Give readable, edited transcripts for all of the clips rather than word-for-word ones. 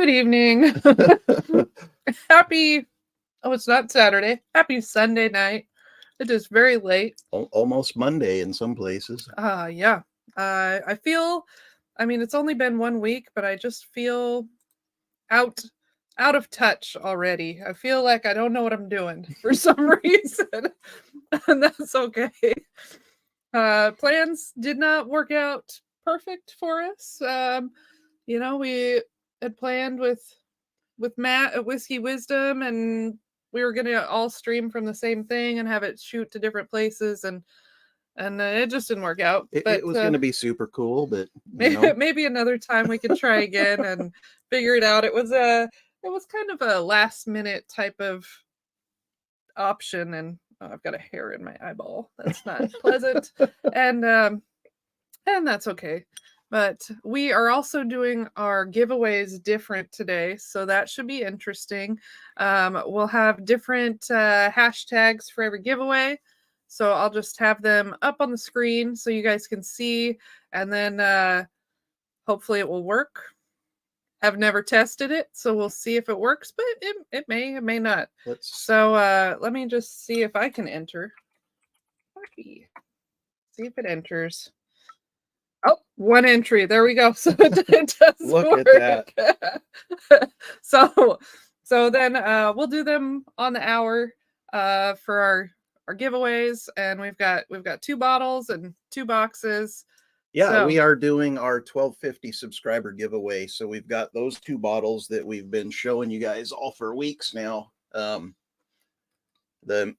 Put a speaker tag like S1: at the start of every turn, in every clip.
S1: Good evening. Happy, oh, it's not Saturday. Happy Sunday night. It is very late.
S2: Almost Monday in some places.
S1: Yeah. I feel, I mean, it's only been 1 week, but I just feel out out of touch already. I feel like I don't know what I'm doing for some reason. And that's okay. Plans did not work out perfect for us. We had planned with Matt at Whiskey Wisdom, and we were gonna all stream from the same thing and have it shoot to different places, and it just didn't work out. But
S2: It was going to be super cool, but
S1: maybe another time we could try again and figure it out. It was kind of a last minute type of option, and I've got a hair in my eyeball. That's not pleasant, and that's okay. But we are also doing our giveaways different today, so that should be interesting. We'll have different hashtags for every giveaway, so I'll just have them up on the screen so you guys can see, and then hopefully it will work. Have never tested it, so we'll see if it works, but it may not. So let me just see if I can enter. See if it enters. Oh, one entry. There we go. So it does
S2: Look
S1: work.
S2: at
S1: that. so then we'll do them on the hour for our giveaways, and we've got 2 bottles and 2 boxes.
S2: Yeah, we are doing our 1250 subscriber giveaway. So we've got those 2 bottles that we've been showing you guys all for weeks now. The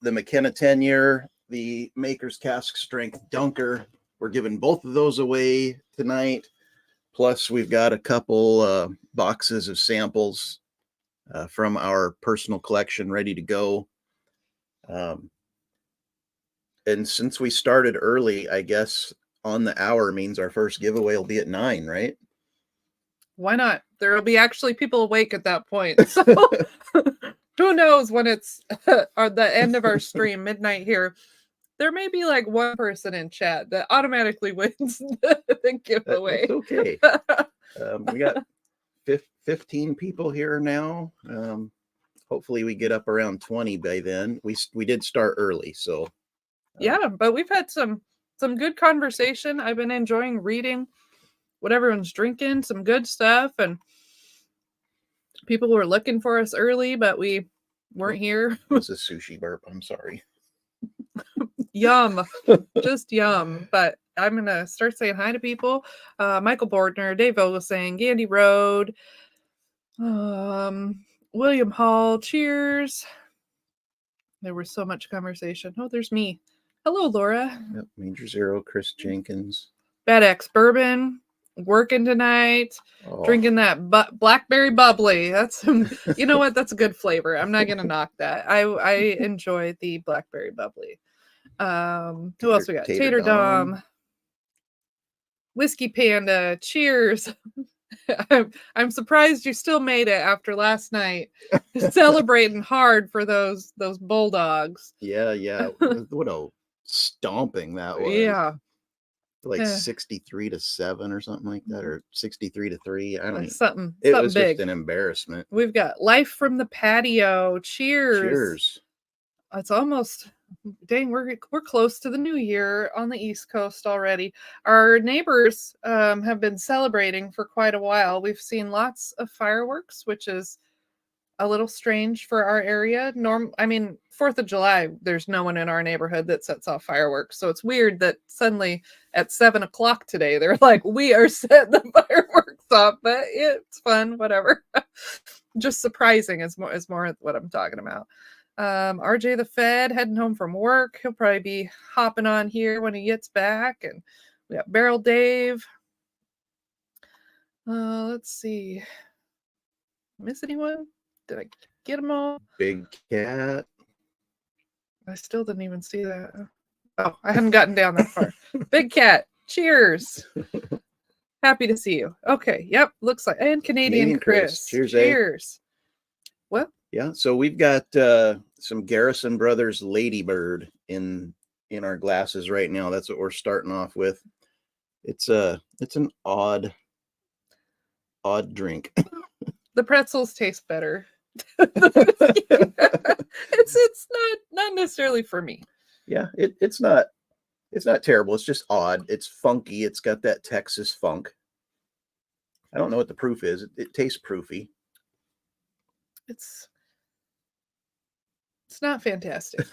S2: McKenna 10-year, the Maker's Cask Strength Dunker. We're giving both of those away tonight. Plus, we've got a couple boxes of samples from our personal collection ready to go. And since we started early, I guess on the hour means our first giveaway will be at 9, right?
S1: Why not? There will be actually people awake at that point. So who knows when it's the end of our stream, midnight here. There may be like one person in chat that automatically wins the giveaway.
S2: That's okay. We got 15 people here now. Hopefully we get up around 20 by then. We did start early, so
S1: yeah, but we've had some good conversation. I've been enjoying reading what everyone's drinking, some good stuff, and people were looking for us early, but we weren't here.
S2: It was a sushi burp. I'm sorry.
S1: Yum. Just yum. But I'm going to start saying hi to people. Michael Bordner, Dave Vogelsang, Gandy Road, William Hall, cheers. There was so much conversation. Oh, there's me. Hello, Laura.
S2: Yep, Major Zero, Chris Jenkins.
S1: Bad X Bourbon, working tonight, drinking that blackberry bubbly. That's, you know what? That's a good flavor. I'm not going to knock that. I enjoy the blackberry bubbly. Who else we got? Tater Dom, Whiskey Panda, cheers. I'm surprised you still made it after last night. Celebrating hard for those bulldogs.
S2: Yeah. What a stomping that was.
S1: Yeah.
S2: Like 63-7 or something like that, or 63-3. I don't know.
S1: Something
S2: was
S1: big.
S2: Just an embarrassment.
S1: We've got Life from the Patio. Cheers. It's almost, dang, we're close to the new year on the East Coast already. Our neighbors have been celebrating for quite a while. We've seen lots of fireworks, which is a little strange for our area. 4th of July, there's no one in our neighborhood that sets off fireworks. So it's weird that suddenly at 7:00 today, they're like, we are setting the fireworks off, but it's fun, whatever. Just surprising is more what I'm talking about. RJ the Fed heading home from work. He'll probably be hopping on here when he gets back. And we got Barrel Dave. Let's see. Miss anyone? Did I get them all?
S2: Big Cat.
S1: I still didn't even see that. Oh, I hadn't gotten down that far. Big Cat, cheers. Happy to see you. Okay, yep, looks like. And Canadian Chris. Cheers. What?
S2: Yeah, so we've got some Garrison Brothers Ladybird in our glasses right now. That's what we're starting off with. It's an odd drink.
S1: The pretzels taste better. It's not necessarily for me.
S2: Yeah, it's not terrible. It's just odd. It's funky. It's got that Texas funk. I don't know what the proof is. It tastes proofy.
S1: It's not fantastic.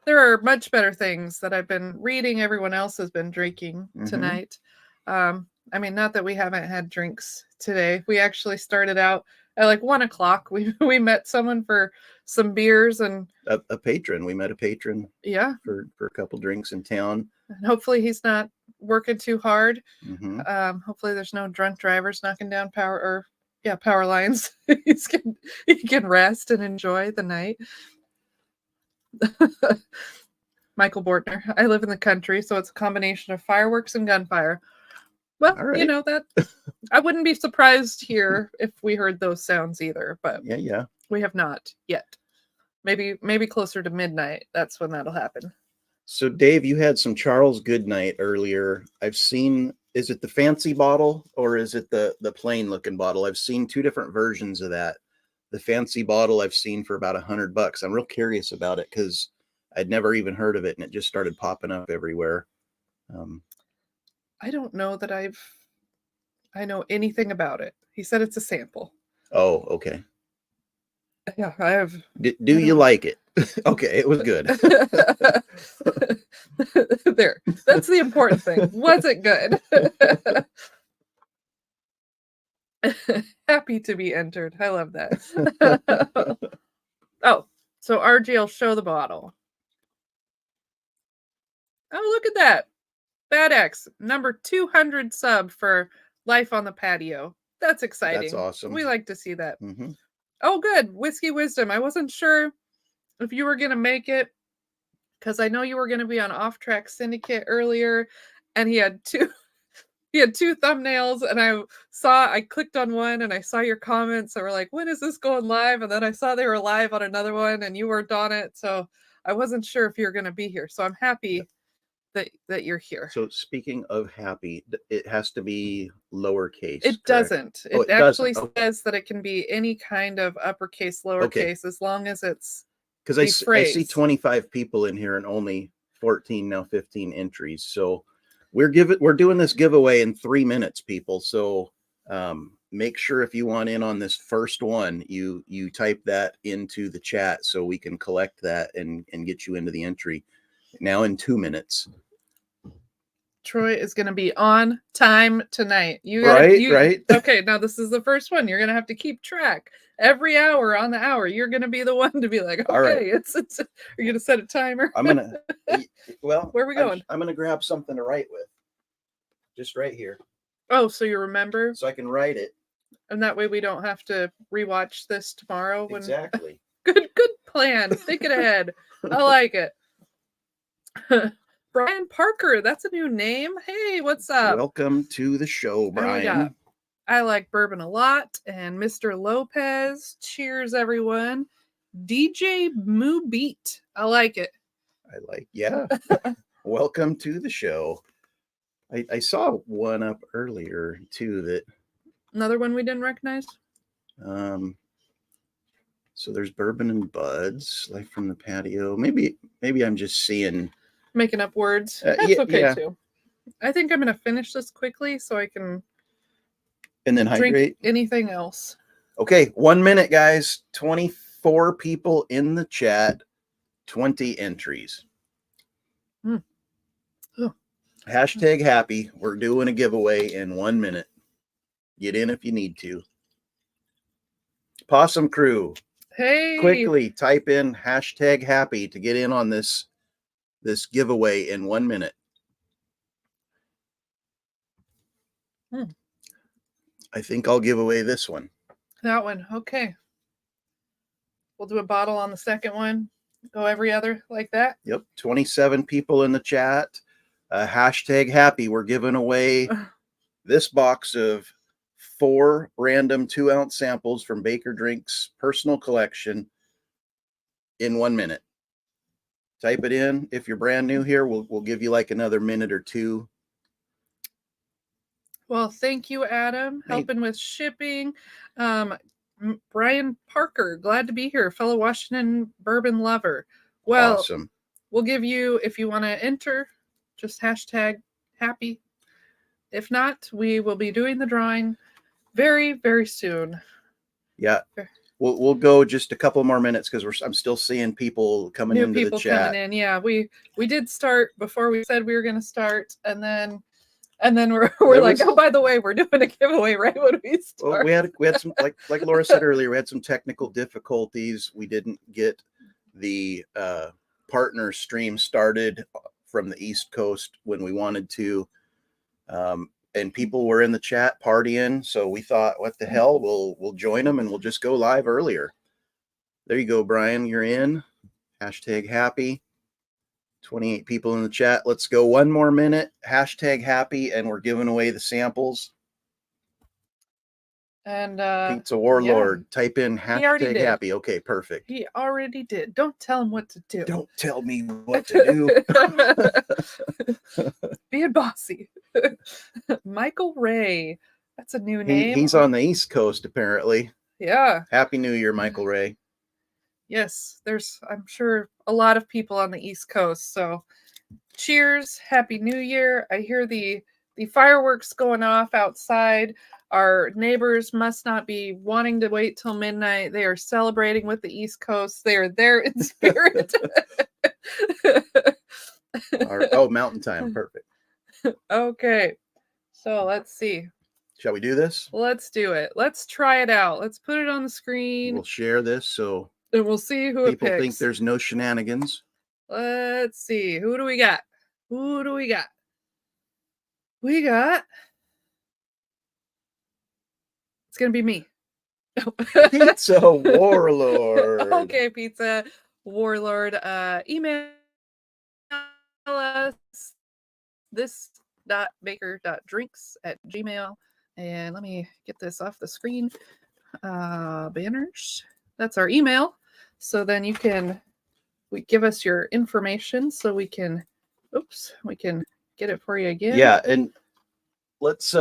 S1: There are much better things that I've been reading everyone else has been drinking tonight. I mean, not that we haven't had drinks today. We actually started out at like 1 o'clock. We met someone for some beers and
S2: a patron. We met a patron.
S1: Yeah.
S2: For a couple drinks in town.
S1: And hopefully he's not working too hard.
S2: Mm-hmm.
S1: Hopefully there's no drunk drivers knocking down power lines. He can rest and enjoy the night. Michael Bortner. I live in the country, so it's a combination of fireworks and gunfire. Well,
S2: All right.
S1: you know that I wouldn't be surprised here if we heard those sounds either, but
S2: yeah,
S1: we have not yet. Maybe closer to midnight. That's when that'll happen.
S2: So Dave, you had some Charles Goodnight earlier. I've seen, is it the fancy bottle or is it the plain looking bottle? I've seen two different versions of that. The fancy bottle I've seen for about $100. I'm real curious about it because I'd never even heard of it and it just started popping up everywhere.
S1: I don't know that I know anything about it. He said it's a sample.
S2: Oh, okay.
S1: Yeah, I have.
S2: Do you like it? Okay, it was good.
S1: There. That's the important thing. Was it good? Happy to be entered. I love that. Oh, so RG will show the bottle. Oh, look at that. Bad X, number 200 sub for Life on the Patio. That's exciting.
S2: That's awesome.
S1: We like to see that.
S2: Mm-hmm.
S1: Oh, good. Whiskey Wisdom. I wasn't sure if you were going to make it because I know you were going to be on Off Track Syndicate earlier, and he had two thumbnails, and I clicked on one and I saw your comments that were like, when is this going live? And then I saw they were live on another one and you weren't on it. So I wasn't sure if you were going to be here. So I'm happy that you're here.
S2: So speaking of happy, it has to be lowercase.
S1: It correct? Doesn't. It actually says that it can be any kind of uppercase, lowercase, as long as it's
S2: because I see 25 people in here and only 14, now 15 entries. So we're doing this giveaway in 3 minutes, people. So make sure if you want in on this first one, you type that into the chat so we can collect that and get you into the entry now in 2 minutes.
S1: Troy is going to be on time tonight.
S2: Right.
S1: Okay, now this is the first one. You're going to have to keep track. Every hour on the hour, you're going to be the one to be like, okay, right. it's. Are you going to set a timer?
S2: I'm going to. Well,
S1: where are we going?
S2: I'm going to grab something to write with. Just right here.
S1: Oh, so you remember?
S2: So I can write it.
S1: And that way we don't have to rewatch this tomorrow.
S2: Exactly.
S1: Good plan. Thinking ahead. I like it. Brian Parker, that's a new name. Hey, what's up?
S2: Welcome to the show, Brian.
S1: I like bourbon a lot. And Mr. Lopez, cheers, everyone. DJ Moo Beat, I like it.
S2: Yeah. Welcome to the show. I saw one up earlier too that.
S1: Another one we didn't recognize?
S2: So there's Bourbon and Buds, Life from the Patio. Maybe I'm just seeing.
S1: Making up words. That's okay too. I think I'm going to finish this quickly so I can
S2: and then
S1: drink
S2: hydrate
S1: anything else.
S2: Okay, 1 minute, guys. 24 people in the chat, 20 entries.
S1: Oh.
S2: Hashtag happy. We're doing a giveaway in 1 minute. Get in if you need to. Possum Crew.
S1: Hey.
S2: Quickly type in hashtag happy to get in on this giveaway in 1 minute. I think I'll give away this one.
S1: That one. Okay. We'll do a bottle on the second one. Go every other like that.
S2: Yep. 27 people in the chat. Hashtag happy. We're giving away this box of 4 random 2-ounce samples from Baker Drinks personal collection in 1 minute. Type it in. If you're brand new here, we'll give you like another minute or two.
S1: Well, thank you, Adam,
S2: Hey.
S1: helping with shipping. Brian Parker, glad to be here, fellow Washington bourbon lover. Well,
S2: Awesome.
S1: we'll give you, if you want to enter, just hashtag happy. If not, we will be doing the drawing very, very soon.
S2: Yeah. We'll go just a couple more minutes because I'm still seeing people coming
S1: New
S2: into
S1: people
S2: the chat.
S1: coming in. Yeah, we did start before we said we were going to start, and then we're like, oh, by the way, we're doing a giveaway right when we start.
S2: Well, we had some like Laura said earlier, we had some technical difficulties. We didn't get the partner stream started from the East Coast when we wanted to. And people were in the chat partying, so we thought, what the hell, we'll join them and we'll just go live earlier. There you go, Brian, you're in. Hashtag happy. 28 people in the chat. Let's go one more minute. Hashtag happy, and we're giving away the samples.
S1: And
S2: Pizza Warlord, type in hashtag happy. Okay, perfect.
S1: He already did. Don't tell him what to do.
S2: Don't tell me what to
S1: do. Being bossy. Michael Ray. That's a new name.
S2: He's on the East Coast, apparently.
S1: Yeah.
S2: Happy New Year, Michael Ray.
S1: Yes, there's, I'm sure, a lot of people on the East Coast. So cheers. Happy New Year. I hear the fireworks going off outside. Our neighbors must not be wanting to wait till midnight. They are celebrating with the East Coast. They are there in spirit.
S2: Mountain time. Perfect.
S1: Okay. So let's see.
S2: Shall we do this?
S1: Let's do it. Let's try it out. Let's put it on the screen.
S2: We'll share this so
S1: and we'll see who
S2: people
S1: it picks.
S2: think there's no shenanigans.
S1: Let's see. Who do we got? Who do we got? We got... It's going to be me.
S2: Pizza Warlord.
S1: Okay, Pizza Warlord. Email us this.baker.drinks@gmail. And let me get this off the screen. Banners. That's our email. So then you can give us your information so we can get it for you again.
S2: Yeah, and let's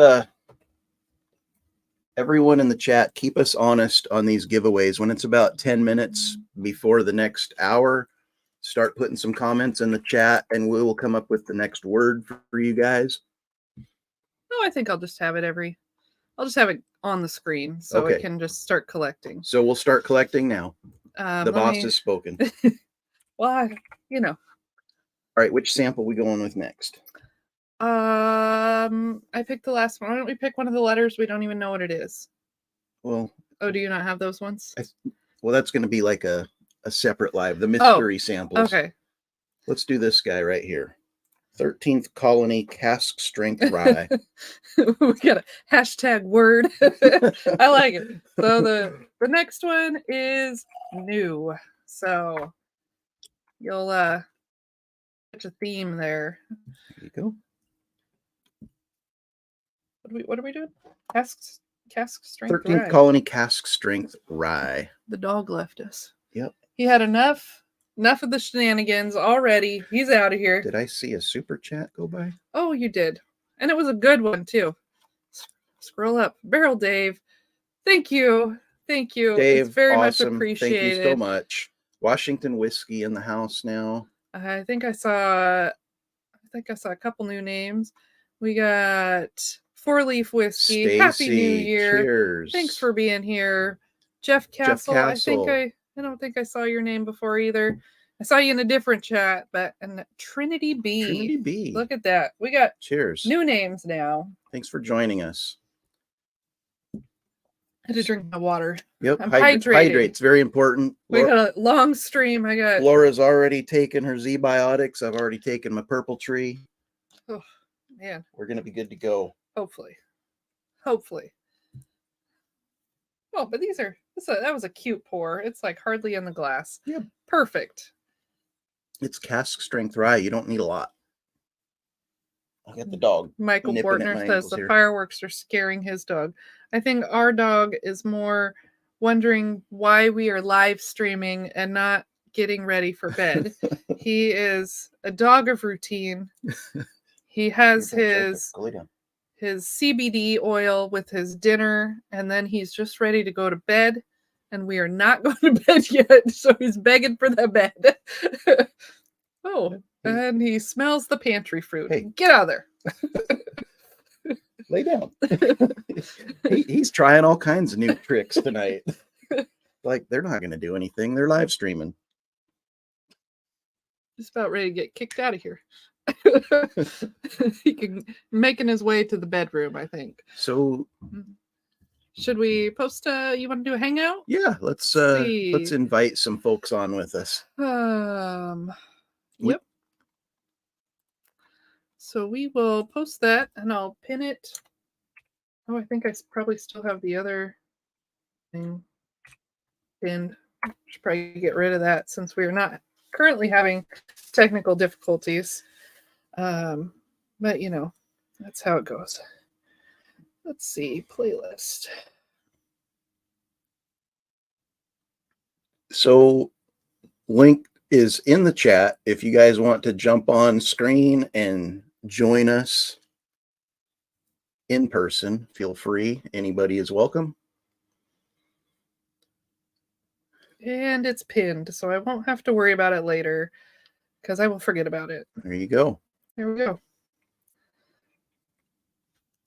S2: everyone in the chat, keep us honest on these giveaways. When it's about 10 minutes before the next hour, start putting some comments in the chat and we will come up with the next word for you guys.
S1: No, I think I'll just have it on the screen so it can just start collecting.
S2: So we'll start collecting now. The boss has spoken.
S1: Well, All
S2: right, which sample we going with next?
S1: I picked the last one. Why don't we pick one of the letters we don't even know what it is?
S2: Well,
S1: do you not have those ones?
S2: Well, that's going to be like a separate live, the mystery samples.
S1: Okay.
S2: Let's do this guy right here. 13th Colony Cask Strength Rye.
S1: We got a hashtag word. I like it. So the next one is new. So you'll catch a theme there.
S2: There you go.
S1: What are we doing? Cask Strength
S2: 13th
S1: Rye.
S2: Colony Cask Strength Rye.
S1: The dog left us.
S2: Yep.
S1: He had enough of the shenanigans already. He's out of here.
S2: Did I see a super chat go by?
S1: Oh, you did. And it was a good one, too. Scroll up. Barrel Dave. Thank you. Thank you.
S2: Dave,
S1: it's very
S2: awesome.
S1: much appreciated.
S2: Thank you so much. Washington whiskey in the house now.
S1: I think I saw a couple new names. We got 4-Leaf Whiskey.
S2: Stacy,
S1: Happy New Year.
S2: Cheers.
S1: Thanks for being here. Jeff Castle. I don't think I saw your name before either. I saw you in a different chat, and Trinity B.
S2: Trinity B.
S1: Look at that. We got
S2: cheers.
S1: New names now.
S2: Thanks for joining us.
S1: I had to drink my water.
S2: Yep.
S1: I'm hydrated.
S2: Hydrate's very important.
S1: We got a long stream.
S2: Laura's already taken her Z-Biotics. I've already taken my Purple Tree.
S1: Oh, man.
S2: We're going to be good to go.
S1: Hopefully. Oh, but that was a cute pour. It's like hardly in the glass.
S2: Yep.
S1: Perfect.
S2: It's cask strength rye. You don't need a lot. I got the dog.
S1: Michael Bortner says the fireworks are scaring his dog. I think our dog is more wondering why we are live streaming and not getting ready for bed. He is a dog of routine. He has his his CBD oil with his dinner, and then he's just ready to go to bed. And we are not going to bed yet, so he's begging for the bed. Oh, and he smells the pantry fruit.
S2: Hey.
S1: Get out of there.
S2: Lay down. He's trying all kinds of new tricks tonight. Like, they're not going to do anything. They're live streaming.
S1: Just about ready to get kicked out of here. He can making his way to the bedroom, I think.
S2: So
S1: should we post you want to do a hangout?
S2: Yeah, let's invite some folks on with us.
S1: Yep. So we will post that and I'll pin it. Oh, I think I probably still have the other thing pinned. Should probably get rid of that since we are not currently having technical difficulties. But you know, that's how it goes. Let's see, playlist.
S2: So link is in the chat if you guys want to jump on screen and join us in person. Feel free. Anybody is welcome.
S1: And it's pinned, so I won't have to worry about it later because I will forget about it.
S2: There you go.
S1: There we go.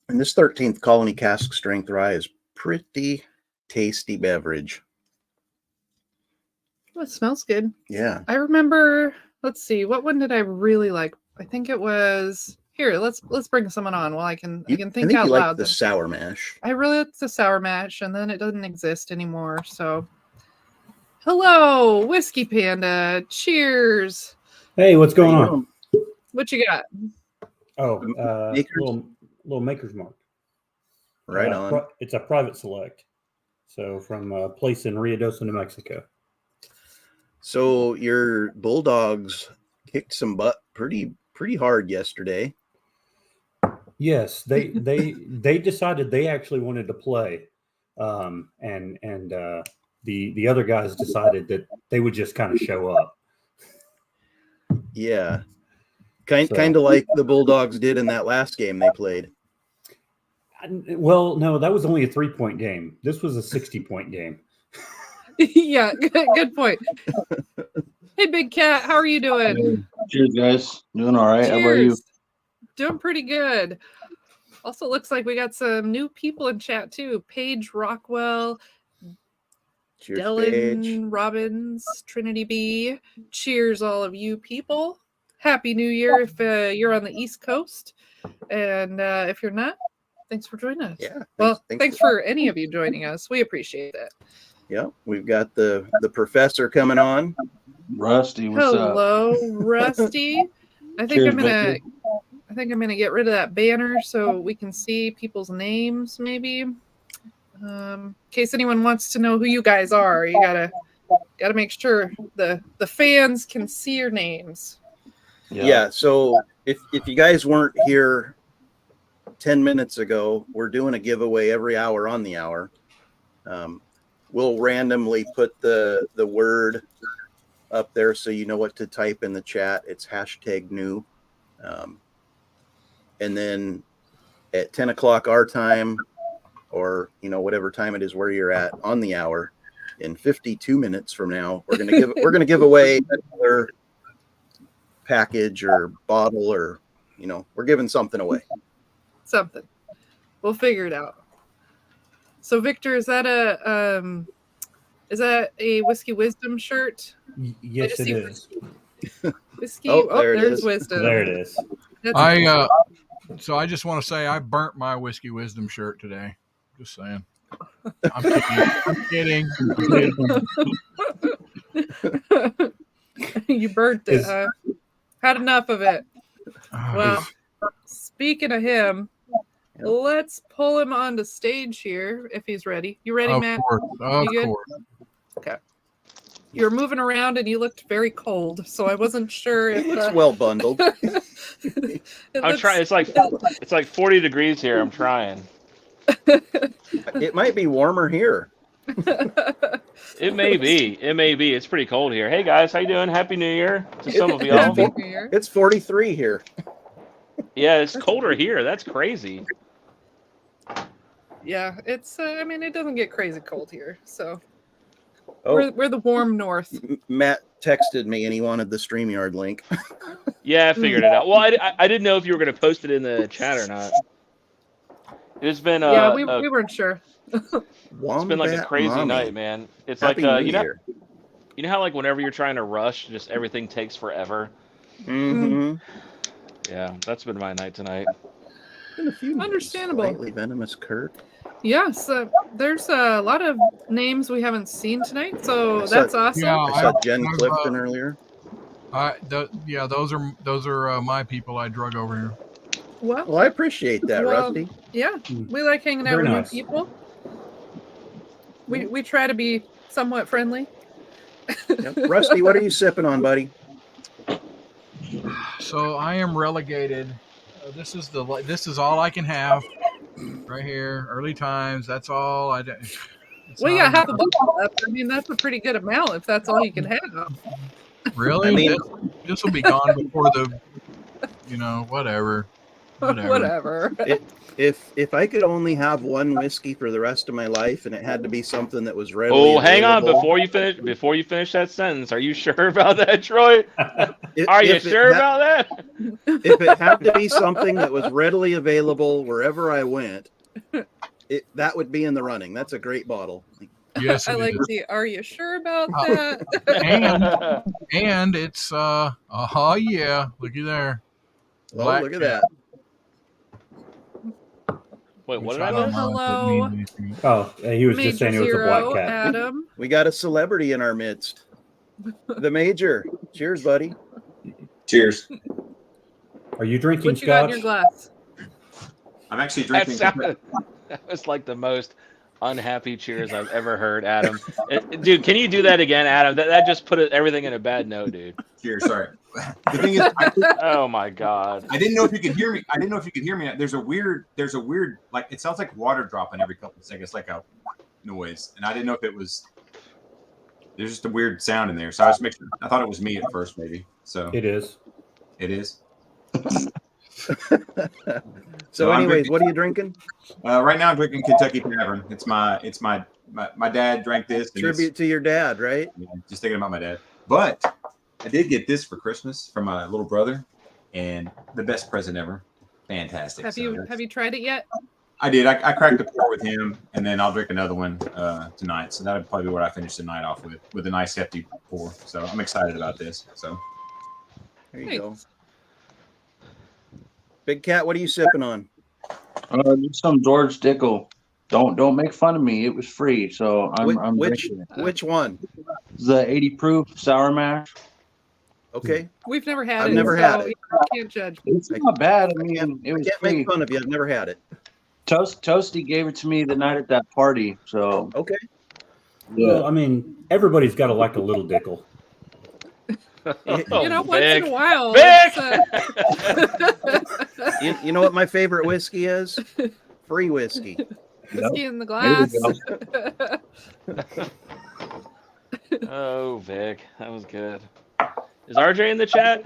S2: And this 13th Colony Cask Strength Rye is pretty tasty beverage.
S1: Oh, it smells good.
S2: Yeah.
S1: I remember, let's see, what one did I really like? I think it was here. Let's bring someone on while I can think out
S2: you
S1: loud.
S2: Like the sour mash.
S1: I really liked the sour mash, and then it doesn't exist anymore. So, hello, Whiskey Panda. Cheers.
S3: Hey, what's going on?
S1: What you got?
S3: Oh, little Maker's Mark.
S2: Right on.
S3: It's a private select. So from a place in Ruidoso, New Mexico.
S2: So your Bulldogs kicked some butt pretty hard yesterday.
S3: Yes, they decided they actually wanted to play, and the other guys decided that they would just kind of show up.
S2: Yeah, kind of like the Bulldogs did in that last game they played.
S3: Well, no, that was only a 3-point game. This was a 60-point game.
S1: Yeah, good point. Hey, Big Cat, how are you doing?
S4: Cheers, guys. Doing all right.
S1: Cheers.
S4: How about you?
S1: Doing pretty good. Also, looks like we got some new people in chat too. Paige Rockwell,
S2: Cheers,
S1: Dylan
S2: Paige.
S1: Robbins, Trinity B. Cheers, all of you people. Happy New Year if you're on the East Coast, and if you're not, thanks for joining us.
S2: Yeah.
S1: Well, thanks for any of you joining us. We appreciate it.
S2: Yeah, we've got the professor coming on.
S4: Rusty, what's up?
S1: Hello, Rusty. I think
S4: Cheers,
S1: I'm gonna get rid of that banner so we can see people's names, maybe. In case anyone wants to know who you guys are, you gotta make sure the fans can see your names.
S2: Yeah. So if you guys weren't here 10 minutes ago, we're doing a giveaway every hour on the hour. We'll randomly put the word up there so you know what to type in the chat. It's #new. And then at 10 o'clock our time, or whatever time it is where you're at on the hour, in 52 minutes from now, we're gonna give away another package or bottle, or we're giving something away.
S1: Something. We'll figure it out. So Victor, is that a Whiskey Wisdom shirt?
S3: Yes, it is.
S1: Whiskey.
S2: Oh,
S1: there's Wisdom.
S3: There it is.
S5: So I just want to say I burnt my Whiskey Wisdom shirt today. Just saying. I'm kidding.
S1: You burnt it, huh? Had enough of it. Well, speaking of him, let's pull him onto stage here if he's ready. You ready, Matt?
S5: Of
S1: You good?
S5: course.
S1: Okay. You were moving around and you looked very cold, so I wasn't sure if
S2: It's well bundled.
S6: I'm trying. It's like 40 degrees here. I'm trying.
S2: It might be warmer here.
S6: It may be. It's pretty cold here. Hey guys, how you doing? Happy New Year to some of y'all.
S2: It's 43 here.
S6: Yeah, it's colder here. That's crazy.
S1: Yeah, it's. I mean, it doesn't get crazy cold here, so
S2: Oh,
S1: we're the warm north.
S2: Matt texted me and he wanted the StreamYard link.
S6: Yeah, I figured it out. Well, I didn't know if you were going to post it in the chat or not. It's been
S1: Yeah, we weren't sure.
S6: it's been like a
S2: Wombat
S6: crazy
S2: Mommy.
S6: night, man. It's
S2: Happy
S6: like
S2: New Year.
S6: you know how like whenever you're trying to rush, just everything takes forever.
S2: Mm-hmm.
S6: Yeah, that's been my night tonight.
S2: Been a few names.
S1: Understandable.
S2: Slightly venomous Kurt.
S1: Yes, there's a lot of names we haven't seen tonight, so
S2: I saw-
S1: that's awesome.
S5: Yeah,
S2: I saw Jen
S5: I've,
S2: Clifton earlier.
S5: those are my people I drug over here.
S1: Well,
S2: Well, I appreciate that,
S1: Well,
S2: Rusty.
S1: yeah, we like hanging out
S3: Very
S1: with
S3: nice.
S1: new people. We try to be somewhat friendly.
S2: Yep. Rusty, what are you sipping on, buddy?
S5: So I am relegated. This is all I can have right here. Early times. That's all I do.
S1: Well, yeah, half a bottle left. I mean, that's a pretty good amount if that's all you can have.
S5: Really?
S2: I mean-
S5: this will be gone before the. Whatever.
S1: Whatever.
S2: If I could only have one whiskey for the rest of my life, and it had to be something that was readily
S6: Oh, hang on
S2: available,
S6: before you finish that sentence. Are you sure about that, Troy?
S2: if-
S6: Are you
S2: if it
S6: sure
S2: ha-
S6: about that?
S2: If it had to be something that was readily available wherever I went, that would be in the running. That's a great bottle.
S5: Yes,
S1: I
S5: it
S1: like
S5: is.
S1: the. Are you sure about that?
S5: And it's yeah, looky there.
S2: Oh,
S5: Black
S2: look at
S5: cat.
S2: that.
S6: Wait, what
S5: Which
S6: did I
S5: I don't
S6: miss?
S5: know if it
S1: Hello.
S5: means anything.
S3: Oh, he was
S1: Major
S3: just saying it was a
S1: Zero,
S3: black cat.
S1: Adam.
S2: We got a celebrity in our midst. The Major. Cheers, buddy.
S7: Cheers.
S3: Are you drinking
S1: What you got in your
S3: scotch?
S1: glass?
S7: I'm actually
S6: That
S7: drinking.
S6: was like the most unhappy cheers I've ever heard, Adam. Dude, can you do that again, Adam? That just put everything in a bad note, dude.
S7: Cheers. Sorry. The thing is,
S6: Oh my god.
S7: I didn't know if you could hear me. There's a weird, like, it sounds like water dropping every couple of seconds, like a noise. And I didn't know if it was. There's just a weird sound in there. So I was making. I thought it was me at first, maybe. So
S3: It is.
S7: it is.
S2: So,
S7: No, I'm
S2: anyways,
S7: drinking-
S2: what are you drinking?
S7: Right now, I'm drinking Kentucky Tavern. It's my dad drank this. And
S2: Tribute to your dad, right?
S7: just thinking about my dad. But I did get this for Christmas from my little brother, and the best present ever. Fantastic.
S1: Have
S7: So
S1: you
S7: that's-
S1: have you tried it yet?
S7: I did. I cracked a pour with him, and then I'll drink another one tonight. So that'll probably be what I finish the night off with a nice hefty pour. So I'm excited about this. So
S2: There you
S1: Hey.
S2: go. Big Cat, what are you sipping on?
S4: Just some George Dickel. Don't make fun of me. It was free, so I'm
S2: Which
S4: drinking it.
S2: which one?
S4: The 80 proof sour mash.
S2: Okay.
S1: We've never had
S2: I've
S1: it.
S2: never
S1: so
S2: had it.
S1: You can't judge.
S4: It's not bad. I mean, it
S2: I
S4: was
S2: can't
S4: free.
S2: make fun of you. I've never had it.
S4: Toasty gave it to me the night at that party. So
S2: Okay.
S3: Well, I mean, everybody's got to like a little Dickel.
S6: Oh,
S1: You know, once
S6: Vic.
S1: in a while.
S6: Vic!
S1: It's,
S2: You know what my favorite whiskey is? Free whiskey.
S1: whiskey in the
S4: There we
S1: glass.
S6: Oh, Vic, that was good. Is RJ in the chat?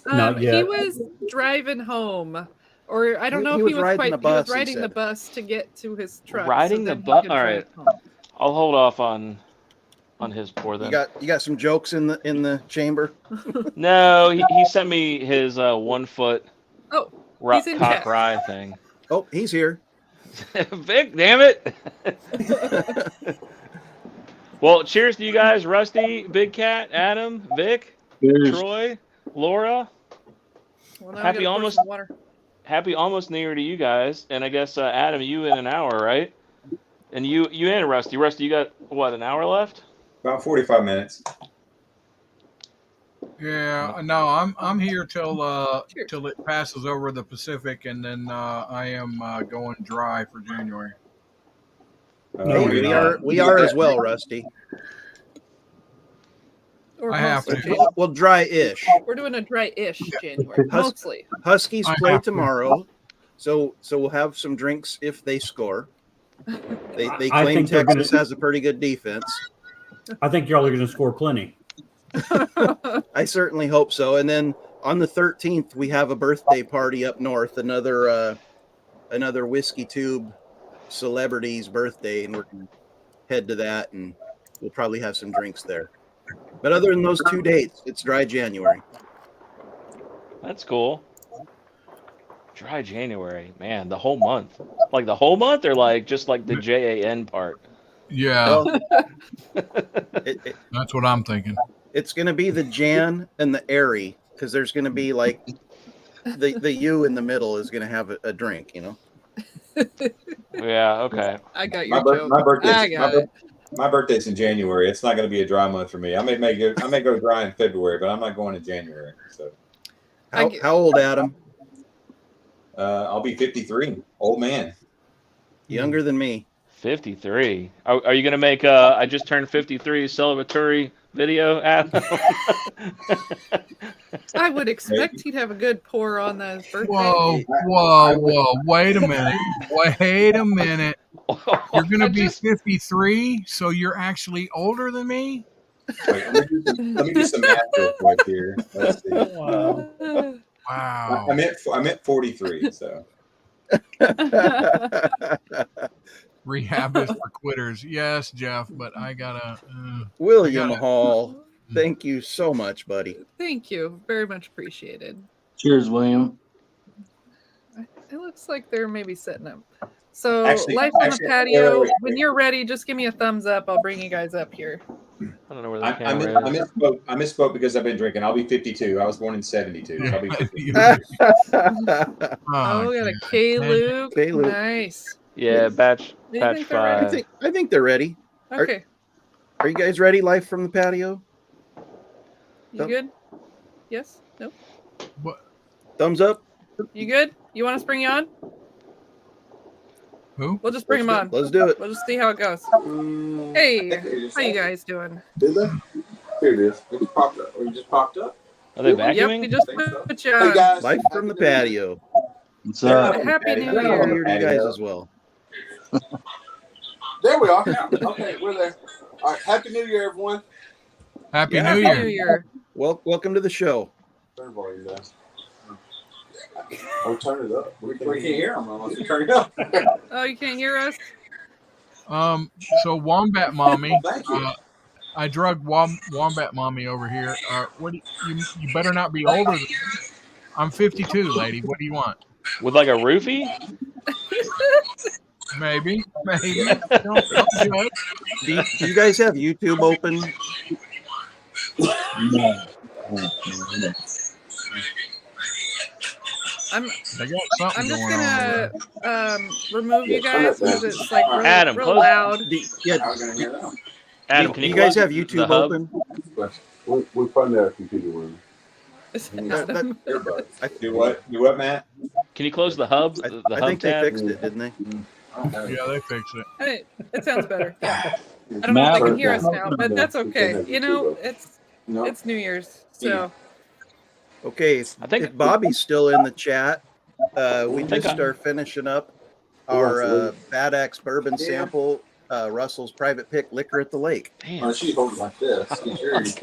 S3: Not
S1: He
S3: yet.
S1: was driving home, or I don't know
S2: He
S1: if he
S2: was
S1: was
S2: riding
S1: quite.
S2: the
S1: he
S2: bus,
S1: was
S2: he
S1: riding the
S2: said.
S1: bus to get to his truck.
S6: Riding the
S1: then he
S6: bus?
S1: could
S6: All
S1: drive
S6: right.
S1: home.
S6: I'll hold off on his pour then.
S2: You got some jokes in the chamber?
S6: No, he sent me his 1 foot
S1: Oh,
S6: rock
S1: he's in
S6: cock
S1: chat.
S6: rye thing.
S2: Oh, he's here.
S6: Vic, damn it! Well, cheers to you guys, Rusty, Big Cat, Adam, Vic,
S4: Cheers.
S6: Troy, Laura.
S1: well, now I
S6: Happy
S1: gotta pour
S6: almost-
S1: some water.
S6: Happy almost New Year to you guys, and I guess Adam, you in an hour, right? And you and Rusty. Rusty, you got what, an hour left?
S7: about 45 minutes.
S5: Yeah, no, I'm here till
S1: Cheers.
S5: till it passes over the Pacific, and then I am going dry for January.
S3: No,
S2: Hey,
S3: you're
S2: we
S3: not.
S2: are as well, Rusty.
S1: Or
S5: I have
S1: mostly
S5: to.
S1: January.
S2: Well, dry-ish.
S1: We're doing a dry-ish January,
S2: Hus-
S1: mostly.
S2: Huskies
S5: I
S2: play
S5: have to.
S2: tomorrow, so we'll have some drinks if they score. They
S3: I
S2: claim
S3: think they're
S2: Texas
S3: gonna-
S2: has a pretty good defense.
S3: I think y'all are going to score plenty.
S2: I certainly hope so. And then on the 13th, we have a birthday party up north. Another whiskey tube celebrity's birthday, and we're going to head to that, and we'll probably have some drinks there. But other than those 2 dates, it's dry January.
S6: That's cool. Dry January, man, the whole month. Like the whole month, or like just like the JAN part?
S5: Yeah,
S2: Well,
S5: that's what I'm thinking.
S2: it's going to be the Jan and the Airy, because there's going to be like the U in the middle is going to have a drink, you know?
S6: Yeah, okay.
S1: I got your joke. I got it.
S7: My birthday's in January. It's not going to be a dry month for me. I may go dry in February, but I'm not going in January. So,
S2: How old, Adam?
S7: I'll be 53. Old man.
S2: Younger than me.
S6: 53. Are you gonna make I just turned 53 celebratory video, Adam?
S1: I would expect he'd have a good pour on his birthday.
S5: Whoa. Wait a minute. You're going to be 53, so you're actually older than me?
S7: Wait, let me do some math real quick here. Let's see.
S3: Wow.
S5: Wow.
S7: I meant 43. So
S5: Rehab is for quitters. Yes, Jeff, but I gotta.
S2: William Hall, thank you so much, buddy.
S1: Thank you. Very much appreciated.
S4: Cheers, William.
S1: It looks like they're maybe setting up. So,
S7: Actually-
S1: life on the
S7: actually,
S1: patio.
S7: wait.
S1: When you're ready, just give me a thumbs up. I'll bring you guys up here.
S6: I don't know where the
S7: I
S6: camera is.
S7: misspoke because I've been drinking. I'll be 52. I was born in 72. So I'll be 52.
S1: Oh, we got a K Luke.
S2: K-Luke.
S1: Nice.
S6: Yeah, batch
S1: You
S6: batch
S1: think they're ready?
S6: 5.
S2: I think they're ready.
S1: Okay.
S2: Are you guys ready? Live from the patio?
S1: You good? Yes? No?
S2: Thumbs up.
S1: You good? You want us to bring you on?
S5: Who?
S1: We'll just bring him on.
S2: Let's do it.
S1: We'll just see how it goes. Hey, how you guys doing?
S8: Did they? Here it is. It just popped up. It just popped up.
S6: Are they
S1: Yep,
S6: vacuuming?
S1: we just
S8: Think so.
S1: put you
S8: Hey
S1: on.
S8: guys.
S2: Live from the patio.
S4: What's up?
S1: Happy New
S2: Happy New
S1: Year.
S2: Year to you guys as well.
S8: There we are. Okay, we're there. All right. Happy New Year, everyone.
S5: Happy
S2: Yeah.
S5: New
S1: Happy
S5: Year.
S1: New Year.
S2: Welcome to the show.
S8: Turn volume down. Oh, turn it up.
S7: We can't hear them unless you turn it up.
S1: Oh, you can't hear us?
S5: So Wombat Mommy,
S8: Thank you.
S5: I drug Wombat Mommy over here. What do you better not be older than I'm 52, lady. What do you want?
S6: With like a roofie?
S5: Maybe. Don't judge.
S2: Do you guys have YouTube open?
S5: They got something
S1: I'm just
S5: going on.
S1: gonna remove you guys because it's like real,
S6: Adam,
S1: real
S6: close-
S1: loud.
S2: Yeah.
S8: How are we gonna hear that?
S6: Adam,
S2: Do
S6: can you
S2: you guys
S6: close
S2: have
S6: the
S2: YouTube
S6: hub?
S2: open?
S8: We funded our computer room.
S1: Adam.
S8: Earbuds.
S7: Do what, Matt?
S6: Can you close the hub?
S2: I
S6: The
S2: think
S6: hub
S2: they
S6: tab?
S2: fixed it, didn't they?
S5: Yeah, they fixed it.
S1: Hey, it sounds better. Yeah. I don't know if they can hear us now, but that's okay. You know,
S8: No.
S1: it's New Year's, so
S2: Okay,
S6: I think-
S2: if Bobby's still in the chat, we
S6: think
S2: just
S6: I-
S2: are finishing up our Bad Axe bourbon sample, Russell's private pick liquor at the lake.
S6: Damn.
S8: She holds it like this. Get your ears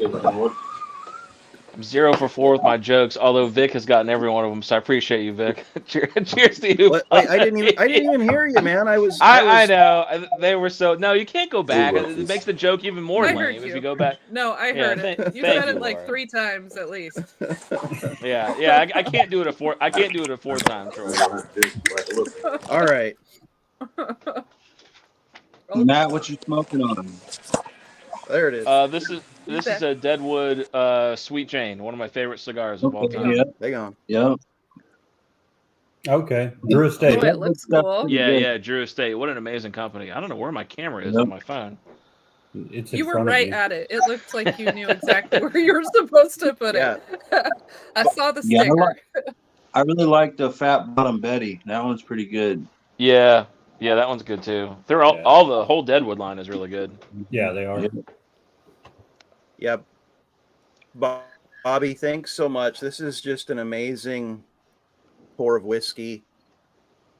S6: I'm 0 for 4 with my jokes, although Vic has gotten every one of them, so I appreciate you, Vic. Cheers to you.
S2: Wait, I didn't even hear you, man. I was
S6: I know. They were so. No, you can't go back.
S8: Ooh,
S6: It makes the joke even more
S1: I
S6: lame
S1: heard
S6: if
S1: you.
S6: you go back.
S1: no, I
S6: Yeah,
S1: heard it. You
S6: thank
S1: said
S6: you,
S1: it like
S6: Laura.
S1: 3 times at least.
S6: Yeah. I can't do it a 4. I can't do it a 4 time, Troy.
S2: all right.
S4: Matt, what you smoking on?
S2: There it is.
S6: This is a Deadwood Sweet Jane, one of my favorite cigars of all time.
S4: Yeah.
S2: Hang on.
S4: Yep.
S3: Okay. Drew Estate.
S1: Oh, it looks cool.
S6: Yeah, Drew Estate. What an amazing company. I don't know where my camera is
S4: Yep.
S6: on my phone.
S3: It's in
S1: You were
S3: front of
S1: right
S3: you.
S1: at it. It looked like you knew exactly where you were supposed to put
S2: Yeah.
S1: it. I saw the
S4: Yeah, I
S1: sticker.
S4: I really like the Fat Bottom Betty. That one's pretty good.
S6: Yeah, that one's good too. They're
S3: Yeah.
S6: all the whole Deadwood line is really good.
S3: Yeah, they are.
S4: Yeah.
S2: Yeah. Bobby, thanks so much. This is just an amazing pour of whiskey.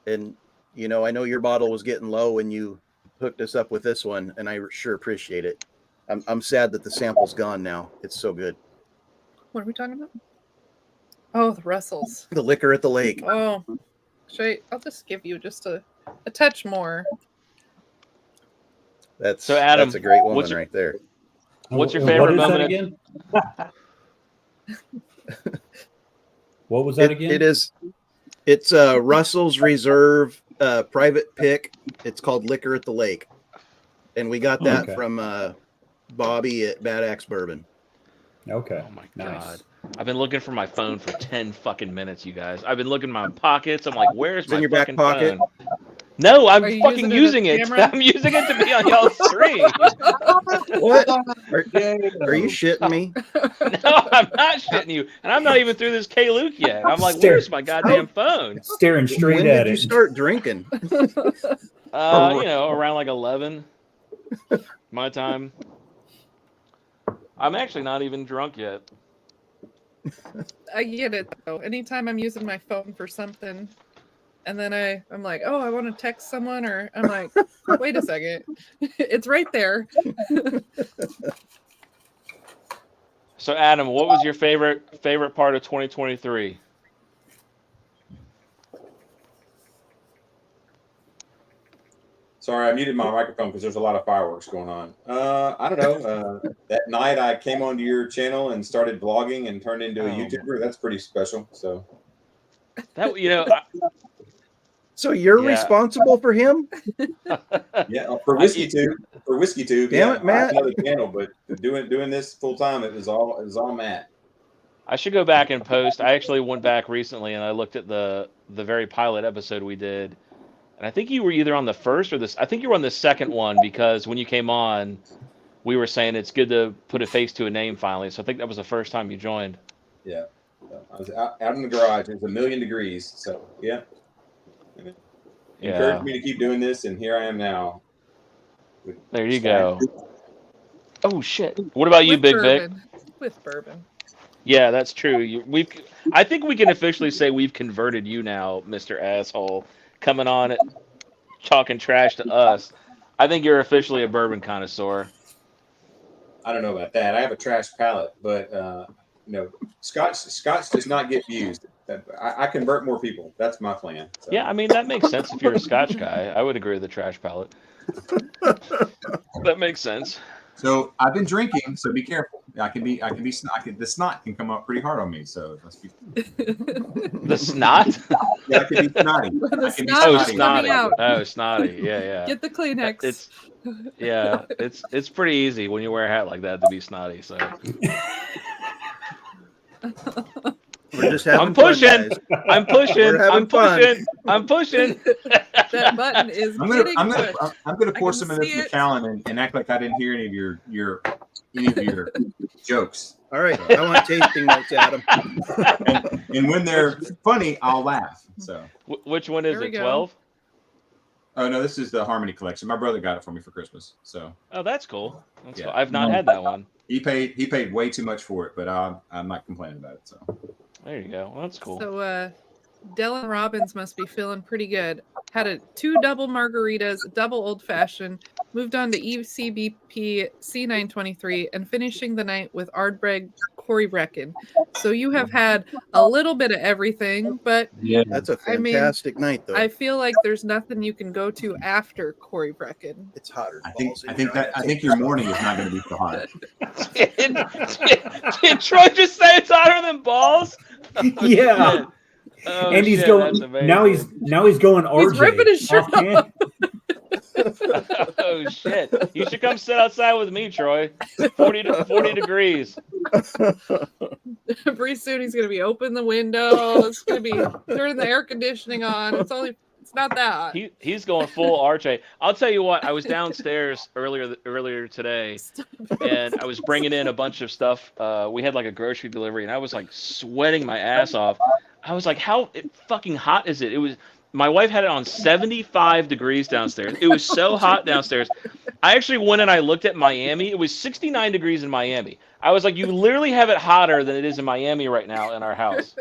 S2: And, you know, I know your bottle was getting low when you hooked us up with this one, and I sure appreciate it. I'm sad that the sample's gone now. It's so good.
S1: What are we talking about? Oh, the Russells.
S2: The liquor at the lake.
S1: Oh, I'll just give you just a A touch more.
S6: So, Adam,
S2: that's a great woman
S6: what's your-
S2: right there.
S6: What's your
S3: And
S6: favorite
S3: what is
S6: moment?
S3: that again? What was that again?
S2: It's Russell's Reserve private pick. It's called Liquor at the Lake, and we got that
S3: Okay.
S2: from Bobby at Bad Axe Bourbon.
S3: Okay.
S6: Oh my
S3: Nice.
S6: god. I've been looking for my phone for 10 fucking minutes, you guys. I've been looking in my pockets. I'm like, where's
S2: It's
S6: my
S2: in your back
S6: fucking
S2: pocket?
S6: phone? No, I'm
S1: Are you
S6: fucking using
S1: using it
S6: it.
S1: as a camera?
S6: I'm using it to be on y'all's stream.
S2: What? Are you shitting me?
S6: No, I'm not shitting you. And I'm not even through this K-Luke yet. I'm like,
S3: Stare.
S6: where's my goddamn phone?
S3: Staring straight
S2: When
S3: at
S2: did you
S3: it.
S2: start drinking?
S6: Around like 11 my time. I'm actually not even drunk yet.
S1: I get it though. Anytime I'm using my phone for something, and then I'm like, oh, I want to text someone, or I'm like, wait a second, it's right there.
S6: So, Adam, what was your favorite part of 2023?
S7: Sorry, I muted my microphone because there's a lot of fireworks going on. I don't know. That night I came onto your channel and started vlogging and turned into a YouTuber. That's pretty special. So
S6: That
S2: So you're
S6: Yeah.
S2: responsible for him?
S7: yeah, for whiskey tube. For whiskey tube.
S2: Damn
S7: Yeah,
S2: it, Matt.
S7: I have another channel, but doing this full time, it was all Matt.
S6: I should go back and post. I actually went back recently and I looked at the very pilot episode we did. And I think you were either on the first or I think you were on the second one, because when you came on, we were saying it's good to put a face to a name finally. So I think that was the first time you joined.
S7: Yeah, I was out in the garage. It was 1,000,000 degrees. So yeah, encouraged me to keep doing this, and here I am now.
S6: There you go. Oh shit! What about you, Big Vic?
S1: With bourbon.
S6: Yeah, that's true. I think we can officially say we've converted you now, Mr. Asshole, coming on it, talking trash to us. I think you're officially a bourbon connoisseur.
S7: I don't know about that. I have a trash palate, but Scotch does not get used. I convert more people. That's my plan. So.
S6: Yeah, I mean that makes sense if you're a Scotch guy. I would agree with the trash palate. That makes sense.
S7: So I've been drinking, so be careful. The snot can come up pretty hard on me. So let's be.
S6: The snot?
S7: Yeah, I can be snotty.
S6: Snotty. Oh, snotty. Yeah.
S1: Get the Kleenex.
S6: It's pretty easy when you wear a hat like that to be snotty. So.
S2: We're just having
S6: I'm pushing.
S2: fun, guys.
S6: I'm pushing.
S2: We're having
S6: I'm pushing.
S2: fun.
S6: I'm pushing.
S1: That button is.
S7: I'm gonna pour some of this Macallan and act like I didn't hear any of your jokes.
S2: All right, I want tasting notes, Adam.
S7: and when they're funny, I'll laugh. So
S6: which one is it? 12?
S7: Oh no, this is the Harmony Collection. My brother got it for me for Christmas. So.
S6: Oh, that's cool. That's cool. I've not had that one.
S7: He paid way too much for it, but I'm not complaining about it. So.
S6: There you go. Well, that's cool.
S1: So, Dylan Robbins must be feeling pretty good. Had 2 double margaritas, double old fashioned, moved on to ECBP C923, and finishing the night with Ardbeg Corey Brecken. So you have had a little bit of everything, but
S4: yeah,
S2: that's a fantastic night, though.
S1: I feel like there's nothing you can go to after Corey Brecken.
S2: It's hotter.
S7: I think your morning is not going to be so hot.
S6: Did Troy just say it's hotter than balls?
S3: Yeah.
S6: Oh,
S3: and he's
S6: shit,
S3: going now. He's going RJ.
S1: He's ripping his shirt off.
S6: Oh shit! You should come sit outside with me, Troy. 40 degrees.
S1: Pretty soon he's gonna be open the window. It's gonna be turning the air conditioning on. It's not that hot.
S6: He's going full RJ. I'll tell you what. I was downstairs earlier today, and I was bringing in a bunch of stuff. We had like a grocery delivery, and I was like sweating my ass off. I was like, how fucking hot is it? It was. My wife had it on 75 degrees downstairs. It was so hot downstairs. I actually went and I looked at Miami. It was 69 degrees in Miami. I was like, you literally have it hotter than it is in Miami right now in our house.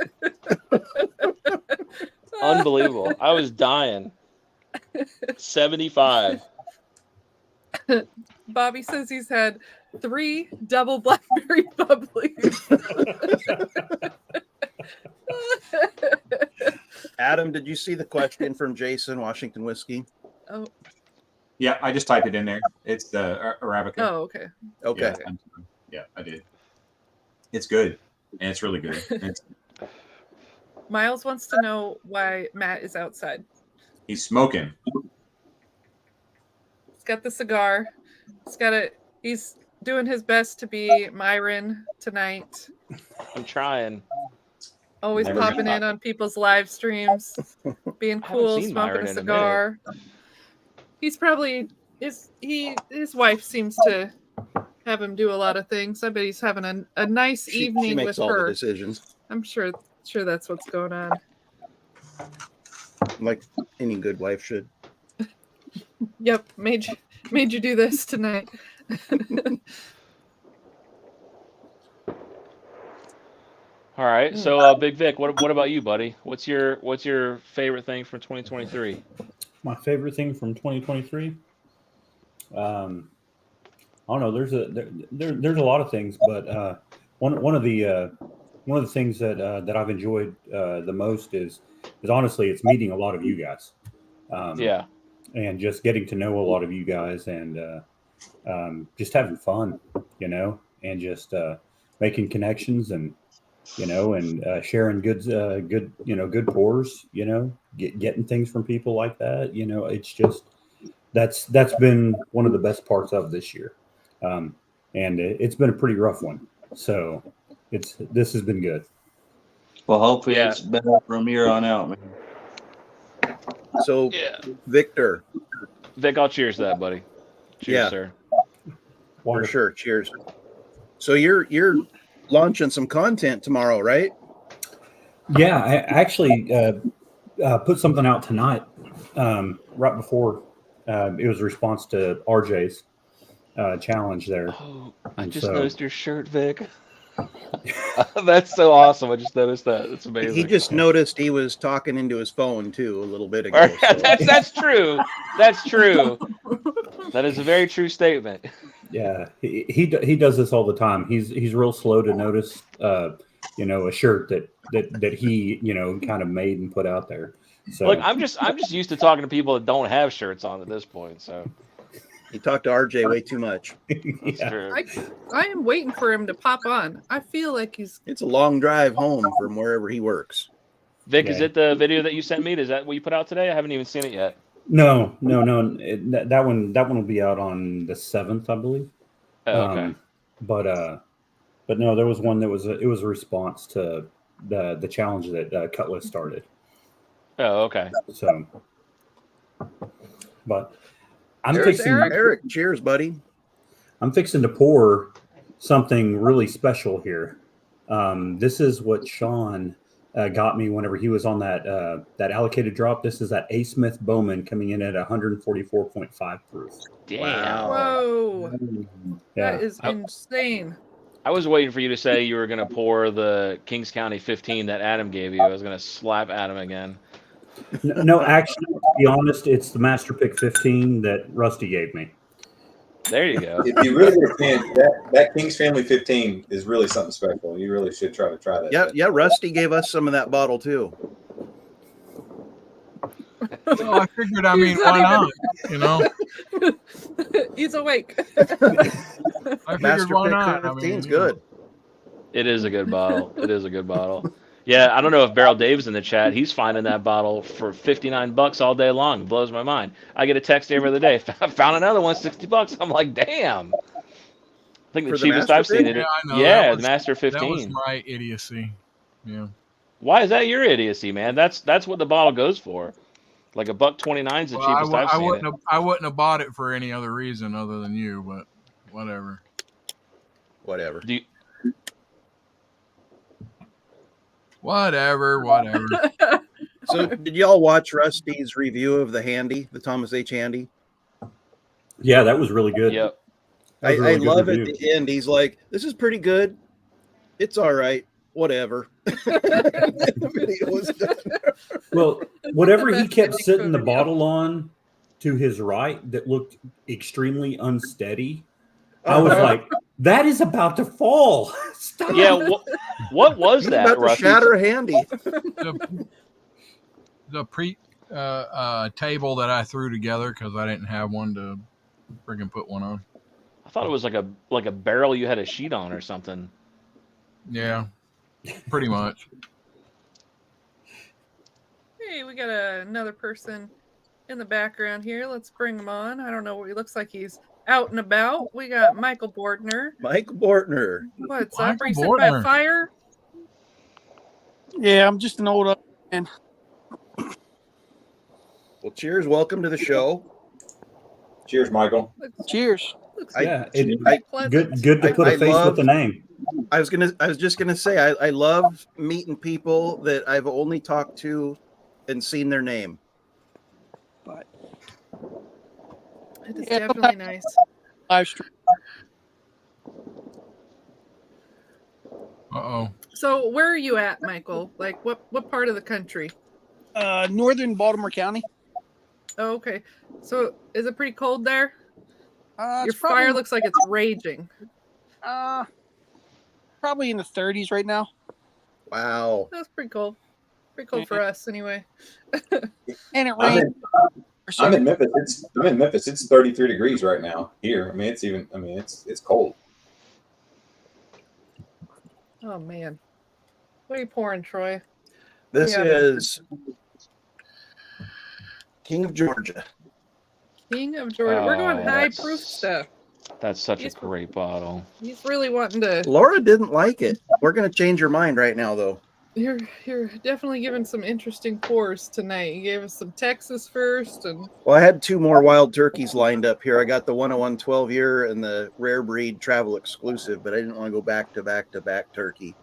S6: Unbelievable. I was dying. 75.
S1: Bobby says he's had 3 double blackberry bubblies.
S2: Adam, did you see the question from Jason, Washington Whiskey?
S1: Oh,
S7: Yeah, I just typed it in there. It's the Arabica.
S1: oh, okay.
S2: Okay.
S7: Yeah, I did. It's good, and it's really good.
S1: Miles wants to know why Matt is outside.
S7: He's smoking.
S1: He's got the cigar. He's doing his best to be Myron tonight.
S6: I'm trying.
S1: Always
S7: Never
S1: popping in on people's live streams, being
S6: I haven't
S1: cool,
S6: seen
S1: smoking
S6: Myron
S1: a
S6: in a
S1: cigar. He's probably his wife seems to have him do a lot of things. I bet he's having a nice
S2: She
S1: evening
S2: makes
S1: with
S2: all the
S1: her.
S2: decisions,
S1: I'm sure that's what's going on.
S2: like any good wife should.
S1: Yep, made you do this tonight.
S6: All right. So, Big Vic, what about you, buddy? What's your favorite thing from 2023?
S3: My favorite thing from 2023. I don't know. There's a lot of things, but one of the things that I've enjoyed the most is honestly it's meeting a lot of you guys.
S6: Yeah.
S3: And just getting to know a lot of you guys and just having fun, and just making connections and sharing good pours, getting things from people like that. It's just that's been one of the best parts of this year, and it's been a pretty rough one. So this has been good.
S4: Well, hopefully it's better from here on out, man.
S2: So, Victor.
S6: Vic, I'll cheers to that, buddy. Cheers, sir.
S2: For sure. Cheers. So you're launching some content tomorrow, right?
S3: Yeah, I actually put something out tonight, right before it was a response to RJ's challenge there.
S6: Oh, I just noticed your shirt, Vic. That's so awesome. I just noticed that. It's amazing.
S2: He just noticed he was talking into his phone too a little bit ago. So.
S6: That's true. That's true. That is a very true statement.
S3: Yeah, he does this all the time. He's real slow to notice, a shirt that he kind of made and put out there. So
S6: look, I'm just used to talking to people that don't have shirts on at this point. So
S2: he talked to RJ way too much.
S6: That's true.
S1: I am waiting for him to pop on. I feel like
S2: it's a long drive home from wherever he works.
S6: Vic, is it the video that you sent me? Is that what you put out today? I haven't even seen it yet.
S3: No. That one will be out on the 7th, I believe.
S6: Oh, okay.
S3: But no, there was one that was a response to the challenge that Cutlass started.
S6: Oh, okay.
S3: So, but I'm
S2: Eric,
S3: fixing
S2: Eric, cheers, buddy.
S3: I'm fixing to pour something really special here. This is what Sean got me whenever he was on that allocated drop. This is that A. Smith Bowman coming in at 144.5 proof.
S6: Damn.
S2: Wow.
S1: whoa.
S3: Yeah.
S1: That is insane.
S6: I was waiting for you to say you were going to pour the Kings County 15 that Adam gave you. I was going to slap Adam again.
S3: No, actually, to be honest, it's the Master Pick 15 that Rusty gave me.
S6: There you go.
S9: If you really can, that King's Family 15 is really something special. You really should try that.
S2: Yeah. Rusty gave us some of that bottle too.
S5: So I figured, why not?
S1: He's awake.
S5: I figured,
S2: Master
S5: why
S2: Pick
S5: not?
S2: 15's good.
S6: It is a good bottle. It is a good bottle. Yeah, I don't know if Beryl Dave's in the chat. He's finding that bottle for $59 all day long. It blows my mind. I get a text every other day. Found another one, $60. I'm like, damn. I think the cheapest I've seen it.
S5: Yeah,
S6: the Master 15.
S5: That was my idiocy. Yeah.
S6: Why is that your idiocy, man? That's what the bottle goes for. Like $1.29 is the cheapest I've seen
S5: I wouldn't have bought it for any other reason other than you, but whatever.
S2: Whatever.
S5: Whatever.
S2: So, did y'all watch Rusty's review of the Thomas H. Handy?
S3: Yeah, that was really good.
S6: Yep.
S2: I love at the end. He's like, "This is pretty good. It's all right. Whatever." The video was done.
S3: Well, whatever he kept sitting the bottle on to his right that looked extremely unsteady, I was like, That is about to fall. Stop.
S6: Yeah, what was
S2: He's
S6: that,
S2: about to
S6: Rusty?
S2: shatter a handy.
S5: The table that I threw together because I didn't have one to friggin' put one on.
S6: I thought it was like a barrel you had a sheet on or something.
S5: Yeah, pretty much.
S1: Hey, we got another person in the background here. Let's bring him on. I don't know what he looks like. He's out and about. We got Michael Bortner.
S2: Michael Bortner.
S1: What's up? Are
S5: Michael
S1: you sitting by a
S5: Bortner.
S1: fire?
S10: Yeah, I'm just an old man.
S2: Well, cheers. Welcome to the show.
S9: Cheers, Michael.
S10: Cheers.
S3: Yeah,
S1: Pleasant.
S3: good to put a face with the name.
S2: I was just gonna say I love meeting people that I've only talked to and seen their name.
S10: But
S1: It is
S10: Yeah,
S1: definitely nice.
S10: live stream.
S5: Uh-oh.
S1: So where are you at, Michael? Like what part of the country?
S10: Northern Baltimore County.
S1: Oh, okay. So is it pretty cold there? Your
S10: It's
S1: fire looks like it's raging.
S10: probably in the 30s right now.
S2: Wow.
S1: That's pretty cold. Pretty cold for us anyway.
S10: And it
S9: I'm
S10: rained.
S9: in Memphis. I'm in Memphis. It's 33 degrees right now here. I mean, it's cold.
S1: Oh man. What are you pouring, Troy?
S2: This
S1: Yeah.
S2: is King of Georgia.
S1: King of Georgia. We're going
S6: Oh,
S1: high
S6: that's-
S1: proof stuff.
S6: That's such a
S1: He's-
S6: great bottle.
S1: He's really wanting to.
S2: Laura didn't like it. We're gonna change your mind right now, though.
S1: You're definitely giving some interesting pours tonight. You gave us some Texas first, and
S2: Well, I had two more wild turkeys lined up here. I got the 101 12-year and the rare breed travel exclusive, but I didn't want to go back to back turkey.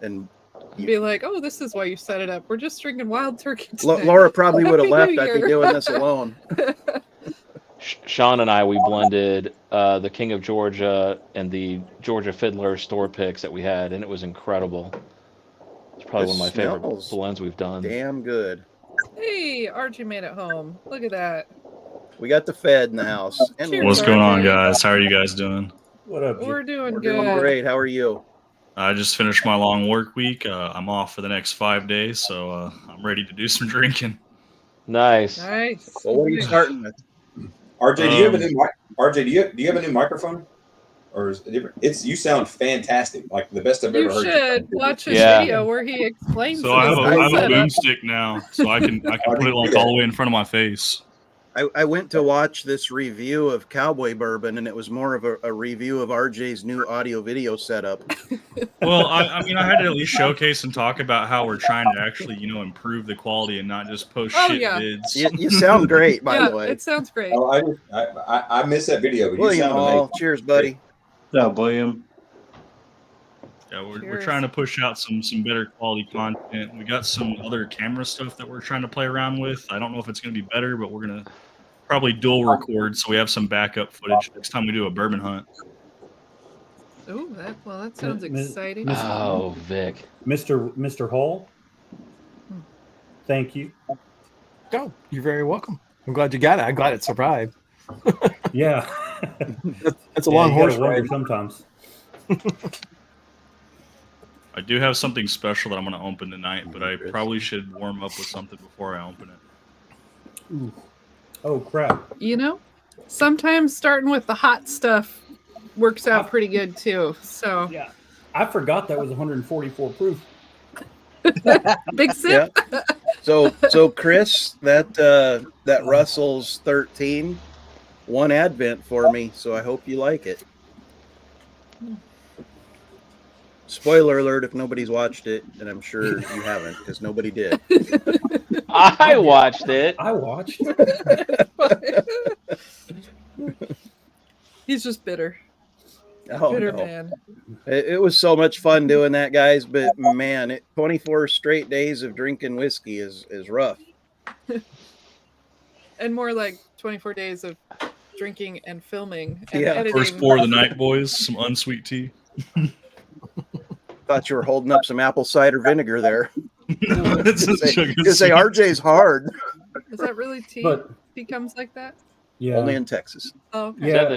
S2: And
S1: be like, "Oh, this is why you set it up. We're just drinking wild turkey tonight."
S2: Laura probably would have
S1: Happy
S2: left.
S1: New
S2: I'd be
S1: Year.
S2: doing this alone.
S6: Sean and I, we blended the King of Georgia and the Georgia Fiddler store picks that we had, and it was incredible. It's probably
S2: This
S6: one of my favorite
S2: smells
S6: blends we've done.
S2: Damn good.
S1: Hey, Archie made it home. Look at that.
S2: We got the Fed in the house. And
S1: Cheers,
S11: What's going on,
S1: RJ.
S11: guys? How are you guys doing?
S3: What up,
S1: We're doing
S2: We're
S1: good.
S2: doing great. How are you?
S11: I just finished my long work week. I'm off for the next 5 days, so I'm ready to do some drinking.
S6: Nice.
S1: Nice.
S2: Well, what are you starting with?
S9: RJ, do you have a new RJ? Do you have a new microphone? Or is it different? You sound fantastic, like the best I've
S1: You
S9: ever heard.
S1: should watch his
S6: Yeah.
S1: video where he explains.
S11: So I have a
S1: setup.
S11: boomstick now, so I can put it like all the way in front of my face.
S2: I went to watch this review of Cowboy Bourbon, and it was more of a review of RJ's new audio video setup.
S11: Well, I mean, I had to at least showcase and talk about how we're trying to actually, improve the quality and not just post
S1: Oh,
S11: shit
S1: yeah.
S11: vids.
S2: You sound great, by
S1: Yeah,
S2: the way.
S1: it sounds great.
S9: Oh, I missed that video, but you
S2: William
S9: sound
S2: Hall,
S9: amazing.
S2: cheers, buddy.
S4: What's up, William?
S11: Yeah, we're
S1: Cheers.
S11: trying to push out some better quality content. We got some other camera stuff that we're trying to play around with. I don't know if it's going to be better, but we're going to probably dual record so we have some backup footage next time we do a bourbon hunt.
S1: Oh, that sounds exciting.
S6: Oh, Vic.
S3: Mr. Hall. Thank you.
S12: Oh, you're very welcome. I'm glad you got it. I'm glad it survived.
S3: Yeah.
S12: That's a long
S3: you
S12: horse
S3: gotta wonder
S12: ride.
S3: sometimes.
S11: I do have something special that I'm going to open tonight, but I probably should warm up with something before I open it.
S3: Ooh. Oh crap!
S1: Sometimes starting with the hot stuff works out pretty good too. So
S3: Yeah, I forgot that was 144 proof.
S1: big sip.
S2: Yeah. So Chris, that Russell's 13 one Advent for me, so I hope you like it. Spoiler alert if nobody's watched it, and I'm sure you haven't because nobody did.
S6: I watched it.
S3: I watched.
S1: He's just bitter.
S2: Oh,
S1: Bitter
S2: no.
S1: man.
S2: It was so much fun doing that, guys, but man, 24 straight days of drinking whiskey is rough.
S1: And more like 24 days of drinking and filming and
S2: Yeah.
S1: editing.
S11: First pour of the night, boys. Some unsweet tea.
S2: Thought you were holding up some apple cider vinegar there.
S11: It's a sugar
S2: You say
S11: sweet.
S2: RJ's hard.
S1: Is that really tea?
S3: But
S1: Tea comes like that?
S3: Yeah.
S2: Only in Texas.
S1: Oh, okay.
S3: Yeah,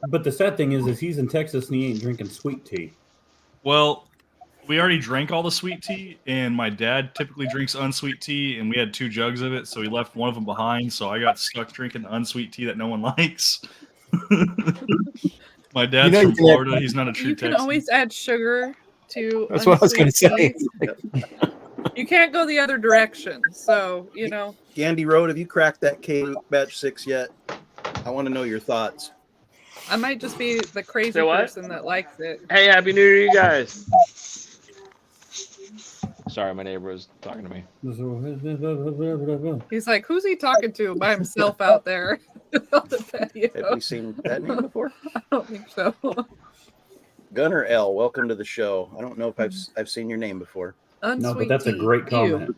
S3: but the sad thing is he's in Texas and he ain't drinking sweet tea.
S11: Well, we already drank all the sweet tea, and my dad typically drinks unsweet tea, and we had 2 jugs of it, so he left one of them behind. So I got stuck drinking the unsweet tea that no one likes. My dad's from Florida. He's not a true
S1: You can
S11: Texan.
S1: always add sugar to.
S12: That's what I was going to say.
S1: teas. You can't go the other direction. So,
S2: Gandy Road, have you cracked that K batch 6 yet? I want to know your thoughts.
S1: I might just be the crazy
S6: Say what?
S1: person that likes it.
S6: Hey, Happy New Year, you guys. Sorry, my neighbor was talking to me.
S1: He's like, who's he talking to by himself out there? On the patio?
S2: Have we seen that name before?
S1: I don't think so.
S2: Gunner L, welcome to the show. I don't know if I've seen your name before.
S3: No, but that's a great comment.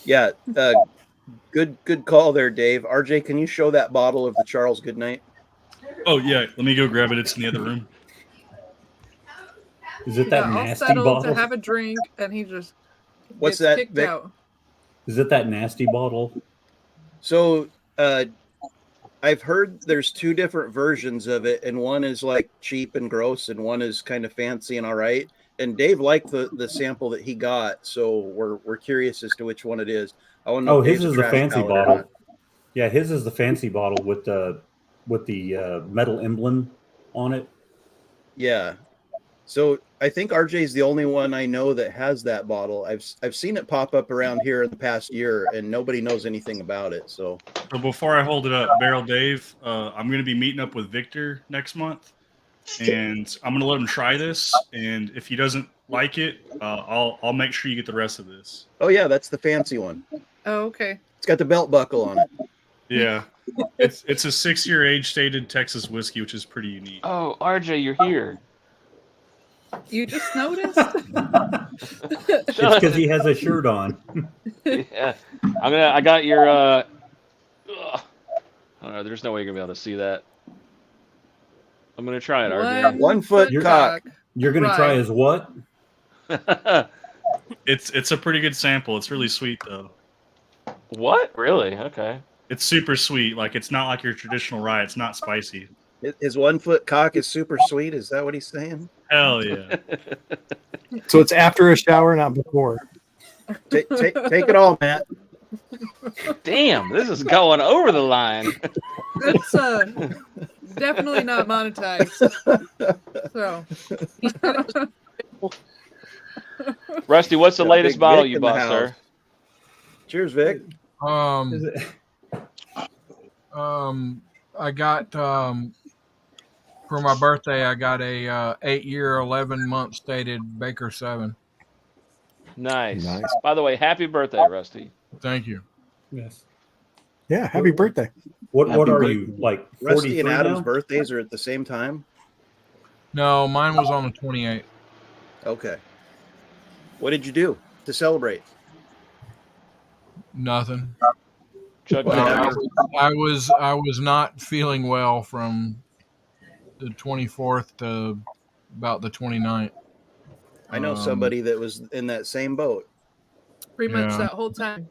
S2: Yeah, good call there, Dave. RJ, can you show that bottle of the Charles Goodnight?
S11: Oh yeah, let me go grab it. It's in the other room.
S3: Is it that
S1: all
S3: nasty
S1: settled
S3: bottle?
S1: to have a drink, and he just
S2: What's
S1: gets
S2: that,
S1: kicked
S2: Vic?
S1: out.
S3: Is it that nasty bottle?
S2: So, I've heard there's 2 different versions of it, and one is like cheap and gross, and one is kind of fancy and all right. And Dave liked the sample that he got, so we're curious as to which one it is. I want to know.
S3: Oh,
S2: if
S3: his
S2: Dave's
S3: is
S2: a
S3: the
S2: trash
S3: fancy
S2: palate or
S3: bottle.
S2: not.
S3: Yeah, his is the fancy bottle with the metal emblem on it.
S2: Yeah. So I think RJ is the only one I know that has that bottle. I've seen it pop up around here in the past year, and nobody knows anything about it. So
S11: Before I hold it up, Barrel Dave, I'm going to be meeting up with Victor next month, and I'm going to let him try this. And if he doesn't like it, I'll make sure you get the rest of this.
S2: oh yeah, that's the fancy one.
S1: Oh, okay.
S2: It's got the belt buckle on it.
S11: Yeah, it's a 6-year age stated Texas whiskey, which is pretty unique.
S6: Oh, RJ, you're here.
S1: You just noticed?
S3: It's because he has a shirt on.
S6: Yeah, I got your. I don't know. There's no way you're gonna be able to see that. I'm gonna try it, RJ.
S2: 1 foot cock.
S3: You're gonna try his what?
S11: It's a pretty good sample. It's really sweet though.
S6: What? Really? Okay.
S11: It's super sweet. Like it's not like your traditional rye. It's not spicy.
S2: His 1 foot cock is super sweet. Is that what he's saying?
S11: Hell yeah.
S12: So it's after a shower, not before.
S2: Take it all, Matt.
S6: Damn, this is going over the line.
S1: It's definitely not monetized. So,
S6: Rusty, what's the
S2: Got
S6: latest
S2: Big
S6: bottle
S2: Vic
S6: you
S2: in the
S6: bought,
S2: house.
S6: sir?
S2: Cheers, Vic.
S5: I got for my birthday. I got a 8-year, 11-month stated Baker 7.
S6: Nice. By the way, happy birthday, Rusty.
S5: Thank you.
S3: Yes.
S12: Yeah, happy birthday.
S3: What are you, like 43
S2: Rusty and Adam's
S3: now?
S2: birthdays are at the same time?
S5: No, mine was on the 28th.
S2: Okay. What did you do to celebrate?
S5: Nothing.
S6: Chuck
S5: I was not feeling well from the 24th to about the 29th.
S2: I know somebody that was in that same boat.
S1: pretty much
S5: Yeah.
S1: that whole time.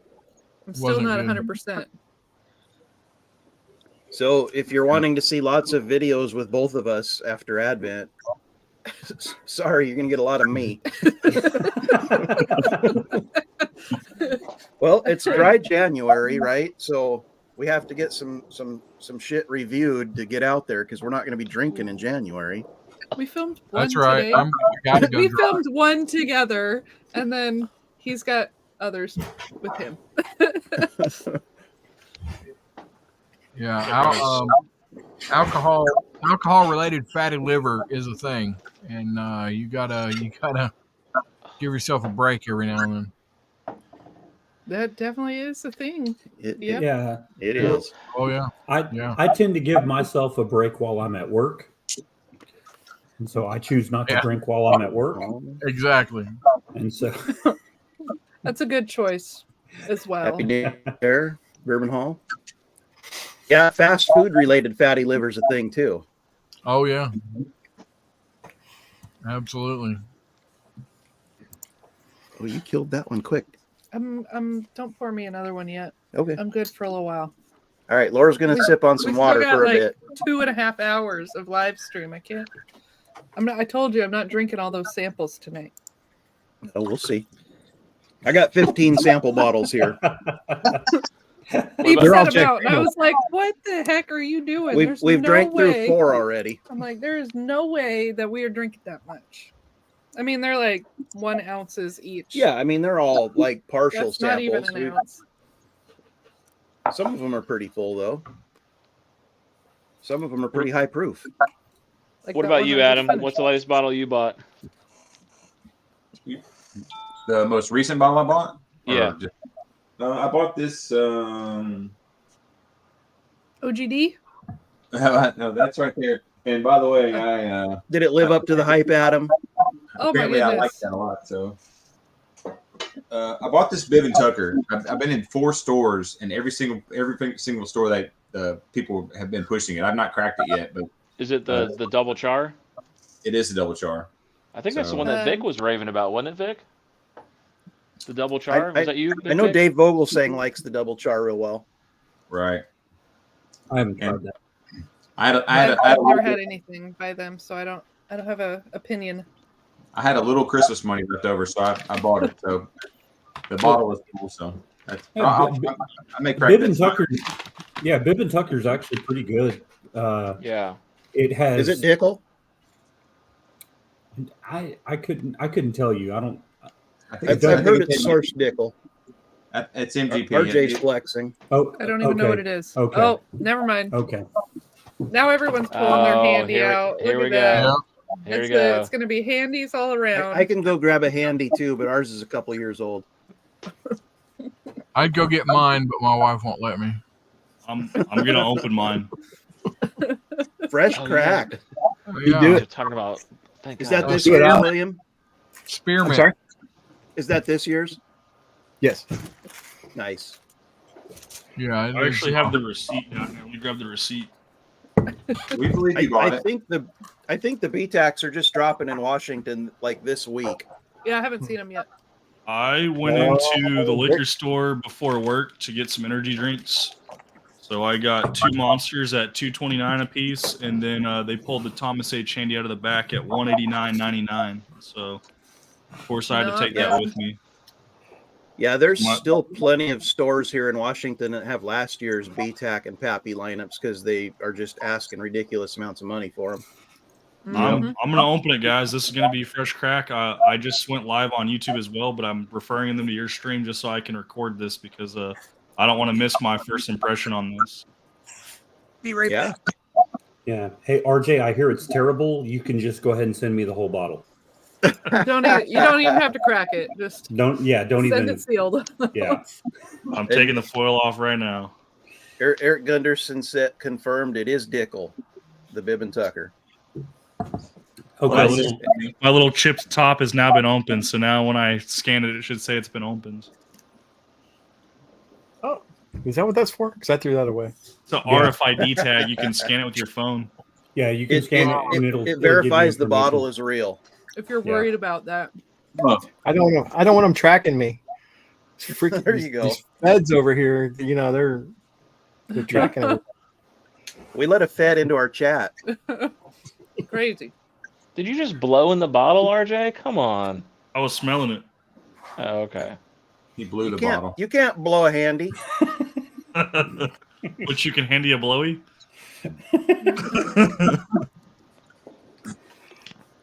S1: I'm still
S5: Wasn't
S1: not
S5: good.
S1: 100%.
S2: So if you're wanting to see lots of videos with both of us after Advent, sorry, you're gonna get a lot of me. Well, it's dry January, right? So we have to get some shit reviewed to get out there because we're not going to be drinking in January.
S1: We filmed one
S5: That's right.
S1: today.
S5: I gotta go
S1: We
S5: dry.
S1: filmed one together, and then he's got others with him.
S5: Yeah, alcohol related fatty liver is a thing, and you gotta give yourself a break every now and then.
S1: That definitely is a thing. Yep.
S3: Yeah,
S2: It is.
S5: Oh yeah.
S3: I tend to give myself a break while I'm at work, and so I choose not to drink while I'm at work.
S5: Exactly.
S3: And so
S1: That's a good choice as well.
S2: Happy New Year, Bourbon Hall. Yeah, fast food related fatty liver is a thing too.
S5: Oh yeah. Absolutely.
S2: Oh, you killed that one quick.
S1: Don't pour me another one yet.
S2: Okay.
S1: I'm good for a little while.
S2: All right, Laura's going to sip on some water for a bit.
S1: 2.5 hours of live stream. I can't. I told you I'm not drinking all those samples tonight.
S2: Oh, we'll see. I got 15 sample bottles here.
S1: He set them out, and I was like, "What the heck are you doing?"
S2: We've drank through 4 already.
S1: I'm like, there is no way that we are drinking that much. I mean, they're like 1 ounces each.
S2: Yeah, I mean they're all like partial
S1: That's not
S2: samples.
S1: even an ounce.
S2: Some of them are pretty full though. Some of them are pretty high proof.
S1: Like
S6: what
S1: that
S6: about
S1: one
S6: you,
S1: I just
S6: Adam?
S1: finished.
S6: What's the latest bottle you bought?
S7: The most recent bottle I bought?
S6: Yeah.
S7: I bought this.
S1: OGD?
S7: No, that's right there. And by the way, I
S2: did it live up to the hype, Adam?
S1: Oh my
S7: apparently I like
S1: goodness.
S7: that a lot. So I bought this Bibb and Tucker. I've been in 4 stores, and every single store that people have been pushing it. I've not cracked it yet, but
S6: is it the double char?
S7: It is the double char.
S6: I think that's the one that Vic was raving about, wasn't it, Vic? The double char? Was that you?
S2: I know
S6: Vic?
S2: Dave Vogelsang likes the double char real well.
S7: Right.
S3: I haven't tried that.
S1: I've never had anything by them, so I don't have an opinion.
S7: I had a little Christmas money left over, so I bought it. So the bottle was cool. So that's, I may crack
S3: Bibb
S7: that
S3: and
S7: tonight.
S3: Tucker. Yeah, Bibb and Tucker's actually pretty good.
S6: Yeah.
S3: It has.
S2: Is it Dickel?
S3: I couldn't tell you. I don't.
S2: I've heard it's Source Dickel.
S7: It's MGP.
S2: RJ's flexing.
S3: Oh,
S1: I don't even know what it is.
S3: Okay.
S1: Oh, never mind.
S3: Okay.
S1: Now everyone's pulling their handy out.
S6: Here we
S1: Look at
S6: go.
S1: that.
S6: Here we go.
S1: It's going to be handies all around.
S2: I can go grab a handy too, but ours is a couple years old.
S5: I'd go get mine, but my wife won't let me.
S11: I'm gonna open mine.
S2: Fresh crack.
S5: Yeah.
S3: do it.
S6: Talking about. Thank
S2: Is
S6: God.
S2: that this year's, William?
S5: Spearmint.
S3: I'm sorry?
S2: Is that this year's?
S3: Yes.
S2: Nice.
S5: Yeah,
S11: I actually have the receipt down here. Let me grab the receipt.
S7: We believe you bought
S2: I
S7: it.
S2: think the B-tax are just dropping in Washington like this week.
S1: Yeah, I haven't seen them yet.
S11: I went into the liquor store before work to get some energy drinks. So I got 2 monsters at $2.29 a piece, and then they pulled the Thomas H. Handy out of the back at $189.99. So, of course, I had to take that with me.
S2: Yeah, there's still plenty of stores here in Washington that have last year's BTAC and Pappy lineups because they are just asking ridiculous amounts of money for them.
S11: I'm going to open it, guys. This is going to be fresh crack. I just went live on YouTube as well, but I'm referring them to your stream just so I can record this because I don't want to miss my first impression on this.
S1: Be right back.
S3: Yeah. Hey, RJ, I hear it's terrible. You can just go ahead and send me the whole bottle.
S1: You don't even have to crack it. Just
S3: don't
S1: send
S3: even.
S1: it sealed.
S3: Yeah.
S11: I'm taking the foil off right now.
S2: Eric Gunderson confirmed it is Dickel, the Bibb and Tucker.
S3: Okay.
S11: My little chipped top has now been opened, so now when I scan it, it should say it's been opened.
S12: Oh, is that what that's for? Because I threw that away.
S11: It's an RFID tag. You can scan it with your phone.
S3: Yeah, you can scan it, and it'll
S2: verifies
S3: give you
S2: the bottle
S3: information.
S2: is real.
S1: If you're worried about that.
S10: I don't know. I don't want them tracking me. Freaking,
S2: There you go.
S10: These feds over here, they're tracking it.
S2: We let a Fed into our chat.
S1: Crazy.
S6: Did you just blow in the bottle, RJ? Come on.
S11: I was smelling it.
S6: Oh, okay.
S7: He blew the bottle.
S2: You can't blow a handy.
S11: But you can handy a blowy?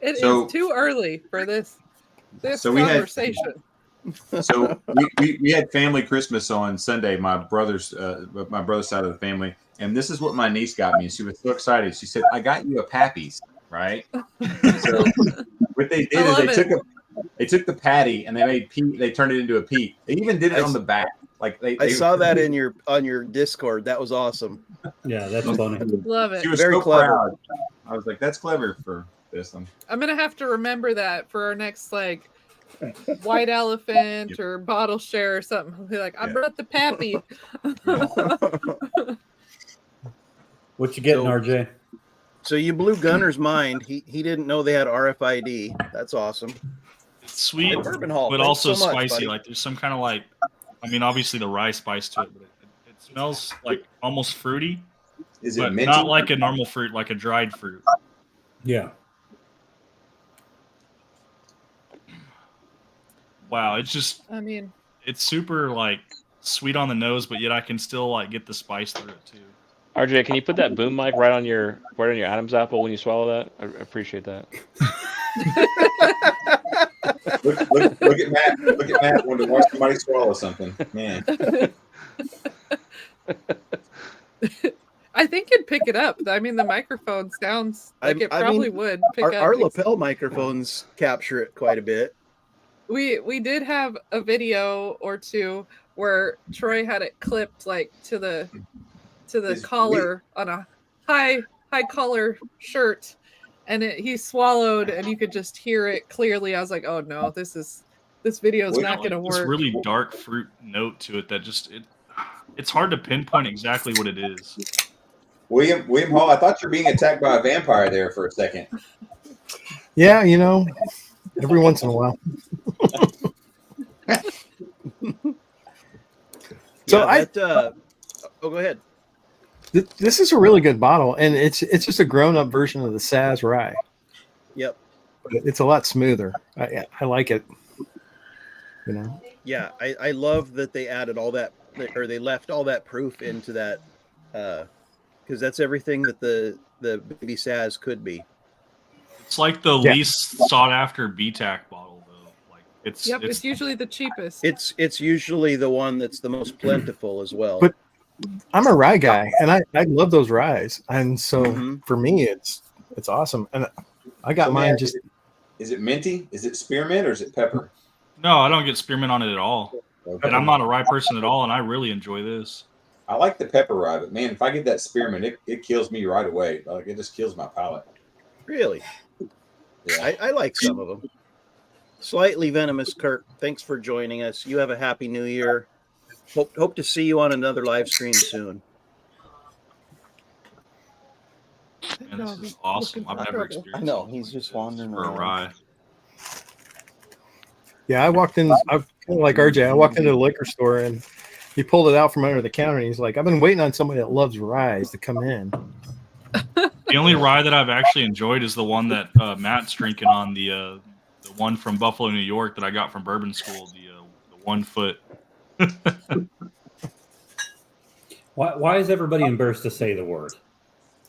S1: It
S7: So-
S1: is too early for this
S7: So we had-
S1: conversation.
S7: So we had family Christmas on Sunday. My brother's side of the family, and this is what my niece got me. She was so excited. She said, "I got you a Pappy's." Right. So what they did is they took the patty and they turned it into a peat. They even did it on the back. Like
S2: I saw that on your Discord. That was awesome.
S3: Yeah, that's funny.
S1: Love it.
S7: She was
S2: Very
S7: so
S2: clever.
S7: proud. I was like, "That's clever for this one."
S1: I'm gonna have to remember that for our next white elephant or bottle share or something. I'll be like, I brought the Pappy.
S3: What you getting, RJ?
S2: So you blew Gunner's mind. He didn't know they had RFID. That's awesome.
S11: It's sweet,
S2: And Bourbon Hall,
S11: but
S2: thanks
S11: also
S2: so much,
S11: spicy.
S2: buddy.
S11: Like there's some kind of obviously the rye spice to it, but it's smells like almost fruity.
S9: Is it
S11: but
S9: minty?
S11: not like a normal fruit, like a dried fruit.
S3: Yeah.
S11: Wow, it's just
S1: I mean,
S11: it's super like sweet on the nose, but yet I can still like get the spice through it too.
S6: RJ, can you put that boom mic right on your Adam's apple when you swallow that? I appreciate that.
S9: Look at Matt. Look at Matt wanting to watch somebody swallow something. Man.
S1: I think it'd pick it up. I mean, the microphone sounds like it probably would pick up.
S2: Our lapel microphones capture it quite a bit.
S1: We did have a video or two where Troy had it clipped like to the collar on a high collar shirt, and he swallowed, and you could just hear it clearly. I was like, oh no, this video is not going to work.
S11: This really dark fruit note to it that just it's hard to pinpoint exactly what it is.
S9: William Hall, I thought you were being attacked by a vampire there for a second.
S10: Yeah, you know, every once in a while.
S2: Go ahead.
S10: This is a really good bottle, and it's just a grown-up version of the Saz Rye.
S2: Yep.
S10: But it's a lot smoother. I like it. You know.
S2: Yeah, I love that they added all that, or they left all that proof into that, because that's everything that the baby Saz could be.
S11: It's like the least sought after BTAC bottle, though. Like it's
S1: usually the cheapest.
S2: It's usually the one that's the most plentiful as well.
S10: But I'm a rye guy, and I love those ryes, and so for me, it's awesome. And I got mine just.
S9: Is it minty? Is it spearmint or is it pepper?
S11: No, I don't get spearmint on it at all.
S9: Okay.
S11: And I'm not a rye person at all, and I really enjoy this.
S9: I like the pepper rye, but man, if I get that spearmint, it kills me right away. Like it just kills my palate.
S2: Really? Yeah, I like some of them. Slightly venomous, Kirk. Thanks for joining us. You have a happy new year. Hope to see you on another live stream soon.
S11: Man, this is awesome. I've never experienced.
S2: I know he's just wandering
S11: for a rye.
S10: Yeah, I walked in. I'm kind of like RJ. I walked into the liquor store and he pulled it out from under the counter. And he's like, "I've been waiting on somebody that loves ryes to come in."
S11: The only rye that I've actually enjoyed is the one that Matt's drinking on the one from Buffalo, New York that I got from Bourbon School. The 1 foot.
S3: Why is everybody embarrassed to say the word?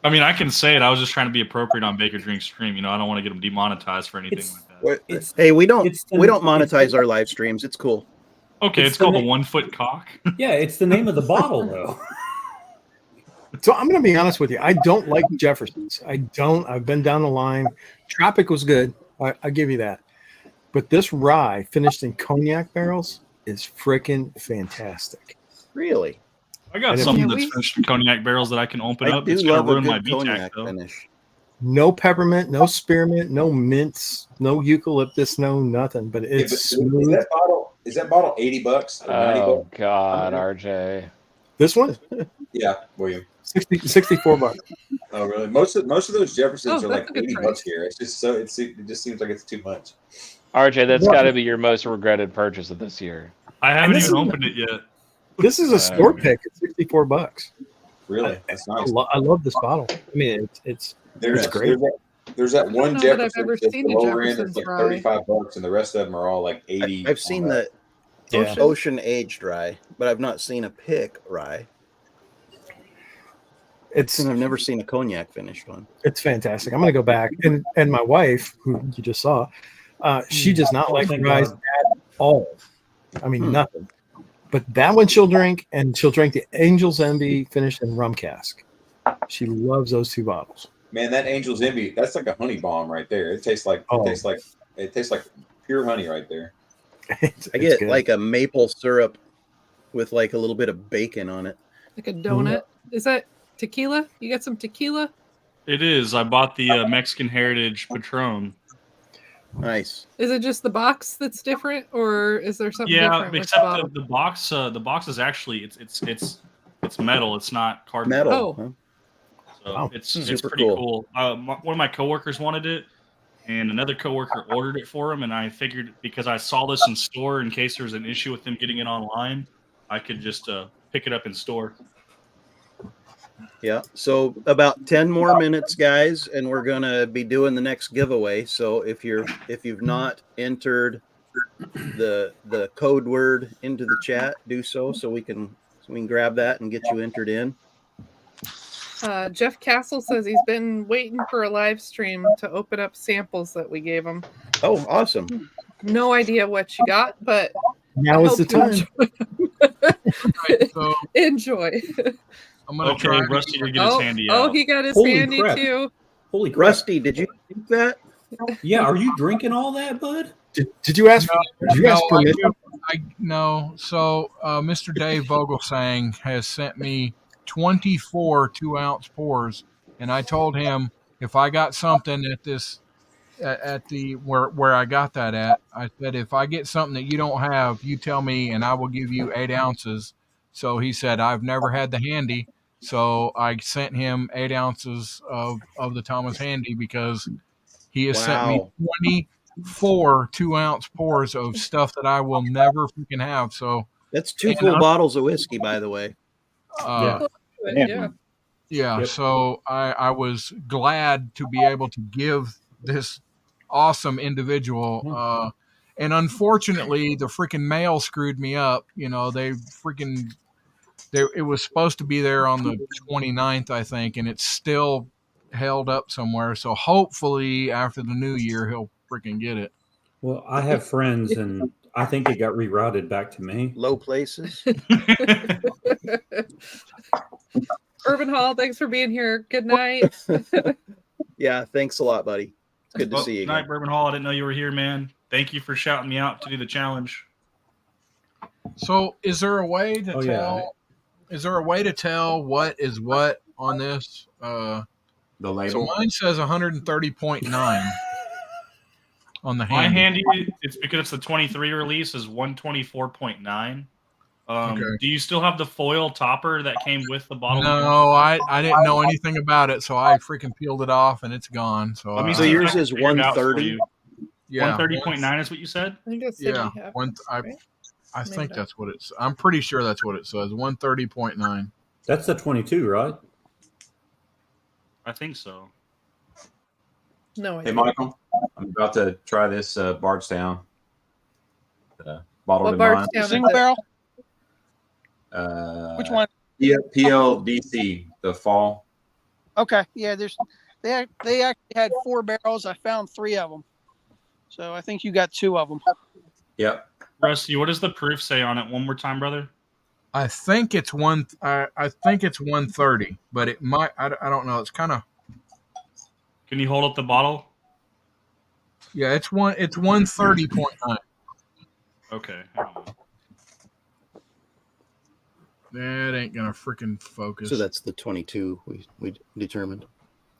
S11: I mean, I can say it. I was just trying to be appropriate on Baker Drink Stream. You know, I don't want to get them demonetized for anything like that.
S2: Hey, we don't monetize our live streams. It's cool.
S11: Okay, it's called the 1 foot cock.
S3: Yeah, it's the name of the bottle, though.
S10: So I'm going to be honest with you. I don't like Jefferson's. I don't. I've been down the line. Tropic was good. I give you that. But this rye finished in cognac barrels is freaking fantastic.
S2: Really?
S11: I got something that's finished in cognac barrels that I can open up. It's going to ruin my BTAC, though.
S2: Finish.
S10: No peppermint, no spearmint, no mints, no eucalyptus, no nothing. But it's smooth.
S9: Is that bottle $80?
S6: Oh God, RJ.
S10: This one?
S9: Yeah, William.
S10: 64 bucks.
S9: Oh really? Most of those Jeffersons are like $80 here. It's just it just seems like it's too much.
S6: RJ, that's got to be your most regretted purchase of this year.
S11: I haven't even opened it yet.
S10: This is a store pick at 64 bucks.
S9: Really? That's nice.
S10: I love this bottle. I mean, it's great.
S9: There's that one Jefferson
S1: I've ever
S9: that's
S1: seen
S9: the
S1: a
S9: lower end.
S1: Jefferson's
S9: It's like
S1: rye.
S9: $35, and the rest of them are all like 80.
S2: I've seen the ocean aged rye, but I've not seen a pick rye. And I've never seen a cognac finished one.
S10: It's fantastic. I'm going to go back, and my wife, who you just saw, she does not like ryes at all. I mean, nothing. But that one she'll drink, and she'll drink the Angel's Envy finished in rum cask. She loves those two bottles.
S9: Man, that Angel's Envy, that's like a honey bomb right there. It tastes like it tastes like pure honey right there.
S2: I get like a maple syrup with like a little bit of bacon on it.
S1: Like a donut. Is that tequila? You got some tequila?
S11: It is. I bought the Mexican Heritage Patron.
S2: Nice.
S1: Is it just the box that's different, or is there something
S11: Yeah,
S1: different with the
S11: except
S1: bottle?
S11: the box. The box is actually it's metal. It's not cardboard.
S2: Metal.
S1: Oh.
S2: Huh?
S11: So it's
S2: Super
S11: pretty
S2: cool.
S11: One of my coworkers wanted it, and another coworker ordered it for him. And I figured because I saw this in store, in case there was an issue with them getting it online, I could just pick it up in store.
S2: Yeah. So about 10 more minutes, guys, and we're gonna be doing the next giveaway. So if you've not entered the code word into the chat, do so we can grab that and get you entered in.
S1: Jeff Castle says he's been waiting for a live stream to open up samples that we gave him.
S2: Oh, awesome.
S1: No idea what you got, but
S10: Now is the time.
S5: Right, so
S1: Enjoy.
S5: I'm gonna
S11: Okay,
S5: try.
S11: Rusty will get his handy
S1: Oh,
S11: out.
S1: he got his
S3: Holy
S1: handy
S3: crap.
S1: too.
S3: Holy crap.
S2: Rusty, did you think that?
S3: Yeah, are you drinking all that, bud?
S10: Did you ask? Did you ask
S5: No,
S10: permission?
S5: no. So, Mr. Dave Vogelsang has sent me 24 2-ounce pours, and I told him if I got something at this at the where I got that at, I said if I get something that you don't have, you tell me, and I will give you 8 ounces. So he said I've never had the handy, so I sent him 8 ounces of the Thomas Handy because he has sent me
S2: Wow.
S5: 24 2-ounce pours of stuff that I will never freaking have. So
S2: That's 2
S5: and
S2: full bottles of whiskey, by the way.
S1: Yeah.
S5: Yeah,
S3: Yep.
S5: so I was glad to be able to give this awesome individual. And unfortunately, the freaking mail screwed me up. You know, it was supposed to be there on the 29th, I think, and it's still held up somewhere. So hopefully after the new year, he'll freaking get it.
S3: Well, I have friends, and I think it got rerouted back to me.
S2: Low places.
S1: Urban Hall, thanks for being here. Good night.
S2: Yeah, thanks a lot, buddy. It's good to see you
S11: Good night,
S2: again.
S11: Bourbon Hall. I didn't know you were here, man. Thank you for shouting me out to do the challenge.
S5: So is there a way to
S3: Oh,
S5: tell?
S3: yeah.
S5: Is there a way to tell what is what on this?
S7: The
S5: So
S7: label.
S5: mine says 130.9 on the
S11: My
S5: handy.
S11: handy, it's because it's the 23 release, is 124.9.
S5: Okay.
S11: Do you still have the foil topper that came with the bottle?
S5: No, I didn't know anything about it, so I freaking peeled it off and it's gone. So,
S11: Let me
S2: So
S11: see if
S2: yours
S11: I can
S2: is
S11: figure it out for
S2: 130?
S11: you.
S5: yeah,
S11: 130.9 is what you said?
S1: I think that's
S5: yeah, I
S1: Maybe
S5: think
S1: not.
S5: that's what it's. I'm pretty sure that's what it says. 130.9.
S3: That's the 22, right?
S11: I think so.
S1: No
S7: Hey,
S1: idea.
S7: Michael, I'm about to try this Bardstown. Bottled
S1: What
S7: in bond.
S1: Bardstown is
S13: Single
S1: it?
S13: barrel? Which one?
S7: PLDC, the fall.
S13: Okay, yeah. They actually had 4 barrels. I found 3 of them, so I think you got 2 of them.
S7: Yep.
S11: Rusty, what does the proof say on it? One more time, brother.
S5: I think it's one. I think it's 130, but it might. I don't know. It's kind of.
S11: Can you hold up the bottle?
S5: Yeah, it's 130.9.
S11: Okay.
S5: That ain't gonna freaking focus.
S2: So that's the 22 we determined.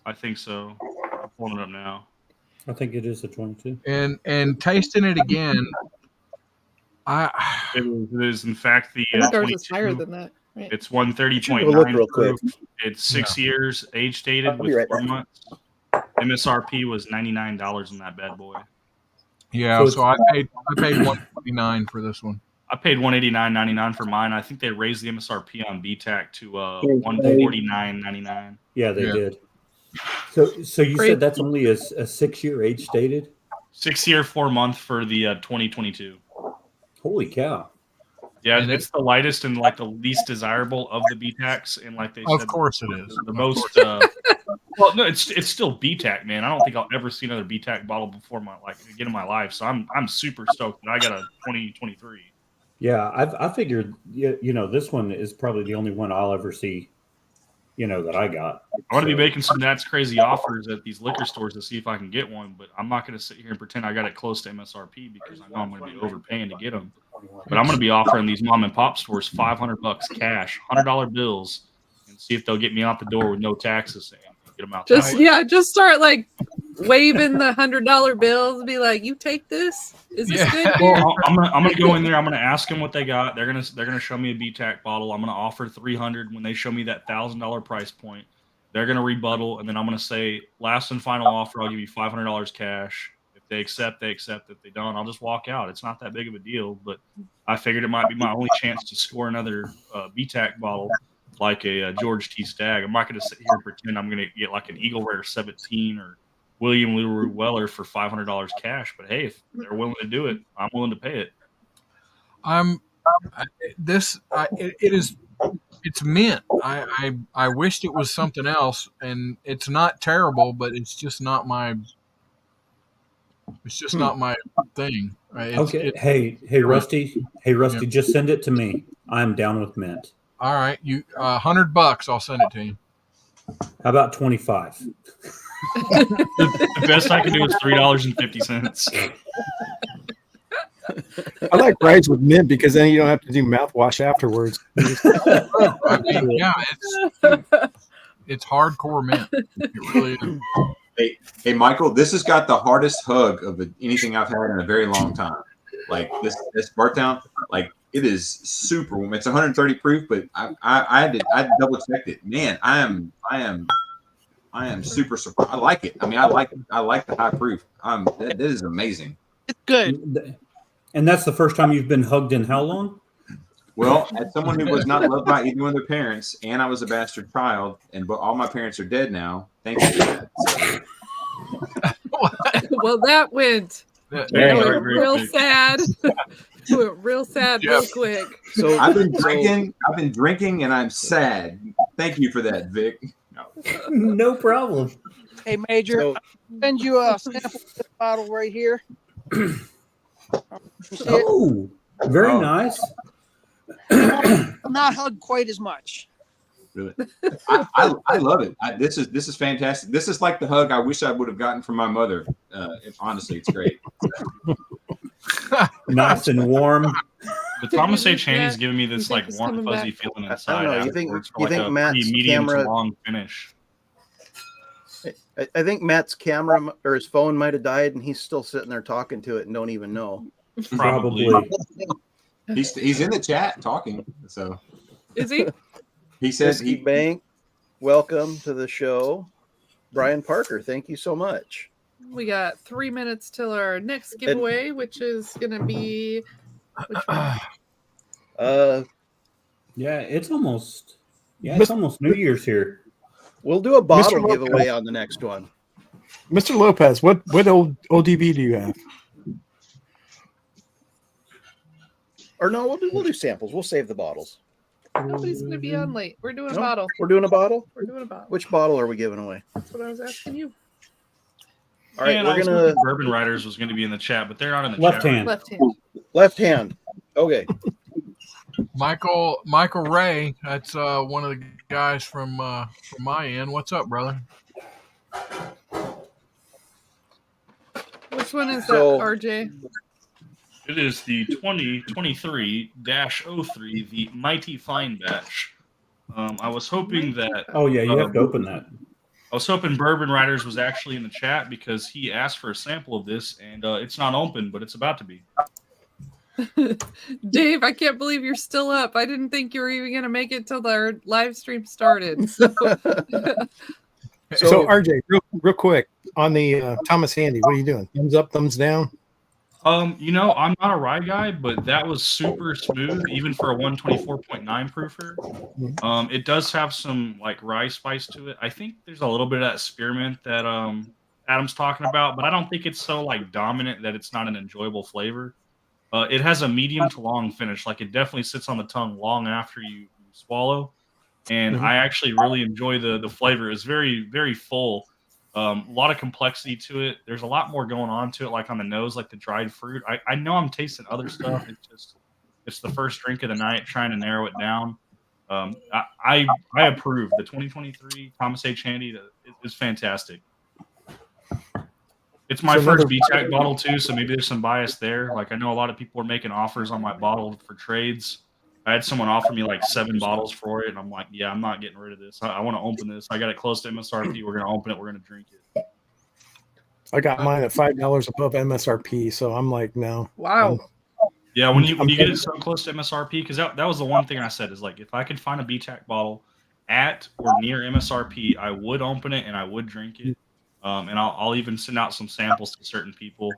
S11: I think so. I'm pulling it up now.
S3: I think it is the 22.
S5: And tasting it again,
S11: It is in fact the
S1: I think ours is
S11: 22.
S1: higher than that. Right?
S11: It's
S2: Should have a look
S11: 130.9
S2: real quick.
S11: proof. It's 6 years age dated
S2: I'll be
S11: with
S2: right
S11: 4
S2: back.
S11: months. MSRP was $99 on that bad boy.
S5: yeah.
S3: So
S5: So I paid 129 for this one.
S11: I paid $189.99 for mine. I think they raised the MSRP on BTAC to $149.99.
S3: Yeah, they
S5: Yeah.
S3: did. So you
S1: Great.
S3: said that's only a 6-year age stated?
S11: 6 year, 4 month for the 2022.
S3: Holy cow.
S11: Yeah,
S5: And
S11: it's the lightest and like the least desirable of the BTACs, and like they said,
S5: Of course it is.
S11: the
S5: Of
S11: most. Well, no, it's still BTAC, man. I don't think I'll ever see another BTAC bottle before again in my life. So I'm super stoked that I got a 2023.
S3: Yeah, I figured, this one is probably the only one I'll ever see, that I got.
S11: I'm gonna be making some That's Crazy offers at these liquor stores to see if I can get one, but I'm not gonna sit here and pretend I got it close to MSRP because I know I'm gonna be overpaying to get them. But I'm gonna be offering these mom and pop stores $500 cash, $100 bills, and see if they'll get me out the door with no taxes and get them out.
S1: Just
S11: that way.
S1: just start like waving the $100 bills. Be like, you take this. Is this good?
S11: Well, I'm gonna go in there. I'm gonna ask them what they got. They're gonna show me a BTAC bottle. I'm gonna offer $300 when they show me that $1,000 price point. They're gonna rebuttal, and then I'm gonna say last and final offer. I'll give you $500 cash. If they accept, they accept. If they don't, I'll just walk out. It's not that big of a deal. But I figured it might be my only chance to score another BTAC bottle like a George T. Stagg. I'm not going to sit here and pretend I'm going to get like an Eagle Rare 17 or William Leroy Weller for $500 cash. But hey, if they're willing to do it, I'm willing to pay it.
S5: It's mint. I wished it was something else, and it's not terrible, but it's just not my thing.
S3: Okay. Hey, Rusty. Hey, Rusty.
S5: Yeah.
S3: Just send it to me. I'm down with mint.
S5: All right, you $100. I'll send it to you.
S3: How about 25?
S11: The best I can do is $3.50.
S10: I like fries with mint because then you don't have to do mouthwash afterwards.
S5: I mean, yeah, it's hardcore mint. It really is.
S7: Hey, Michael, this has got the hardest hug of anything I've had in a very long time. Like this Bartown, like it is super warm. It's 130 proof, but I double checked it. Man, I am super surprised. I like it. I mean, I like the high proof. That is amazing.
S13: It's good.
S3: And that's the first time you've been hugged in how long?
S7: Well, as someone who was not loved by either one of their parents, and I was a bastard child, but all my parents are dead now. Thank you for that.
S1: Well, that went real sad. Went real sad real quick.
S7: So I've been drinking, and I'm sad. Thank you for that, Vic.
S3: No problem.
S13: Hey, Major, I'll send you a sample of this bottle right here.
S3: Oh, very nice.
S13: Not hug quite as much.
S7: Really, I love it. This is fantastic. This is like the hug I wish I would have gotten from my mother. Honestly, it's great.
S3: Nice and warm.
S11: But Thomas A. Cheney's giving me this like warm, fuzzy feeling inside.
S2: I don't know. You think
S11: a
S2: Matt's
S11: pretty medium
S2: camera
S11: to long finish?
S2: I think Matt's camera or his phone might have died, and he's still sitting there talking to it and don't even know.
S3: Probably.
S7: He's in the chat talking. So
S1: is he?
S7: He says
S2: Whiskey Bank, welcome to the show. Brian Parker, thank you so much.
S1: We got 3 minutes till our next giveaway, which is gonna be which one?
S3: Yeah, it's almost New Year's here.
S2: We'll do a bottle giveaway on the next one.
S10: Mr. Lopez, what old ODB do you have?
S2: Or no, we'll do samples. We'll save the bottles.
S1: Nobody's gonna be on late. We're doing a bottle.
S2: We're doing a bottle?
S1: We're doing a bottle.
S2: Which bottle are we giving away?
S1: That's what I was asking you.
S2: All right,
S11: we're gonna Bourbon Riders was going to be in the chat, but they're not in the
S3: left
S11: chat.
S3: hand.
S2: Left hand. Okay.
S5: Michael Ray, that's one of the guys from my end. What's up, brother?
S1: Which one is that, RJ?
S11: It is the 2023-03, the Mighty Fine Batch. I was hoping that.
S3: Oh yeah, you have to open that.
S11: I was hoping Bourbon Riders was actually in the chat because he asked for a sample of this, and it's not open, but it's about to be.
S1: Dave, I can't believe you're still up. I didn't think you were even going to make it till our live stream started. So,
S10: RJ, real quick on the Thomas Handy, what are you doing? Thumbs up, thumbs down?
S11: I'm not a rye guy, but that was super smooth, even for a 124.9 proofer. It does have some like rye spice to it. I think there's a little bit of that spearmint that Adam's talking about, but I don't think it's so like dominant that it's not an enjoyable flavor. It has a medium to long finish. Like it definitely sits on the tongue long after you swallow. And I actually really enjoy the flavor. It's very, very full. A lot of complexity to it. There's a lot more going on to it, like on the nose, like the dried fruit. I know I'm tasting other stuff. It's the first drink of the night, trying to narrow it down. I approve. The 2023 Thomas H. Handy is fantastic. It's my first BTAC bottle too, so maybe there's some bias there. Like I know a lot of people are making offers on my bottle for trades. I had someone offer me like 7 bottles for it, and I'm like, yeah, I'm not getting rid of this. I want to open this. I got it close to MSRP. We're gonna open it. We're gonna drink it.
S10: I got mine at $5 above MSRP, so I'm like, no.
S1: Wow.
S11: Yeah, when you get it so close to MSRP, because that was the one thing I said is like, if I could find a BTAC bottle at or near MSRP, I would open it and I would drink it. And I'll even send out some samples to certain people.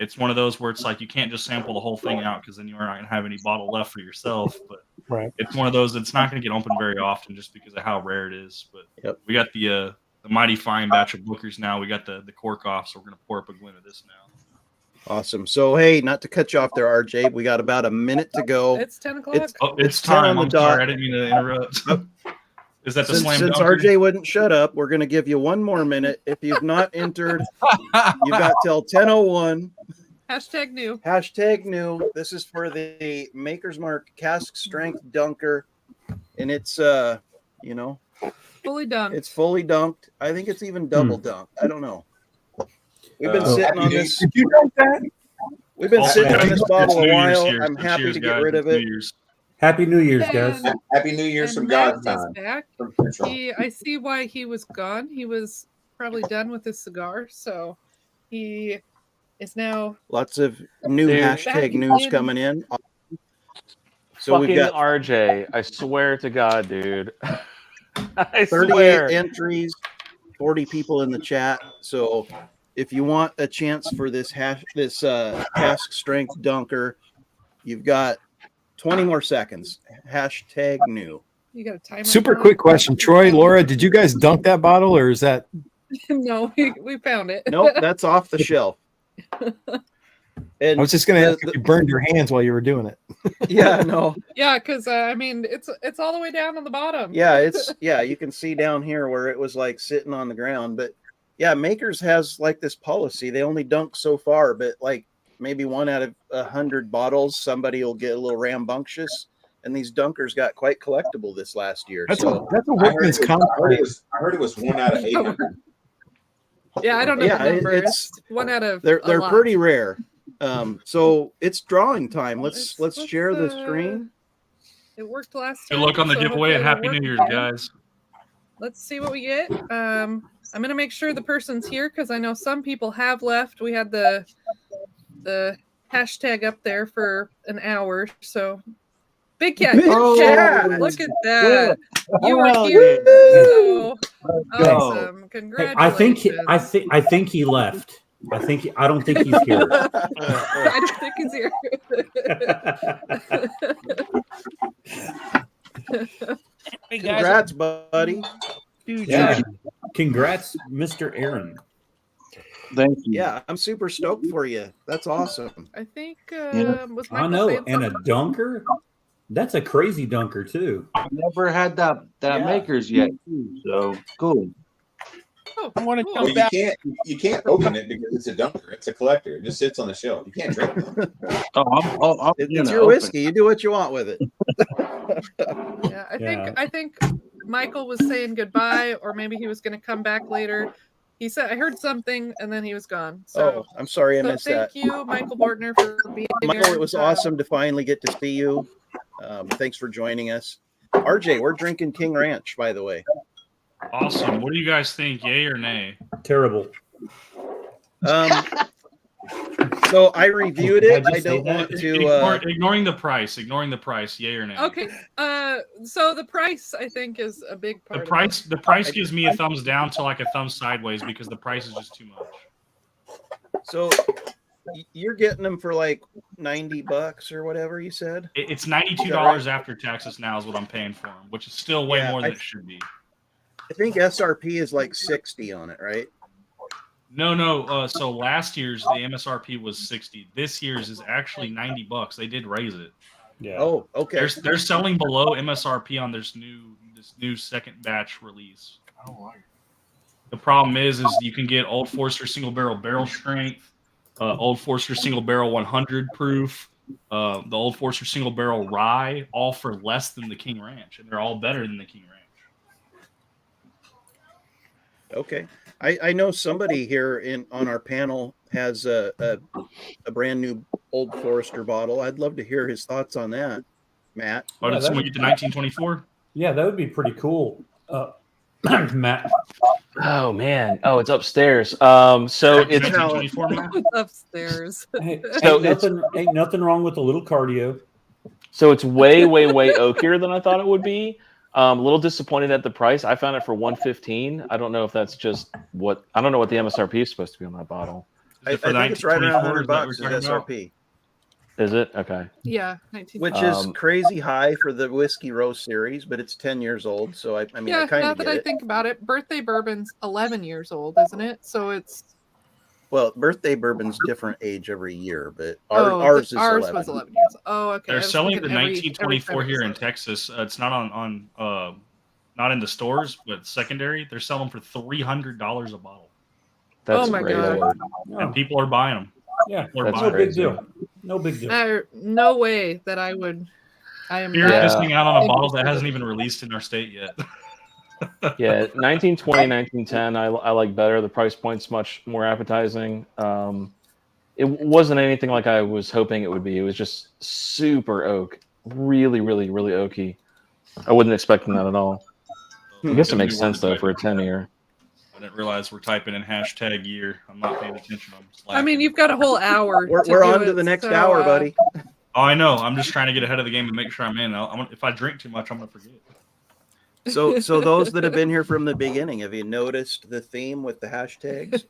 S11: It's one of those where it's like you can't just sample the whole thing out because then you're not going to have any bottle left for yourself. But
S10: Right.
S11: It's one of those that's not going to get opened very often just because of how rare it is. But we got the mighty fine batch of Bookers now. We got the cork off, so we're going to pour up a glint of this now.
S2: Awesome. So, hey, not to cut you off there, RJ. We got about a minute to go.
S1: It's 10 o'clock.
S2: It's 10
S11: time.
S2: on the
S11: I'm
S2: dot.
S11: sorry, I didn't mean to interrupt. Is that the slam
S2: Since
S11: dunker?
S2: RJ wouldn't shut up, we're going to give you one more minute. If you've not entered, you've got till 10:01.
S1: Hashtag new.
S2: Hashtag new. This is for the Maker's Mark Cask Strength Dunker, and it's
S1: fully dunked.
S2: It's fully dunked. I think it's even double dunked. I don't know. We've been sitting on this.
S10: Did you dunk that?
S2: We've been sitting on this bottle a while.
S11: Cheers,
S2: I'm happy
S11: cheers,
S2: to get
S11: guys.
S2: rid of it.
S3: Happy New Year's, guys.
S9: Happy New Year's from
S1: Matt
S9: God's
S1: is
S9: time.
S1: back. I see why he was gone. He was probably done with his cigar, so he is now
S2: Lots of new hashtag news coming in. So
S6: Fucking
S2: we've got
S6: RJ. I swear to God, dude. I
S2: 38
S6: swear.
S2: entries, 40 people in the chat. So if you want a chance for this cask strength dunker, you've got 20 more seconds. Hashtag new.
S1: You got a timer.
S10: Super quick question, Troy, Laura, did you guys dunk that bottle, or is that?
S1: No, we found it.
S2: Nope, that's off the shelf. And
S10: I was just going to ask if you burned your hands while you were doing it.
S2: Yeah, no.
S1: Yeah, because I mean, it's all the way down on the bottom.
S2: Yeah, you can see down here where it was like sitting on the ground. But yeah, Makers has like this policy. They only dunk so far, but like maybe 1 out of 100 bottles, somebody will get a little rambunctious. And these dunkers got quite collectible this last year.
S10: That's
S2: so
S10: a workman's comp.
S9: I heard it was 1 out of 800.
S1: Yeah, I don't know
S2: Yeah,
S1: the number.
S2: it's
S1: 1 out of.
S2: they're
S1: a lot.
S2: pretty rare. So it's drawing time. Let's share the screen.
S1: It worked last
S11: Good
S1: time.
S11: luck on the
S1: so
S11: giveaway and
S1: hopefully
S11: Happy
S1: it'll
S11: New
S1: work
S11: Year's,
S1: again.
S11: guys.
S1: Let's see what we get. I'm gonna make sure the person's here because I know some people have left. We had the hashtag up there for an hour. So Big Cat, look at that. You were here. So awesome. Congratulations.
S3: I think he left. I don't think he's here.
S1: I don't think he's here.
S13: Hey, guys.
S2: Congrats, buddy.
S3: Yeah. Congrats, Mr. Aaron.
S4: Thank you.
S2: Yeah, I'm super stoked for you. That's awesome.
S1: I think was
S3: I
S1: Michael
S3: know,
S1: saying
S3: and a
S1: something?
S3: dunker. That's a crazy dunker too.
S4: I've never had that Makers yet, too, so cool.
S1: Oh,
S13: I want to
S1: cool.
S13: jump
S9: Well,
S13: back.
S9: you can't open it because it's a dunker. It's a collector. It just sits on the shelf. You can't drink it.
S2: It's your whiskey. You do what you want with it.
S1: Yeah, I think Michael was saying goodbye, or maybe he was going to come back later. He said I heard something, and then he was gone. So,
S2: I'm sorry I missed that.
S1: Thank you, Michael Bortner, for being
S2: Michael,
S1: here.
S2: it was awesome to finally get to see you. Thanks for joining us. RJ, we're drinking King Ranch, by the way.
S11: Awesome. What do you guys think? Yay or nay?
S3: Terrible.
S2: So I reviewed it. I don't want to
S11: ignoring the price. Ignoring the price. Yay or nay?
S1: Okay. So the price, I think, is a big part.
S11: The price gives me a thumbs down to like a thumb sideways because the price is just too much.
S2: So you're getting them for like $90 or whatever you said.
S11: It's $92 after taxes now is what I'm paying for them, which is still way more than it should be.
S2: I think SRP is like 60 on it, right?
S11: No. So last year's the MSRP was 60. This year's is actually $90. They did raise it.
S3: Yeah.
S2: Oh, okay.
S11: They're selling below MSRP on this new second batch release.
S13: Oh,
S11: the problem is you can get Old Forester single barrel strength, Old Forester single barrel 100 proof, the Old Forester single barrel rye, all for less than the King Ranch, and they're all better than the King Ranch.
S2: Okay. I know somebody here on our panel has a brand new Old Forester bottle. I'd love to hear his thoughts on that, Matt.
S11: Oh, did someone get to 1924?
S3: Yeah, that would be pretty cool. Matt.
S6: Oh man. Oh, it's upstairs. So it's
S11: 1924, Matt?
S1: It's upstairs.
S3: Hey,
S6: So
S3: ain't nothing wrong with a little cardio.
S6: So it's way oakier than I thought it would be. A little disappointed at the price. I found it for $115. I don't know if that's just I don't know what the MSRP is supposed to be on that bottle.
S2: I think it's right around $100 is SRP.
S6: Is it? Okay.
S1: Yeah,
S2: which is
S1: 1920.
S2: crazy high for the Whiskey Row series, but it's 10 years old. So I mean, I
S1: Yeah,
S2: kind
S1: now
S2: of
S1: that
S2: get
S1: I
S2: it.
S1: think about it, Birthday Bourbon's 11 years old, isn't it? So it's
S2: Well, birthday bourbon's different age every year, but
S1: ours
S2: is 11.
S1: was 11 years. Oh, okay.
S11: They're
S1: I was
S11: selling
S1: thinking
S11: the
S1: every
S11: 1924
S1: time
S11: here
S1: it
S11: in
S1: was
S11: Texas. It's not on not in the stores, but secondary. They're selling for $300 a bottle.
S1: Oh
S6: That's
S1: my
S6: crazy.
S1: God.
S11: And people are buying them.
S3: Yeah,
S11: People are
S6: That's
S3: no
S11: buying
S3: big
S6: crazy.
S3: deal. No big deal.
S1: No way that I would. I am
S11: You're
S1: not
S11: missing out on a bottle that
S1: interested
S11: hasn't
S1: in-
S11: even released in our state yet.
S6: Yeah, 1920, 1910, I like better. The price point's much more appetizing. It wasn't anything like I was hoping it would be. It was just super oak. Really, really, really oaky. I wasn't expecting that at all. I guess it makes sense, though, for a 10-year.
S11: I didn't realize we're typing in hashtag year. I'm not paying attention. I'm
S1: I mean,
S11: slacking.
S1: you've got a whole hour.
S2: We're
S1: do
S2: on to
S1: it,
S2: the next
S1: so,
S2: hour, buddy.
S11: Oh, I know. I'm just trying to get ahead of the game and make sure I'm in. If I drink too much, I'm going to forget.
S2: So those that have been here from the beginning, have you noticed the theme with the hashtags?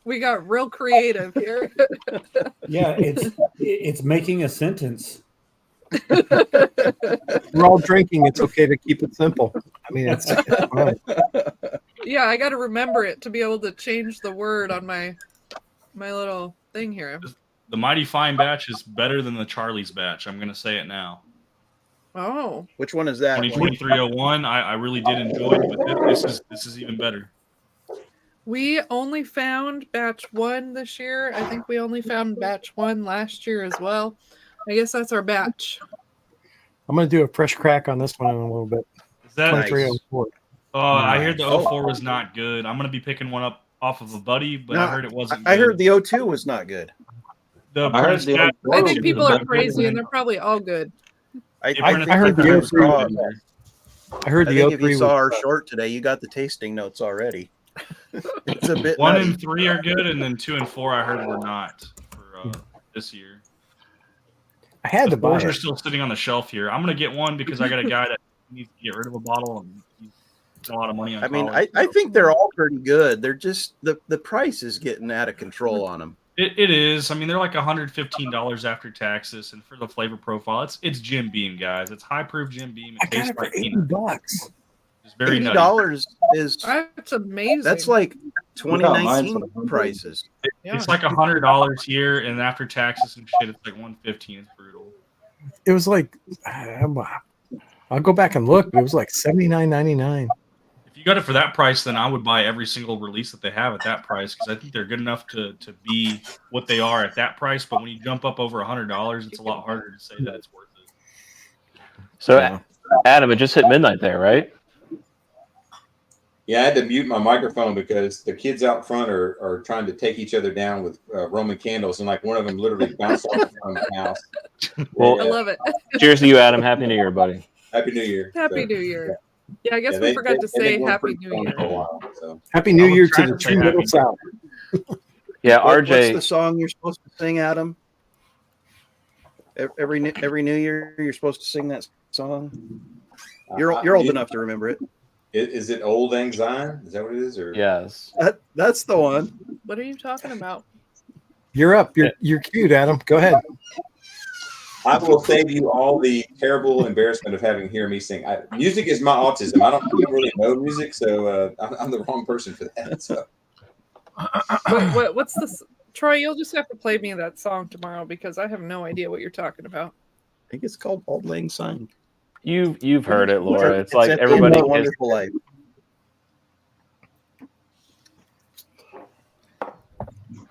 S1: We got real creative here.
S3: Yeah, it's making a sentence.
S10: We're all drinking. It's okay to keep it simple. I mean, it's fine.
S1: Yeah, I got to remember it to be able to change the word on my little thing here.
S11: The Mighty Fine batch is better than the Charlie's batch. I'm going to say it now.
S1: Oh,
S2: Which one is that?
S11: 2023-01. I really did enjoy it, but this is even better.
S1: we only found batch 1 this year. I think we only found batch 1 last year as well. I guess that's our batch.
S10: I'm going to do a fresh crack on this one in a little bit.
S11: Is that
S10: 2304.
S11: I heard the 04 was not good. I'm going to be picking one up off of a buddy, but
S2: No,
S11: I heard it wasn't good.
S2: I heard the 02 was not good.
S11: I heard the
S1: I think people are crazy, and they're probably all good.
S2: I
S10: heard the 03. I heard the 03
S2: if you saw our
S10: was
S2: short today, you got the tasting notes already. It's a bit
S11: 1
S2: nutty.
S11: and 3 are good, and then 2 and 4 I heard were not for this year.
S10: I had to buy
S11: Fours are
S10: it.
S11: still sitting on the shelf here. I'm going to get one because I got a guy that needs to get rid of a bottle, and he's spent a lot of money on
S2: I mean,
S11: college.
S2: I think they're all pretty good. They're just the price is getting out of control on them.
S11: It is. I mean, they're like $115 after taxes, and for the flavor profile, it's Jim Beam, guys. It's high proof Jim Beam. It tastes like peanut.
S10: $80.
S11: It's very nutty.
S2: $80 is
S1: That's amazing.
S2: that's like 2019 prices.
S11: It's like $100 here, and after taxes and shit, it's like $115. It's brutal.
S10: It was like, I'll go back and look, but it was like $79.99.
S11: If you got it for that price, then I would buy every single release that they have at that price because I think they're good enough to be what they are at that price. But when you jump up over $100, it's a lot harder to say that it's worth it.
S6: So, Adam, it just hit midnight there, right?
S9: Yeah, I had to mute my microphone because the kids out front are trying to take each other down with Roman candles, and like one of them literally bounced off the house.
S6: Well,
S1: I love it.
S6: Cheers to you, Adam. Happy New Year, buddy.
S9: Happy New Year.
S1: Happy New Year. Yeah, I guess
S9: Yeah,
S1: we forgot to
S9: they've
S1: say
S9: been
S1: Happy
S9: pretty
S1: New
S9: fun
S1: Year.
S9: for a while, so.
S10: Happy New
S11: I was
S10: Year to
S11: trying
S10: the
S11: to say
S10: True Middle
S11: happy.
S10: South.
S6: Yeah,
S2: What's
S6: RJ.
S2: the song you're supposed to sing, Adam? Every New Year, you're supposed to sing that song. You're old enough to remember it.
S9: Is it Old Lang Syne? Is that what it is? Or
S6: Yes.
S2: That's the one.
S1: What are you talking about?
S10: You're up. You're cute, Adam. Go ahead.
S9: I will save you all the terrible embarrassment of having to hear me sing. Music is my autism. I don't really know music, so I'm the wrong person for that. So.
S1: What's this? Troy, you'll just have to play me that song tomorrow because I have no idea what you're talking about.
S2: I think it's called Auld Lang Syne.
S6: You've heard it, Laura. It's like
S2: at the
S6: everybody
S2: end of a
S6: is,
S2: Wonderful Life.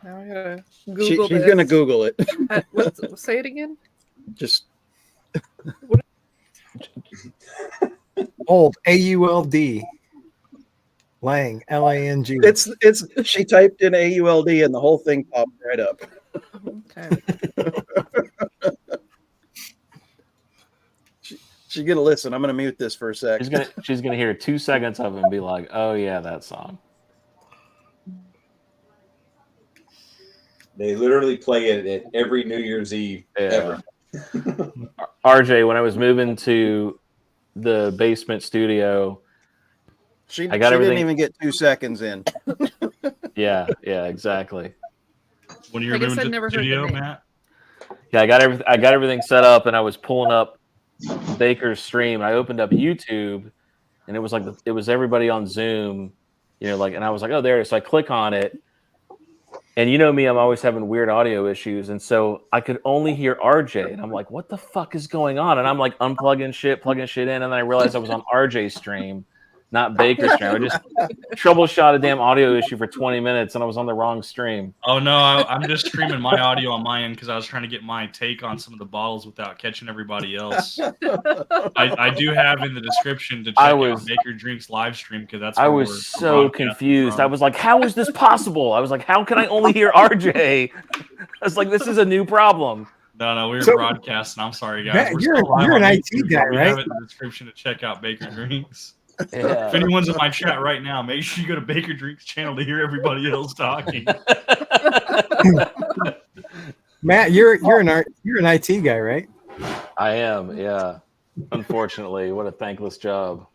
S1: Now I gotta Google
S2: She's
S1: this.
S2: gonna Google it.
S1: Say it again.
S2: Just
S10: Old AULD. Lang LANG.
S2: it's she typed in AULD and the whole thing popped right up.
S1: Okay.
S2: She's gonna listen. I'm gonna mute this for a sec.
S6: she's gonna hear 2 seconds of it and be like, "Oh yeah, that song."
S9: They literally play it at every New Year's Eve ever.
S6: RJ, when I was moving to the basement studio,
S2: She
S6: I got everything.
S2: didn't even get 2 seconds in.
S6: Yeah, exactly.
S11: When you're
S1: I guess
S11: moving
S1: I've
S11: to
S1: never
S11: the
S1: heard the
S11: studio,
S1: name.
S11: Matt?
S6: Yeah, I got everything set up, and I was pulling up Baker's stream. I opened up YouTube, and it was like it was everybody on Zoom, and I was like, oh, there it is. So I click on it, and you know me, I'm always having weird audio issues, and so I could only hear RJ, and I'm like, what the fuck is going on? And I'm like unplugging shit, plugging shit in, and then I realized I was on RJ's stream, not Baker's stream. I just troubleshot a damn audio issue for 20 minutes, and I was on the wrong stream.
S11: Oh no, I'm just streaming my audio on my end because I was trying to get my take on some of the bottles without catching everybody else. I do have in the description to check out Baker Drinks live stream because that's.
S6: I was so confused. I was like, "How is this possible?" I was like, "How can I only hear RJ?" I was like, "This is a new problem."
S11: No, we were broadcasting. I'm sorry, guys.
S10: You're an IT guy,
S11: we
S10: right?
S11: have it in the description to check out Baker Drinks.
S6: Yeah.
S11: If anyone's in my chat right now, make sure you go to Baker Drinks channel to hear everybody else talking.
S10: Matt, you're an IT guy, right?
S6: I am, yeah. Unfortunately, what a thankless job.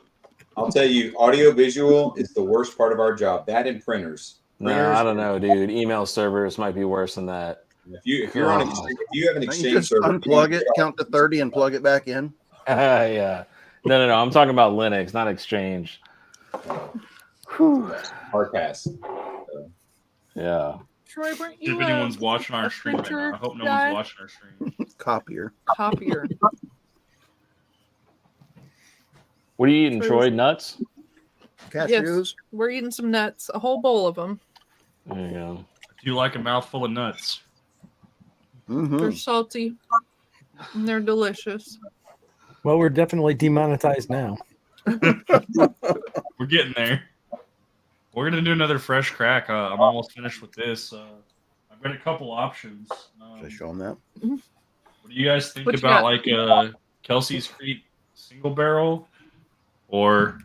S9: I'll tell you, audio visual is the worst part of our job. That and printers.
S6: No, I don't know, dude. Email servers might be worse than that.
S9: If you have an Exchange
S2: just
S9: server,
S2: unplug it, count to 30, and plug it back in.
S6: Yeah. No. I'm talking about Linux, not Exchange.
S9: Hard pass.
S6: Yeah.
S1: Troy, weren't you?
S11: If anyone's watching our stream right now, I hope no one's watching our stream.
S2: Copier.
S6: What are you eating, Troy? Nuts?
S2: Cashews?
S1: Yes, we're eating some nuts. A whole bowl of them.
S6: There you go.
S11: Do you like a mouthful of nuts?
S1: They're salty. And they're delicious.
S10: Well, we're definitely demonetized now.
S11: We're getting there. We're gonna do another fresh crack. I'm almost finished with this. I've got a couple options.
S2: Should I show them that?
S11: What do you guys think
S1: What you
S11: about
S1: got?
S11: Kelsey's Creek single barrel? Or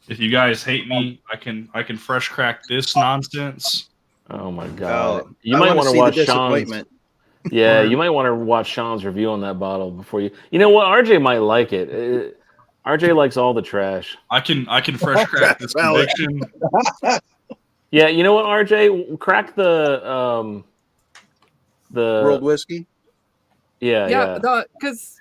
S11: if you guys hate me, I can fresh crack this nonsense.
S6: Oh my god!
S2: Oh,
S6: You
S2: I
S6: might
S2: wanna
S6: want to
S2: see the
S6: watch Sean's.
S2: disappointment.
S6: Yeah, you might want to watch Sean's review on that bottle before you. You know what? RJ might like it. RJ likes all the trash.
S11: I can fresh crack this conviction.
S6: Yeah, you know what, RJ? Crack the
S2: World whiskey.
S6: Yeah.
S1: Because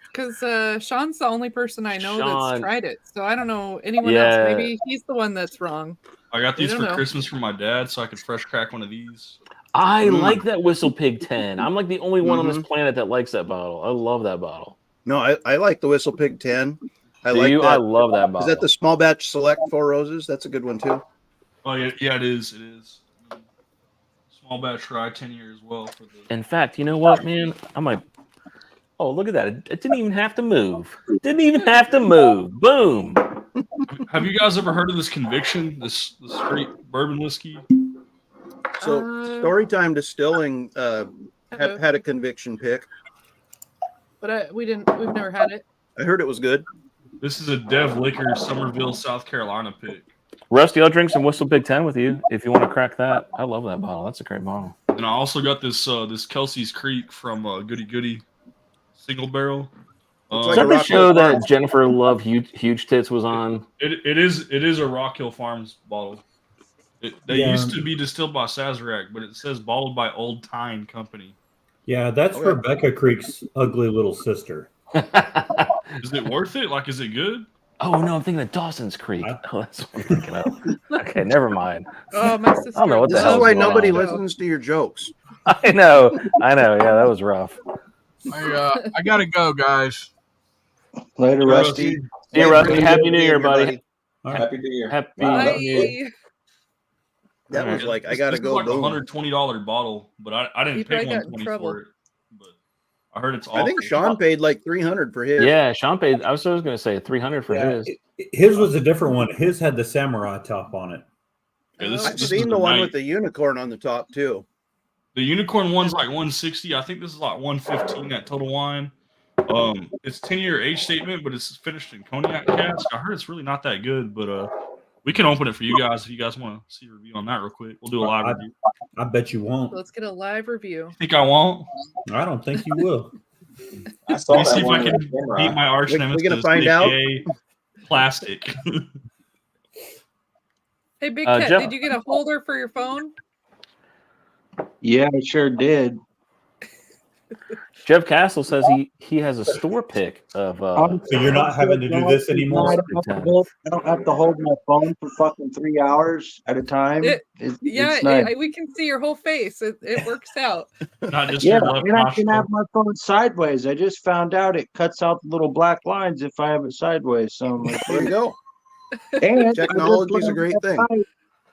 S1: Sean's the only person I know
S6: Sean-
S1: that's tried it. So I don't know anyone
S6: Yeah.
S1: else. Maybe he's the one that's wrong.
S11: I got these
S1: I
S11: for
S1: don't know.
S11: Christmas from my dad, so I could fresh crack one of these.
S6: I like that Whistle Pig 10. I'm like the only one on this planet that likes that bottle. I love that bottle.
S2: No, I like the Whistle Pig 10. I
S6: Do
S2: like
S6: you?
S2: that.
S6: I love that bottle.
S2: Is that the small batch select Four Roses? That's a good one too.
S11: Oh yeah, it is. It is. Small batch rye 10 year as well for the.
S6: In fact, you know what, man? I might. Oh, look at that! It didn't even have to move. Didn't even have to move. Boom.
S11: Have you guys ever heard of this conviction? This straight bourbon whiskey?
S2: So Storytime Distilling had a conviction pick.
S1: But we've never had it.
S2: I heard it was good.
S11: This is a Dev Liquor Somerville, South Carolina pick.
S6: Rusty, I'll drink some Whistle Pig 10 with you if you want to crack that. I love that bottle. That's a great bottle.
S11: And I also got this this Kelsey's Creek from Goody Goody single barrel.
S6: Is that the show that Jennifer Love Huge Tits was on?
S11: It is a Rock Hill Farms bottle. They used to be distilled by Sazerac, but it says bottled by Old Tyne Company.
S3: Yeah, that's Rebecca Creek's ugly little sister.
S11: Is it worth it? Like, is it good?
S6: Oh no, I'm thinking of Dawson's Creek. Oh, that's what I'm thinking of. Okay, never mind.
S1: Oh, my sister.
S6: I don't know what the
S2: This
S6: hell.
S2: is why nobody listens to your jokes.
S6: I know. Yeah, that was rough.
S5: I gotta go, guys.
S2: Later, Rusty.
S6: See you, Rusty. Happy New Year, buddy.
S9: Happy New Year.
S6: Happy
S1: Bye.
S6: New Year.
S2: That was like I gotta
S11: This
S2: go.
S11: is like a $120 bottle, but I didn't
S1: You
S11: pay
S1: probably got in
S11: $120
S1: trouble.
S11: for it. But I heard it's awful.
S2: I think Sean paid like $300 for his.
S6: Yeah, Sean paid. I was going to say $300 for his.
S3: His was a different one. His had the samurai top on it.
S11: Yeah,
S2: I've seen the one with the unicorn on the top too.
S11: The unicorn one's like 160. I think this is like 115 at Total Wine. It's 10-year age statement, but it's finished in cognac cask. I heard it's really not that good, but we can open it for you guys if you guys want to see a review on that real quick. We'll do a live review.
S3: I bet you won't.
S1: Let's get a live review.
S11: Think I won't?
S3: I don't think you will.
S9: I saw
S11: Let me
S9: that
S11: see if
S9: one
S11: I
S9: on
S11: can
S9: camera.
S11: beat my arch
S2: We're
S11: nemesis.
S2: gonna find out.
S11: aka Plastic.
S1: Hey, Big Cat,
S6: Jeff-
S1: did you get a holder for your phone?
S4: Yeah, I sure did.
S6: Jeff Castle says he has a store pick of.
S3: So you're not having to do this anymore.
S4: I don't have to hold my phone for fucking 3 hours at a time. It's nice.
S1: We can see your whole face. It works out.
S11: Not just
S4: Yeah,
S11: your left
S4: and I can
S11: nostril.
S4: have my phone sideways. I just found out it cuts out the little black lines if I have it sideways. So I'm like,
S2: There you go.
S4: and
S2: Technology is a great thing.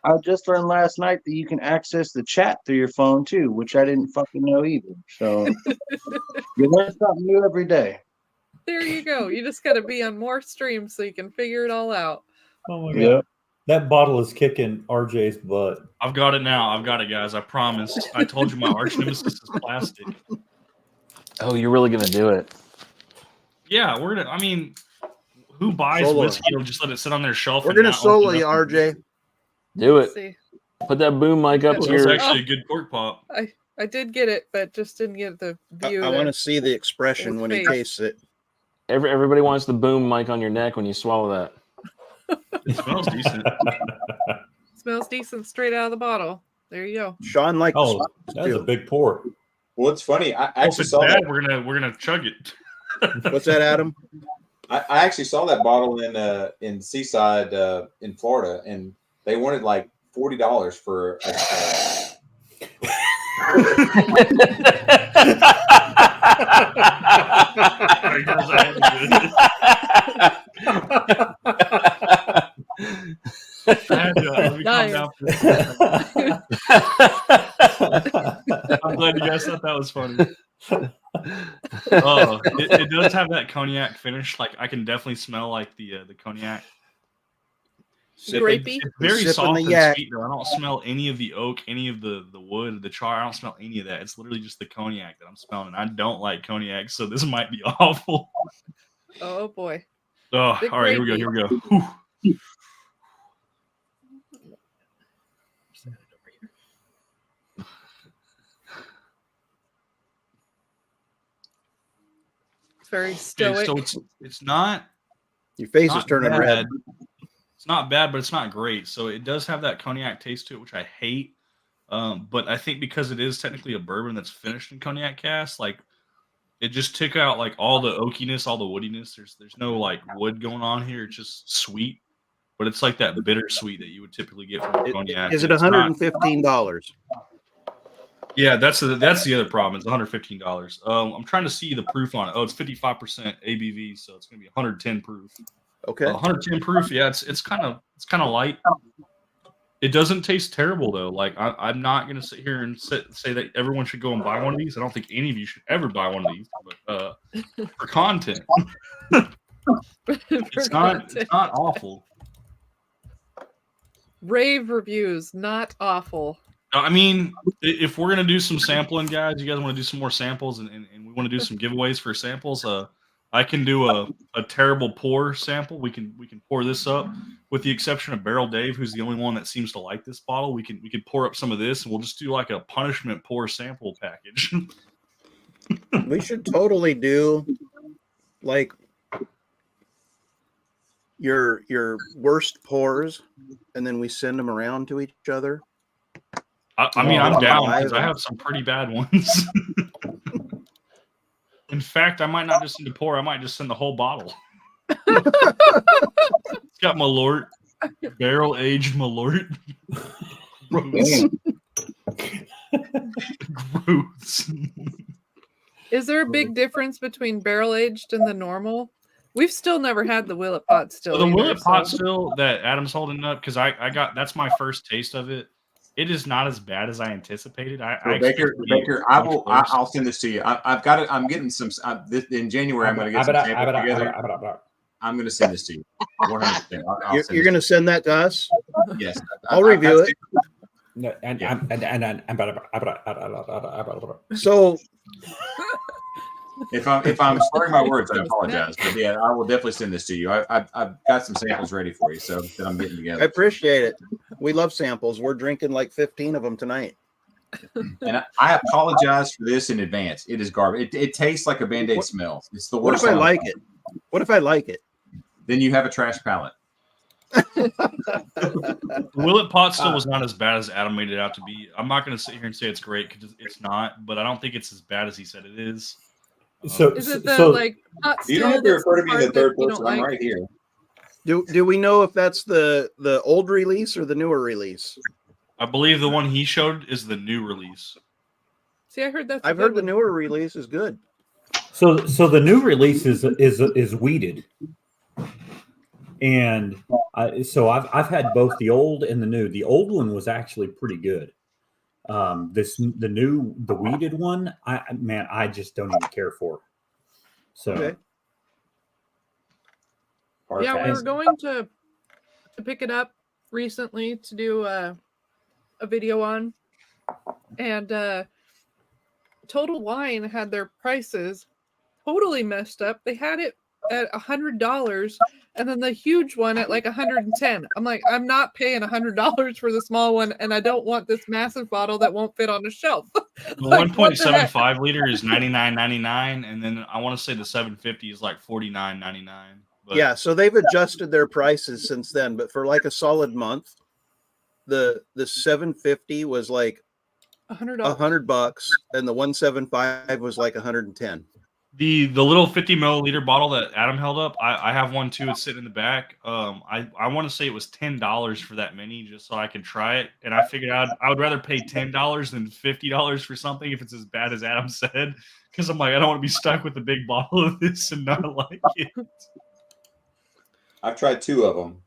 S4: I just learned last night that you can access the chat through your phone too, which I didn't fucking know either. So you learn something new every day.
S1: There you go. You just got to be on more streams so you can figure it all out.
S3: Oh my god. That bottle is kicking RJ's butt.
S11: I've got it now. I've got it, guys. I promise. I told you my arch nemesis is plastic.
S6: Oh, you're really gonna do it?
S11: Yeah, we're gonna. I mean, who buys
S2: Solo.
S11: whiskey and just let it sit on their shelf?
S2: We're
S11: and
S2: gonna
S11: not
S2: solo
S11: open
S2: you,
S11: up?
S2: RJ.
S6: Do
S1: Let's
S6: it.
S1: see.
S6: Put that boom mic up to
S11: It's
S6: your.
S11: actually a good cork pop.
S1: I did get it, but just didn't get the view.
S2: I want to see the expression when he
S1: face.
S2: tastes it.
S6: Everybody wants the boom mic on your neck when you swallow that.
S11: It smells decent.
S1: Smells decent straight out of the bottle. There you go.
S2: Sean liked
S3: Oh, that's a big pour.
S9: Well, it's funny. I
S11: If
S9: actually
S11: it's
S9: saw
S11: bad,
S9: that.
S11: we're gonna chug it.
S2: What's that, Adam?
S9: I actually saw that bottle in Seaside in Florida, and they wanted like $40 for a
S11: Let me calm down for a second. I'm glad you guys thought that was funny. Oh, it does have that cognac finish. Like I can definitely smell like the cognac.
S1: Grapey.
S11: It's very
S2: Sipping
S11: soft
S2: the
S11: and
S2: yak.
S11: sweet though. I don't smell any of the oak, any of the wood, the char. I don't smell any of that. It's literally just the cognac that I'm smelling. I don't like cognac, so this might be awful.
S1: Oh boy.
S11: Oh,
S1: Big
S11: all right, here we go.
S1: grapey.
S11: Here we go. Whew.
S1: It's very
S11: Okay,
S1: stoic.
S11: so it's not.
S2: Your face is
S11: not
S2: turning
S11: bad.
S2: red.
S11: It's not bad, but it's not great. So it does have that cognac taste to it, which I hate. But I think because it is technically a bourbon that's finished in cognac cask, like it just took out like all the oakiness, all the woodiness. There's no like wood going on here. It's just sweet, but it's like that bittersweet that you would typically get from a cognac.
S2: Is it
S11: It's not-
S2: $115?
S11: Yeah, that's the other problem. It's $115. I'm trying to see the proof on it. Oh, it's 55% ABV, so it's gonna be 110 proof.
S2: Okay.
S11: 110 proof. Yeah, it's kind of light. It doesn't taste terrible though. Like I'm not gonna sit here and say that everyone should go and buy one of these. I don't think any of you should ever buy one of these. But for content, it's not awful.
S1: Rave reviews, not awful.
S11: I mean, if we're gonna do some sampling, guys, you guys want to do some more samples, and we want to do some giveaways for samples. I can do a terrible pour sample. We can pour this up, with the exception of Barrel Dave, who's the only one that seems to like this bottle. We can pour up some of this, and we'll just do like a punishment pour sample package.
S2: We should totally do like your worst pours, and then we send them around to each other.
S11: I mean, I'm down because I have some pretty bad ones. In fact, I might not just send a pour. I might just send the whole bottle. It's got Malort, barrel aged Malort. Gross. Gross.
S1: Is there a big difference between barrel aged and the normal? We've still never had the Willet Pot Still.
S11: So the
S1: either,
S11: Willet Pot
S1: so-
S11: Still that Adam's holding up, because I got that's my first taste of it. It is not as bad as I anticipated.
S7: So Baker, I'll send this to you. I've got it. I'm getting some in January. I'm going to get some samples together. I'm going to send this to you. 100%.
S2: You're going to send that to us?
S7: Yes.
S2: I'll review it.
S3: No, and
S2: So
S7: if I'm slurring my words, I apologize. But yeah, I will definitely send this to you. I've got some samples ready for you, so that I'm getting together.
S2: I appreciate it. We love samples. We're drinking like 15 of them tonight.
S7: And I apologize for this in advance. It is garbage. It tastes like a Band-Aid smells. It's the
S2: What
S7: worst.
S2: if I like it? What if I like it?
S7: Then you have a trash palate.
S11: The Willet pot still was not as bad as Adam made it out to be. I'm not going to sit here and say it's great because it's not, but I don't think it's as bad as he said it is.
S3: So,
S1: Is it the
S3: so
S1: like hot
S9: You don't
S1: still
S9: have to
S1: that's
S9: refer
S1: the
S9: to me in
S1: part
S9: the third
S1: that you don't
S9: person. I'm
S1: like?
S9: right here.
S2: Do we know if that's the old release or the newer release?
S11: I believe the one he showed is the new release.
S1: See, I heard that's. a
S2: I've
S1: good
S2: heard the
S1: one.
S2: newer release is good.
S3: so the new release is weeded, and I've had both the old and the new. The old one was actually pretty good. The weeded one, I just don't even care for. So
S2: Okay.
S1: Yeah, we
S3: And-
S1: were going to pick it up recently to do a video on, and Total Wine had their prices totally messed up. They had it at $100, and then the huge one at like 110. I'm like, I'm not paying $100 for the small one, and I don't want this massive bottle that won't fit on the shelf.
S11: The
S1: Like, what the heck?
S11: 1.75 liter is $99.99, and then I want to say the 750 is like $49.99. But
S2: Yeah, so they've adjusted their prices since then, but for like a solid month, the 750 was like
S1: $100.
S2: $100, and the 175 was like 110.
S11: the little 50 milliliter bottle that Adam held up, I have one too. It's sitting in the back. I want to say it was $10 for that mini just so I could try it, and I figured I would rather pay $10 than $50 for something if it's as bad as Adam said, because I'm like, I don't want to be stuck with a big bottle of this and not like it.
S9: I've tried 2 of them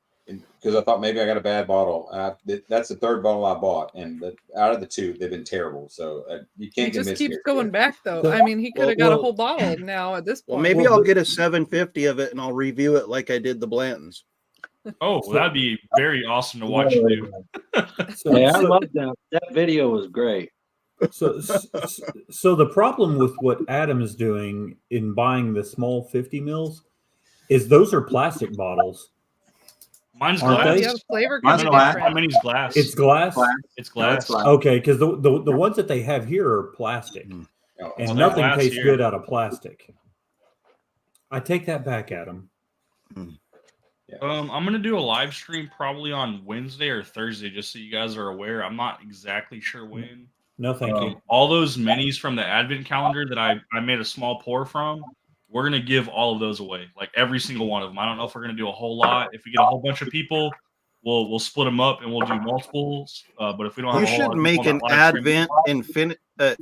S9: because I thought maybe I got a bad bottle. That's the 3rd bottle I bought, and out of the 2, they've been terrible. So you
S1: He
S9: can't
S1: just
S9: convince
S1: keeps
S9: me.
S1: going back though.
S3: So-
S1: I mean, he could have got a
S3: well-
S1: whole bottle now at this point.
S2: Well, maybe
S3: Well,
S2: I'll
S3: but-
S2: get a 750 of it and I'll review it like I did the Blantons.
S11: Oh, that'd be very awesome to watch you do.
S3: so,
S4: Yeah, I
S3: so-
S4: love that. That video was great.
S3: So the problem with what Adam is doing in buying the small 50 mils is those are plastic bottles.
S11: Mine's
S3: Aren't
S11: glass.
S3: they?
S1: Yeah, the flavor
S7: Mine's
S1: can be
S7: glass.
S11: My
S1: different.
S11: mini's glass.
S3: It's glass.
S11: It's
S7: No,
S11: glass.
S7: it's glass.
S3: Okay, because the ones that they have here are plastic,
S9: Oh,
S3: and
S11: Well, they're
S3: nothing
S11: glass
S3: tastes
S11: here.
S3: good out of plastic. I take that back, Adam.
S11: I'm gonna do a live stream probably on Wednesday or Thursday, just so you guys are aware. I'm not exactly sure when.
S3: No, thank you.
S11: All those minis from the advent calendar that I made a small pour from, we're gonna give all of those away, like every single one of them. I don't know if we're gonna do a whole lot. If we get a whole bunch of people, we'll split them up and we'll do multiples. But if we don't have
S2: You
S11: a whole
S2: should
S11: lot of
S2: make
S11: people
S2: an
S11: on that live stream,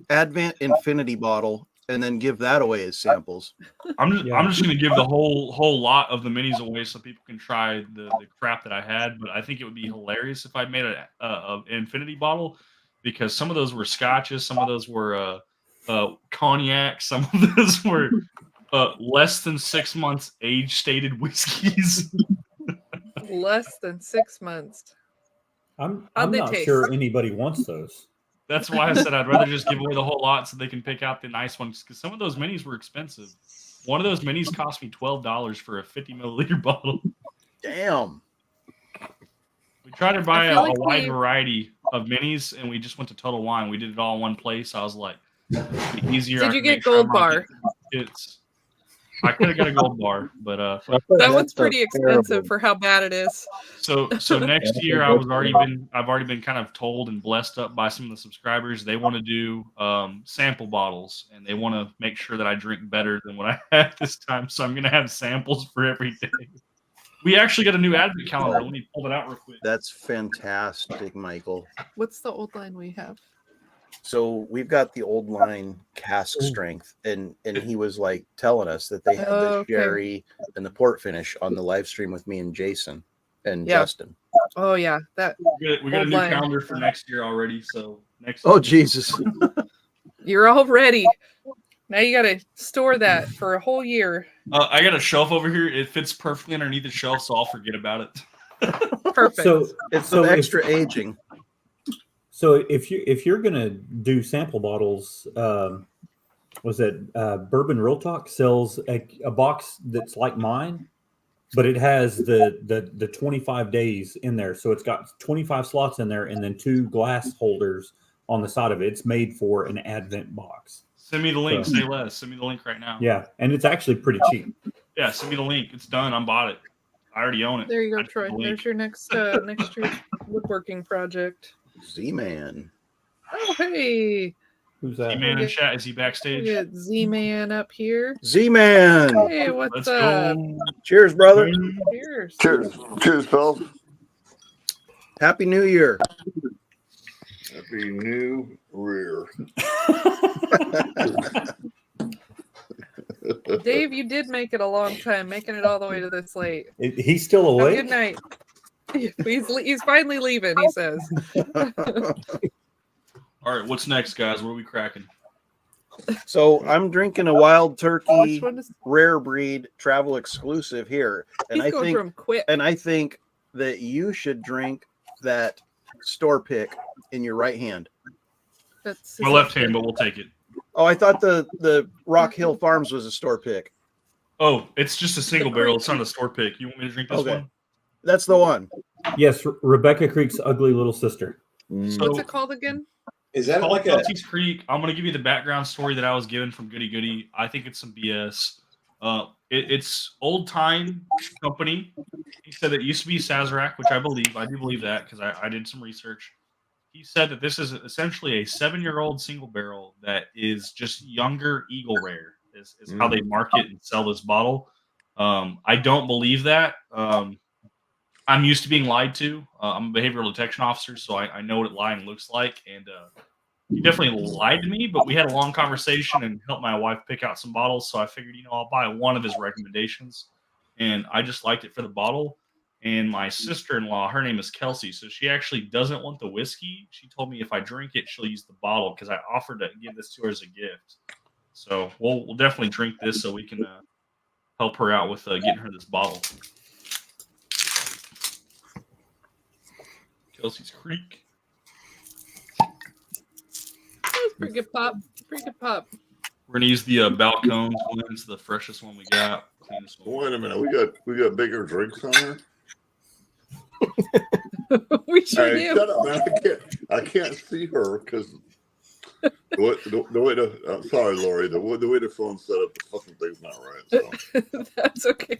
S2: Advent Infinity bottle and then give that away as samples.
S11: I'm
S3: Yeah.
S11: just gonna give the whole lot of the minis away so people can try the crap that I had. But I think it would be hilarious if I made a infinity bottle, because some of those were scotches, some of those were cognac, some of those were less than 6 months age stated whiskeys.
S1: Less than 6 months.
S3: I'm
S1: How'd they
S3: not
S1: taste?
S3: sure anybody wants those.
S11: That's why I said I'd rather just give away the whole lot so they can pick out the nice ones, because some of those minis were expensive. One of those minis cost me $12 for a 50 milliliter bottle.
S2: Damn.
S11: We tried to buy
S1: I
S11: a
S1: feel like
S11: wide
S1: we-
S11: variety of minis, and we just went to Total Wine. We did it all in one place. I was like, it'd be easier.
S1: Did
S11: I
S1: you
S11: can
S1: get
S11: make sure
S1: gold
S11: I'm not
S1: bar?
S11: getting hits. I could have got a gold bar, but
S1: That one's pretty expensive for how bad it is.
S11: so next year I've already been kind of told and blessed up by some of the subscribers. They want to do sample bottles, and they want to make sure that I drink better than what I had this time. So I'm gonna have samples for every day. We actually got a new advent calendar. Let me pull it out real quick.
S2: That's fantastic, Michael.
S1: What's the old line we have?
S2: So we've got the old line cask strength, and he was like telling us that they had
S1: Oh,
S2: the
S1: okay.
S2: sherry and the port finish on the live stream with me and Jason and
S1: Yeah.
S2: Justin.
S1: Oh yeah, that.
S11: We got a
S1: Old
S11: new
S1: line.
S11: calendar for next year already. So next.
S2: Oh Jesus!
S1: You're all ready. Now you got to store that for a whole year.
S11: I got a shelf over here. It fits perfectly underneath the shelf, so I'll forget about it.
S1: Perfect.
S3: So
S2: It's
S3: So
S2: some
S3: if-
S2: extra aging.
S3: So if you're gonna do sample bottles, was it Bourbon Real Talk sells a box that's like mine, but it has the 25 days in there. So it's got 25 slots in there, and then 2 glass holders on the side of it. It's made for an Advent box.
S11: Send me the link.
S3: So-
S11: Say less. Send me the link right now.
S3: Yeah, and it's actually pretty cheap.
S11: Yeah, send me the link. It's done. I bought it. I already own it.
S1: There you
S11: I
S1: go,
S11: just
S1: Troy.
S11: put the link.
S1: There's your next year's woodworking project.
S2: Z-Man.
S1: Oh, hey.
S3: Who's that?
S11: Z-Man in chat. Is he
S1: We
S11: backstage?
S1: get Z-Man up here.
S2: Z-Man.
S1: Hey, what's
S11: Let's
S1: up?
S11: go.
S2: Cheers, brother.
S1: Cheers.
S14: Cheers. Cheers, fellas.
S2: Happy New Year.
S14: Happy New Year.
S1: Dave, you did make it a long time, making it all the way to this late.
S3: He's still
S1: Have a
S3: awake?
S1: good night. He's finally leaving, he says.
S11: All right, what's next, guys? What are we cracking?
S2: So I'm drinking a Wild Turkey
S1: Which one is-
S2: rare breed travel exclusive here, and
S1: He's going through 'em quick.
S2: I think that you should drink that store pick in your right hand.
S1: That's
S11: My left hand, but we'll take it.
S2: Oh, I thought the Rock Hill Farms was a store pick.
S11: Oh, it's just a single barrel. It's not a store pick. You want me to drink this
S2: Okay.
S11: one?
S2: That's the one.
S3: Yes, Rebecca Creek's ugly little sister.
S1: What's it called again?
S9: Is that
S11: Called
S9: like a
S11: Kelsey's Creek? I'm going to give you the background story that I was given from Goody Goody. I think it's some BS. It's old time company. He said it used to be Sazerac, which I believe. I do believe that because I did some research. He said that this is essentially a 7-year-old single barrel that is just younger Eagle Rare is how they market and sell this bottle. I don't believe that. I'm used to being lied to. I'm a behavioral detection officer, so I know what lying looks like. And he definitely lied to me, but we had a long conversation and helped my wife pick out some bottles. So I figured, I'll buy one of his recommendations. And I just liked it for the bottle. And my sister-in-law, her name is Kelsey, so she actually doesn't want the whiskey. She told me if I drink it, she'll use the bottle because I offered to give this to her as a gift. So we'll definitely drink this so we can help her out with getting her this bottle. Kelsey's Creek.
S1: That's pretty good pop. Pretty good pop.
S11: We're gonna use the Balcones one. It's the freshest one we got. Cleanest one.
S14: Wait a minute. We got bigger drinks on here.
S1: We sure
S14: Hey,
S1: do.
S14: shut up, man. I can't see her because the way I'm sorry, Lori. The way the phone's set up, the fucking thing's not right. So.
S1: That's okay.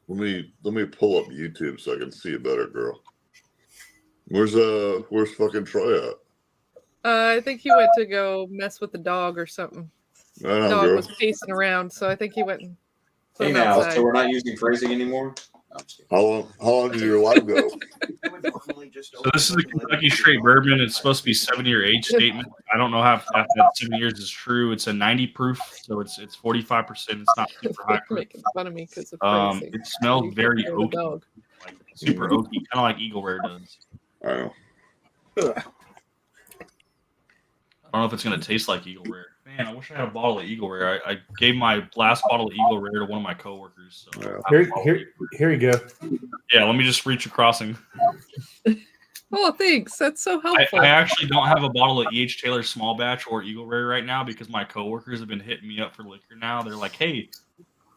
S14: Let me pull up YouTube so I can see it better, girl. Where's fucking Troy at?
S1: I think he went to go mess with the dog or something.
S14: Right
S1: The
S14: on,
S1: dog
S14: girl.
S1: was pacing around, so I think he went and put
S9: Hey
S1: him
S9: now,
S1: outside.
S9: so we're not using phrasing anymore?
S14: How long did your life go?
S11: So this is a Kentucky straight bourbon. It's supposed to be 7-year age statement. I don't know how if that 7 years is true. It's a 90 proof, so it's 45%. It's not super high proof.
S1: Making fun of me because of phrasing.
S11: It smells very
S1: The
S11: oaky,
S1: dog.
S11: like super oaky, kind of like Eagle Rare does.
S14: I know.
S11: I don't know if it's gonna taste like Eagle Rare. Man, I wish I had a bottle of Eagle Rare. I gave my last bottle of Eagle Rare to one of my coworkers. So
S3: Here you go.
S11: Yeah, let me just reach across and.
S1: Oh, thanks. That's so helpful.
S11: I actually don't have a bottle of E.H. Taylor Small Batch or Eagle Rare right now because my coworkers have been hitting me up for liquor now. They're like, "Hey,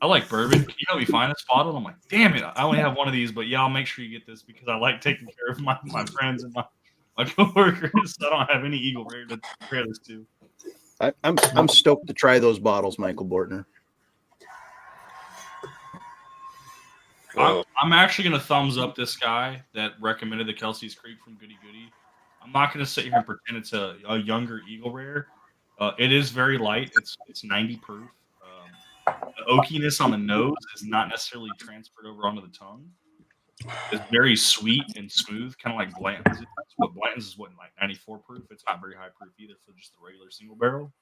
S11: I like bourbon. Can you help me find this bottle?" And I'm like, "Damn it, I only have one of these, but yeah, I'll make sure you get this because I like taking care of my friends and my coworkers. So I don't have any Eagle Rare to compare this to."
S2: I'm stoked to try those bottles, Michael Bortner.
S11: I'm actually going to thumbs up this guy that recommended the Kelsey's Creek from Goody Goody. I'm not going to sit here and pretend it's a younger Eagle Rare. It is very light. It's 90 proof. The oakiness on the nose is not necessarily transferred over onto the tongue. It's very sweet and smooth, kind of like Blanton's. But Blanton's is like 94 proof. It's not very high proof either for just the regular single barrel.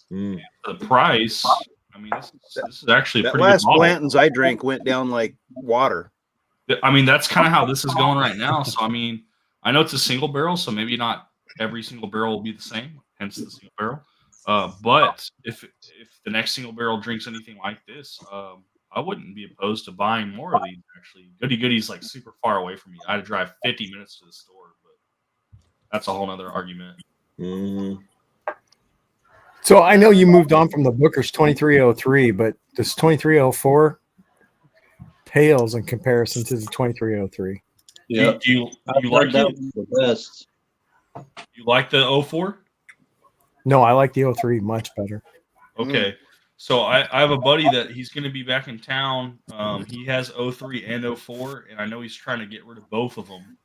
S11: The price, I mean, this is actually a
S2: That
S11: pretty
S2: last
S11: good bottle.
S2: Blanton's I drank went down like water.
S11: I mean, that's kind of how this is going right now. So, I mean, I know it's a single barrel, so maybe not every single barrel will be the same, hence the single barrel. But if the next single barrel drinks anything like this, I wouldn't be opposed to buying more of these, actually. Goody Goody's like super far away from me. I had to drive 50 minutes to the store, but that's a whole nother argument.
S10: So I know you moved on from the Booker's 2303, but this 2304 pales in comparison to the 2303.
S11: Yeah. Do you like it?
S4: The best.
S11: You like the 04?
S10: No, I like the 03 much better.
S11: Okay. So I have a buddy that he's going to be back in town. He has 03 and 04, and I know he's trying to get rid of both of them.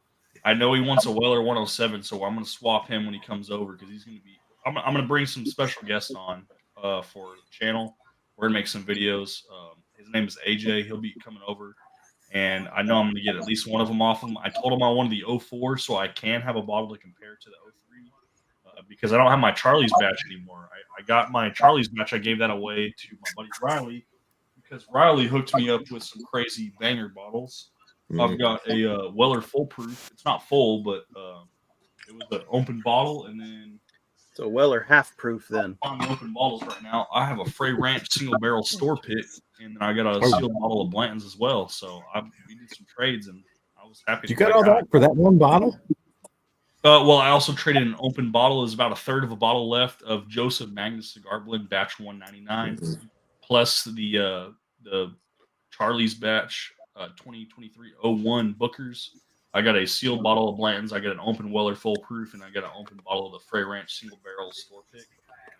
S11: I know he wants a Weller 107, so I'm going to swap him when he comes over because he's going to be. I'm going to bring some special guests on for the channel. We're going to make some videos. His name is AJ. He'll be coming over, and I know I'm going to get at least one of them off him. I told him I wanted the 04, so I can have a bottle to compare to the 03. Because I don't have my Charlie's batch anymore. I got my Charlie's batch. I gave that away to my buddy Riley because Riley hooked me up with some crazy banger bottles. I've got a Weller full proof. It's not full, but it was an open bottle. And then
S2: So Weller half proof then.
S11: on the open bottles right now, I have a Frey Ranch single barrel store pick, and then I got a sealed bottle of Blanton's as well. So we did some trades, and I was happy.
S10: You got all that for that one bottle?
S11: Well, I also traded an open bottle. There's about a third of a bottle left of Joseph Magnus Cigar Blend Batch 199, plus the Charlie's Batch 2023-01 Bookers. I got a sealed bottle of Blanton's. I got an open Weller full proof, and I got an open bottle of the Frey Ranch single barrel store pick.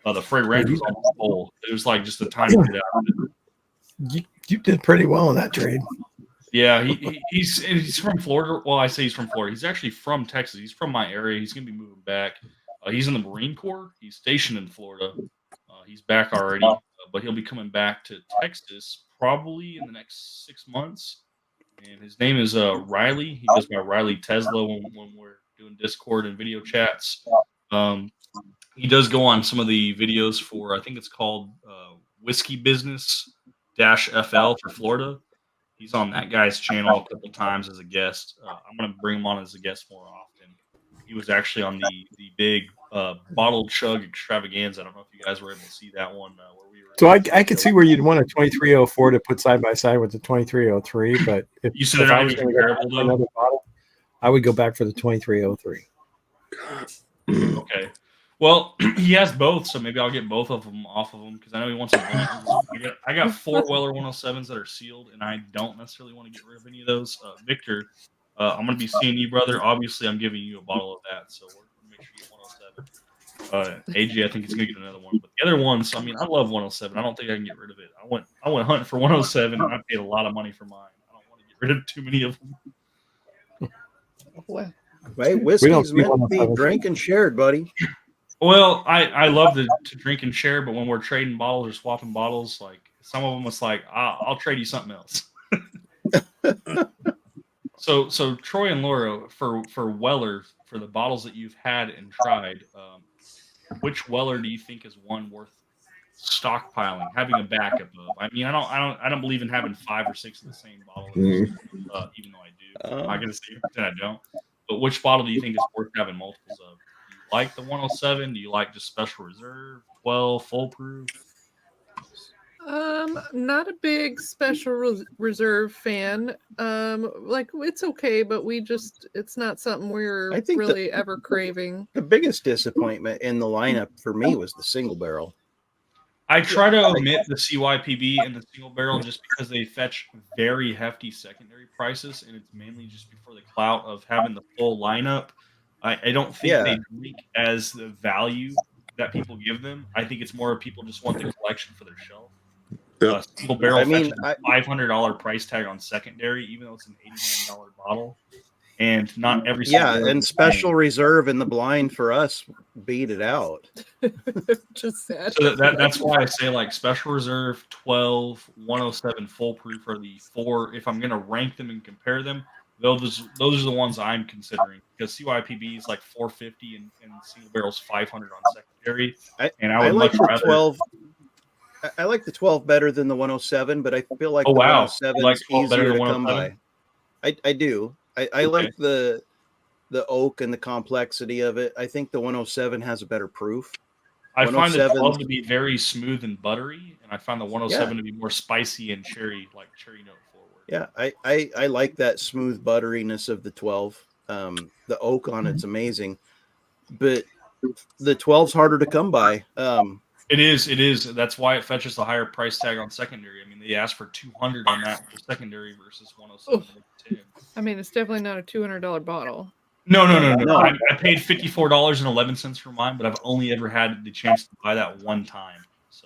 S11: The Frey Ranch was almost full. It was like just a tiny bit out of it.
S10: You did pretty well in that trade.
S11: Yeah, he's from Florida. Well, I say he's from Florida. He's actually from Texas. He's from my area. He's going to be moving back. He's in the Marine Corps. He's stationed in Florida. He's back already, but he'll be coming back to Texas probably in the next 6 months. And his name is Riley. He goes by Riley Tesla when we're doing Discord and video chats. He does go on some of the videos for, I think it's called Whiskey Business -FL for Florida. He's on that guy's channel a couple times as a guest. I'm going to bring him on as a guest more often. He was actually on the big bottle chug extravaganza. I don't know if you guys were able to see that one. Where we were.
S10: So I could see where you'd want a 2304 to put side by side with the 2303, but if
S11: you said they're not even comparable, though.
S10: Another bottle, I would go back for the 2303.
S11: Okay. Well, he has both, so maybe I'll get both of them off of him because I know he wants some. I got 4 Weller 107s that are sealed, and I don't necessarily want to get rid of any of those. Victor, I'm going to be seeing you, brother. Obviously, I'm giving you a bottle of that, so we're going to make sure you get 107. AJ, I think he's going to get another one. But the other ones, I mean, I love 107. I don't think I can get rid of it. I went hunting for 107, and I paid a lot of money for mine. I don't want to get rid of too many of them.
S2: Well, right, whiskey's meant to be drank and shared, buddy.
S11: Well, I love to drink and share, but when we're trading bottles or swapping bottles, like some of them, it's like I'll trade you something else. So Troy and Laura, for Weller, for the bottles that you've had and tried, which Weller do you think is one worth stockpiling, having a backup of? I mean, I don't believe in having 5 or 6 of the same bottle, even though I do. I'm not gonna say that I don't. But which bottle do you think is worth having multiples of? Like the 107? Do you like just special reserve, 12, full proof?
S1: Not a big special reserve fan. Like it's okay, but it's not something we're really ever craving.
S2: The biggest disappointment in the lineup for me was the single barrel.
S11: I try to omit the CYPB and the single barrel just because they fetch very hefty secondary prices, and it's mainly just for the clout of having the full lineup. I don't think they drink as the value that people give them. I think it's more people just want the collection for their shelf. Single barrel fetches a $500 price tag on secondary, even though it's an $89 bottle. And not every
S2: and special reserve in the blind for us beat it out.
S1: Just sad.
S11: So that's why I say like special reserve, 12, 107 full proof are the 4. If I'm going to rank them and compare them, those are the ones I'm considering because CYPB is like 450 and single barrel's 500 on secondary. I would
S2: like
S11: much
S2: the
S11: rather
S2: 12. I like the 12 better than the 107, but I feel like
S11: the
S2: 107
S11: like
S2: is easier to come by.
S11: 107?
S2: I do. I like the oak and the complexity of it. I think the 107 has a better proof.
S11: I find the 12 to be very smooth and buttery, and I find the 107 to be more spicy and cherry note forward.
S2: Yeah, I like that smooth butteriness of the 12. The oak on it's amazing, but the 12's harder to come by.
S11: It is. That's why it fetches the higher price tag on secondary. I mean, they asked for 200 on that for secondary versus 107.
S1: I mean, it's definitely not a $200 bottle.
S11: No. I paid $54.11 for mine, but I've only ever had the chance to buy that one time. So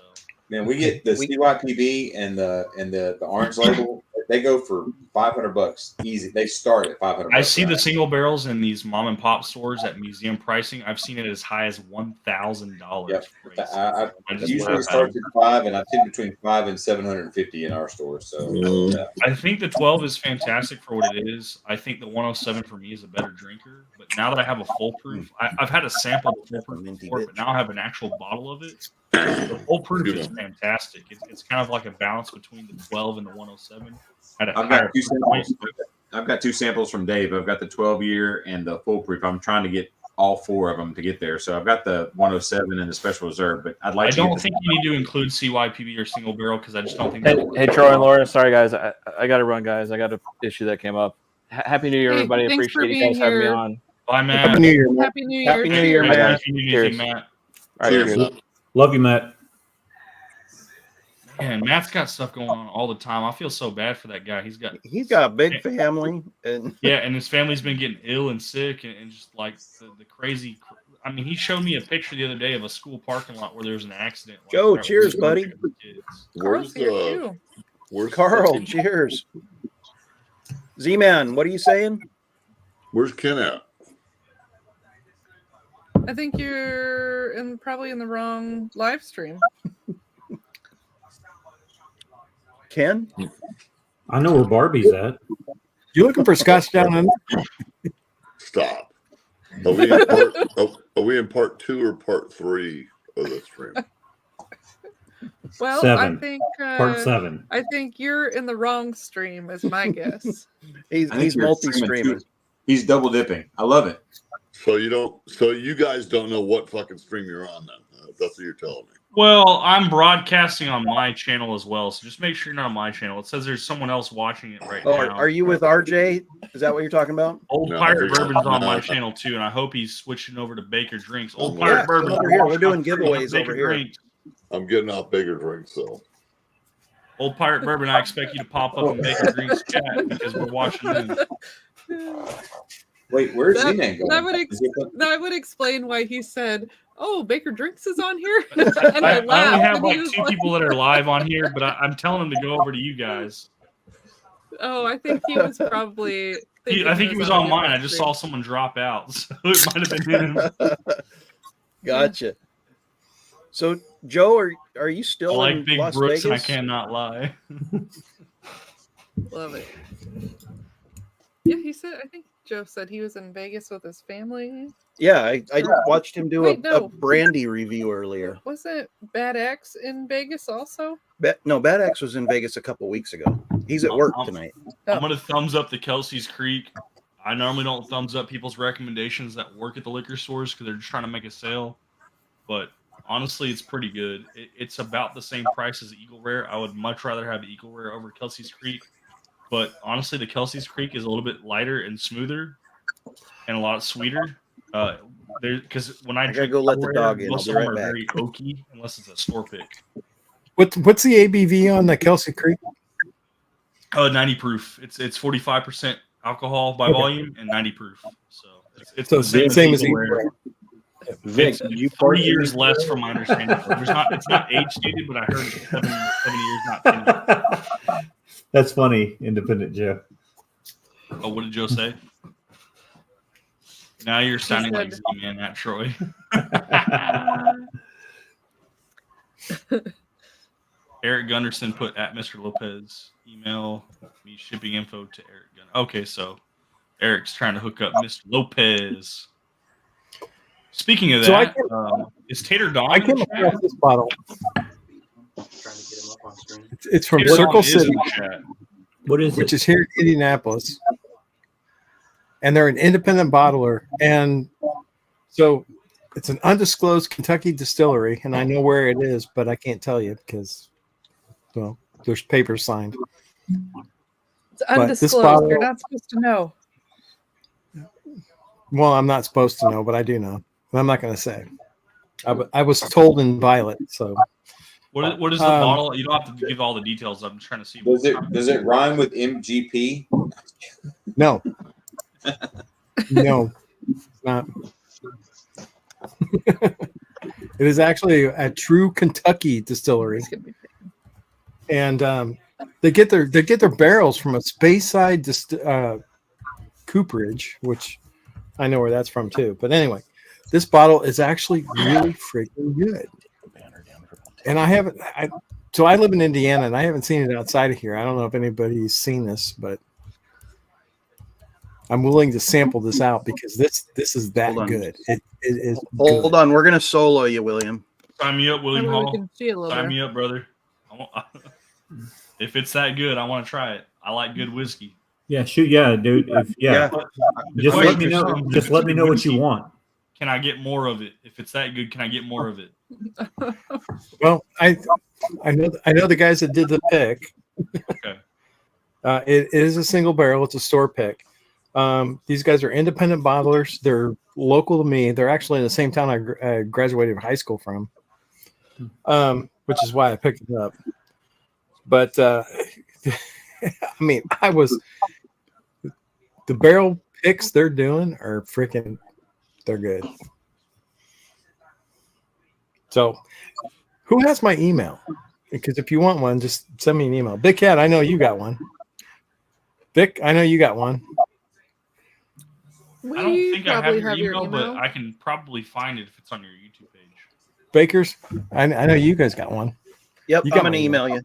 S9: Man, we get the CYPB and the orange label. They go for $500 easy. They start at $500.
S11: I see the single barrels in these mom and pop stores at museum pricing. I've seen it as high as $1,000.
S9: Yep.
S11: I
S9: Usually starts at $500, and I think between $500 and $750 in our store. So
S11: I think the 12 is fantastic for what it is. I think the 107 for me is a better drinker. But now that I have a full proof, I've had a sample of full proof before, but now I have an actual bottle of it. The full proof is fantastic. It's kind of like a balance between the 12 and the 107.
S7: I've got two samples from Dave. I've got the 12-year and the full proof. I'm trying to get all four of them to get there. So I've got the 107 and the special reserve, but I'd like.
S11: I don't think you need to include CYPB or single barrel because I just don't think.
S6: Hey, Troy and Laura, sorry guys, I got to run, guys. I got an issue that came up. Happy New Year, everybody! Appreciate you guys having me on.
S11: Bye, Matt.
S10: Happy New Year, Matt.
S1: Happy New Year.
S10: Happy New Year, Matt.
S11: Cheers. Matt.
S6: All right, cheers.
S3: Love you, Matt.
S11: Man, Matt's got stuff going on all the time. I feel so bad for that guy. He's got
S2: a big family, and
S11: and his family's been getting ill and sick, and just like the crazy. I mean, he showed me a picture the other day of a school parking lot where there was an accident.
S2: Joe, cheers, buddy.
S14: Where's
S2: Carl? Cheers. Z-Man, what are you saying?
S14: Where's Ken at?
S1: I think you're probably in the wrong live stream.
S2: Ken?
S3: I know where Barbie's at.
S10: You looking for Scotch down under?
S14: Stop. Are we in part 2 or part 3 of the stream?
S1: Well,
S3: 7.
S1: I think
S3: Part 7.
S1: I think you're in the wrong stream, is my guess.
S2: he's multi-streaming.
S7: He's double dipping. I love it.
S14: So you guys don't know what fucking stream you're on then. That's what you're telling me.
S11: Well, I'm broadcasting on my channel as well, so just make sure you're not on my channel. It says there's someone else watching it right now.
S2: Are you with RJ? Is that what you're talking about?
S11: Old Pirate Bourbon's on my channel too, and I hope he's switching over to Baker Drinks. Old Pirate Bourbon
S2: over here. We're doing giveaways over here.
S11: Drinks.
S14: I'm getting off Baker Drinks, so.
S11: Old Pirate Bourbon, I expect you to pop up in Baker Drinks chat because we're watching you.
S9: Wait, where's Z-Man going?
S1: That would explain why he said, "Oh, Baker Drinks is on here."
S11: And I only have like 2 people that are live on here, but I'm telling him to go over to you guys.
S1: Oh, I think he was probably.
S11: I think he was on mine. I just saw someone drop out, so it might have been him.
S2: Gotcha. So, Joe, are you still
S11: I like
S2: in
S11: Big
S2: Las
S11: Brooks,
S2: Vegas?
S11: and I cannot lie.
S1: Love it. Yeah, he said. I think Joe said he was in Vegas with his family.
S2: Yeah, I watched him do
S1: no.
S2: a brandy review earlier.
S1: Wasn't Bad X in Vegas also?
S2: No, Bad X was in Vegas a couple weeks ago. He's at work tonight.
S11: I'm going to thumbs up the Kelsey's Creek. I normally don't thumbs up people's recommendations that work at the liquor stores because they're just trying to make a sale. But honestly, it's pretty good. It's about the same price as Eagle Rare. I would much rather have Eagle Rare over Kelsey's Creek. But honestly, the Kelsey's Creek is a little bit lighter and smoother and a lot sweeter. Because when I
S2: gotta go let the dog in.
S11: Most
S2: I'll
S11: of
S2: be
S11: them
S2: right
S11: are
S2: back.
S11: very oaky unless it's a store pick.
S10: What's the ABV on the Kelsey Creek?
S11: 90 proof. It's 45% alcohol by volume and 90 proof. So it's
S10: So
S11: the
S10: same as
S11: Eagle
S10: Eagle
S11: Rare.
S10: Rare.
S11: Vic, you 3 years less from my understanding. It's not age stated, but I heard 7 years not 10 years.
S3: That's funny, Independent Joe.
S11: Oh, what did Joe say? Now you're sounding like Z-Man, not Troy. Eric Gunderson put at Mr. Lopez. Email me shipping info to Eric Gunderson. Okay, so Eric's trying to hook up Mr. Lopez. Speaking of that, is Tater Dawn?
S10: I came across this bottle. It's from
S11: Tater
S10: Circle
S11: Dawn is in
S10: City.
S11: the chat.
S3: What is
S10: which
S3: it?
S10: is here in Indianapolis. And they're an independent bottler. And so it's an undisclosed Kentucky distillery. And I know where it is, but I can't tell you because, well, there's papers signed.
S1: It's undisclosed.
S10: Bottle,
S1: You're not supposed to know.
S10: well, I'm not supposed to know, but I do know. But I'm not going to say. I was told in Violet. So
S11: what is the bottle? You don't have to give all the details. I'm trying to see.
S9: Does it rhyme with MGP?
S10: No. No, it's not. It is actually a true Kentucky distillery, and they get their barrels from a Speyside cooperage, which I know where that's from too. But anyway, this bottle is actually really freaking good. And so I live in Indiana, and I haven't seen it outside of here. I don't know if anybody's seen this, but I'm willing to sample this out because this is that good. It is.
S2: Hold on, we're gonna solo you, William.
S11: Sign me up, William
S1: That way we
S11: Hall.
S1: can see a little
S11: Sign
S1: bit.
S11: me up, brother. If it's that good, I want to try it. I like good whiskey.
S3: Yeah, shoot, yeah, dude. If just let me know. Just let me know what you want.
S11: Can I get more of it? If it's that good, can I get more of it?
S10: Well, I know the guys that did the pick.
S11: Okay.
S10: It is a single barrel. It's a store pick. These guys are independent bottlers. They're local to me. They're actually in the same town I graduated high school from, which is why I picked it up. But I mean, the barrel picks they're doing are freaking, they're good. So, who has my email? Because if you want one, just send me an email. Big Cat, I know you got one. Vic, I know you got one.
S11: I don't think I have your email, but I can probably find it if it's on your YouTube page.
S10: Bakers, I know you guys got one.
S2: Yep,
S10: you
S2: I'm gonna email you.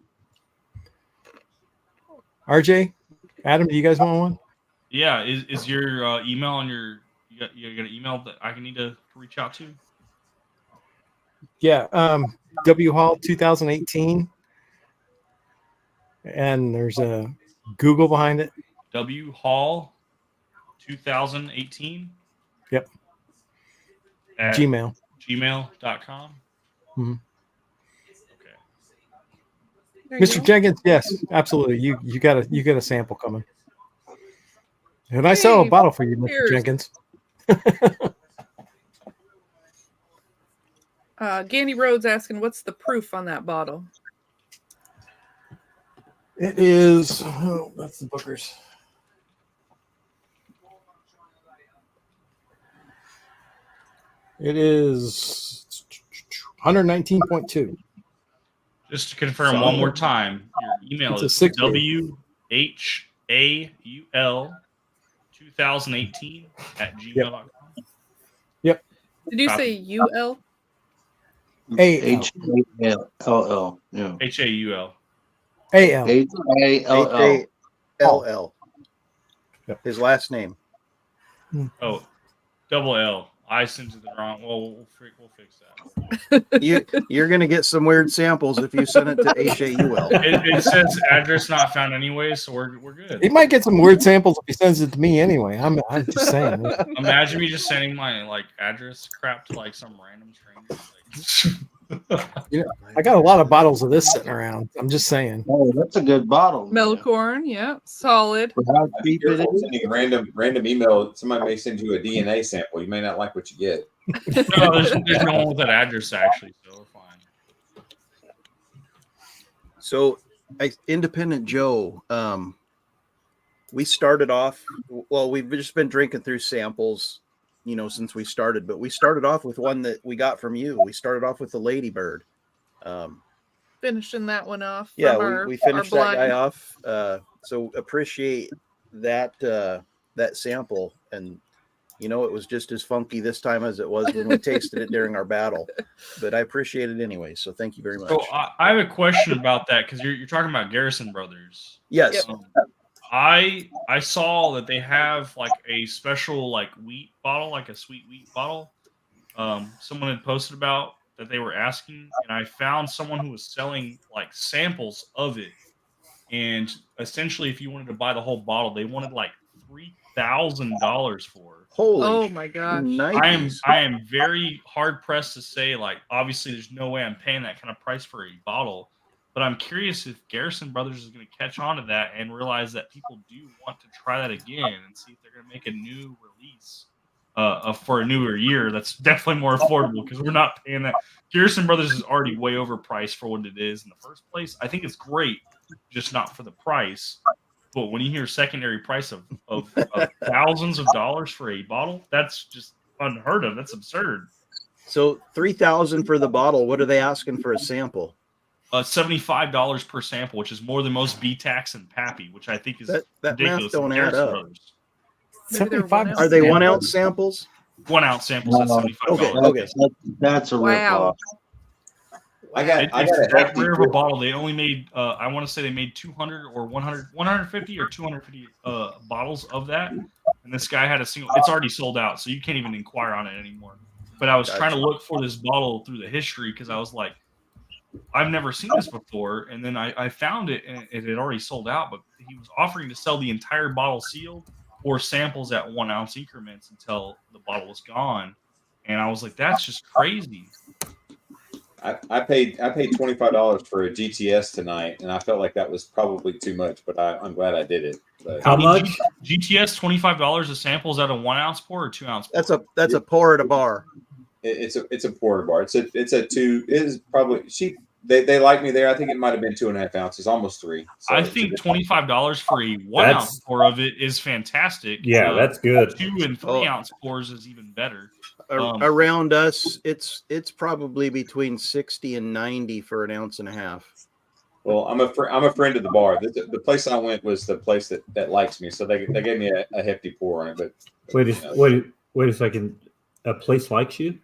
S10: RJ, Adam, do you guys want one?
S11: Yeah, is your email on your you got an email that I can need to reach out to?
S10: Yeah, W Hall 2018, and there's a Google behind it.
S11: W Hall 2018.
S10: Yep.
S11: At
S10: Gmail.
S11: Gmail.com.
S10: Mm-hmm.
S11: Okay.
S10: Mr. Jenkins, yes, absolutely. You got a sample coming. And I sell a bottle for you, Mr.
S1: cheers.
S10: Jenkins.
S1: Gandy Rhodes asking, what's the proof on that bottle?
S10: It is, oh, that's the bookers. It is 119.2.
S11: Just to confirm one more time, your email is WHAUL2018
S10: Yep.
S1: Did you say UL?
S4: HALL. Yeah.
S11: HAUL.
S10: AL.
S2: HALL. His last name.
S11: Oh, double L. I sent it the wrong. Well, we'll fix that.
S2: You're gonna get some weird samples if you send it to HAUL.
S11: It says address not found anyway, so we're good.
S10: He might get some weird samples if he sends it to me anyway. I'm just saying.
S11: Imagine me just sending my address crap to some random stranger.
S10: You know, I got a lot of bottles of this sitting around. I'm just saying.
S4: Oh, that's a good bottle.
S1: Melkorn, yeah, solid.
S4: How cheap it is?
S9: Sending a random email, somebody may send you a DNA sample. You may not like what you get.
S11: No, there's no one with that address actually, so we're fine.
S2: So, Independent Joe, we started off. Well, we've just been drinking through samples, since we started. But we started off with one that we got from you. We started off with the Ladybird.
S1: Finishing that one off.
S2: Yeah, we finished that guy off. So appreciate that sample, and it was just as funky this time as it was when we tasted it during our battle. But I appreciate it anyway. So thank you very much.
S11: So I have a question about that because you're talking about Garrison Brothers.
S2: Yes.
S11: I saw that they have a special wheat bottle, a sweet wheat bottle. Someone had posted about that they were asking, and I found someone who was selling samples of it. And essentially, if you wanted to buy the whole bottle, they wanted $3,000 for.
S2: Holy!
S1: Oh my gosh!
S2: Nice.
S11: I am very hard pressed to say obviously there's no way I'm paying that kind of price for a bottle. But I'm curious if Garrison Brothers is going to catch on to that and realize that people do want to try that again and see if they're going to make a new release for a newer year that's definitely more affordable because we're not paying that. Garrison Brothers is already way overpriced for what it is in the first place. I think it's great, just not for the price. But when you hear secondary price of thousands of dollars for a bottle, that's just unheard of. That's absurd.
S2: So 3,000 for the bottle. What are they asking for a sample?
S11: $75 per sample, which is more than most BTAX and Pappy, which I think is
S2: that
S11: ridiculous.
S2: math don't add up.
S11: Brothers.
S1: Maybe they're 1
S2: Are they 1 ounce samples?
S11: 1 ounce samples at $75.
S2: Okay.
S4: That's a ripoff.
S9: I got
S11: It's
S9: a
S11: that
S9: hefty
S11: rare of a bottle. They only made, I want to say they made 200 or 150 or 250 bottles of that. And this guy had a single. It's already sold out, so you can't even inquire on it anymore. But I was trying to look for this bottle through the history because I was like, I've never seen this before. And then I found it, and it had already sold out. But he was offering to sell the entire bottle sealed or samples at 1 ounce increments until the bottle was gone. And I was like, that's just crazy.
S9: I paid $25 for a GTS tonight, and I felt like that was probably too much, but I'm glad I did it. But
S3: How much?
S11: GTS $25 a sample. Is that a 1 ounce pour or 2 ounce pour?
S2: That's a pour at a bar.
S9: It's a pour at a bar. It's a two. It is probably They like me there. I think it might have been 2.5 ounces, almost 3. So
S11: I think $25 for a 1 ounce pour of it is fantastic.
S3: Yeah, that's good.
S11: 2 and 3 ounce pours is even better.
S2: Around us, it's probably between 60 and 90 for 1.5 ounces.
S9: Well, I'm a friend of the bar. The place I went was the place that likes me, so they gave me a hefty pour on it. But
S3: wait a second. A place likes you?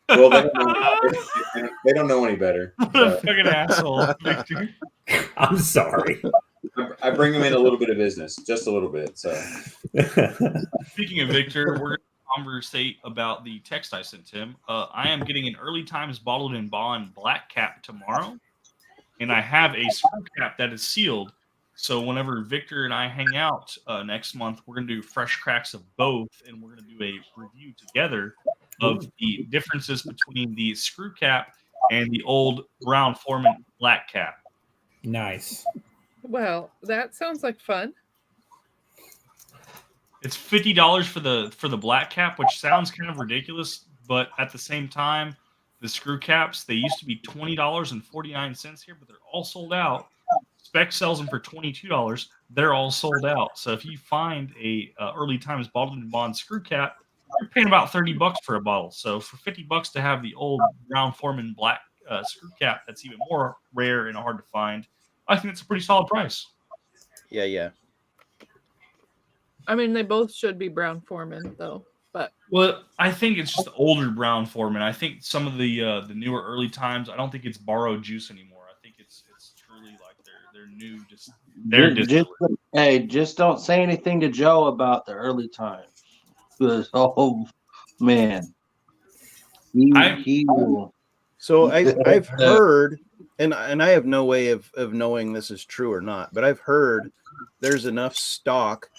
S9: Well, they don't know any better. So.
S11: Fucking asshole.
S3: I'm sorry.
S9: I bring them in a little bit of business, just a little bit. So,
S11: speaking of Victor, we're going to conversate about the text I sent him. I am getting an Early Times bottled in bond black cap tomorrow, and I have a screw cap that is sealed. So whenever Victor and I hang out next month, we're going to do fresh cracks of both, and we're going to do a review together of the differences between the screw cap and the old Brown Forman black cap.
S3: Nice.
S1: Well, that sounds like fun.
S11: It's $50 for the black cap, which sounds kind of ridiculous, but at the same time, the screw caps, they used to be $20.49 here, but they're all sold out. Spec sells them for $22. They're all sold out. So if you find a Early Times bottled in bond screw cap, you're paying about $30 for a bottle. So for $50 to have the old Brown Forman black screw cap, that's even more rare and hard to find. I think it's a pretty solid price.
S2: Yeah.
S1: I mean, they both should be Brown Forman, though. But
S11: I think it's just the older Brown Forman. I think some of the newer Early Times, I don't think it's borrowed juice anymore. I think it's truly like they're new.
S4: Just don't say anything to Joe about the Early Times. Because man, he will.
S2: So I've heard, and I have no way of knowing this is true or not, but I've heard there's enough stock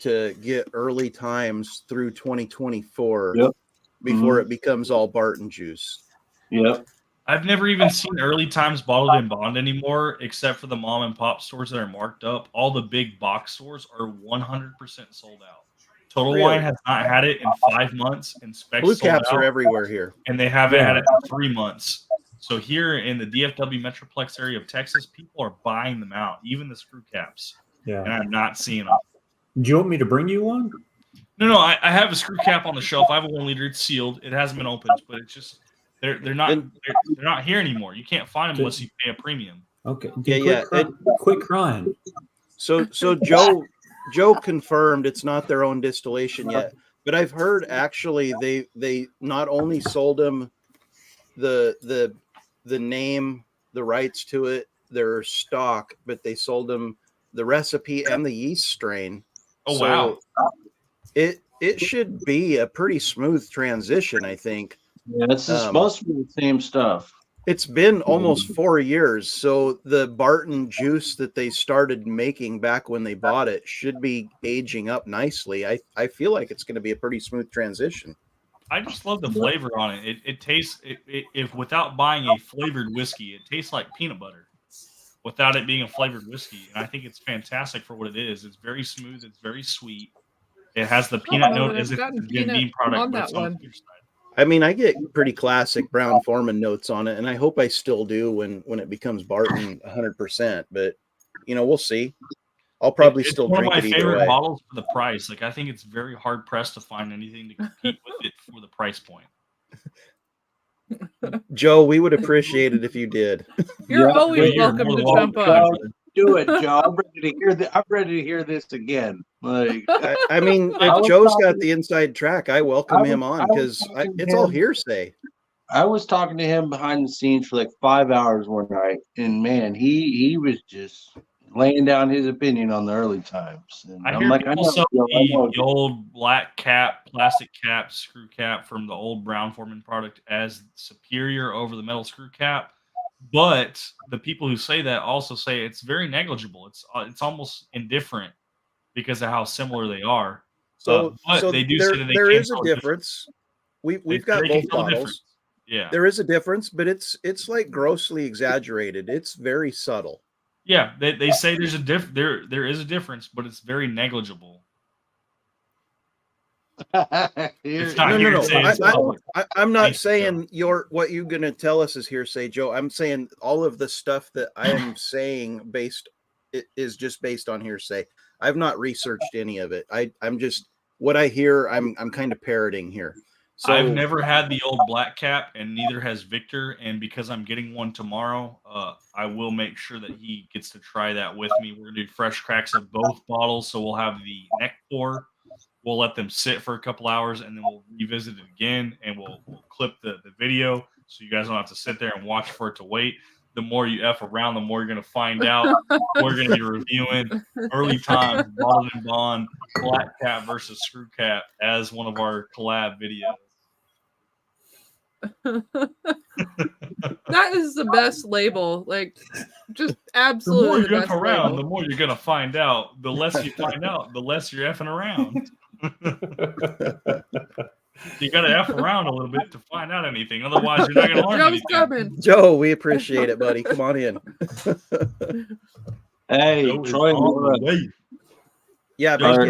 S2: to get Early Times through 2024 before it becomes all Barton juice.
S4: Yep.
S11: I've never even seen Early Times bottled in bond anymore, except for the mom and pop stores that are marked up. All the big box stores are 100% sold out. Total Wine has not had it in 5 months, and Specs
S2: Blue caps are everywhere here,
S11: and they haven't had it in 3 months. So here in the DFW Metroplex area of Texas, people are buying them out, even the screw caps.
S3: Yeah,
S11: and I'm not seeing them.
S3: Do you want me to bring you one?
S11: No, I have a screw cap on the shelf. I have a 1 liter. It's sealed. It hasn't been opened, but it's just they're not here anymore. You can't find them unless you pay a premium.
S3: Okay.
S2: Quit crying. So Joe confirmed it's not their own distillation yet, but I've heard actually they not only sold them the name, the rights to it, their stock, but they sold them the recipe and the yeast strain.
S11: Oh, wow.
S2: It should be a pretty smooth transition, I think.
S4: Yeah, this is supposed to be the same stuff.
S2: It's been almost 4 years, so the Barton juice that they started making back when they bought it should be aging up nicely. I feel like it's going to be a pretty smooth transition.
S11: I just love the flavor on it. It tastes, if without buying a flavored whiskey, it tastes like peanut butter without it being a flavored whiskey. And I think it's fantastic for what it is. It's very smooth. It's very sweet. It has the peanut note as if it's a Jim Beam product, but it's on the clear side.
S2: I mean, I get pretty classic Brown Forman notes on it, and I hope I still do when it becomes Barton 100%. But we'll see. I'll probably still drink it either way.
S11: One of my favorite bottles for the price. Like I think it's very hard pressed to find anything to compete with it for the price point.
S2: Joe, we would appreciate it if you did.
S1: You're
S4: Yeah,
S1: always
S11: you're
S1: welcome
S11: more
S1: to
S11: than
S1: jump
S11: welcome.
S1: on.
S4: Joe, do it, Joe. I'm ready to hear I'm ready to hear this again. Like,
S2: I mean,
S4: I
S2: if
S4: was
S2: Joe's got
S4: talking-
S2: the inside track, I welcome him on
S4: I was
S2: because
S4: talking to
S2: it's all
S4: him-
S2: hearsay.
S4: I was talking to him behind the scenes for like 5 hours one night, and man, he was just laying down his opinion on the early times. And
S11: I
S4: I'm
S11: hear
S4: like, I
S11: people
S4: know,
S11: sell
S4: Joe, I know.
S11: the old black cap, plastic cap, screw cap from the old Brown Forman product as superior over the metal screw cap. But the people who say that also say it's very negligible. It's almost indifferent because of how similar they are.
S2: So,
S11: But they do
S2: there,
S11: say that they
S2: there
S11: can
S2: is a
S11: tell
S2: difference.
S11: They
S2: We've
S11: say
S2: got
S11: they can
S2: both
S11: tell the
S2: bottles.
S11: difference. Yeah.
S2: There is a difference, but it's like grossly exaggerated. It's very subtle.
S11: Yeah, they say there's a there is a difference, but it's very negligible. It's not
S2: No.
S11: hearsay, it's public.
S2: I'm not
S11: Thank you,
S2: saying what you're going to tell us is hearsay, Joe. I'm saying all of the stuff that I am saying is just based on hearsay. I've not researched any of it. I'm just what I hear. I'm kind of parroting here. So
S11: I've never had the old black cap, and neither has Victor. And because I'm getting one tomorrow, I will make sure that he gets to try that with me. We're gonna do fresh cracks of both bottles, so we'll have the neck pour. We'll let them sit for a couple hours, and then we'll revisit it again, and we'll clip the video, so you guys don't have to sit there and watch for it to wait. The more you F around, the more you're going to find out. We're going to be reviewing early times, bottled and bond, black cap versus screw cap as one of our collab videos.
S1: That is the best label. Like, just
S11: The more
S1: absolutely
S11: you
S1: the
S11: F
S1: best
S11: around,
S1: label.
S11: the more you're going to find out. The less you find out, the less you're effing around. You got to F around a little bit to find out anything. Otherwise, you're not going to learn
S1: Joe's
S11: anything.
S1: coming.
S2: Joe, we appreciate it, buddy. Come on in.
S4: Hey,
S11: Joe is
S4: Troy,
S11: on the way.
S2: Yeah,
S11: Joe's
S2: but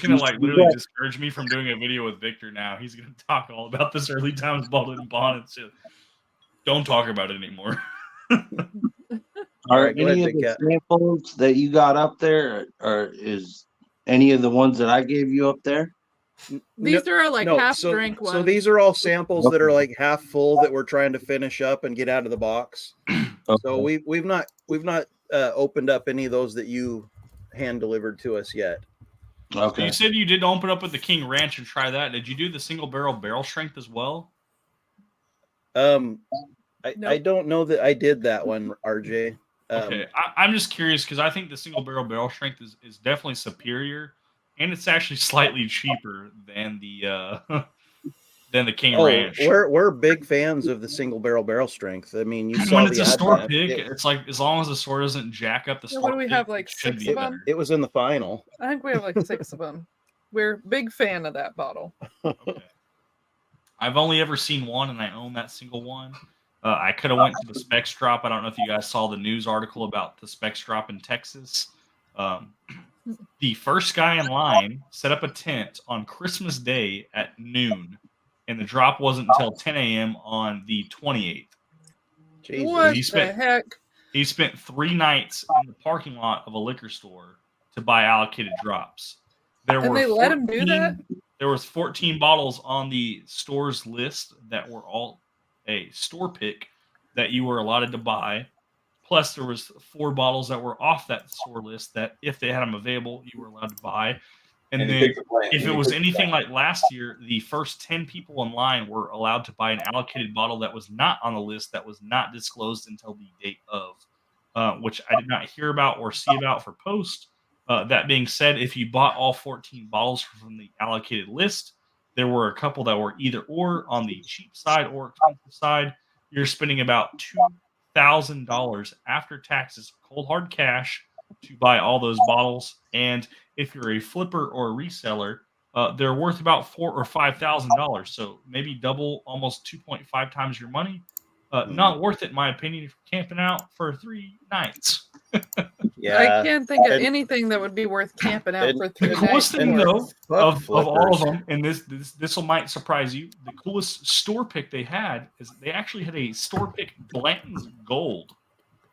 S11: gonna literally discourage me from doing a video with Victor now. He's gonna talk all about this early times bottled and bond and shit. Don't talk about it anymore.
S4: Are
S2: right, go
S4: any
S2: ahead,
S4: of
S2: Big
S4: the
S2: Cat.
S4: samples that you got up there, or is any of the ones that I gave you up there?
S1: These are like half drink ones.
S2: So these are all samples that are like half full that we're trying to finish up and get out of the box. So we've not opened up any of those that you hand delivered to us yet.
S11: So you said you did open up with the King Ranch and try that. Did you do the single barrel strength as well?
S2: I don't know that I did that one, RJ.
S11: Okay, I'm just curious because I think the single barrel strength is definitely superior, and it's actually slightly cheaper than the King Ranch.
S2: We're big fans of the single barrel strength. I mean, you saw
S11: When it's
S2: the
S11: a store
S2: advent.
S11: pick, it's like as long as the store doesn't jack up the store.
S1: What do we
S11: pick,
S1: have, like
S11: it should
S1: 6
S11: be
S1: of
S11: better.
S1: them?
S2: It was in the final.
S1: I think we have like 6 of them. We're big fan of that bottle.
S11: Okay. I've only ever seen one, and I own that single one. I could have went to the Specs Drop. I don't know if you guys saw the news article about the Specs Drop in Texas. The first guy in line set up a tent on Christmas Day at noon, and the drop wasn't until 10 a.m. on the 28th.
S2: Jesus.
S1: What the heck?
S11: He spent 3 nights in the parking lot of a liquor store to buy allocated drops.
S1: And they let him do that?
S11: There was 14 bottles on the store's list that were all a store pick that you were allotted to buy. Plus, there was 4 bottles that were off that store list that, if they had them available, you were allowed to buy. And then, if it was anything like last year, the first 10 people in line were allowed to buy an allocated bottle that was not on the list, that was not disclosed until the date of, which I did not hear about or see about for post. That being said, if you bought all 14 bottles from the allocated list, there were a couple that were either or on the cheap side or expensive side. You're spending about $2,000 after taxes, cold hard cash, to buy all those bottles. And if you're a flipper or a reseller, they're worth about $4,000 or $5,000. So maybe double, almost 2.5 times your money. Not worth it, in my opinion, if you're camping out for 3 nights.
S1: I can't think of anything that would be worth camping out for 3
S11: The
S1: nights.
S11: coolest thing, though, of all of
S2: flippers.
S11: them, and this might surprise you, the coolest store pick they had is they actually had a store pick Blanton's Gold.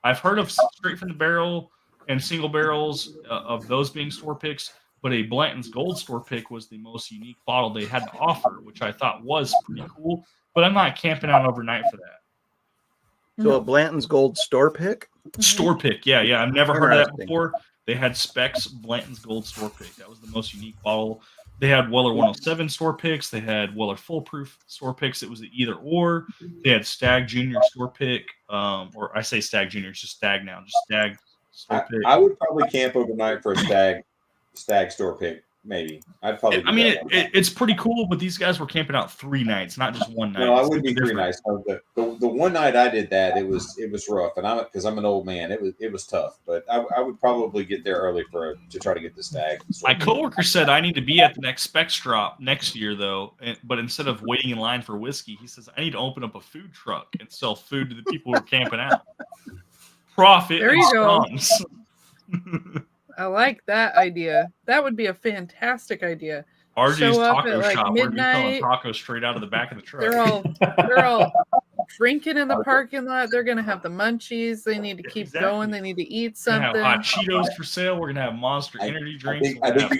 S11: I've heard of straight from the barrel and single barrels of those being store picks, but a Blanton's Gold store pick was the most unique bottle they had to offer, which I thought was pretty cool. but I'm not camping out overnight for that.
S2: So a Blanton's Gold store pick?
S11: Store pick, yeah. I've never heard of that
S2: Interesting.
S11: before. They had Specs Blanton's Gold store pick. That was the most unique bottle. They had Weller 107 store picks. They had Weller Foolproof store picks. It was either or. They had Stag Junior store pick, or I say Stag Junior, it's just Stag now, just Stag store pick.
S9: I would probably camp overnight for a stag store pick. Maybe I'd probably.
S11: I mean, it's pretty cool, but these guys were camping out 3 nights, not just one night.
S9: No, I wouldn't be 3 nights. The one night I did that, it was rough, and because I'm an old man, it was tough. But I would probably get there early to try to get the stag.
S11: My coworker said I need to be at the next Specs drop next year, though. But instead of waiting in line for whiskey, he says I need to open up a food truck and sell food to the people who are camping out. Profit.
S1: There you go.
S11: Crumbs.
S1: I like that idea. That would be a fantastic idea.
S11: RJ's taco
S1: at,
S11: shop. We're selling
S1: midnight.
S11: tacos straight out of the back of the truck.
S1: They're all drinking in the parking lot. They're gonna have the munchies. They need to keep going. They need to eat
S11: We're gonna
S1: something.
S11: have hot Cheetos for sale. We're gonna have Monster Energy drinks.
S9: I think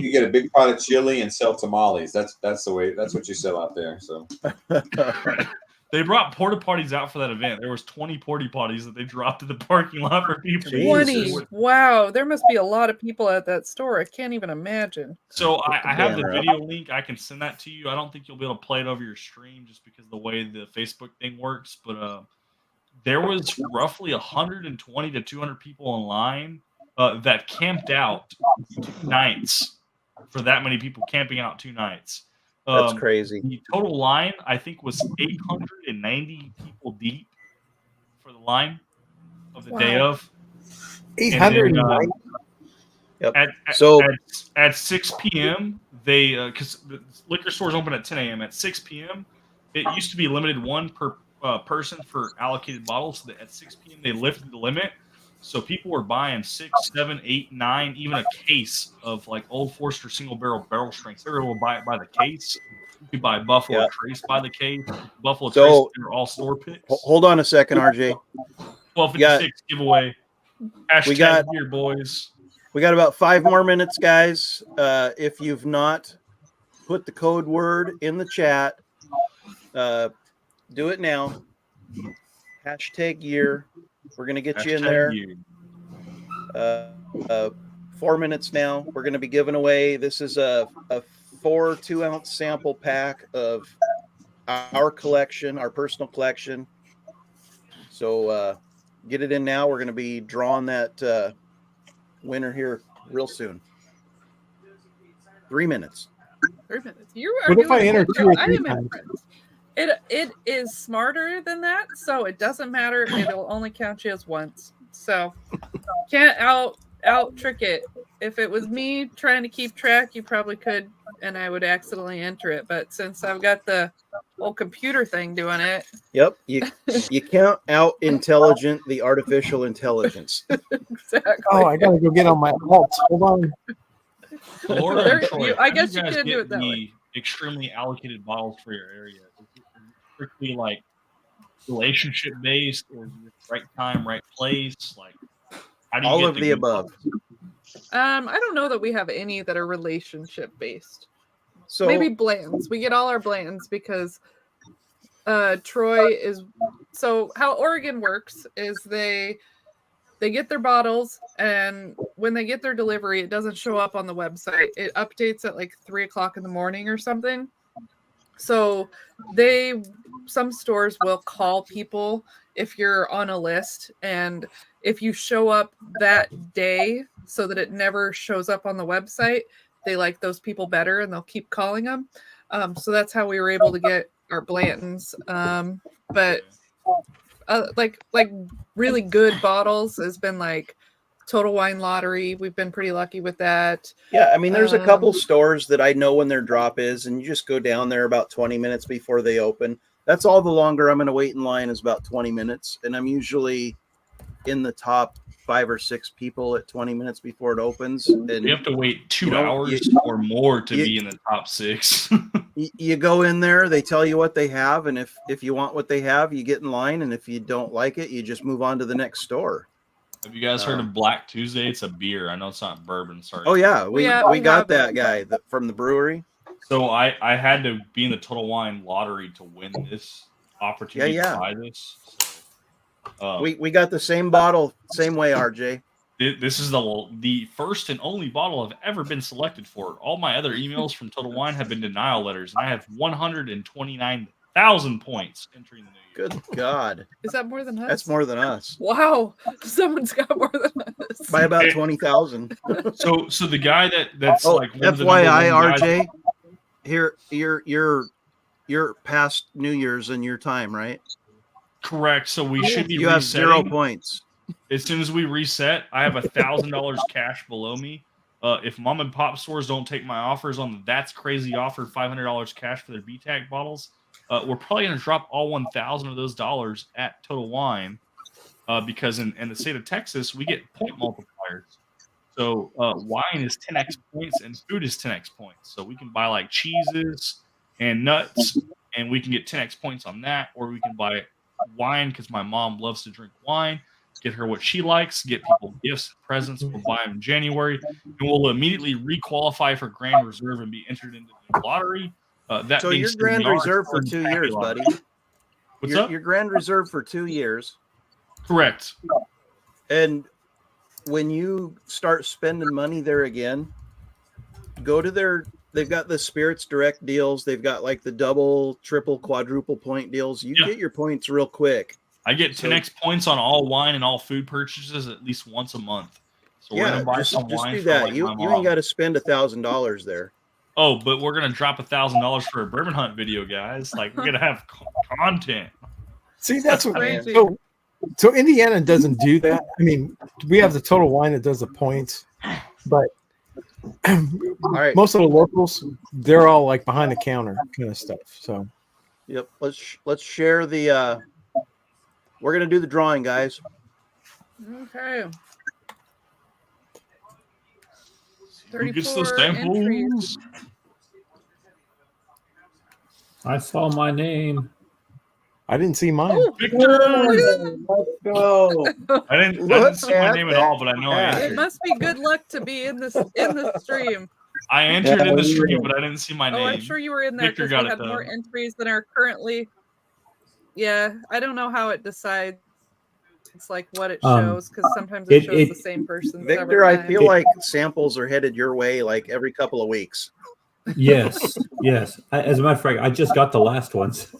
S9: you get a big pot of chili and sell tamales. That's the way. That's what you sell out there. So.
S11: They brought porta potties out for that event. There was 20 porta potties that they dropped in the parking lot for people.
S1: 20. Wow, there must be a lot of people at that store. I can't even imagine.
S11: So I have the video link. I can send that to you. I don't think you'll be able to play it over your stream just because of the way the Facebook thing works. But there was roughly 120 to 200 people in line that camped out 2 nights for that many people camping out 2 nights.
S2: That's crazy.
S11: The total line, I think, was 890 people deep for the line of the day of.
S10: 890.
S2: Yep.
S11: At 6 p.m., they because the liquor stores open at 10 a.m. At 6 p.m., it used to be limited 1 per person for allocated bottles. So that at 6 p.m., they lifted the limit. So people were buying 6, 7, 8, 9, even a case of like Old Forester single barrel strengths. They were able to buy it by the case. You could buy Buffalo Trace by the case. Buffalo Trace, they're all store picks.
S2: Hold on a second, RJ.
S11: 1256 giveaway. Hashtag here, boys.
S2: We got about 5 more minutes, guys. If you've not put the code word in the chat, do it now. Hashtag year. We're going to get you in there. 4 minutes now. We're going to be giving away. This is a 4 2-ounce sample pack of our collection, our personal collection. So get it in now. We're going to be drawing that winner here real soon. 3 minutes.
S1: 3 minutes. You are
S10: What if I
S1: doing
S10: enter
S1: good.
S10: 2 or
S1: I
S10: 3
S1: am
S10: times?
S1: impressed. It is smarter than that, so it doesn't matter. It'll only count you as once. So can't out trick it. If it was me trying to keep track, you probably could, and I would accidentally enter it. But since I've got the whole computer thing doing it,
S2: Yep, you can't out intelligent the artificial intelligence.
S1: exactly.
S10: Oh, I gotta go get on my alt. Hold on.
S11: Laura
S1: There-
S11: and Troy,
S1: you- I
S11: how
S1: guess
S11: do
S1: you
S11: guys
S1: could do
S11: get
S1: it that way.
S11: extremely allocated bottles for your area? Is it strictly like relationship based, or is it right time, right place? Like, how do you
S2: All
S11: get
S2: of the above.
S1: I don't know that we have any that are relationship based.
S2: So
S1: Maybe Bland's. We get all our Bland's because Troy is. So how Oregon works is they get their bottles, and when they get their delivery, it doesn't show up on the website. It updates at like 3:00 in the morning or something. So some stores will call people if you're on a list, and if you show up that day so that it never shows up on the website, they like those people better and they'll keep calling them. So that's how we were able to get our Blantons. But like really good bottles has been like Total Wine Lottery. We've been pretty lucky with that.
S2: yeah, I mean, there's a couple stores that I know when their drop is, and you just go down there about 20 minutes before they open. That's all the longer I'm going to wait in line is about 20 minutes, and I'm usually in the top 5 or 6 people at 20 minutes before it opens. And
S11: You have to wait 2 hours or more to be in the top 6.
S2: you go in there, they tell you what they have, and if you want what they have, you get in line, and if you don't like it, you just move on to the next store.
S11: Have you guys heard of Black Tuesday? It's a beer. I know it's not bourbon. Sorry.
S2: Oh yeah, we
S1: we
S2: got
S1: have
S2: that
S1: it.
S2: guy from the brewery.
S11: So I had to be in the Total Wine lottery to win this opportunity
S2: Yeah.
S11: to buy this. So,
S2: we got the same bottle, same way, RJ.
S11: this is the first and only bottle I've ever been selected for. All my other emails from Total Wine have been denial letters, and I have 129,000 points entering the new year.
S2: Good God.
S1: Is that more than us?
S2: That's more than us.
S1: Wow. Someone's got more than us.
S2: By about 20,000.
S11: So the guy that's like one of the
S2: FYI,
S11: number one
S2: RJ,
S11: guys-
S2: here you're past New Year's in your time, right?
S11: Correct. So we should be
S2: You have 0
S11: resetting.
S2: points.
S11: As soon as we reset, I have $1,000 cash below me. If mom and pop stores don't take my offers on the That's Crazy offer, $500 cash for their BTAC bottles, we're probably going to drop all 1,000 of those dollars at Total Wine because in the state of Texas, we get point multipliers. So wine is 10x points and food is 10x points. So we can buy like cheeses and nuts, and we can get 10x points on that, or we can buy wine because my mom loves to drink wine. Get her what she likes, get people gifts, presents. We'll buy them in January, and we'll immediately requalify for Grand Reserve and be entered into the lottery. That
S2: So
S11: being
S2: you're
S11: said,
S2: Grand
S11: we are
S2: Reserve for
S11: still
S2: 2
S11: in
S2: years,
S11: lottery.
S2: buddy.
S11: What's up?
S2: You're Grand Reserve for 2 years.
S11: Correct.
S2: And when you start spending money there again, go to they've got the Spirits Direct deals. They've got like the double, triple, quadruple point deals. You get your points real quick.
S11: I get 10x points on all wine and all food purchases at least once a month. So we're gonna buy
S2: just
S11: some
S2: just
S11: wine
S2: do
S11: for
S2: that.
S11: like
S2: You
S11: my
S2: ain't
S11: mom.
S2: got to spend $1,000 there.
S11: Oh, but we're gonna drop $1,000 for a bourbon hunt video, guys. Like we're gonna have content.
S10: See, that's what.
S1: Crazy.
S10: So Indiana doesn't do that. I mean, we have the Total Wine that does the points, but most of the locals, they're all like behind the counter kind of stuff. So,
S2: yep. Let's share the. We're gonna do the drawing, guys.
S1: Okay.
S11: Who gets the
S1: 34
S11: samples?
S1: entries.
S3: I saw my name.
S10: I didn't see mine.
S1: Oh,
S11: Victor!
S4: Let's go.
S11: I didn't see my name at all, but I know I
S1: It
S11: entered.
S1: must be good luck to be in the stream.
S11: I entered in the stream, but I didn't see my name.
S1: Oh, I'm sure you were in there
S11: Victor
S1: because
S11: got
S1: we
S11: it
S1: had
S11: though.
S1: more entries than are currently. Yeah, I don't know how it decides. It's like what it shows because sometimes it shows the same person.
S2: Victor,
S1: several
S2: I
S1: times.
S2: feel like samples are headed your way like every couple of weeks.
S3: Yes. As a matter of fact, I just got the last ones.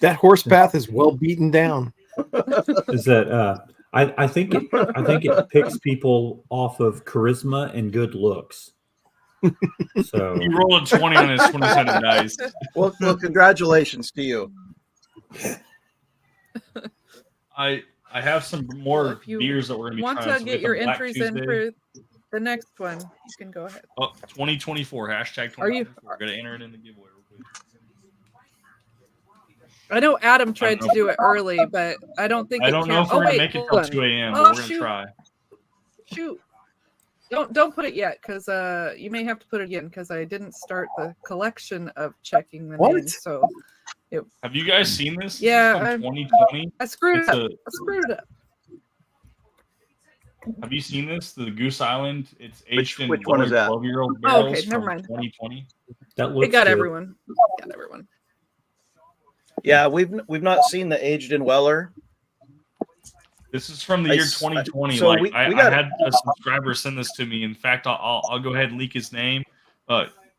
S10: That horse path is well beaten down.
S3: Is that I think it picks people off of charisma and good looks. So
S11: He rolled a 20 on his 20-sided dice.
S2: Well, congratulations to you.
S11: I have some more
S1: If you
S11: beers that we're gonna be
S1: want
S11: trying.
S1: to
S11: So
S1: get
S11: we
S1: your
S11: have Black
S1: entries in
S11: Tuesday.
S1: for the next one, you can go ahead.
S11: Oh, 2024 hashtag 2024.
S1: Are you-
S11: We're gonna enter it in the giveaway. Real quick.
S1: I know Adam tried to do it early, but I don't think
S11: I
S1: it
S11: don't know
S1: counts.
S11: if we're
S1: Oh,
S11: gonna
S1: wait,
S11: make it
S1: hold
S11: till
S1: on.
S11: 2 a.m.
S1: Oh,
S11: but we're gonna
S1: shoot.
S11: try.
S1: Shoot. Don't put it yet because you may have to put it again because I didn't start the collection of checking the
S10: What?
S1: names. So
S11: Have you guys seen this?
S1: Yeah,
S11: This is
S1: I-
S11: from 2020.
S1: I screwed
S11: It's
S1: it up.
S11: a-
S1: I screwed it up.
S11: Have you seen this? The Goose Island. It's aged in
S2: which one is that?
S11: 12-year-old
S1: Oh,
S11: barrels
S1: okay, never
S11: from
S1: mind.
S11: 2020.
S3: that
S1: It
S3: looks
S1: got
S3: good.
S1: everyone. Got everyone.
S2: Yeah, we've not seen the aged in Weller.
S11: This is from the
S2: I
S11: year
S2: s-
S11: 2020.
S2: so
S11: Like
S2: we
S11: I
S2: got-
S11: had a subscriber send this to me. In fact, I'll go ahead and leak his name.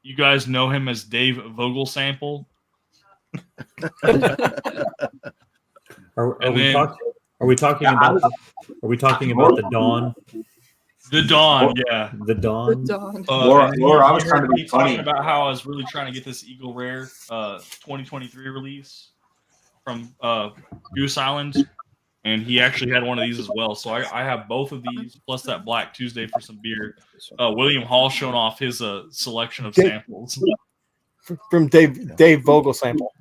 S11: You guys know him as Dave Vogel Sample.
S3: Are
S11: And
S3: we
S11: then-
S3: talking? Are we talking about? Are we talking about the Dawn?
S11: The Dawn, yeah.
S3: The Dawn.
S1: Dawn.
S7: Laura,
S11: and
S7: Laura, I
S11: you
S7: was trying to
S11: heard
S7: be
S11: me talking
S7: funny.
S11: about how I was really trying to get this Eagle Rare 2023 release from Goose Island, and he actually had one of these as well. So I have both of these plus that Black Tuesday for some beer. William Hall showing off his selection of samples.
S10: From Dave Vogel sample.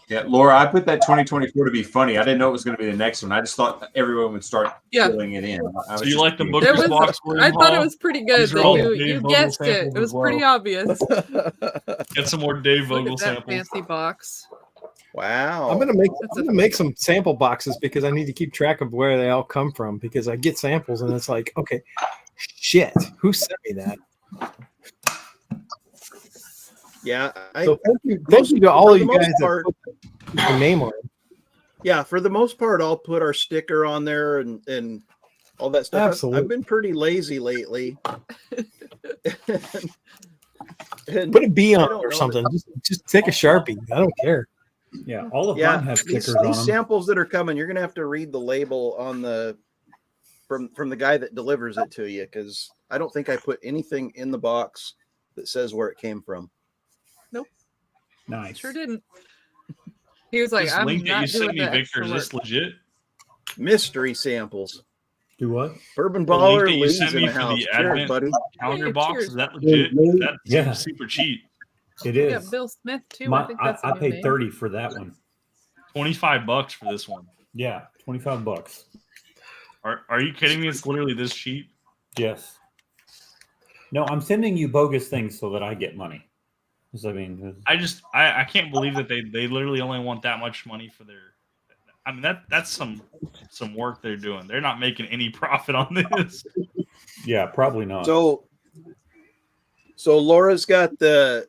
S7: Yeah, Laura, I put that 2024 to be funny. I didn't know it was going to be the next one. I just thought everyone would start filling it in. I was
S11: So you
S7: just
S11: like the
S7: being-
S11: Booker's box?
S1: I
S11: William
S1: thought it
S11: Hall?
S1: was pretty good
S11: These are
S1: that
S11: all
S1: you
S11: Dave Vogel
S1: guessed it.
S11: samples
S1: It was
S11: as well.
S1: pretty obvious.
S11: Get some more Dave
S1: Look
S11: Vogel
S1: at that
S11: samples.
S1: fancy box.
S2: Wow.
S10: I'm gonna make some sample boxes because I need to keep track of where they all come from because I get samples and it's like, okay, shit, who sent me that?
S2: Yeah.
S10: So thank you to all of you guys that put your name on it.
S2: Yeah, for the most part, I'll put our sticker on there and all that stuff.
S10: Absolutely.
S2: I've been pretty lazy lately. And
S10: Put a B
S2: I
S10: on it
S2: don't
S10: or
S2: know
S10: something. Just take a Sharpie. I don't care.
S3: Yeah, all of
S2: Yeah,
S3: mine have
S2: these
S3: stickers on them.
S2: samples that are coming, you're gonna have to read the label on the from the guy that delivers it to you, because I don't think I put anything in the box that says where it came from.
S1: Nope.
S3: Nice.
S1: Sure didn't. He was like,
S11: This
S1: I'm
S11: link that you
S1: not
S11: sent
S1: doing
S11: me,
S1: the
S11: Victor,
S1: extra
S11: is this
S1: work.
S11: legit?
S2: Mystery samples.
S3: Do what?
S2: Bourbon
S11: The link
S2: Baller
S11: that you
S2: Lee's
S11: sent
S2: in
S11: me
S2: the
S11: for
S2: house.
S11: the
S2: Cheers,
S11: Advent
S2: buddy.
S11: calendar
S1: Yeah,
S11: box,
S1: cheers.
S11: is that legit? That
S3: Yeah.
S11: seems super cheap.
S3: It
S1: We
S3: is.
S1: got Bill Smith too. I think that's a
S3: I
S1: new
S3: paid
S1: name.
S3: $30 for that one.
S11: $25 for this one.
S3: Yeah, $25.
S11: Are you kidding me? It's literally this cheap.
S3: Yes. No, I'm sending you bogus things so that I get money. 'Cause, I mean,
S11: I can't believe that they literally only want that much money for their. I mean that's some work they're doing. They're not making any profit on this.
S3: yeah, probably not.
S2: So Laura's got the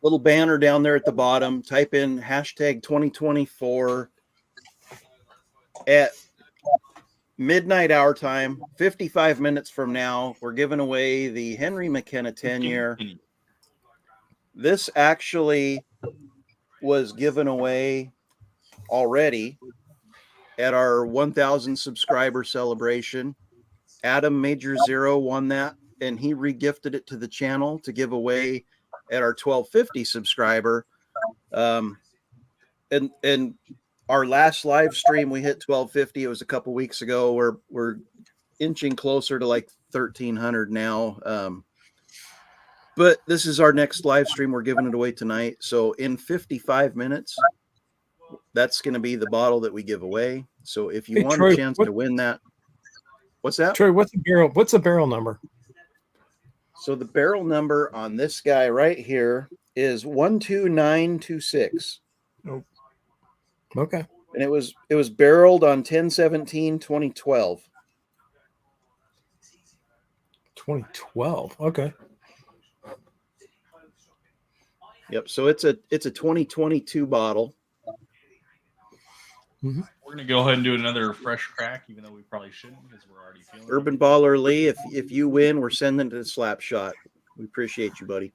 S2: little banner down there at the bottom. Type in hashtag 2024 at midnight our time, 55 minutes from now. We're giving away the Henry McKenna 10-year. This actually was given away already at our 1,000 subscriber celebration. Adam Major Zero won that, and he regifted it to the channel to give away at our 1250 subscriber. And our last live stream, we hit 1250. It was a couple weeks ago. We're inching closer to like 1,300 now. But this is our next live stream. We're giving it away tonight. So in 55 minutes, that's going to be the bottle that we give away. So if you want
S10: Troy,
S2: a chance to win that, what's that?
S10: Troy, what's the barrel number?
S2: So the barrel number on this guy right here is 12926.
S10: Oh. Okay.
S2: And it was barreled on 10/17/2012.
S10: 2012. Okay.
S2: Yep. So it's a 2022 bottle.
S10: Mm-hmm.
S11: We're gonna go ahead and do another fresh crack, even though we probably shouldn't because we're already feeling.
S2: Urban Baller Lee, if you win, we're sending it to the slap shot. We appreciate you, buddy.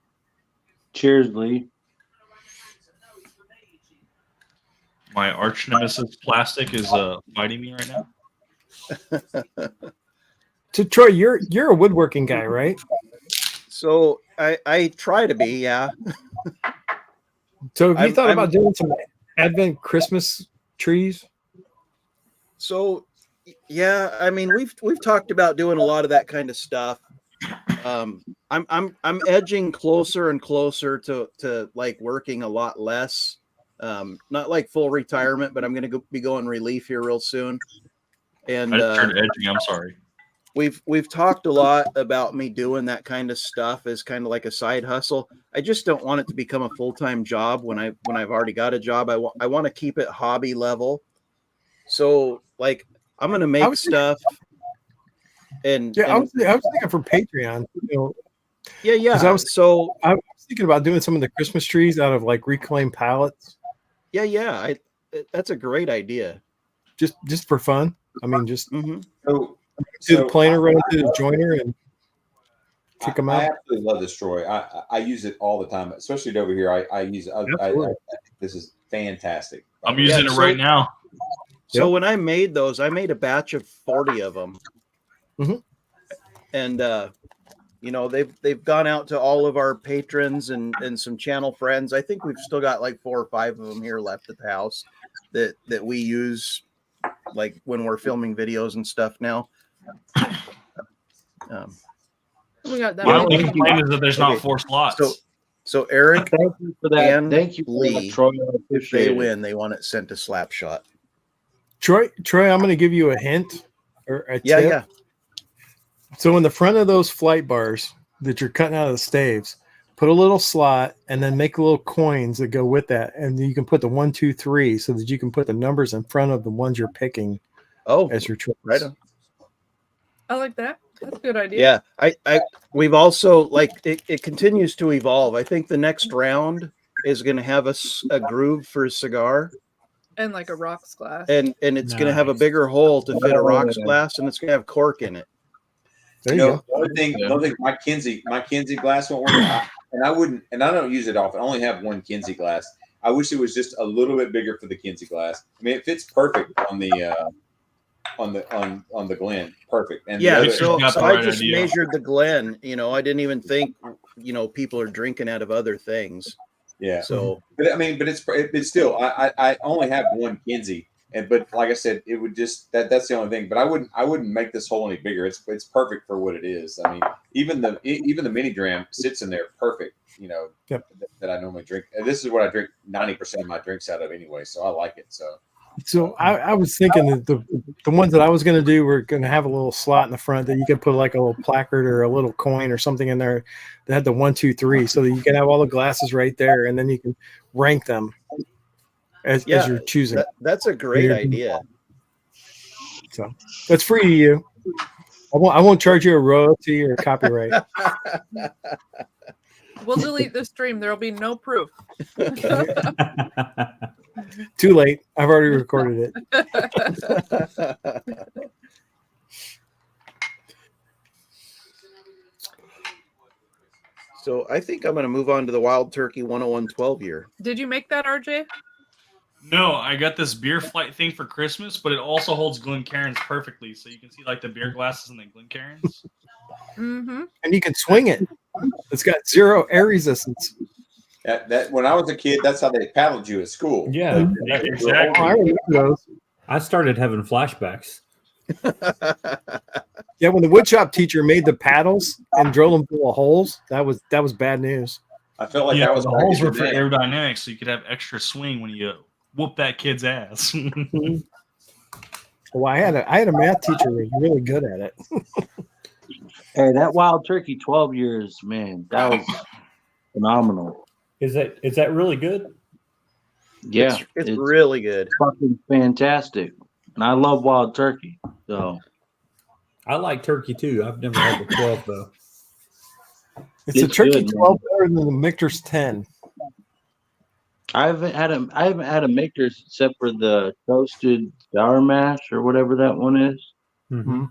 S4: Cheers, Lee.
S11: My arch nemesis plastic is fighting me right now.
S10: So Troy, you're a woodworking guy, right?
S2: So I try to be, yeah.
S10: So have you thought about doing some Advent Christmas trees?
S2: So yeah, I mean we've talked about doing a lot of that kind of stuff. I'm edging closer and closer to like working a lot less. Not like full retirement, but I'm going to be going relief here real soon. And
S11: I just turned edging. I'm sorry.
S2: We've talked a lot about me doing that kind of stuff as kind of like a side hustle. I just don't want it to become a full-time job when I've already got a job. I want to keep it hobby level. So like I'm going to make stuff. And
S10: yeah, I was thinking for Patreon. You know,
S2: yeah.
S10: I was thinking about doing some of the Christmas trees out of like reclaimed pallets.
S2: Yeah. That's a great idea.
S10: Just for fun. I mean, just
S2: mm-hmm.
S10: do the planer, run through the joiner, and kick them out.
S9: I absolutely love this, Troy. I use it all the time, especially over here. I use it. I this is fantastic.
S11: I'm using it right now.
S2: So when I made those, I made a batch of 40 of them.
S10: Mm-hmm.
S2: And you know, they've gone out to all of our patrons and some channel friends. I think we've still got like 4 or 5 of them here left at the house that we use like when we're filming videos and stuff now.
S11: My only complaint is that there's not 4 slots.
S2: So Eric,
S4: thank you for that.
S2: And
S4: Thank you,
S2: Lee,
S4: Troy.
S2: if they win, they want it sent to Slapshot.
S10: Troy, I'm going to give you a hint or a tip.
S2: Yeah.
S10: So in the front of those flight bars that you're cutting out of the staves, put a little slot and then make little coins that go with that. And you can put the 1, 2, 3 so that you can put the numbers in front of the ones you're picking.
S2: Oh,
S10: as your choice.
S2: Right on.
S1: I like that. That's a good idea.
S2: Yeah, we've also like it continues to evolve. I think the next round is going to have a groove for a cigar,
S1: And like a rocks glass.
S2: and it's going to have a bigger hole to fit a rocks glass, and it's going to have cork in it.
S10: There you go.
S9: The only thing my Kinsey glass won't work. And I don't use it often. I only have one Kinsey glass. I wish it was just a little bit bigger for the Kinsey glass. I mean, it fits perfect on the Glen, perfect. And
S2: Yeah,
S9: the
S2: so
S11: got the
S2: I
S11: right
S2: just
S11: idea.
S2: measured the Glen. You know, I didn't even think people are drinking out of other things.
S9: yeah.
S2: So
S9: But I mean, but it's still I only have one Kinsey, but like I said, it would just that's the only thing. But I wouldn't make this hole any bigger. It's perfect for what it is. I mean, even the mini dram sits in there perfect.
S10: Yep.
S9: That I normally drink. And this is what I drink 90% of my drinks out of anyway, so I like it.
S10: So I was thinking that the ones that I was going to do were going to have a little slot in the front that you could put like a little placard or a little coin or something in there that had the 1, 2, 3, so that you can have all the glasses right there, and then you can rank them as you're choosing.
S2: That's a great idea.
S10: So that's free to you. I won't charge you a royalty or copyright.
S1: We'll delete this stream. There will be no proof.
S10: Too late. I've already recorded it.
S2: So I think I'm going to move on to the Wild Turkey 101 year.
S1: Did you make that, RJ?
S11: No, I got this beer flight thing for Christmas, but it also holds Glencairns perfectly, so you can see like the beer glasses and the Glencairns.
S1: Mm-hmm.
S10: And you can swing it. It's got 0 air resistance.
S9: That when I was a kid, that's how they paddled you at school.
S3: Yeah,
S11: exactly.
S10: I remember those.
S3: I started having flashbacks.
S10: Yeah, when the woodshop teacher made the paddles and drilled them full of holes, that was bad news.
S9: I felt like that was
S11: the holes were for aerodynamics, so you could have extra swing when you whoop that kid's ass.
S10: Well, I had a math teacher who was really good at it.
S4: Hey, that Wild Turkey 12 years, man, that was phenomenal.
S3: Is that really good?
S4: Yeah,
S2: it's really good.
S4: Fucking fantastic. And I love Wild Turkey. So
S3: I like turkey too. I've never had the 12 though.
S10: It's a turkey 12 better than the Michter's 10.
S4: I haven't had a Michter's except for the toasted sour mash or whatever that one is.
S10: Mm-hmm.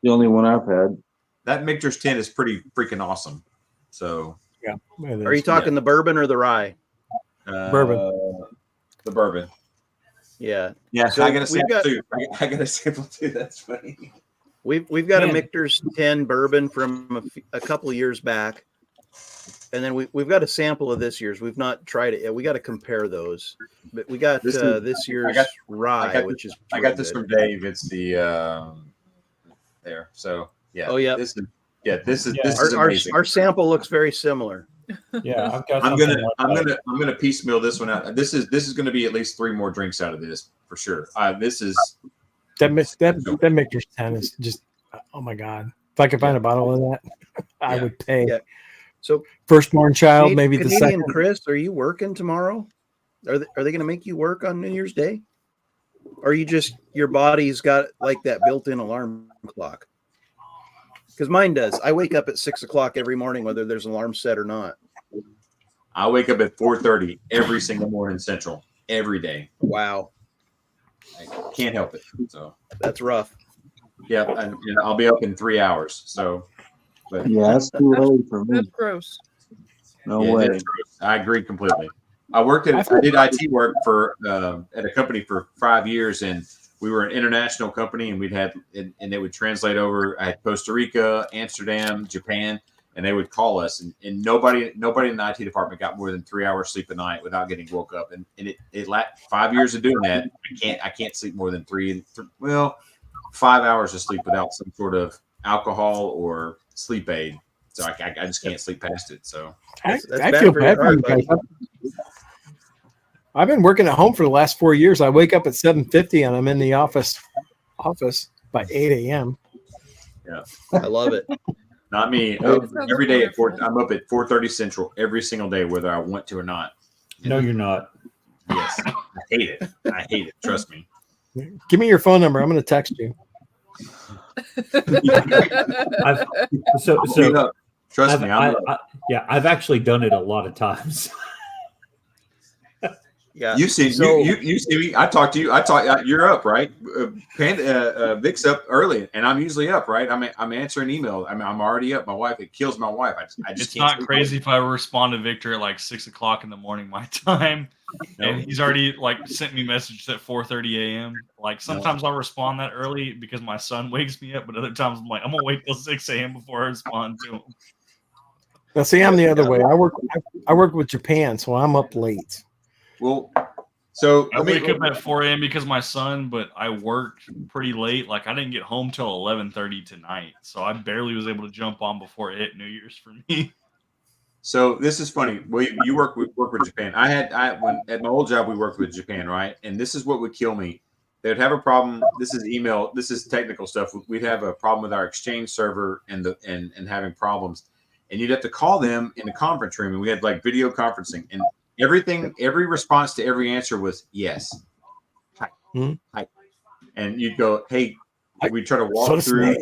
S4: The only one I've had.
S7: That Michter's 10 is pretty freaking awesome. So
S10: yeah.
S2: Are you talking the bourbon or the rye?
S10: Bourbon.
S9: The bourbon.
S2: Yeah.
S7: Yeah,
S2: So
S7: I got a sample
S2: we've got-
S7: too. I got a sample too. That's funny.
S2: We've got a
S3: Man.
S2: Michter's 10 bourbon from a couple of years back, and then we've got a sample of this year's. We've not tried it yet. We got to compare those. But we got
S7: This
S2: this,
S7: is-
S2: year's
S7: I got
S2: which is
S7: I
S2: real
S7: got this
S2: good.
S7: from Dave. It's the there. So yeah.
S2: Oh, yeah.
S7: This is
S3: Yeah.
S7: this is
S2: Our
S7: amazing.
S2: our sample looks very similar.
S3: Yeah, I've got.
S7: I'm
S3: something
S7: gonna
S3: like that.
S7: I'm gonna piecemeal this one out. This is gonna be at least 3 more drinks out of this for sure. This is
S10: That Michter's 10 is just, oh my God. If I could find a bottle of that, I would pay.
S2: Yeah. So
S10: Firstborn child, maybe the
S2: Canadian
S10: second.
S2: Chris, are you working tomorrow? Are they going to make you work on New Year's Day? Or you just your body's got like that built-in alarm clock? Because mine does. I wake up at 6 o'clock every morning, whether there's an alarm set or not.
S7: I wake up at 4:30 every single morning Central every day.
S2: Wow,
S7: I can't help it. So
S2: that's rough.
S7: yeah, and I'll be up in 3 hours. So, but
S4: Yeah, that's too early for me.
S1: That's gross.
S4: No
S7: yeah,
S4: way.
S7: that's true. I agree completely. I did IT work for at a company for 5 years, and we were an international company, and and they would translate over. I had Costa Rica, Amsterdam, Japan, and they would call us, and nobody in the IT department got more than 3 hours sleep a night without getting woke up. And it 5 years of doing that, I can't sleep more than 5 hours of sleep without some sort of alcohol or sleep aid. So I just can't sleep past it. So
S10: I
S2: bad
S10: feel
S2: for
S10: bad
S2: your
S10: for you
S2: heart,
S10: guys. I've been working at home for the last 4 years. I wake up at 7:50 and I'm in the office by 8 a.m.
S7: yeah.
S2: I love it.
S7: Not me. Every day at 4, I'm up at 4:30 Central every single day, whether I want to or not.
S3: No, you're not.
S7: Yes, I hate it. I hate it. Trust me.
S10: Give me your phone number. I'm going to text you.
S3: I've, so
S7: Trust me,
S3: I've actually done it a lot of times.
S2: Yeah,
S7: you see,
S2: so-
S7: you see me. I talk to you. You're up, right? Vic's up early, and I'm usually up, right? I'm answering email. I'm already up. My wife, it kills my wife. I just
S11: It's
S7: can't
S11: not
S7: sleep.
S11: crazy if I respond to Victor at like 6 o'clock in the morning my time, and he's already like sent me messages at 4:30 a.m. Like sometimes I'll respond that early because my son wakes me up, but other times I'm like, I'm gonna wait till 6 a.m. before I respond to him.
S10: Now, see, I'm the other way. I work with Japan, so I'm up late.
S7: Well, so
S11: I wake up at 4 a.m. because my son, but I worked pretty late. Like I didn't get home till 11:30 tonight, so I barely was able to jump on before it hit New Year's for me.
S7: So this is funny. You work with Japan. When at my old job we worked with Japan, right? And this is what would kill me. They would have a problem. This is email. This is technical stuff. We'd have a problem with our Exchange server and having problems, and you'd have to call them in the conference room. And we had like video conferencing, and every response to every answer was yes, hi, hi, and you'd go, hey, we try to walk through.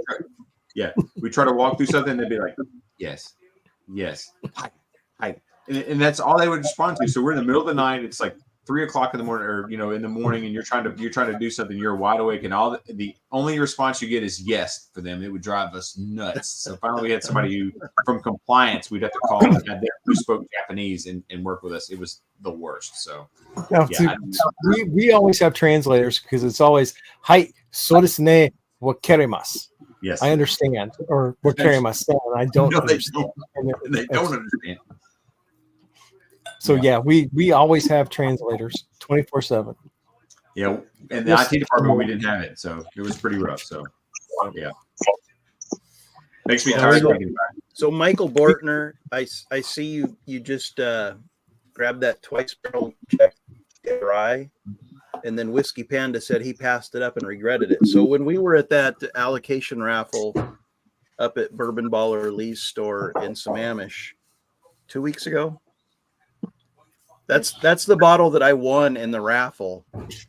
S7: Yeah, we try to walk through something. And they'd be like, yes. Yes. Hi. And that's all they would respond to. So we're in the middle of the night. It's like 3 o'clock in the morning, or in the morning, and you're trying to do something. You're wide awake, and the only response you get is yes for them. It would drive us nuts. So finally, we had somebody who, from compliance, we'd have to call and have them who spoke Japanese and work with us. It was the worst. So
S10: Now, we always have translators because it's always "Hai, so desu ne, wakarimasu."
S7: Yes,
S10: I understand, or wakarimasu. I don't understand.
S7: They don't understand.
S10: So yeah, we always have translators 24/7.
S7: Yeah, in the IT department we didn't have it, so it was pretty rough. So yeah, makes me tired thinking about it.
S2: So Michael Bortner, I see you just grabbed that twice barrel check dry, and then Whiskey Panda said he passed it up and regretted it. So when we were at that allocation raffle up at Bourbon Baller Lee's store in Sammamish 2 weeks ago, that's the bottle that I won in the raffle,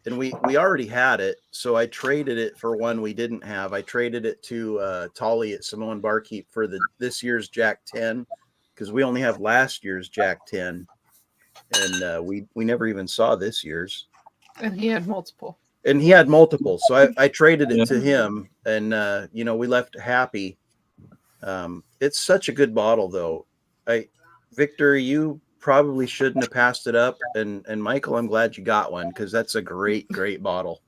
S2: and we already had it, so I traded it for one we didn't have. I traded it to Tolly at Samoan Barkeep for this year's Jack 10, because we only have last year's Jack 10, and we never even saw this year's.
S1: And he had multiple.
S2: So I traded it to him, and we left happy. It's such a good bottle, though. Victor, you probably shouldn't have passed it up, and Michael, I'm glad you got one, because that's a great bottle.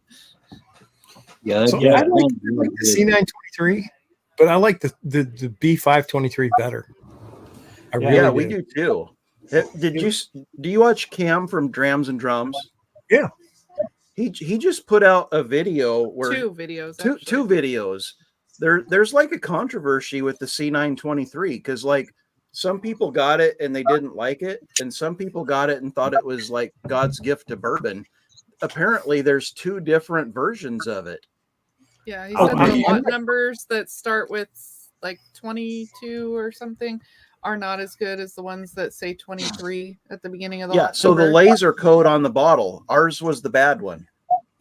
S10: I like the C923, but I like the B523 better.
S2: We do too. Do you watch Cam from Drams and Drums?
S10: Yeah.
S2: He just put out a video where
S1: two videos.
S2: There's like a controversy with the C923, because like some people got it and they didn't like it, and some people got it and thought it was like God's gift to bourbon. Apparently there's two different versions of it.
S1: Yeah, he said the lot numbers that start with like 22 or something are not as good as the ones that say 23 at the beginning of the lot
S2: so
S1: number.
S2: the laser code on the bottle, ours was the bad one,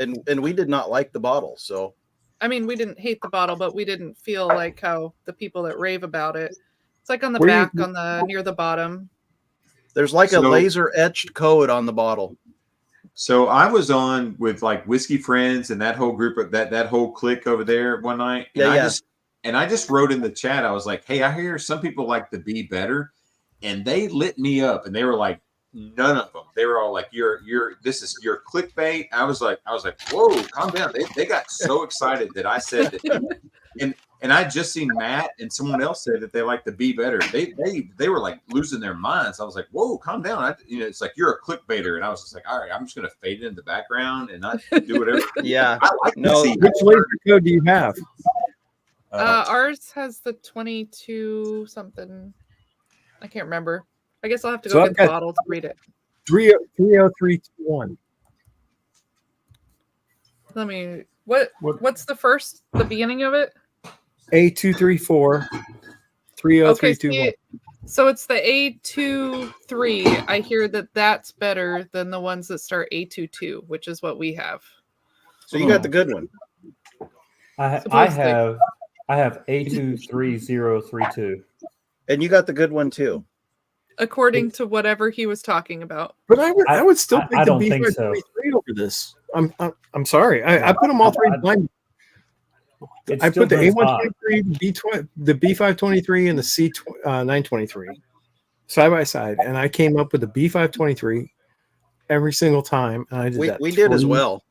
S2: and we did not like the bottle. So
S1: I mean, we didn't hate the bottle, but we didn't feel like how the people that rave about it. It's like on the back, near the bottom.
S2: There's like a laser etched code on the bottle.
S7: So I was on with like Whiskey Friends and that whole group of that whole clique over there one night. And I just wrote in the chat, I was like, hey, I hear some people like the B better. And they lit me up, and they were like, none of them. They were all like, this is your clickbait. I was like, whoa, calm down. They got so excited that I said that. And I just seen Matt and someone else say that they like the B better. They were like losing their minds. I was like, whoa, calm down. It's like, you're a clickbaiter. And I was just like, all right, I'm just going to fade it in the background and not do whatever.
S2: Yeah.
S7: I like to see.
S10: Which laser code do you have?
S1: Ours has the 22 something. I can't remember. I guess I'll have to go get the bottle to read it.
S10: 30321.
S1: Let me. What's the beginning of it?
S10: A234 30321.
S1: So it's the A23. I hear that's better than the ones that start A22, which is what we have.
S2: So you got the good one.
S3: I I have A23032.
S2: And you got the good one too.
S1: According to whatever he was talking about.
S10: But I would still pick
S3: I
S10: the
S3: don't think so.
S10: B523 over this. I'm sorry. I put them all three blind. I put the A123, the B523, and the C923 side by side, and I came up with the B523 every single time. And I did that.
S2: We did as well.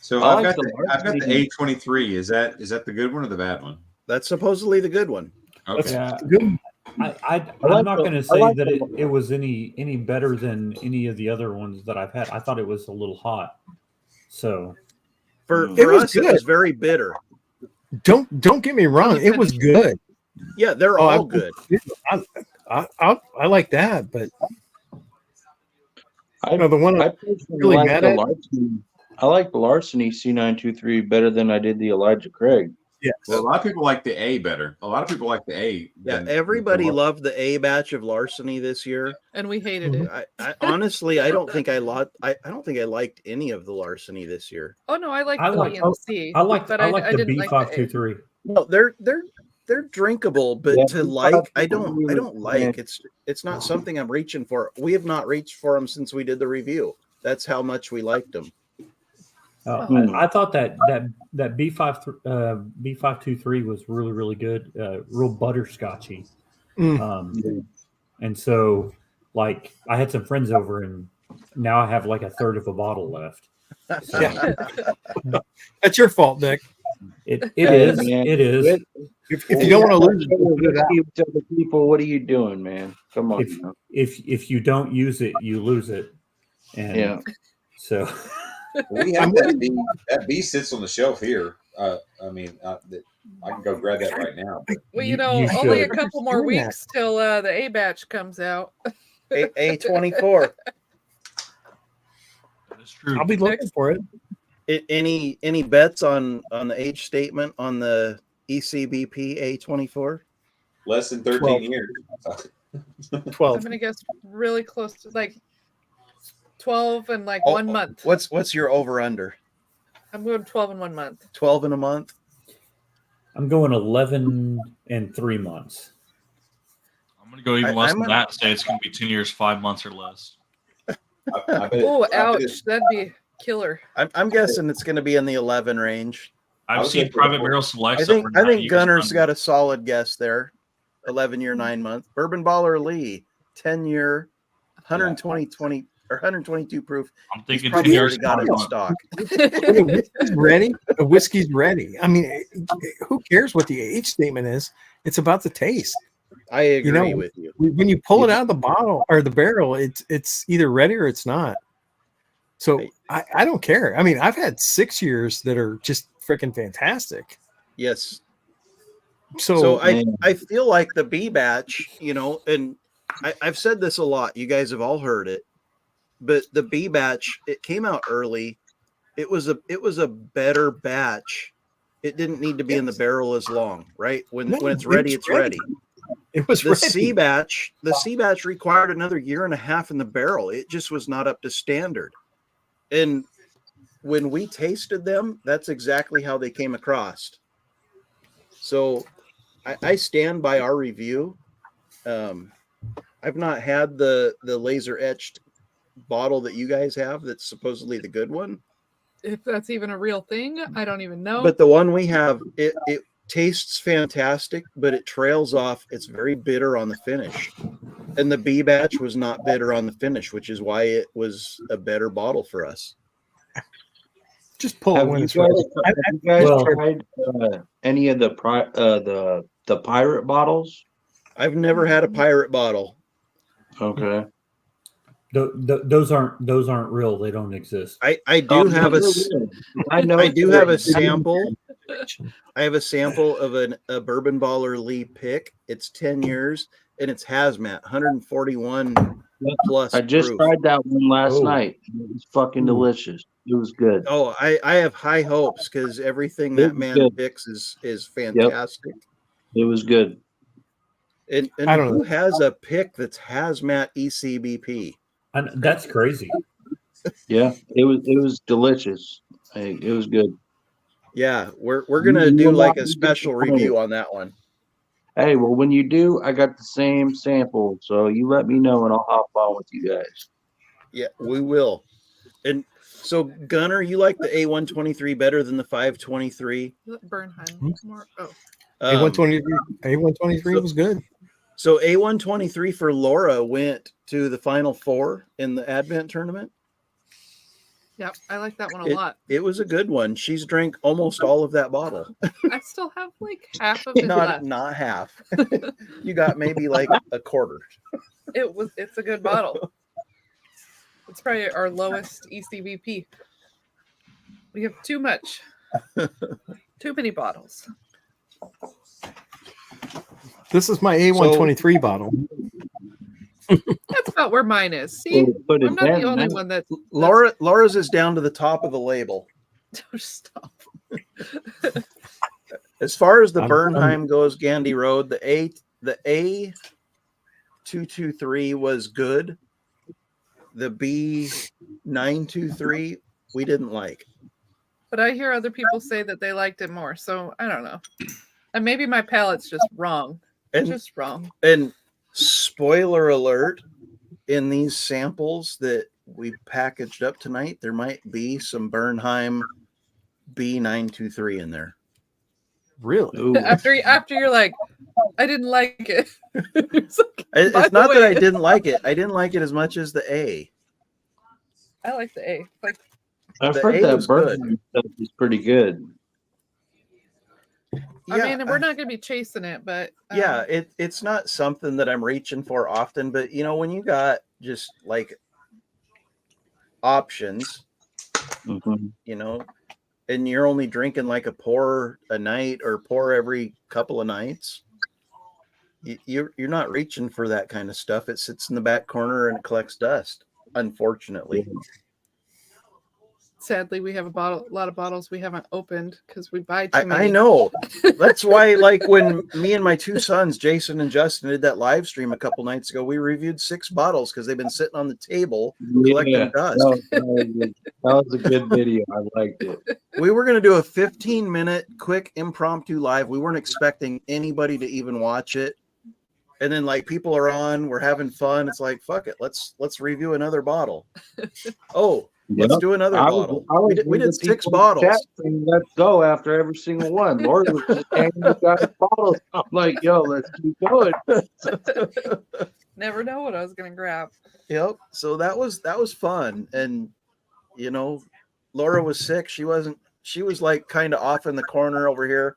S7: So I've got the A23. Is that the good one or the bad one?
S2: That's supposedly the good one.
S7: Okay.
S3: Yeah.
S10: Good.
S3: I'm not going to say that it was any better than any of the other ones that I've had. I thought it was a little hot. So
S2: for
S10: was
S2: us,
S10: good.
S2: it was very bitter.
S10: Don't get me wrong. It was good.
S2: Yeah, they're all good.
S10: I like that, but the one
S4: I
S10: really mad at.
S4: I like the Larceny C923 better than I did the Elijah Craig.
S10: Yes.
S7: Well, a lot of people like the A better. A lot of people like the A.
S2: Yeah, everybody loved the A batch of Larceny this year,
S1: and we hated it.
S2: I honestly, I don't think I liked any of the Larceny this year.
S1: Oh no, I like the B and C.
S3: I like
S1: but
S3: the
S1: didn't
S3: B523.
S2: No, they're drinkable, but I don't like. It's not something I'm reaching for. We have not reached for them since we did the review. That's how much we liked them.
S3: I thought that B523 was really, really good, real butterscotchy. And so, like, I had some friends over, and now I have like a third of a bottle left. So,
S10: that's your fault, Nick.
S3: It is. It is.
S10: If you don't want to lose
S4: it, tell the people, what are you doing, man? Come on.
S3: If you don't use it, you lose it. And so.
S9: We have that B sits on the shelf here. I can go grab that right now.
S1: Well, only a couple more weeks till the A batch comes out.
S2: A24.
S11: That's true.
S10: I'll be looking for it.
S2: Any bets on the age statement on the ECBP A24?
S9: Less than 13 years.
S10: 12.
S1: I'm gonna guess really close to like 12 and 1 month.
S2: What's your over under?
S1: I'm going 12 and 1 month.
S2: 12 in a month.
S3: I'm going 11 and 3 months.
S11: I'm going to go even less than that. Say it's going to be 10 years, 5 months or less.
S1: Oh, ouch! That'd be killer.
S2: I'm guessing it's going to be in the 11 range.
S11: I've seen Private Barrel Select.
S2: I think Gunner's got a solid guess there. 11-year, 9-month. Bourbon Baller Lee, 10-year, 122 proof.
S11: I'm thinking
S2: he already got it in stock.
S10: The whiskey's ready. I mean, who cares what the age statement is? It's about the taste.
S2: I agree with you.
S10: When you pull it out of the bottle or the barrel, it's either ready or it's not. So I don't care. I mean, I've had 6 years that are just freaking fantastic.
S2: Yes.
S10: So
S2: I feel like the B batch, and I've said this a lot. You guys have all heard it. But the B batch, it came out early. It was a better batch. It didn't need to be in the barrel as long, right? When it's ready, it's ready.
S10: It was
S2: the
S10: ready.
S2: C batch. The C batch required another 1.5 years in the barrel. It just was not up to standard. And when we tasted them, that's exactly how they came across. So I stand by our review. I've not had the laser etched bottle that you guys have that's supposedly the good one.
S1: If that's even a real thing, I don't even know.
S2: But the one we have, it tastes fantastic, but it trails off. It's very bitter on the finish. And the B batch was not bitter on the finish, which is why it was a better bottle for us.
S10: Just pull it when it's
S4: ready. Have you guys tried any of the pirate bottles?
S2: I've never had a pirate bottle.
S4: Okay.
S3: Those aren't real. They don't exist.
S2: I do have a sample. I have a sample of a Bourbon Baller Lee pick. It's 10 years and it's hazmat, 141 plus.
S4: I just tried that one last night. It was fucking delicious. It was good.
S2: Oh, I have high hopes because everything that man picks is fantastic.
S4: It was good.
S2: And who has a pick that's hazmat ECBP?
S3: And that's crazy.
S4: Yeah, it was delicious. It was good.
S2: Yeah, we're gonna
S4: You
S2: do
S4: will
S2: like
S4: not
S2: a
S4: be
S2: special
S4: disappointed.
S2: review on that one.
S4: Hey, well, when you do, I got the same sample, so you let me know and I'll hop on with you guys.
S2: Yeah, we will. And so, Gunner, you like the A123 better than the 523?
S1: Bernheim more. Oh,
S10: A123 was good.
S2: So A123 for Laura went to the Final Four in the Advent tournament.
S1: yeah, I like that one a lot.
S2: It was a good one. She's drank almost all of that bottle.
S1: I still have like half of it left.
S2: Not half. You got maybe like a quarter.
S1: It's a good bottle. It's probably our lowest ECVP. We have too much. Too many bottles.
S10: This is my A123 bottle.
S1: That's about where mine is. See, I'm not the only one that.
S2: Laura's is down to the top of the label.
S1: Stop.
S2: As far as the Bernheim goes, Gandy Road, the A223 was good. The B923 we didn't like.
S1: But I hear other people say that they liked it more, so I don't know. And maybe my palate's just wrong. Just wrong.
S2: And spoiler alert, in these samples that we packaged up tonight, there might be some Bernheim B923 in there.
S10: Really?
S1: After you're like, I didn't like it. It's
S2: not that I didn't like it. I didn't like it as much as the A.
S1: I like the A. Like
S4: I've heard that Bernheim stuff is pretty good.
S1: I mean, we're not going to be chasing it, but
S2: yeah, it's not something that I'm reaching for often. But you know, when you got just like options, you know, and you're only drinking like a pour a night or pour every couple of nights, you're not reaching for that kind of stuff. It sits in the back corner and it collects dust, unfortunately.
S1: Sadly, we have a lot of bottles we haven't opened because we buy too many.
S2: I know. That's why, like, when me and my two sons, Jason and Justin, did that live stream a couple nights ago, we reviewed 6 bottles because they've been sitting on the table collecting dust.
S4: That was a good video. I liked it.
S2: We were going to do a 15-minute quick impromptu live. We weren't expecting anybody to even watch it. And then, like, people are on, we're having fun. It's like, fuck it, let's review another bottle. Oh, let's do another bottle. We did 6 bottles.
S4: Let's go after every single one. Lord was just hanging with guys bottles. I'm like, yo, let's keep going.
S1: Never know what I was gonna grab.
S2: Yep. So that was fun. And you know, Laura was sick. She was like kind of off in the corner over here.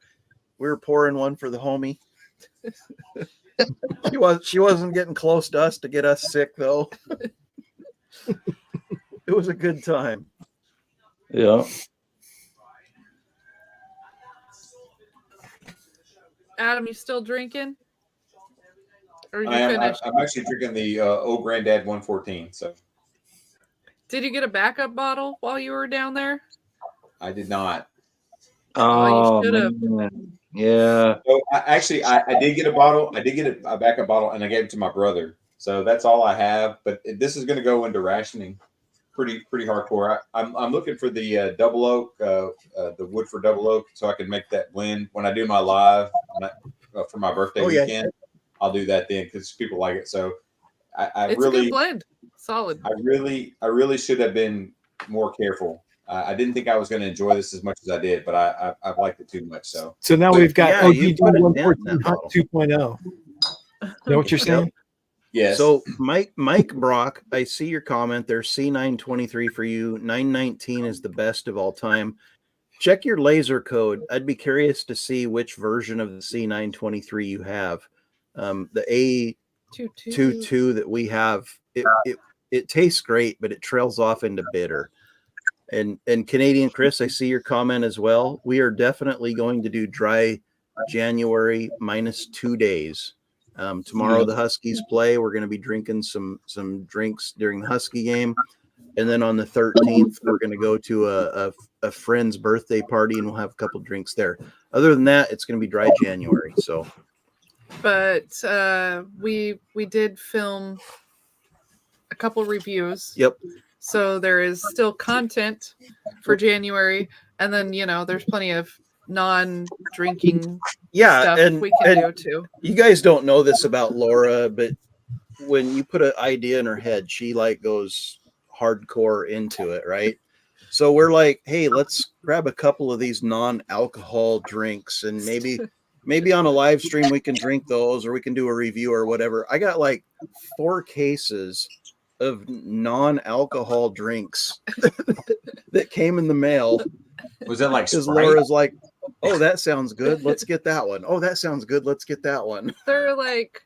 S2: We were pouring one for the homie. She wasn't getting close to us to get us sick though. It was a good time.
S4: Yeah.
S1: Adam, you still drinking? Or you
S9: I am.
S1: finished?
S9: I'm actually drinking the Old Granddad 114. So.
S1: Did you get a backup bottle while you were down there?
S9: I did not.
S1: Oh, you should have.
S4: Yeah.
S9: So I did get a bottle. I did get a backup bottle, and I gave it to my brother. So that's all I have. But this is going to go into rationing, pretty hardcore. I'm looking for the double oak, the wood for double oak, so I can make that blend when I do my live for my birthday weekend. Yeah. I'll do that then because people like it. So
S1: it's really a good blend. Solid.
S9: I really should have been more careful. I didn't think I was going to enjoy this as much as I did, but I've liked it too much. So
S10: now we've got OGD 114 2.0. Know what you're saying?
S9: Yes.
S2: So Mike Brock, I see your comment there. C923 for you. 919 is the best of all time. Check your laser code. I'd be curious to see which version of the C923 you have. The A22 that we have, it tastes great, but it trails off into bitter. And Canadian Chris, I see your comment as well. We are definitely going to do dry January -2 days. Tomorrow the Huskies play. We're going to be drinking some drinks during the Husky game. And then on the 13th, we're going to go to a friend's birthday party and we'll have a couple drinks there. Other than that, it's going to be dry January. So,
S1: but we did film a couple reviews.
S2: Yep.
S1: So there is still content for January. And then, there's plenty of non-drinking
S2: Yeah,
S1: stuff
S2: and
S1: we can do too.
S2: You guys don't know this about Laura, but when you put an idea in her head, she like goes hardcore into it, right? So we're like, hey, let's grab a couple of these non-alcohol drinks, and maybe on a live stream we can drink those, or we can do a review or whatever. I got like 4 cases of non-alcohol drinks that came in the mail.
S7: Was that like
S2: because
S7: Sprite?
S2: Laura's like, oh, that sounds good, let's get that one. Oh, that sounds good, let's get that one.
S1: They're like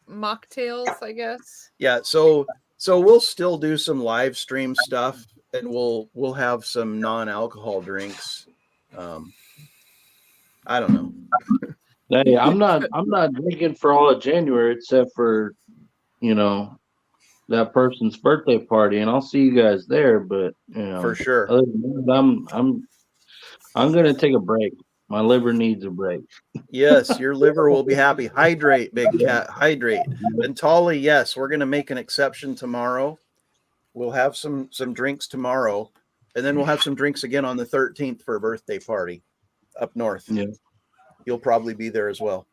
S1: mocktails, I guess.
S2: Yeah, so we'll still do some live stream stuff, and we'll have some non-alcohol drinks. I don't know.
S4: Hey, I'm not drinking for all of January except for, that person's birthday party, and I'll see you guys there. But
S2: For sure.
S4: other than that, I'm gonna take a break. My liver needs a break.
S2: Yes, your liver will be happy. Hydrate, big cat, hydrate. And Tolly, yes, we're gonna make an exception tomorrow. We'll have some drinks tomorrow, and then we'll have some drinks again on the 13th for a birthday party up north.
S4: Yeah.
S2: You'll probably be there as well.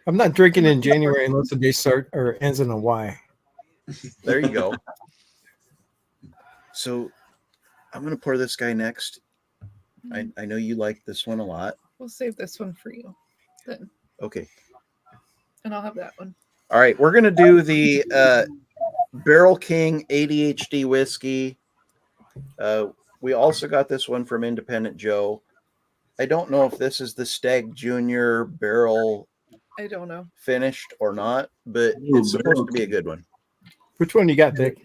S10: I'm not drinking in January unless the day starts or ends in a Y.
S2: There you go. So I'm gonna pour this guy next. I know you like this one a lot.
S1: We'll save this one for you then.
S2: Okay.
S1: And I'll have that one.
S2: All right, we're gonna do the Barrel King ADHD whiskey. We also got this one from Independent Joe. I don't know if this is the Stag Junior barrel.
S1: I don't know.
S2: Finished or not, but it's supposed to be a good one.
S10: Which one you got, Dick?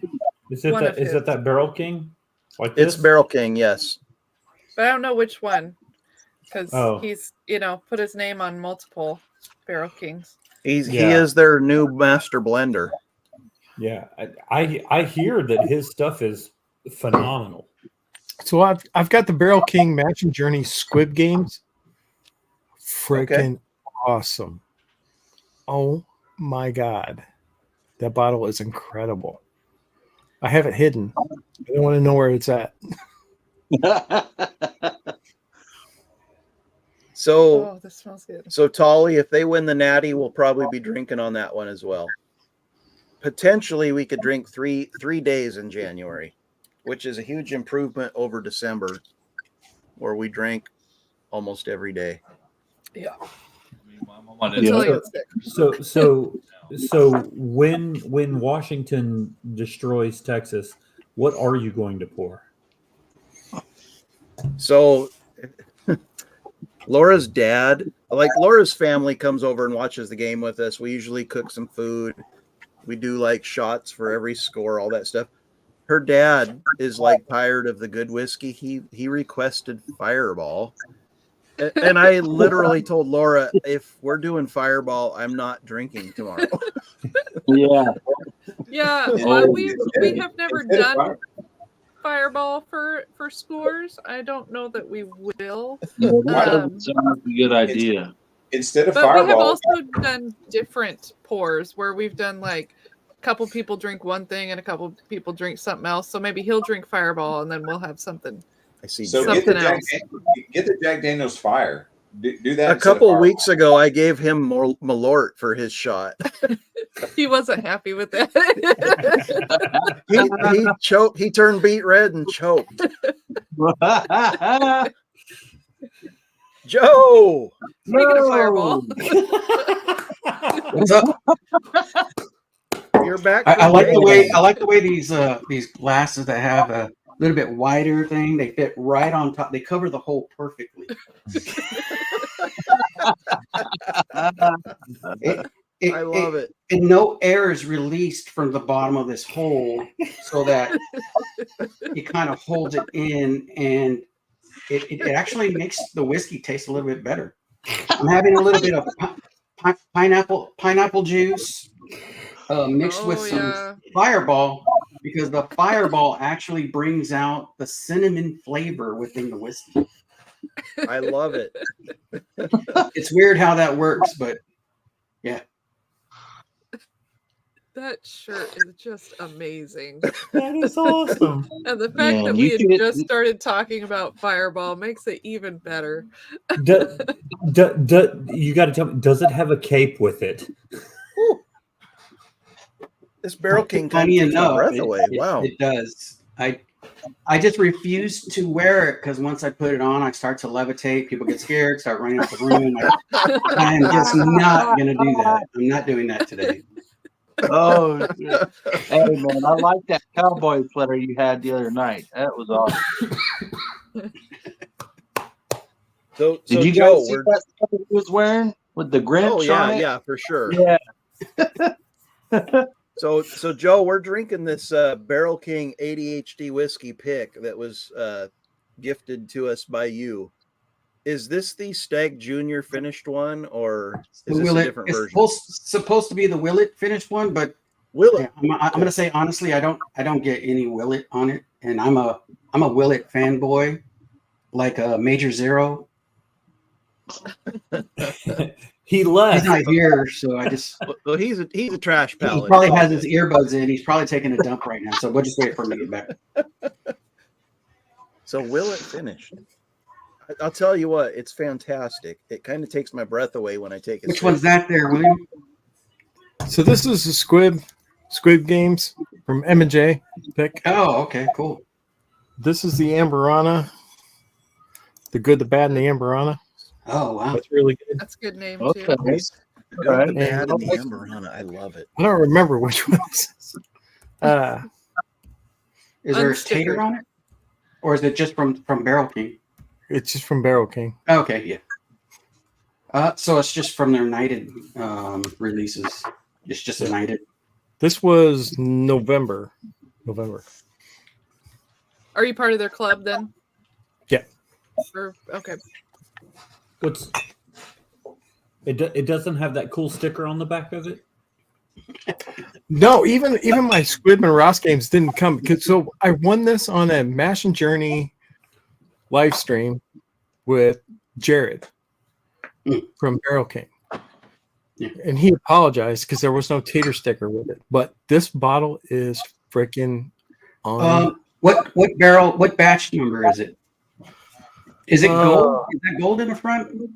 S3: Is it that Barrel King? Like
S2: it's
S3: this?
S2: Barrel King, yes.
S1: But I don't know which one, because
S2: Oh.
S1: he's put his name on multiple Barrel Kings.
S2: He is their new master blender.
S3: Yeah, I hear that his stuff is phenomenal.
S10: So I've got the Barrel King Matching Journey Squib Games. Freaking awesome. Oh my God. That bottle is incredible. I have it hidden. I don't want to know where it's at.
S1: Oh, this smells good.
S2: So Tolly, if they win the Natty, we'll probably be drinking on that one as well. Potentially, we could drink three days in January, which is a huge improvement over December, where we drank almost every day.
S1: Yeah.
S3: So when Washington destroys Texas, what are you going to pour?
S2: So Laura's dad, like Laura's family comes over and watches the game with us. We usually cook some food. We do like shots for every score, all that stuff. Her dad is like tired of the good whiskey. He requested Fireball. And I literally told Laura, if we're doing Fireball, I'm not drinking tomorrow.
S4: Yeah.
S1: Yeah, well, we have never done Fireball for scores. I don't know that we will.
S4: Sounds like a good idea.
S9: Instead of
S1: But we have
S9: Fireball,
S1: also done different pours where we've done like a couple people drink one thing and a couple people drink something else. So maybe he'll drink Fireball and then we'll have something.
S2: I see.
S9: so
S1: something else.
S9: get the Jack Daniels Fire. Do that.
S2: A
S9: instead of
S2: couple
S9: Fireball.
S2: weeks ago, I gave him Malort for his shot.
S1: He wasn't happy with that.
S2: He choked. He turned beet red and choked. Joe,
S1: Speaking of Fireball,
S15: What's up?
S2: you're back.
S15: I
S2: from
S15: like the
S2: Vegas.
S15: way these glasses that have a little bit wider thing. They fit right on top. They cover the hole perfectly.
S2: I love it.
S15: And no air is released from the bottom of this hole, so that it kind of holds it in, and it actually makes the whiskey taste a little bit better. I'm having a little bit of pineapple juice mixed with some Fireball, because the Fireball actually brings out the cinnamon flavor within the whiskey.
S2: I love it.
S15: It's weird how that works, but yeah.
S1: That shirt is just amazing.
S12: That is awesome.
S1: And the fact
S4: Yeah,
S1: that
S4: you
S1: we had
S4: should-
S1: just started talking about Fireball makes it even better.
S3: You got to tell me, does it have a cape with it?
S2: This Barrel King kind of
S15: Funny
S2: takes my
S15: enough,
S2: breath away. Wow.
S15: it does. I just refuse to wear it because once I put it on, I start to levitate. People get scared, start running out the room. I am just not going to do that. I'm not doing that today.
S4: Oh, shit. Hey, man, I like that cowboy sweater you had the other night. That was awesome.
S2: So
S4: Did you
S2: Joe,
S4: guys see that stuff he was wearing with the Grinch
S2: oh yeah,
S4: on it?
S2: yeah, for sure.
S4: Yeah.
S2: So Joe, we're drinking this Barrel King ADHD whiskey pick that was gifted to us by you. Is this the Stag Junior finished one, or is this a different
S15: it's
S2: version?
S15: supposed to be the Willet finished one, but
S2: Willet.
S15: Yeah, I'm going to say honestly, I don't get any Willet on it, and I'm a Willet fanboy, like a Major Zero.
S3: He left.
S15: He's not here, so I just.
S2: Well, he's a trash
S15: He
S2: pallet.
S15: probably has his earbuds in. He's probably taking a dump right now, so we'll just wait for him to get back.
S2: So Willet finished. I'll tell you what, it's fantastic. It kind of takes my breath away when I take it.
S15: Which one's that there, William?
S10: So this is the Squid Games from M&J pick.
S15: Oh, okay, cool.
S10: This is the Amberana. The Good, the Bad, and the Amberana.
S15: Oh, wow.
S10: That's really good.
S1: That's a good name
S2: Okay.
S1: too.
S2: Good,
S10: Right.
S2: the Bad, and the Amberana. I love it.
S10: I don't remember which one this is.
S15: Is there a
S1: Unstickered.
S15: tater on it? Or is it just from Barrel King?
S10: It's just from Barrel King.
S15: Okay, yeah. So it's just from their Knighted releases. It's just a Knighted.
S10: This was November.
S1: Are you part of their club then?
S10: Yeah.
S1: Okay.
S3: It doesn't have that cool sticker on the back of it?
S10: No, even my Squidman Ross games didn't come. So I won this on a Mash and Journey live stream with Jared from Barrel King.
S15: Yeah.
S10: And he apologized because there was no tater sticker with it. But this bottle is freaking on.
S15: What batch number is it? Is it gold? Is that gold in the front?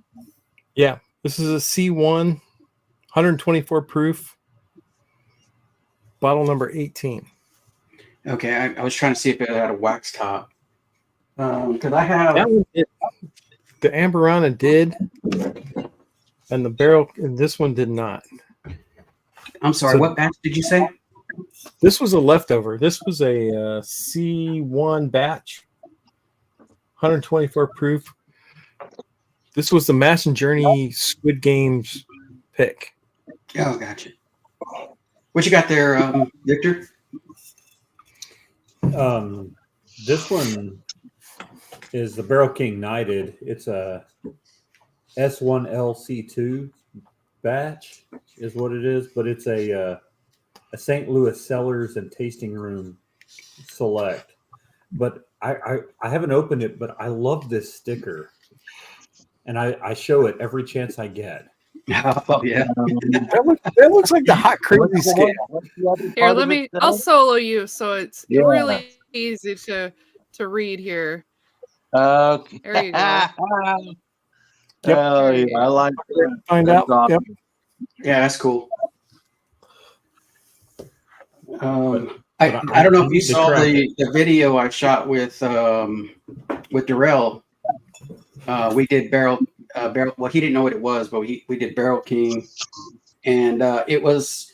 S10: Yeah. This is a C1, 124 proof, bottle number 18.
S15: Okay, I was trying to see if it had a wax top. Because I have
S10: That one did. The Amberana did, and the barrel. And this one did not.
S15: I'm sorry.
S10: So-
S15: what batch did you say?
S10: This was a leftover. This was a C1 batch, 124 proof. This was the Mass and Journey Squid Games pick.
S15: Oh, gotcha. What you got there, Victor?
S3: This one is the Barrel King Knighted. It's a S1LC2 batch, is what it is, but it's a St. Louis Cellars and Tasting Room Select. But I haven't opened it, but I love this sticker, and I show it every chance I get.
S15: Oh yeah,
S10: that looks like the hot crazy scale.
S1: Here, I'll solo you so it's really easy to read here.
S4: Okay.
S1: There you go.
S4: Oh, yeah, I like that.
S10: Find
S4: That's
S10: out.
S4: awesome.
S10: Yep.
S15: yeah, that's cool. I don't know if you saw the video I shot with Darrell. We did barrel. Well, he didn't know what it was, but we did Barrel King, and it was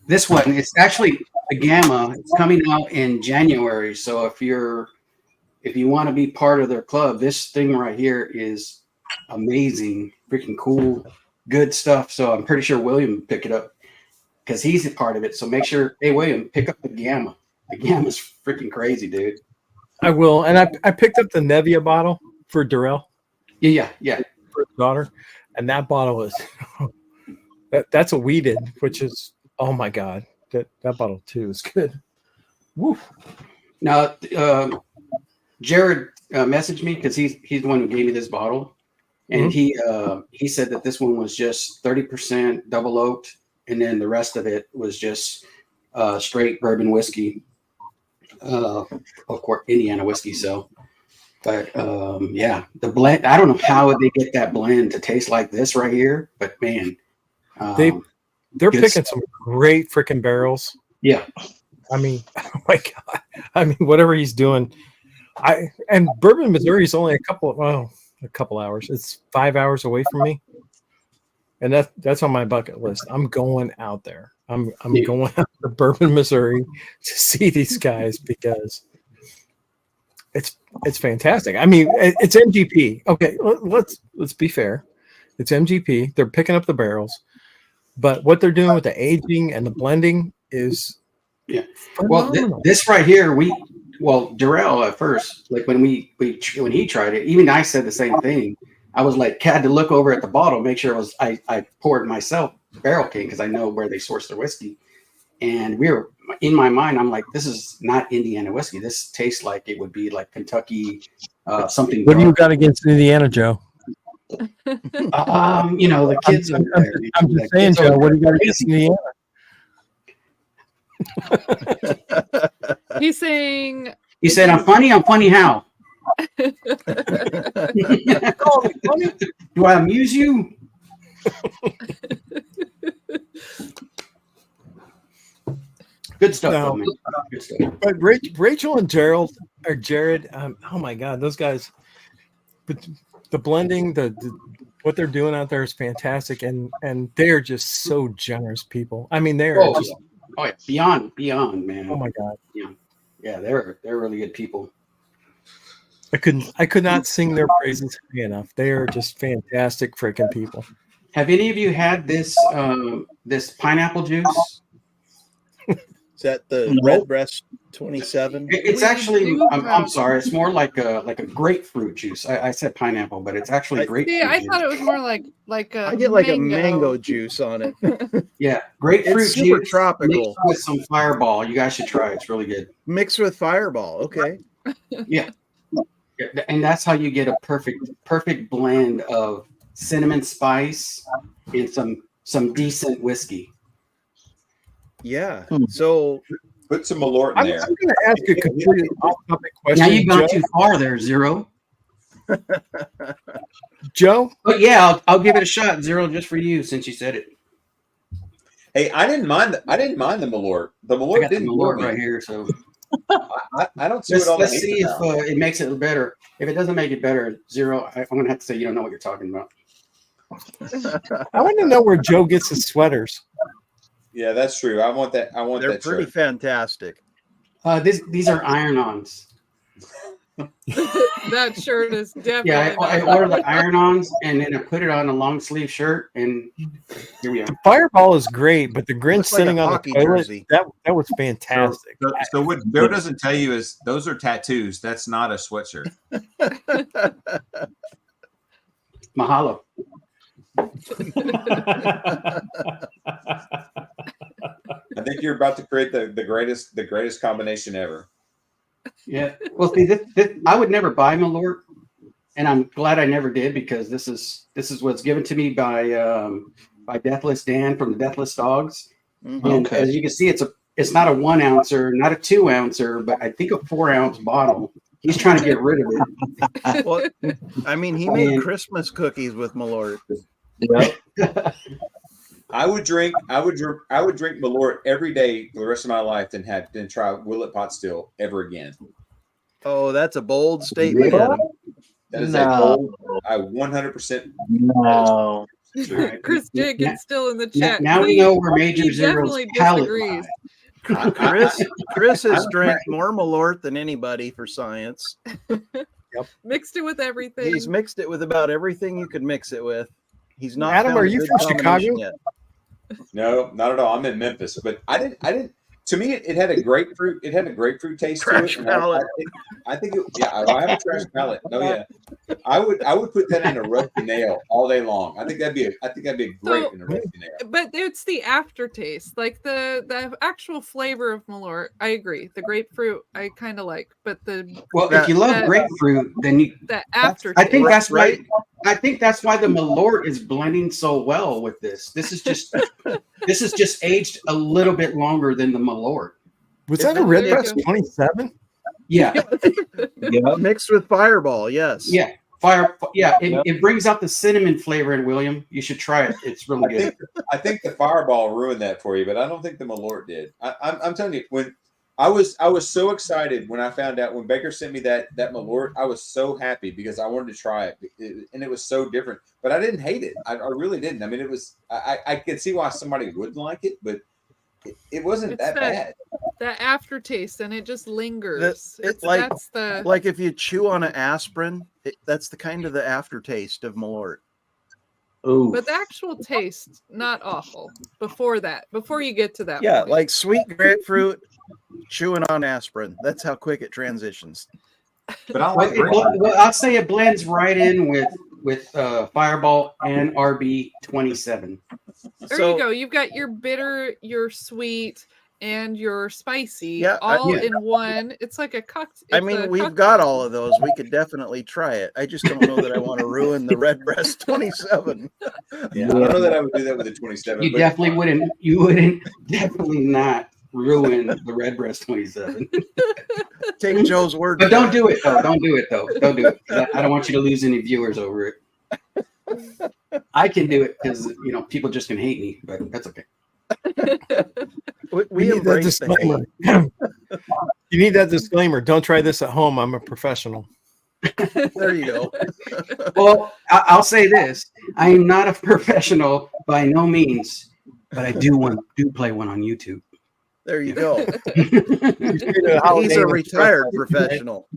S15: this one. It's actually a Gamma. It's coming out in January. So if you want to be part of their club, this thing right here is amazing, freaking cool, good stuff. So I'm pretty sure William will pick it up because he's a part of it. So make sure, hey William, pick up the Gamma. The Gamma's freaking crazy, dude.
S10: I will, and I picked up the Nevia bottle for Darrell.
S15: Yeah.
S10: For his daughter, and that bottle is that's a weeded, which is oh my god, that bottle too is good. Woo.
S15: Now, Jared messaged me because he's the one who gave me this bottle, and he said that this one was just 30% double oaked, and then the rest of it was just straight bourbon whiskey. Of course, Indiana whiskey. So, but yeah, the blend. I don't know how they get that blend to taste like this right here, but man,
S10: they're picking some great freaking barrels.
S15: Yeah.
S10: I mean, oh my God. I mean, whatever he's doing. And Bourbon, Missouri is only a couple hours. It's 5 hours away from me. And that's on my bucket list. I'm going out there. I'm going out to Bourbon, Missouri to see these guys because it's fantastic. I mean, it's MGP. Okay, let's be fair. It's MGP. They're picking up the barrels, but what they're doing with the aging and the blending is phenomenal.
S15: Well, this right here, Darrell at first, like when he tried it, even I said the same thing. I was like, had to look over at the bottle, make sure it was I poured myself Barrel King because I know where they source their whiskey. And we were in my mind, I'm like, this is not Indiana whiskey. This tastes like it would be like Kentucky something.
S10: What do you got against Indiana, Joe?
S15: The kids.
S10: I'm just saying, Joe. What do you got against Indiana?
S1: He's saying.
S15: He said, "I'm funny. I'm funny. How? Do I amuse you?" Good stuff, though, man. Good stuff.
S10: But Rachel and Jared, oh my God, those guys! But the blending, the what they're doing out there is fantastic, and they're just so generous people. I mean, they're
S15: beyond, man.
S10: Oh my God,
S15: yeah, they're really good people.
S10: I could not sing their praises high enough. They are just fantastic freaking people.
S15: Have any of you had this this pineapple juice?
S2: Is that the Redbreast 27?
S15: It's actually I'm sorry, it's more like a grapefruit juice. I said pineapple, but it's actually grapefruit.
S1: Yeah, I thought it was more like a
S2: I get like a mango juice on it.
S15: Yeah, grapefruit
S2: it's super
S15: juice
S2: tropical
S15: mixed with some Fireball. You guys should try it. It's really good.
S2: Mixed with Fireball. Okay.
S15: Yeah. And that's how you get a perfect blend of cinnamon spice and some decent whiskey.
S2: Yeah. So
S9: put some Malort in there.
S10: I'm going to ask a completely off-topic question.
S15: Now you've gone too far there, Zero.
S10: Joe?
S15: But yeah, I'll give it a shot, Zero, just for you since you said it.
S9: Hey, I didn't mind the Malort. The Malort
S15: I got the
S9: didn't
S15: Malort
S9: bore me.
S15: right here, so
S9: I don't see what all
S15: let's
S9: the
S15: see if it makes it better. If it doesn't make it better, Zero, I'm going to have to say you don't know what you're talking about.
S10: I want to know where Joe gets his sweaters.
S9: Yeah, that's true. I want that.
S2: They're
S9: that
S2: pretty
S9: shirt.
S2: fantastic.
S15: These are iron-ons.
S1: That shirt is definitely.
S15: Yeah, I ordered the iron-ons and then I put it on a long sleeve shirt, and here we are.
S10: Fireball is great, but the Grinch
S2: Looks like
S10: sitting
S2: a
S10: on the
S2: hockey
S10: toilet,
S2: jersey.
S10: that was fantastic.
S7: So what Joe doesn't tell you is those are tattoos. That's not a sweatshirt.
S15: Mahalo.
S9: I think you're about to create the greatest combination ever.
S15: Yeah. Well, see, this I would never buy Malort, and I'm glad I never did because this is what's given to me by Deathless Dan from the Deathless Dogs. And as you can see, it's not a 1 ouncer, not a 2 ouncer, but I think a 4 ounce bottle. He's trying to get rid of it.
S2: Well, I mean, he made Christmas cookies with Malort.
S15: Yeah.
S9: I would drink Malort every day for the rest of my life than try Willet Pot Still ever again.
S2: Oh, that's a bold statement.
S9: Yeah.
S2: Adam.
S9: That is a bold. I 100%.
S4: No.
S1: Chris Jenkins still in the chat.
S15: Now we know where Major Zero's
S1: definitely
S15: palate
S1: disagrees.
S2: Chris has drank more Malort than anybody for science.
S1: Mixed it with everything.
S2: He's mixed it with about everything you could mix it with. He's not.
S10: Adam,
S2: found
S10: are
S2: a
S10: you
S2: good
S10: from
S2: combination
S10: Chicago?
S2: Yet.
S9: No, not at all. I'm in Memphis, but I didn't. To me, it had a grapefruit. It had a grapefruit taste
S2: Trash
S9: to it.
S2: palate.
S9: I think. I have a trash palate. Oh yeah. I would put that in a rusty nail all day long. I think that'd be great in a rusty nail.
S1: But it's the aftertaste, like the actual flavor of Malort. I agree. The grapefruit I kind of like, but
S15: if you love grapefruit, then
S1: the aftertaste.
S15: I think that's right. I think that's why the Malort is blending so well with this. This is just This is just aged a little bit longer than the Malort.
S10: Was that a Redbreast 27?
S15: Yeah.
S2: Mixed with Fireball, yes.
S15: Yeah. It brings out the cinnamon flavor in William. You should try it. It's really good.
S9: I think the Fireball ruined that for you, but I don't think the Malort did. I'm telling you, when I was so excited when I found out when Baker sent me that Malort, I was so happy because I wanted to try it, and it was so different. But I didn't hate it. I really didn't. I mean, it was. I could see why somebody wouldn't like it, but it wasn't that bad.
S1: That aftertaste, and it just lingers. That's the
S2: like if you chew on an aspirin, that's the kind of the aftertaste of Malort.
S15: Ooh.
S1: But the actual taste, not awful. Before you get to that.
S2: Yeah,
S1: point.
S2: like sweet grapefruit, chewing on aspirin. That's how quick it transitions.
S9: But I like
S15: I'll say it blends right in with Fireball and RB 27.
S1: There you go. You've got your bitter, your sweet, and your spicy all in one. It's like a cocktail.
S2: I mean, we've got all of those. We could definitely try it. I just don't know that I want to ruin the Redbreast 27.
S9: Yeah, I don't know that I would do that with the 27.
S15: You definitely wouldn't. You wouldn't. Definitely not ruin the Redbreast 27.
S2: Take Joe's word.
S15: But don't do it though. Don't do it though. Don't do it. I don't want you to lose any viewers over it. I can do it because people just can hate me, but that's okay.
S2: We
S10: need that disclaimer. You need that disclaimer. Don't try this at home. I'm a professional.
S2: There you go.
S15: Well, I'll say this: I am not a professional by no means, but I do play one on YouTube.
S2: There you go. He's a retired professional.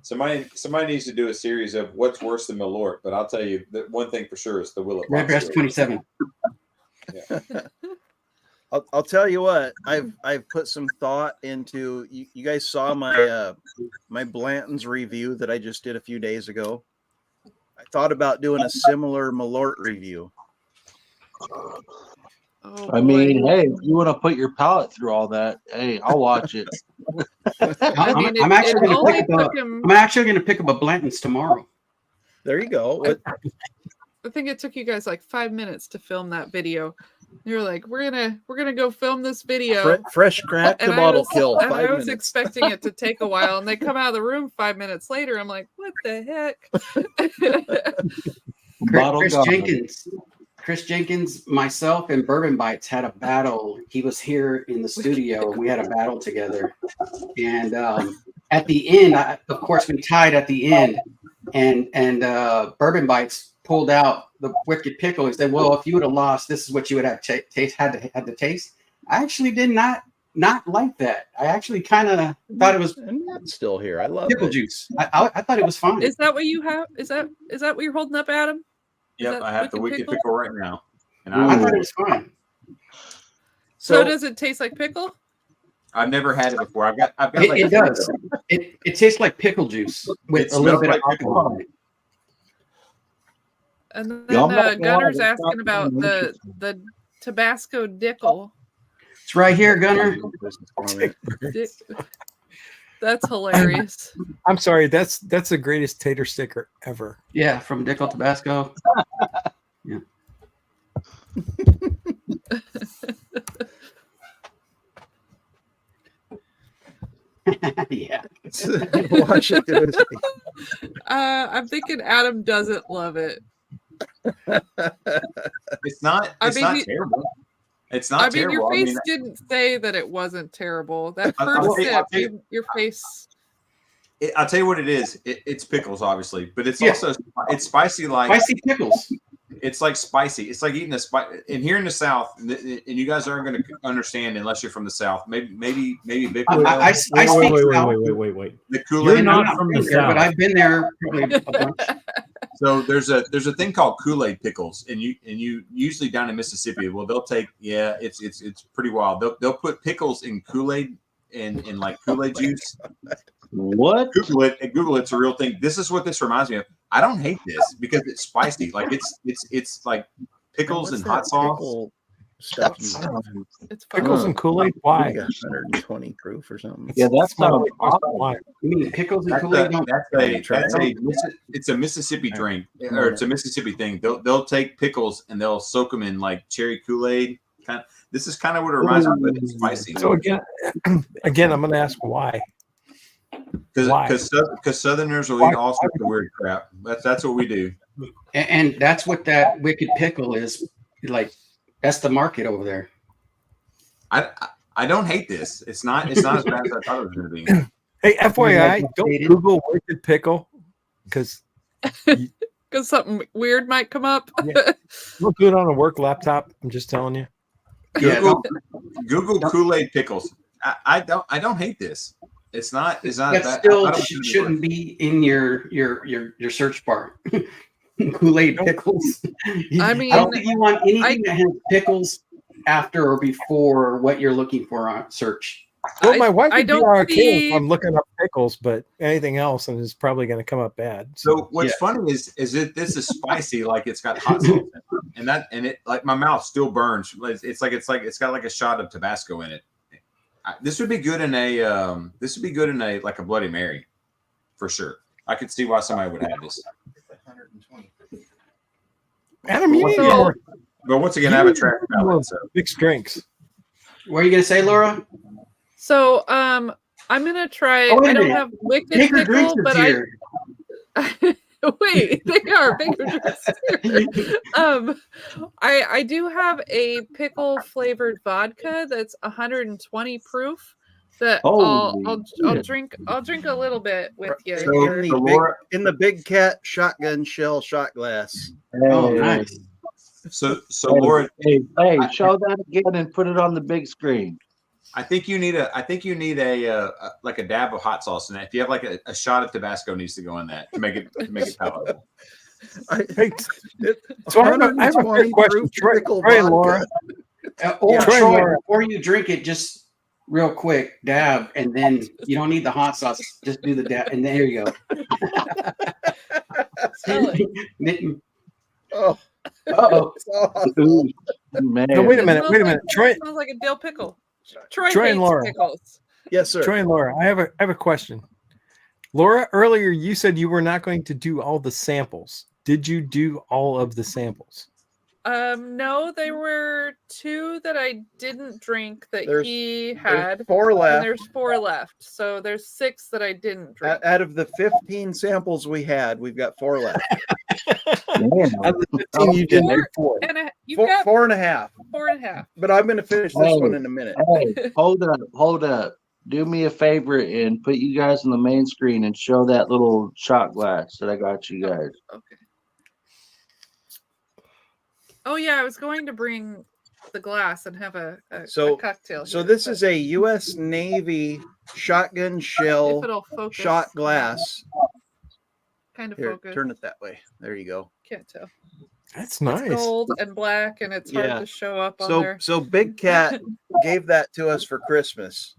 S9: Somebody needs to do a series of what's worse than Malort, but I'll tell you that one thing for sure is the Willet.
S15: Redbreast 27.
S9: Yeah.
S2: I'll tell you what, I've put some thought into. You guys saw my my Blanton's review that I just did a few days ago. I thought about doing a similar Malort review.
S1: Oh,
S4: I mean, hey, if you want to put your palate through all that, hey, I'll watch it.
S15: I'm actually going to pick up a Blanton's tomorrow.
S2: There you go.
S1: I think it took you guys like 5 minutes to film that video. You're like, we're gonna go film this video.
S2: Fresh crack to bottle kill.
S1: And I was expecting it to take a while, and they come out of the room 5 minutes later. I'm like, what the heck?
S15: Chris Jenkins, myself, and Bourbon Bites had a battle. He was here in the studio. We had a battle together, and at the end, of course, we tied at the end, and Bourbon Bites pulled out the wicked pickle. He said, "Well, if you would have lost, this is what you would have had to taste." I actually did not like that. I actually kind of thought it was
S2: still here. I love
S15: pickle juice. I thought it was fine.
S1: Is that what you have? Is that what you're holding up, Adam?
S9: Yep, I have the wicked pickle right now, and
S15: I thought it was fine.
S1: So does it taste like pickle?
S9: I've never had it before. I've got like
S15: it does. It tastes like pickle juice with a little bit of alcohol in it.
S1: And then Gunner's asking about the Tabasco Dickel.
S15: It's right here, Gunner.
S1: That's hilarious.
S10: I'm sorry. That's the greatest tater sticker ever.
S15: Yeah, from Dickel Tabasco. Yeah. Yeah.
S2: Watch it do it.
S1: I'm thinking Adam doesn't love it.
S9: It's not terrible. It's not terrible.
S1: Your face didn't say that it wasn't terrible. That first sip, your face.
S9: I'll tell you what it is. It's pickles, obviously, but it's also spicy, like
S15: spicy pickles.
S9: It's like spicy. It's like eating a spice. And here in the South, and you guys aren't going to understand unless you're from the South. Maybe Vic.
S3: I speak wait.
S9: The Kool-Aid.
S3: You're not from the South,
S15: but I've been there probably a bunch.
S9: So there's a thing called Kool-Aid pickles, and you usually down in Mississippi. Well, they'll take it's pretty wild. They'll put pickles in Kool-Aid and like Kool-Aid juice.
S4: What?
S9: Google it. Google it's a real thing. This is what this reminds me of. I don't hate this because it's spicy. Like it's like pickles and hot sauce.
S2: stuff.
S1: It's
S10: Pickles and Kool-Aid. Why?
S2: 120 proof or something.
S4: Yeah, that's
S10: my
S4: not
S10: only question. Why?
S15: You mean pickles and
S7: That's
S15: Kool-Aid?
S7: it's a Mississippi drink, or it's a Mississippi thing. They'll take pickles and they'll soak them in like cherry Kool-Aid. This is kind of what it reminds me of, but it's spicy.
S10: So again, I'm going to ask why.
S7: Because Southerners will eat all sorts of weird crap. That's what we do.
S15: And that's what that wicked pickle is like. That's the market over there.
S7: I don't hate this. It's not as bad as I thought it was going to be.
S10: Hey, FYI, don't Google wicked pickle because
S1: something weird might come up.
S10: Don't do it on a work laptop. I'm just telling you.
S7: Google Kool-Aid pickles. I don't hate this. It's not.
S15: That
S7: bad.
S15: still shouldn't be in your search bar. Kool-Aid pickles.
S1: I mean,
S15: I don't think you want anything that has pickles after or before what you're looking for on search.
S10: Well, my wife would be okay
S1: see-
S10: if I'm looking up pickles, but anything else and is probably going to come up bad.
S7: So what's funny is that this is spicy, like it's got hot sauce in it. and it like my mouth still burns. It's got like a shot of Tabasco in it. This would be good in a like a Bloody Mary, for sure. I could see why somebody would have this.
S10: Adam, you need more.
S7: But once again, I have a trash palate. So.
S10: Mixed drinks.
S15: What are you going to say, Laura?
S1: So I'm gonna try.
S15: Oh, wait
S1: I
S15: a
S1: don't
S15: minute.
S1: have wicked
S15: Baker Drinks
S1: pickle,
S15: is
S1: but
S15: here.
S1: wait, they are Baker Drinks. I do have a pickle flavored vodka that's 120 proof. That I'll drink a little bit with you.
S2: So in the big cat shotgun shell shot glass.
S15: Oh, nice.
S7: So Laura,
S4: hey, show that again and put it on the big screen.
S7: I think you need a like a dab of hot sauce in that. If you have like a shot of Tabasco needs to go in that to make it palatable.
S10: So I have a quick question. Troy and Laura.
S15: Or you drink it just real quick, dab, and then you don't need the hot sauce. Just do the dab, and there you go.
S2: Oh.
S10: Oh, man. No, wait a minute. Troy
S1: smells like a dill pickle. Troy
S10: and
S1: hates
S10: Laura.
S1: pickles.
S2: Yes, sir.
S10: Troy and Laura, I have a question. Laura, earlier you said you were not going to do all the samples. Did you do all of the samples?
S1: No, there were 2 that I didn't drink that he had.
S2: There's 4 left.
S1: And there's 4 left. So there's 6 that I didn't drink.
S2: Out of the 15 samples we had, we've got 4 left.
S10: Out of the 15 you did do 4.
S1: You've got
S2: 4.5.
S1: 4.5.
S2: But I'm going to finish this one in a minute.
S4: Hey, hold up. Do me a favor and put you guys on the main screen and show that little shot glass that I got you guys.
S1: Okay. Oh yeah, I was going to bring the glass and have a cocktail.
S2: So this is a U.S. Navy shotgun shell shot glass.
S1: Kind of
S2: Here,
S1: focus.
S2: turn it that way. There you go.
S1: Can't tell.
S10: That's nice.
S1: It's gold and black, and it's hard to show up on there.
S2: So Big Cat gave that to us for Christmas.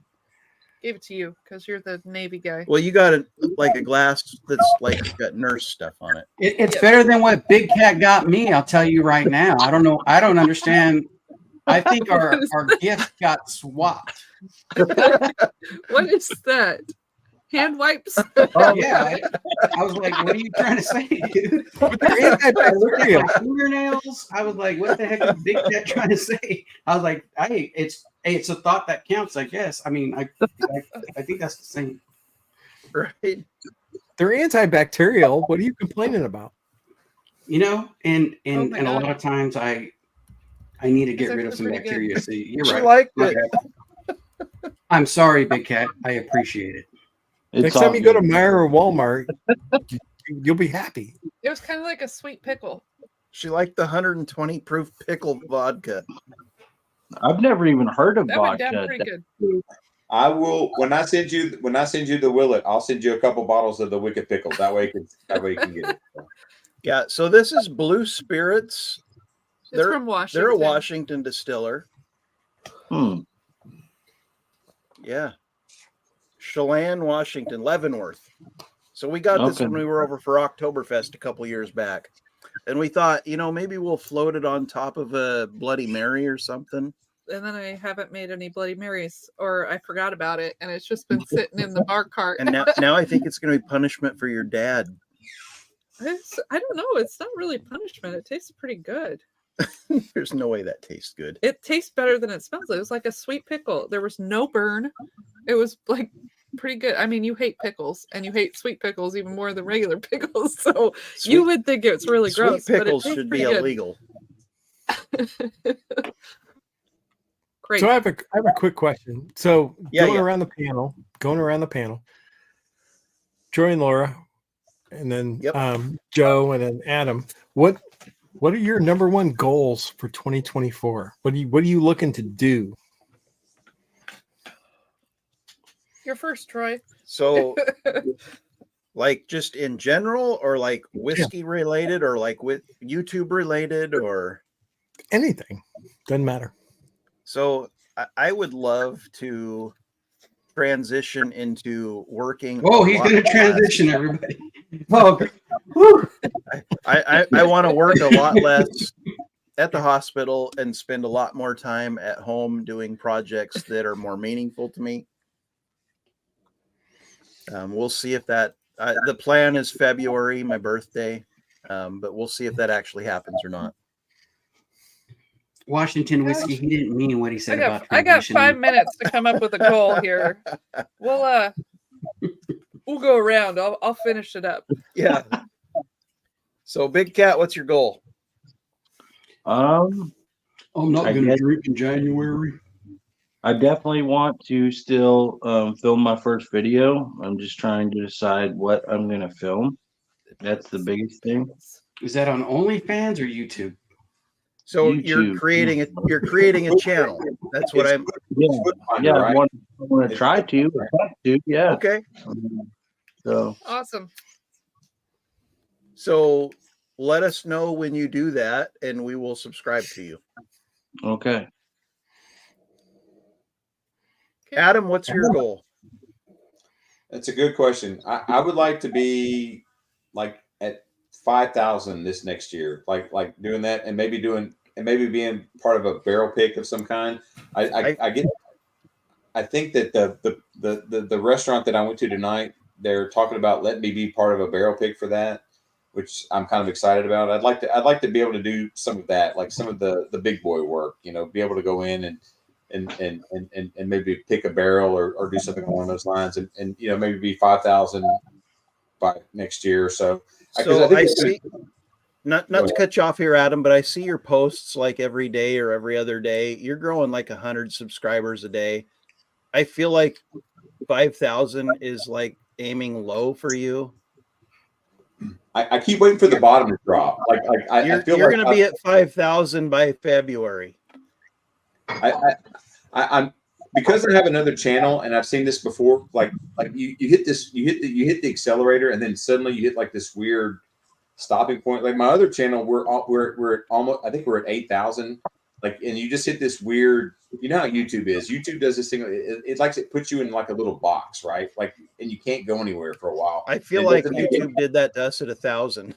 S1: Gave it to you because you're the Navy guy.
S2: Well, you got a glass that's like got nurse stuff on it.
S15: It's better than what Big Cat got me. I'll tell you right now. I don't know. I don't understand. I think our gift got swapped.
S1: What is that? Hand wipes?
S15: Oh yeah. I was like, what are you trying to say, dude? I looked at my fingernails. I was like, what the heck is Big Cat trying to say? I was like, hey, it's a thought that counts, I guess. I mean, I think that's the same.
S2: Right.
S10: They're antibacterial. What are you complaining about?
S15: You know, and a lot of times I need to get rid of some bacteria. So you're right.
S2: Liked it.
S15: I'm sorry, Big Cat. I appreciate it.
S10: Next time you go to Meijer or Walmart, you'll be happy.
S1: It was kind of like a sweet pickle.
S2: She liked the 120 proof pickle vodka.
S4: I've never even heard of
S1: That
S4: vodka.
S1: went down pretty good.
S9: I will when I send you the Willet, I'll send you a couple bottles of the Wicked Pickle. That way you can get it.
S2: Yeah, so this is Blue Spirits.
S1: They're from Washington.
S2: They're a Washington distiller. Yeah. Chelan, Washington, Leavenworth. So we got this when we were over for Oktoberfest a couple years back. And we thought, maybe we'll float it on top of a Bloody Mary or something.
S1: And then I haven't made any Bloody Marys, or I forgot about it, and it's just been sitting in the bar cart.
S2: And now I think it's going to be punishment for your dad.
S1: I don't know. It's not really punishment. It tastes pretty good.
S2: There's no way that tastes good.
S1: It tastes better than it smells. It was like a sweet pickle. There was no burn. It was like pretty good. I mean, you hate pickles, and you hate sweet pickles even more than regular pickles. So you would think it's really gross.
S2: Sweet pickles should be illegal.
S10: Great. So I have a quick question. So going around the panel, Joy and Laura, and then Joe, and then Adam. What are your number one goals for 2024? What are you looking to do?
S1: You're first, Troy.
S2: So, like just in general, or like whiskey related, or like with YouTube related, or
S10: anything? Doesn't matter.
S2: So I would love to transition into working.
S15: Oh, he's going to transition, everybody.
S2: Oh, I want to work a lot less at the hospital and spend a lot more time at home doing projects that are more meaningful to me. We'll see if that, the plan is February, my birthday, but we'll see if that actually happens or not.
S15: Washington whiskey, he didn't mean what he said about
S1: I got 5 minutes to come up with a goal here. We'll go around. I'll finish it up.
S2: Yeah. So Big Cat, what's your goal?
S4: I'm
S12: not going to drink in January.
S4: I definitely want to still film my first video. I'm just trying to decide what I'm going to film. That's the biggest thing.
S15: Is that on OnlyFans or YouTube?
S2: So
S4: YouTube.
S2: you're creating a channel. That's what I'm.
S4: Yeah. I want to try to. Yeah.
S2: Okay.
S4: So
S1: awesome.
S2: So let us know when you do that, and we will subscribe to you.
S4: Okay.
S2: Adam, what's your goal?
S9: That's a good question. I would like to be like at 5,000 this next year, like doing that, and maybe being part of a barrel pick of some kind. I think that the restaurant that I went to tonight, they're talking about letting me be part of a barrel pick for that, which I'm kind of excited about. I'd like to be able to do some of that, like some of the big boy work, be able to go in and maybe pick a barrel or do something along those lines, and maybe be 5,000 by next year or so.
S2: So I see. Not to cut you off here, Adam, but I see your posts like every day or every other day. You're growing like 100 subscribers a day. I feel like 5,000 is like aiming low for you.
S9: I keep waiting for the bottom to drop. I feel
S2: you're going to be at 5,000 by February.
S9: I'm because I have another channel and I've seen this before. Like you hit the accelerator and then suddenly you hit like this weird stopping point. Like my other channel, we're at almost, I think we're at 8,000. Like, and you just hit this weird. You know how YouTube is. YouTube does this thing. It likes it puts you in like a little box, right? Like, and you can't go anywhere for a while.
S2: I feel like YouTube did that to us at 1,000.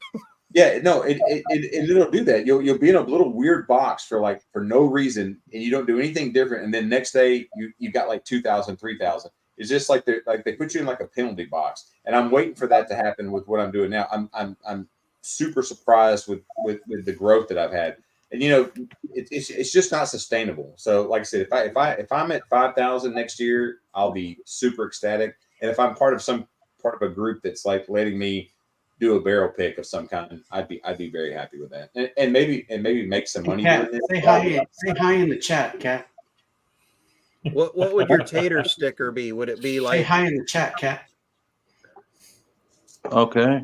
S9: Yeah, no, it'll do that. You'll be in a little weird box for no reason, and you don't do anything different. And then next day you got like 2,000, 3,000. It's just like they put you in like a penalty box. And I'm waiting for that to happen with what I'm doing now. I'm super surprised with the growth that I've had. And it's just not sustainable. So like I said, if I'm at 5,000 next year, I'll be super ecstatic. And if I'm part of a group that's like letting me do a barrel pick of some kind, I'd be very happy with that. And maybe make some money
S15: Kat,
S9: doing
S15: say hi in the chat, Kat.
S2: What would your tater sticker be? Would it be like
S15: say hi in the chat, Kat?
S4: Okay.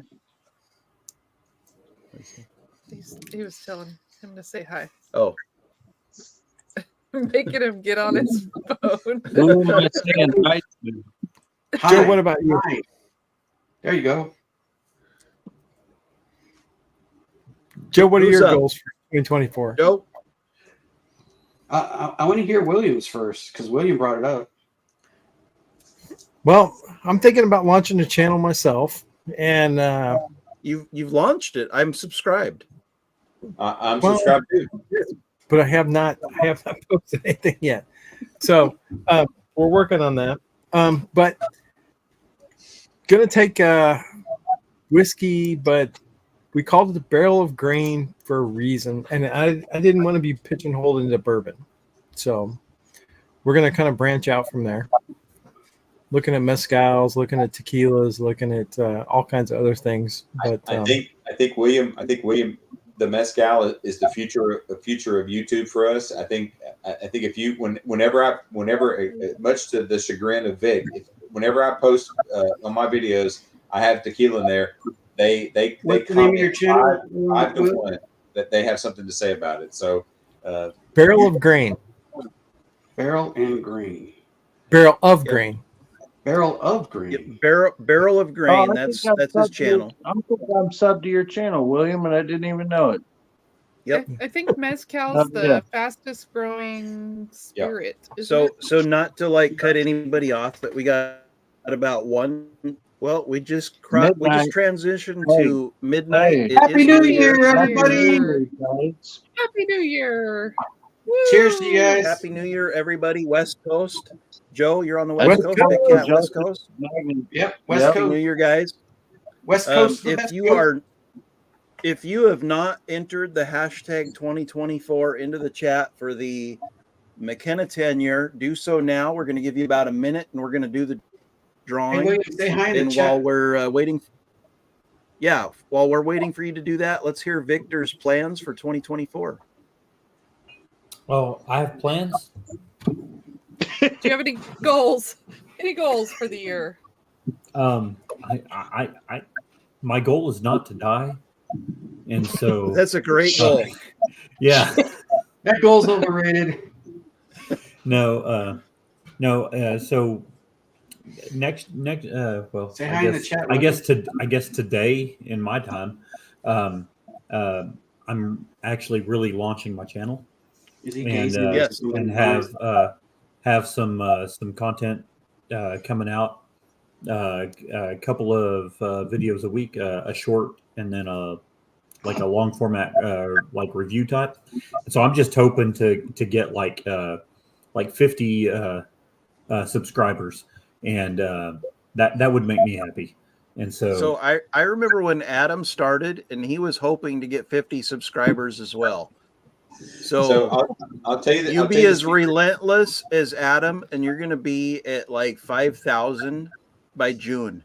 S1: He was telling him to say hi.
S2: Oh.
S1: Making him get on his phone.
S15: Hi.
S10: Joe, what about you?
S15: Hi. There you go.
S10: Joe, what are
S2: Who's
S10: your
S2: up?
S10: goals for 2024?
S2: Joe?
S15: I want to hear Williams first because William brought it up.
S10: Well, I'm thinking about launching a channel myself, and
S2: You've launched it. I'm subscribed.
S9: I'm
S10: Well,
S9: subscribed too.
S10: but I have not posted anything yet. So we're working on that. But gonna take whiskey, but we called it the Barrel of Grain for a reason, and I didn't want to be pigeonholed into bourbon, so we're gonna kind of branch out from there. Looking at mezcals, looking at tequilas, looking at all kinds of other things. But
S9: I think William, the mezcal is the future of YouTube for us. I think if you whenever much to the chagrin of Vic, whenever I post on my videos, I have tequila in there. They
S15: What's the name of
S9: comment
S15: your channel?
S9: 5 to 1 that they have something to say about it. So
S10: Barrel of Grain.
S15: Barrel and Grain.
S10: Barrel of Grain.
S15: Barrel of Grain.
S2: Barrel of Grain.
S4: I
S2: That's
S4: think I'm
S2: his
S4: subbed to your-
S2: channel.
S4: I'm subbed to your channel, William, and I didn't even know it.
S2: Yep.
S1: I think mezcal's the
S4: Yeah.
S1: fastest growing spirit. isn't
S2: So
S1: it?
S2: so not to like cut anybody off, but we got about one. Well, we just
S4: Midnight.
S2: transitioned
S4: Hey.
S2: to midnight.
S4: Hey.
S2: It
S15: Happy
S2: is
S15: New Year, everybody!
S1: Happy New Year!
S15: Cheers to you
S1: Woo!
S15: guys.
S2: Happy New Year, everybody. West Coast. Joe, you're on the
S4: West
S2: West Coast.
S4: Coast,
S2: Big Cat,
S4: Joe.
S2: West Coast.
S15: Yep, West
S2: Happy
S15: Coast.
S2: New Year, guys.
S15: West Coast. The
S2: If
S15: best
S2: you
S15: coast.
S2: are, if you have not entered the hashtag 2024 into the chat for the McKenna tenure, do so now. We're going to give you about a minute, and we're going to do the drawing.
S15: Hey, William, say hi in the
S2: And
S15: chat.
S2: while we're waiting, while we're waiting for you to do that, let's hear Victor's plans for 2024.
S3: Well, I have plans.
S1: Do you have any goals? Any goals for the year?
S3: My goal is not to die, and so
S2: That's a great goal.
S3: Yeah,
S15: that goal's overrated.
S3: No. So next. Well,
S15: Say hi in the chat,
S3: I guess today in my time, I'm actually really launching my channel.
S15: Is he
S3: and
S15: gazing at somebody
S3: have some content coming out. A couple of videos a week, a short, and then a long format like review type. And so I'm just hoping to get like 50 subscribers, and that would make me happy. And
S2: So I remember when Adam started, and he was hoping to get 50 subscribers as well. So
S9: I'll tell you that
S2: you be as relentless as Adam, and you're going to be at like 5,000 by June.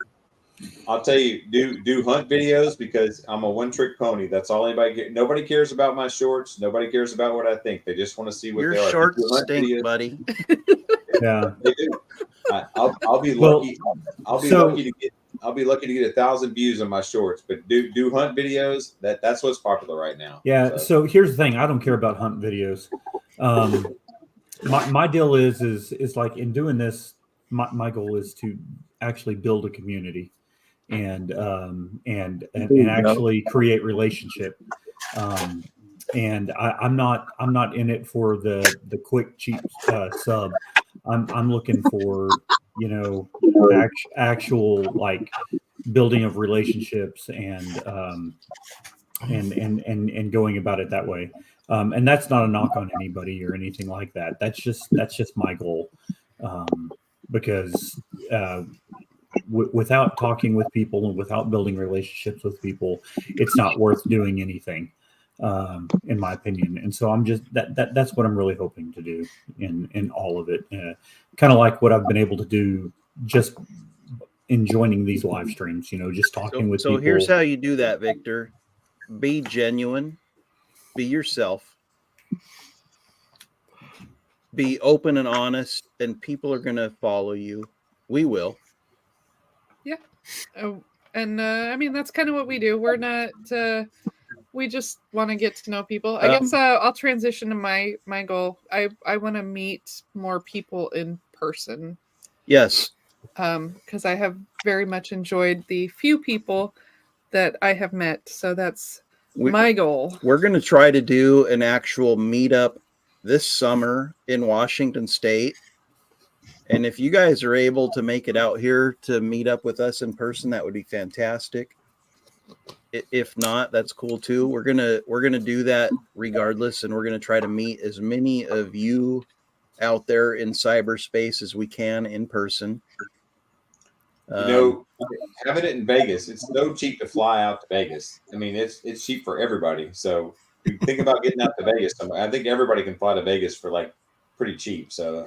S9: I'll tell you, do hunt videos, because I'm a one-trick pony. That's all anybody. Nobody cares about my shorts. Nobody cares about what I think. They just want to see what
S2: Your
S9: they are.
S2: shorts
S9: Do hunt
S2: stink,
S9: videos.
S2: buddy.
S3: Yeah,
S9: they do. I'll be lucky. I'll be lucky to get 1,000 views on my shorts. But do hunt videos. That's what's popular right now.
S3: Yeah. So here's the thing: I don't care about hunt videos. My deal is like in doing this. My goal is to actually build a community, and actually create relationship. And I'm not in it for the quick cheap sub. I'm looking for actual like building of relationships and going about it that way. And that's not a knock on anybody or anything like that. That's just my goal. Because without talking with people and without building relationships with people, it's not worth doing anything, in my opinion. And so I'm just that's what I'm really hoping to do in all of it. Kind of like what I've been able to do just in joining these live streams, just talking with people.
S2: So here's how you do that, Victor. Be genuine, be yourself, be open and honest, and people are going to follow you. We will.
S1: Yeah. And I mean, that's kind of what we do. We're not, we just want to get to know people. I guess I'll transition to my goal. I want to meet more people in person.
S2: Yes.
S1: Because I have very much enjoyed the few people that I have met. So that's my goal.
S2: We're going to try to do an actual meetup this summer in Washington State. And if you guys are able to make it out here to meet up with us in person, that would be fantastic. If not, that's cool too. We're gonna do that regardless, and we're gonna try to meet as many of you out there in cyberspace as we can in person.
S9: You know, having it in Vegas, it's so cheap to fly out to Vegas. I mean, it's cheap for everybody. So if you think about getting out to Vegas, I think everybody can fly to Vegas for like pretty cheap. So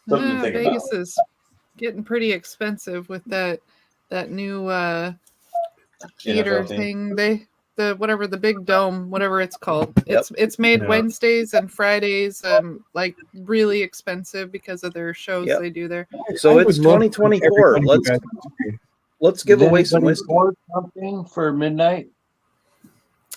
S9: something to think
S1: Vegas
S9: about.
S1: is getting pretty expensive with that new theater
S9: NFL team.
S1: thing. The big dome, whatever it's called. It's made
S2: Yeah.
S1: Wednesdays and Fridays like really expensive because of their shows
S2: Yep.
S1: they do there.
S2: So it's 2024. Let's give away some whiskey.
S4: Something for midnight.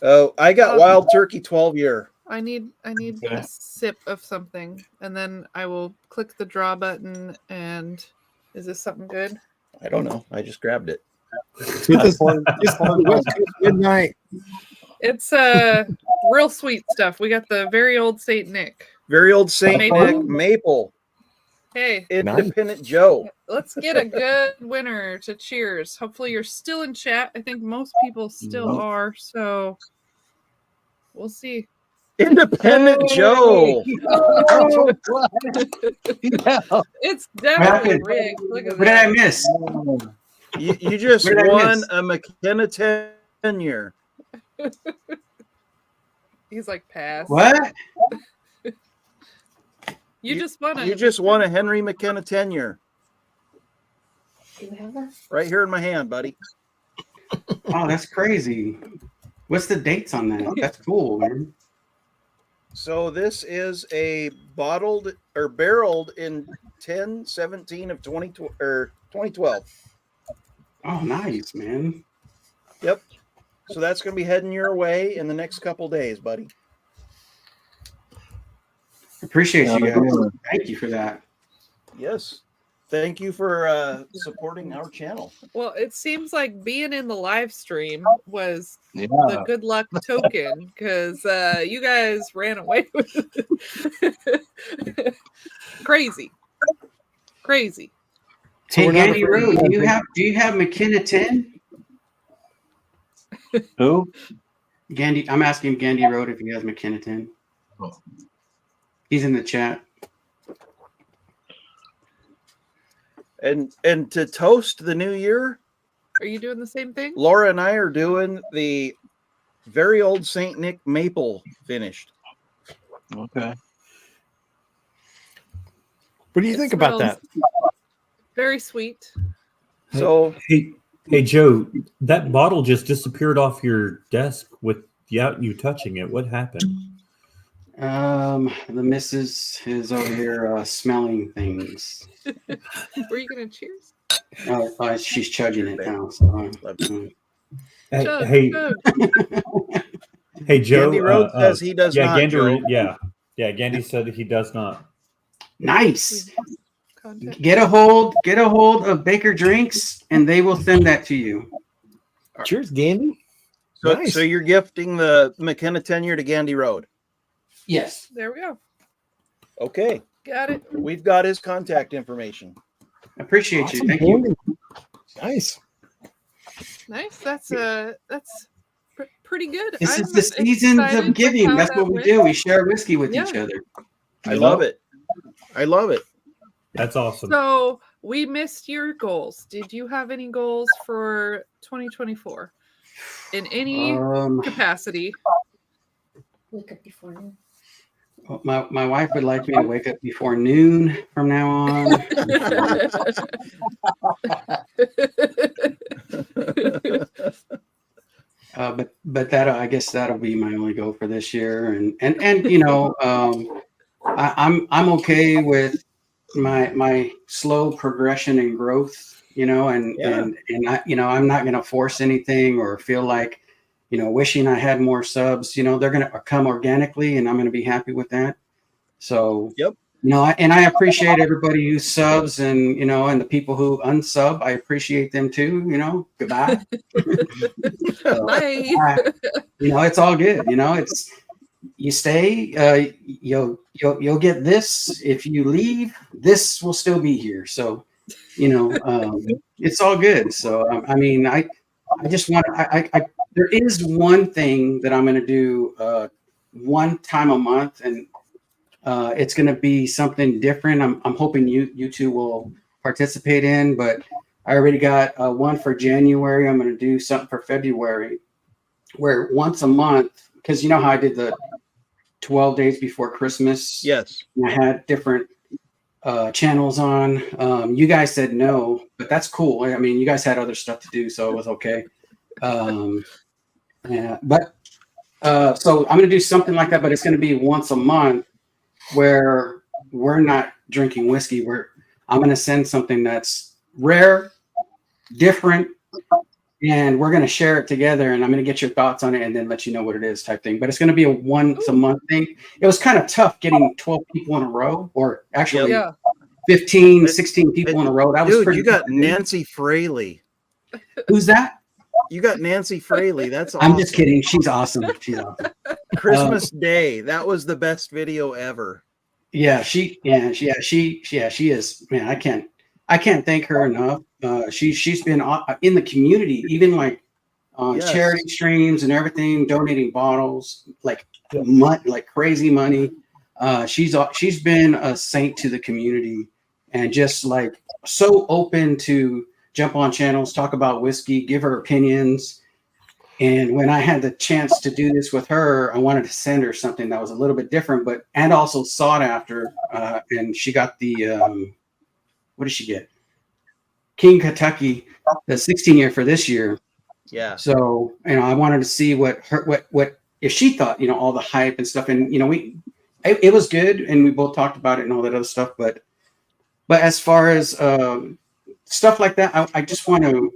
S2: Oh, I got Wild Turkey 12-year.
S1: I need a sip of something, and then I will click the draw button. And is this something good?
S2: I don't know. I just grabbed it.
S10: Midnight.
S1: It's real sweet stuff. We got the very old Saint Nick.
S2: Very old Saint
S1: Maple.
S2: Nick Maple.
S1: Hey,
S2: Independent Joe.
S1: let's get a good winner to cheers. Hopefully you're still in chat. I think most people still are, so we'll see.
S2: Independent Joe.
S1: It's definitely rigged. Look at
S15: What did
S1: that.
S15: I miss?
S2: You just
S15: What did I
S2: won
S15: miss?
S2: a McKenna tenure.
S1: He's like, pass.
S15: What?
S1: You just won it.
S2: You just won a Henry McKenna tenure.
S16: Do you have that?
S2: Right here in my hand, buddy.
S15: Oh, that's crazy. What's the dates on that? That's cool, man.
S2: So this is a bottled or barreled in 10/17 of 2012.
S15: Oh, nice, man.
S2: Yep. So that's going to be heading your way in the next couple days, buddy.
S15: Appreciate you guys. Thank you for that.
S2: Yes. Thank you for supporting our channel.
S1: Well, it seems like being in the live stream was
S2: Yeah.
S1: the good luck token because you guys ran away with it. Crazy.
S15: Hey, Gandy Road, do you have McKenna 10?
S4: Who?
S15: Gandy, I'm asking Gandy Road if he has McKenna 10. He's in the chat.
S2: And to toast the new year,
S1: Are you doing the same thing?
S2: Laura and I are doing the very old Saint Nick Maple finished.
S4: Okay.
S10: What do you think about that?
S1: Very sweet.
S2: So
S3: hey Joe, that bottle just disappeared off your desk without you touching it. What happened?
S15: The missus is over here smelling things.
S1: Were you gonna cheers?
S15: She's chugging it now. So,
S3: Hey, hey, Joe.
S2: Gandy Rhodes says he does not,
S3: Gandy,
S2: Joe.
S3: yeah. Gandy said that he does not.
S15: Nice. Get a hold of Baker Drinks, and they will send that to you.
S10: Cheers, Gandy.
S2: So,
S10: Nice.
S2: so you're gifting the McKenna tenure to Gandy Road.
S15: Yes.
S1: There we go.
S2: Okay.
S1: Got it.
S2: We've got his contact information.
S15: Appreciate you.
S10: Awesome,
S15: Thank you.
S10: Gandy. Nice.
S1: Nice. That's pretty good.
S15: This is
S1: I'm
S15: the seasons
S1: excited
S15: of
S1: for
S15: giving.
S1: how
S15: That's
S1: that
S15: what we
S1: went.
S15: do. We share whiskey with each
S1: Yeah.
S15: other.
S2: I love it. I love it.
S3: That's awesome.
S1: So we missed your goals. Did you have any goals for 2024 in any capacity?
S16: Wake up before noon.
S15: My wife would like me to wake up before noon from now on. But that I guess that'll be my only goal for this year, and you know, I'm okay with my slow progression and growth, you know, and I, you know, I'm not going to force anything or feel like, you know, wishing I had more subs. You know, they're going to come organically, and I'm going to be happy with that. So,
S2: yep.
S15: You know, and I appreciate everybody who subs, and you know, and the people who unsub, I appreciate them too. You know, goodbye.
S1: Bye.
S15: You know, it's all good. You know, it's you stay, you'll get this. If you leave, this will still be here. So, you know, it's all good. So, I mean, I just want There is one thing that I'm going to do one time a month, and it's going to be something different. I'm hoping you two will participate in, but I already got one for January. I'm going to do something for February, where once a month, because you know how I did the 12 days before Christmas.
S2: Yes.
S15: And I had different channels on. You guys said no, but that's cool. I mean, you guys had other stuff to do, so it was okay. Yeah, but so I'm going to do something like that, but it's going to be once a month where we're not drinking whiskey. I'm going to send something that's rare, different, and we're going to share it together, and I'm going to get your thoughts on it and then let you know what it is type thing. But it's going to be a once a month thing. It was kind of tough getting 12 people in a row, or actually 15, 16 people in a row. That was pretty
S2: you got
S15: tough.
S2: Nancy Fraley.
S15: Who's that?
S2: You got Nancy Fraley. That's awesome.
S15: I'm just kidding. She's awesome. She's awesome.
S2: Christmas Day. That was the best video ever.
S15: Yeah, she is. Man, I can't thank her enough. She's been in the community, even like on charity streams and everything, donating bottles, like crazy money. She's been a saint to the community, and just like so open to jump on channels, talk about whiskey, give her opinions. And when I had the chance to do this with her, I wanted to send her something that was a little bit different, and also sought after. And she got the what did she get? King Kentucky, the 16-year for this year.
S2: Yeah.
S15: So I wanted to see what if she thought all the hype and stuff, and it was good, and we both talked about it and all that other stuff. But as far as stuff like that, I just want to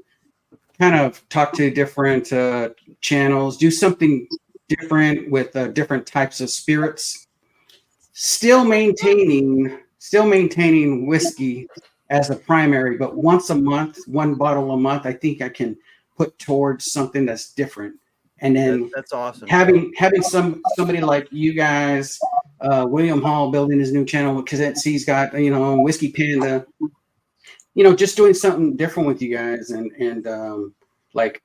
S15: kind of talk to different channels, do something different with different types of spirits, still maintaining whiskey as a primary, but once a month, one bottle a month, I think I can put towards something that's different. And then
S2: that's awesome.
S15: Having somebody like you guys, William Hall building his new channel because he's got Whiskey Panda. Just doing something different with you guys and like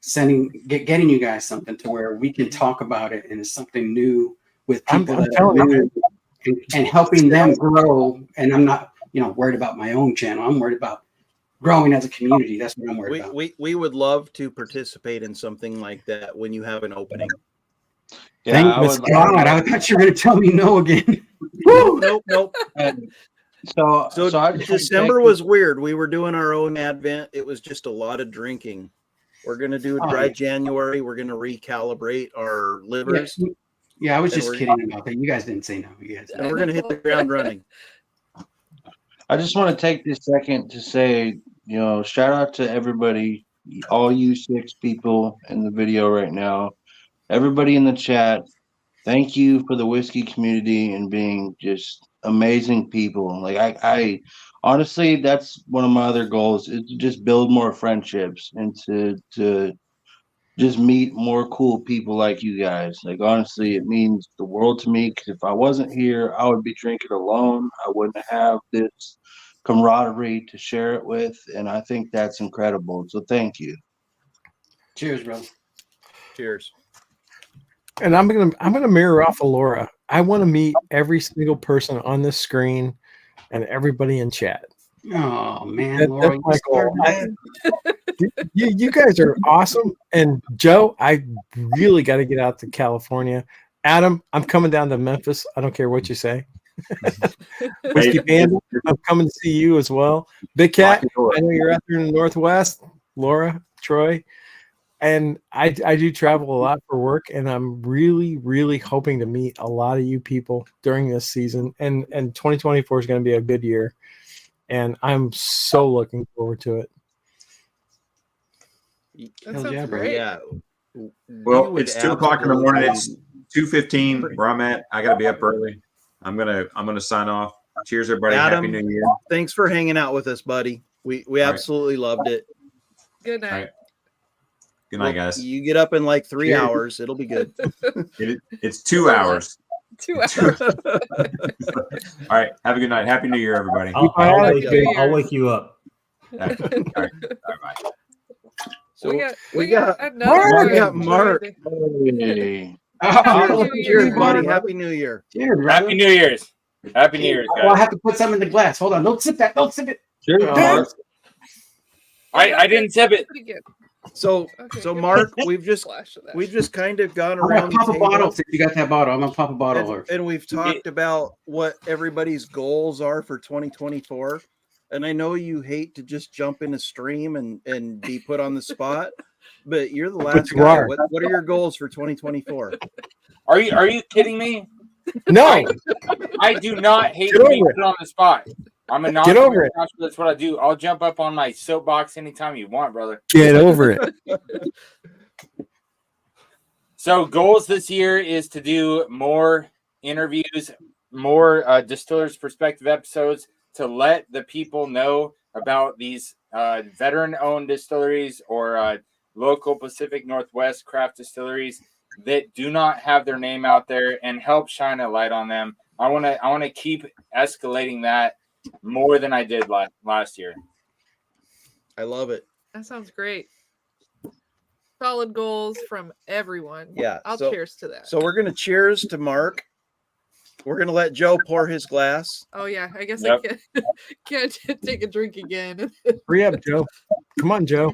S15: getting you guys something to where we can talk about it and it's something new with people that are new and helping them grow. And I'm not, worried about my own channel. I'm worried about growing as a community. That's what I'm worried about.
S2: We would love to participate in something like that when you have an opening.
S15: Yeah, Thank God. I thought you were going to tell me no again.
S2: Nope. So December was weird. We were doing our own Advent. It was just a lot of drinking. We're going to do a dry January. We're going to recalibrate our livers.
S15: Yeah, I was just kidding about that. You guys didn't say no.
S2: And we're going to hit the ground running.
S4: I just want to take this second to say, shout out to everybody, all you 6 people in the video right now, everybody in the chat. Thank you for the whiskey community and being just amazing people. Like I honestly, that's one of my other goals is to just build more friendships and to just meet more cool people like you guys. Like honestly, it means the world to me because if I wasn't here, I would be drinking alone. I wouldn't have this camaraderie to share it with, and I think that's incredible. So thank you.
S15: Cheers, bro.
S2: Cheers.
S10: And I'm gonna mirror off of Laura. I want to meet every single person on this screen and everybody in chat.
S15: Oh man, Laura,
S10: that's my goal. You guys are awesome. And Joe, I really got to get out to California. Adam, I'm coming down to Memphis. I don't care what you say. Whiskey Panda, I'm coming to see you as well. Big Cat, I know you're out there in the Northwest. Laura, Troy. And I do travel a lot for work, and I'm really, really hoping to meet a lot of you people during this season. And 2024 is going to be a good year, and I'm so looking forward to it.
S1: That sounds great.
S2: Yeah.
S7: Well, it's 2:00 in the morning. It's 2:15 where I'm at. I got to be up early. I'm gonna sign off. Cheers, everybody.
S2: Adam,
S7: Happy New Year.
S2: Thanks for hanging out with us, buddy. We absolutely loved it.
S1: Good night.
S7: Right. Good night, guys.
S2: You get up in like 3 hours. It'll be good.
S7: It's 2 hours.
S1: 2 hours.
S7: All right. Have a good night. Happy New Year, everybody.
S3: I'll wake you up.
S7: All right. Bye.
S2: So
S1: we got
S2: Mark.
S4: Hey.
S2: Cheers, buddy. Happy New Year.
S15: Cheers, brother.
S17: Happy New Year's. Happy New Year's, guys.
S15: Well, I have to put some in the glass. Hold on. Don't sip that. Don't sip it.
S4: Cheers,
S15: Mark.
S17: I didn't sip it.
S2: So Mark, we've just kind of gone
S15: I'm
S2: around
S15: gonna pop
S2: the
S15: a bottle
S2: table,
S15: since you got that bottle. I'm gonna pop a bottle.
S2: and we've talked about what everybody's goals are for 2024. And I know you hate to just jump in a stream and be put on the spot, but you're the last guy. What are your goals for 2024?
S17: Are you kidding me?
S10: No,
S17: I do not hate
S10: Get
S17: being
S10: over it.
S17: put on the spot. I'm a
S10: Get over it.
S17: That's what I do. I'll jump up on my soapbox anytime you want, brother.
S10: Get over it.
S17: So goals this year is to do more interviews, more distillers perspective episodes to let the people know about these veteran-owned distilleries or local Pacific Northwest craft distilleries that do not have their name out there and help shine a light on them. I want to keep escalating that more than I did last year.
S2: I love it.
S1: That sounds great. Solid goals from everyone.
S2: Yeah.
S1: I'll
S2: so,
S1: cheers to that.
S2: So we're gonna cheers to Mark. We're gonna let Joe pour his glass.
S1: Oh yeah, I guess
S2: Yep.
S1: I can't take a drink again.
S10: Hurry up, Joe. Come on, Joe.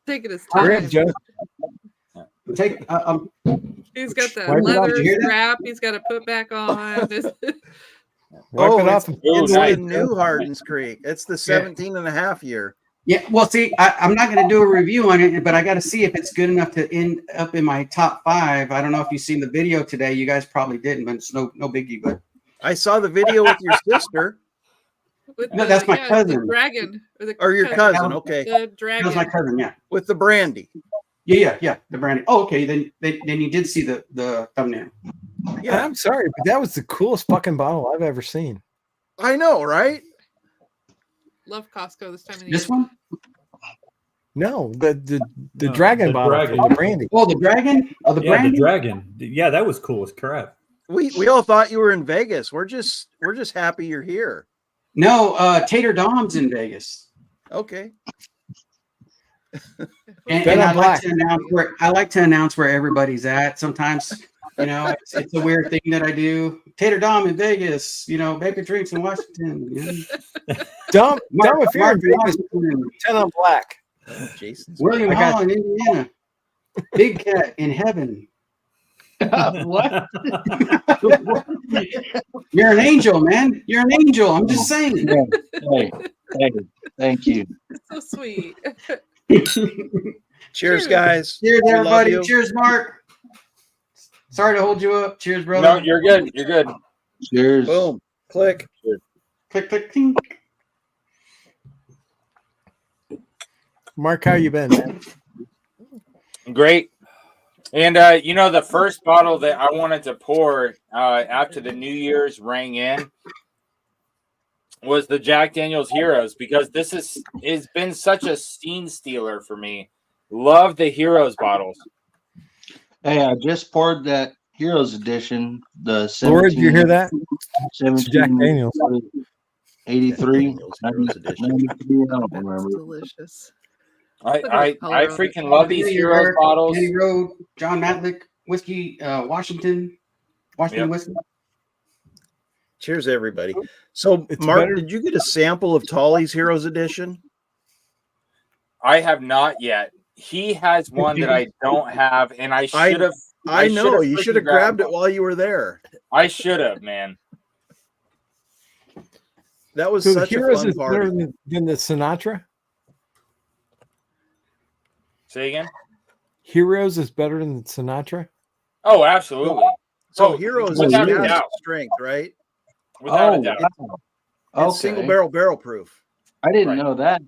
S1: Take it as
S10: Hurry
S1: time.
S10: up, Joe.
S15: Take.
S1: He's got the
S10: Wipe it off.
S1: leather
S10: Did you hear that?
S1: strap. He's got to put back on.
S10: Wipe it off.
S2: It's
S15: nice.
S2: the new Hardens Creek. It's the 17 and a half year.
S15: Yeah, well, see, I'm not going to do a review on it, but I got to see if it's good enough to end up in my top 5. I don't know if you've seen the video today. You guys probably didn't, but it's no biggie. But
S2: I saw the video with your sister.
S15: No, that's my cousin.
S1: The dragon.
S2: Or your cousin, okay.
S1: The dragon.
S15: that was my cousin. Yeah.
S2: With the brandy.
S15: Yeah. The brandy. Oh, okay. Then you did see the thumbnail.
S10: Yeah, I'm sorry, but that was the coolest fucking bottle I've ever seen.
S2: I know, right?
S1: Love Costco this time of the
S15: This
S1: year.
S15: one?
S10: No, the dragon bottle,
S3: dragon.
S10: from the brandy.
S15: Oh, the dragon? Oh, the
S3: Yeah,
S15: brandy?
S3: the dragon. Yeah, that was cool as crap.
S2: We all thought you were in Vegas. We're just happy you're here.
S15: No, Tater Dom's in Vegas.
S2: Okay.
S15: And I like to announce where everybody's at. Sometimes, it's a weird thing that I do. Tater Dom in Vegas, Baker Drinks in Washington.
S10: Dom, if you're
S15: Mark
S10: in Vegas,
S15: Washington,
S10: 10 on black.
S2: Jason's
S15: William Hall in Indiana. Big Cat in heaven.
S4: What?
S15: You're an angel, man. You're an angel. I'm just saying.
S4: Hey, thank you.
S1: So sweet.
S2: Cheers, guys.
S15: Cheers,
S2: We love
S15: everybody.
S2: you.
S15: Cheers, Mark. Sorry to hold you up. Cheers, brother.
S17: No, you're good. You're good.
S4: Cheers.
S2: Boom. Click.
S15: Click, click, clink.
S10: Mark, how you been, man?
S17: Great. And the first bottle that I wanted to pour after the New Year's rang in was the Jack Daniel's Heroes, because this has been such a scene stealer for me. Love the Heroes bottles.
S4: Hey, I just poured that Heroes edition. The 17,
S10: Laura, did you hear that?
S4: 17,
S10: Jack Daniels.
S4: 83,
S2: Heroes edition.
S4: 93, I don't remember.
S1: Delicious.
S17: I freaking love these Heroes bottles.
S15: Danny Road, John Matlick, whiskey, Washington
S17: Yep.
S15: whiskey.
S2: Cheers, everybody. So,
S10: It's
S2: Mark,
S10: better-
S2: did you get a sample of Tolly's Heroes Edition?
S17: I have not yet. He has one that I don't have, and I should have.
S2: I know. You should have grabbed it while you were there.
S17: I should have, man.
S2: That was
S10: So
S2: such a
S10: Heroes
S2: fun
S10: is better
S2: party.
S10: than the Sinatra?
S17: Say again?
S10: Heroes is better than Sinatra?
S17: Oh, absolutely.
S2: So Heroes is
S17: without a
S2: cask
S17: doubt.
S2: strength, right?
S17: Without a doubt.
S2: It's single barrel proof.
S4: I didn't know that.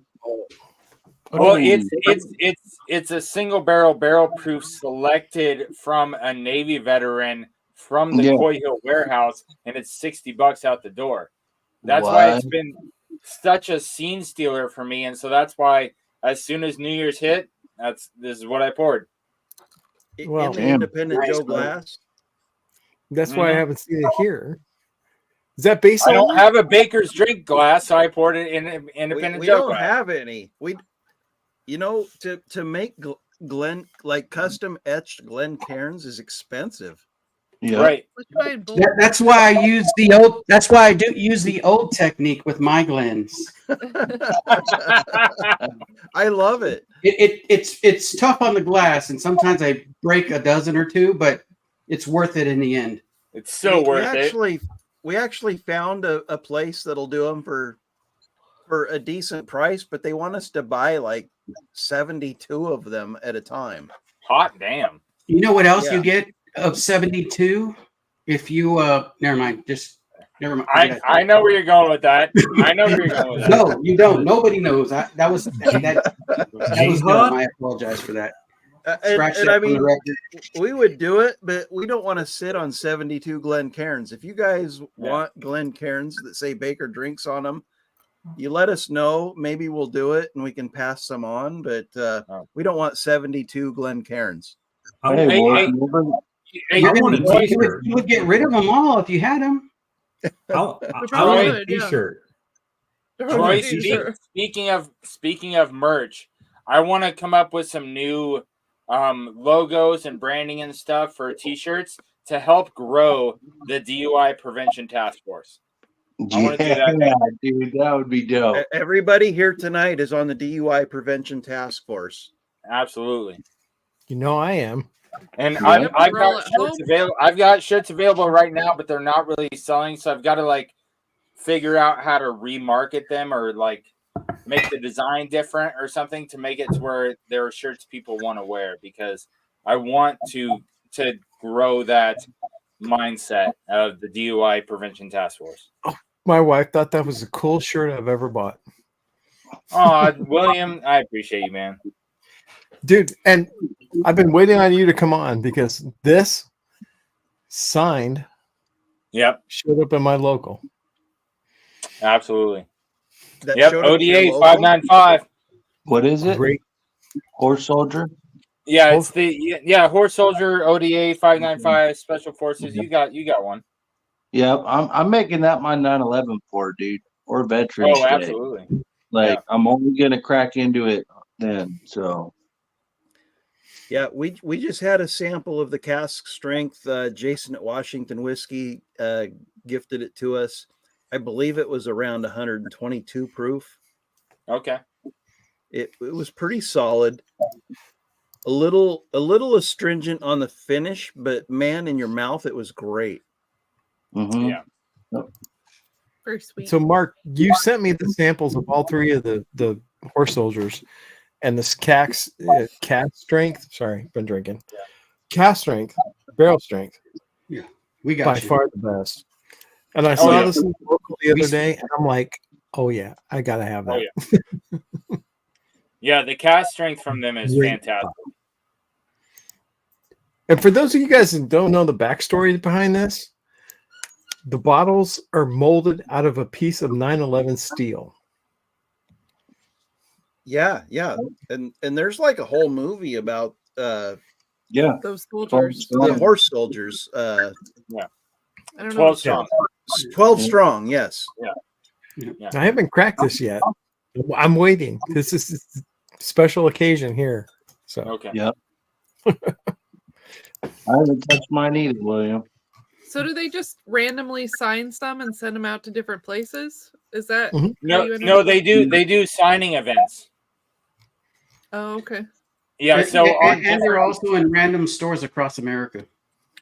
S17: Well, it's a single barrel proof selected from a Navy veteran from the
S4: Yeah.
S17: Coy Hill warehouse, and it's $60 out the door. That's why it's
S4: What?
S17: been such a scene stealer for me, and so that's why as soon as New Year's hit, this is what I poured.
S10: Well,
S2: in the independent Joe glass.
S10: That's why I haven't seen it here. Is that based
S17: I don't
S10: on?
S17: have a Baker's drink glass, so I poured it in an independent
S2: We
S17: Joe
S2: don't
S17: glass.
S2: have any. You know, to make Glen like custom etched Glen Cairns is expensive.
S4: Yeah.
S17: Right.
S15: That's why I use the old. That's why I do use the old technique with my Glens.
S2: I love it.
S15: It's tough on the glass, and sometimes I break a dozen or two, but it's worth it in the end.
S17: It's so worth it.
S2: We actually found a place that'll do them for a decent price, but they want us to buy like 72 of them at a time.
S17: Hot damn.
S15: You know what else
S2: Yeah.
S15: you get of 72? If you never mind, just never mind.
S17: I know where you're going with that. I know where you're going with that.
S15: No, you don't. Nobody knows. That was dumb. I apologize for that. Scratch
S2: And
S15: that
S2: I
S15: from the
S2: mean,
S15: record.
S2: we would do it, but we don't want to sit on 72 Glen Cairns. If you guys want Glen Cairns that say Baker Drinks on them, you let us know. Maybe we'll do it and we can pass some on, but we don't want 72 Glen Cairns.
S15: You would get rid of them all if you had them.
S3: I want a t-shirt.
S17: Troy, speaking of merch, I want to come up with some new logos and branding and stuff for t-shirts to help grow the DUI prevention task force. I want to do that.
S4: Dude, that would be dope.
S2: Everybody here tonight is on the DUI prevention task force.
S17: Absolutely.
S10: You know I am.
S17: And I've got shirts available right now, but they're not really selling. So I've got to like figure out how to remarket them or like make the design different or something to make it to where there are shirts people want to wear, because I want to grow that mindset of the DUI prevention task force.
S10: My wife thought that was the coolest shirt I've ever bought.
S17: Oh, William, I appreciate you, man.
S10: Dude, and I've been waiting on you to come on because this signed showed up in my local.
S17: Absolutely.
S4: That
S17: Yep,
S4: showed up in your
S17: ODA
S4: local?
S17: 595.
S4: What is it?
S10: Great.
S4: Horse Soldier?
S17: Yeah, it's the Horse Soldier ODA 595 Special Forces. You got one.
S4: Yeah, I'm making that my 9/11 for, dude, or Veterans
S17: Oh,
S4: Day.
S17: absolutely.
S4: Like I'm only gonna crack into it then. So
S2: Yeah, we just had a sample of the cask strength. Jason at Washington Whiskey gifted it to us. I believe it was around 122 proof.
S17: Okay.
S2: It was pretty solid. A little astringent on the finish, but man, in your mouth, it was great.
S17: Yeah.
S1: Very sweet.
S10: So, Mark, you sent me the samples of all three of the horse soldiers, and this cask strength. Sorry, been drinking. Cask strength, barrel strength.
S15: Yeah, we got
S10: by
S15: you.
S10: far the best. And I saw this in the local the other day, and I'm like, oh yeah, I gotta have that.
S17: Oh, yeah, the cast strength from them is
S10: Great
S17: fantastic.
S10: And for those of you guys that don't know the backstory behind this, the bottles are molded out of a piece of 9/11 steel.
S2: Yeah, and there's like a whole movie about
S1: those soldiers.
S2: the horse soldiers.
S17: Yeah,
S1: I don't know.
S17: 12 strong.
S2: 12 strong. Yes.
S17: Yeah.
S10: I haven't cracked this yet. I'm waiting. This is a special occasion here. So
S17: okay.
S4: Yep. I haven't touched mine either, William.
S1: So do they just randomly sign some and send them out to different places? Is that
S17: No, they do signing events.
S1: Oh, okay.
S17: Yeah, so
S15: and they're also in random stores across America.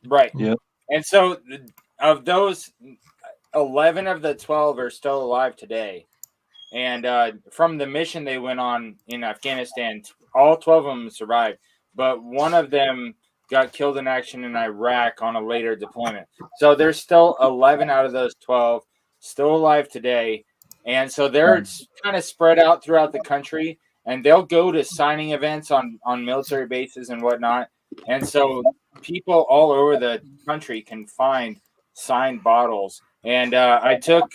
S17: Right.
S4: Yep.
S17: And so of those, 11 of the 12 are still alive today. And from the mission they went on in Afghanistan, all 12 of them survived. But one of them got killed in action in Iraq on a later deployment. So there's still 11 out of those 12 still alive today. And so they're kind of spread out throughout the country. And they'll go to signing events on military bases and whatnot. And so people all over the country can find signed bottles. And I took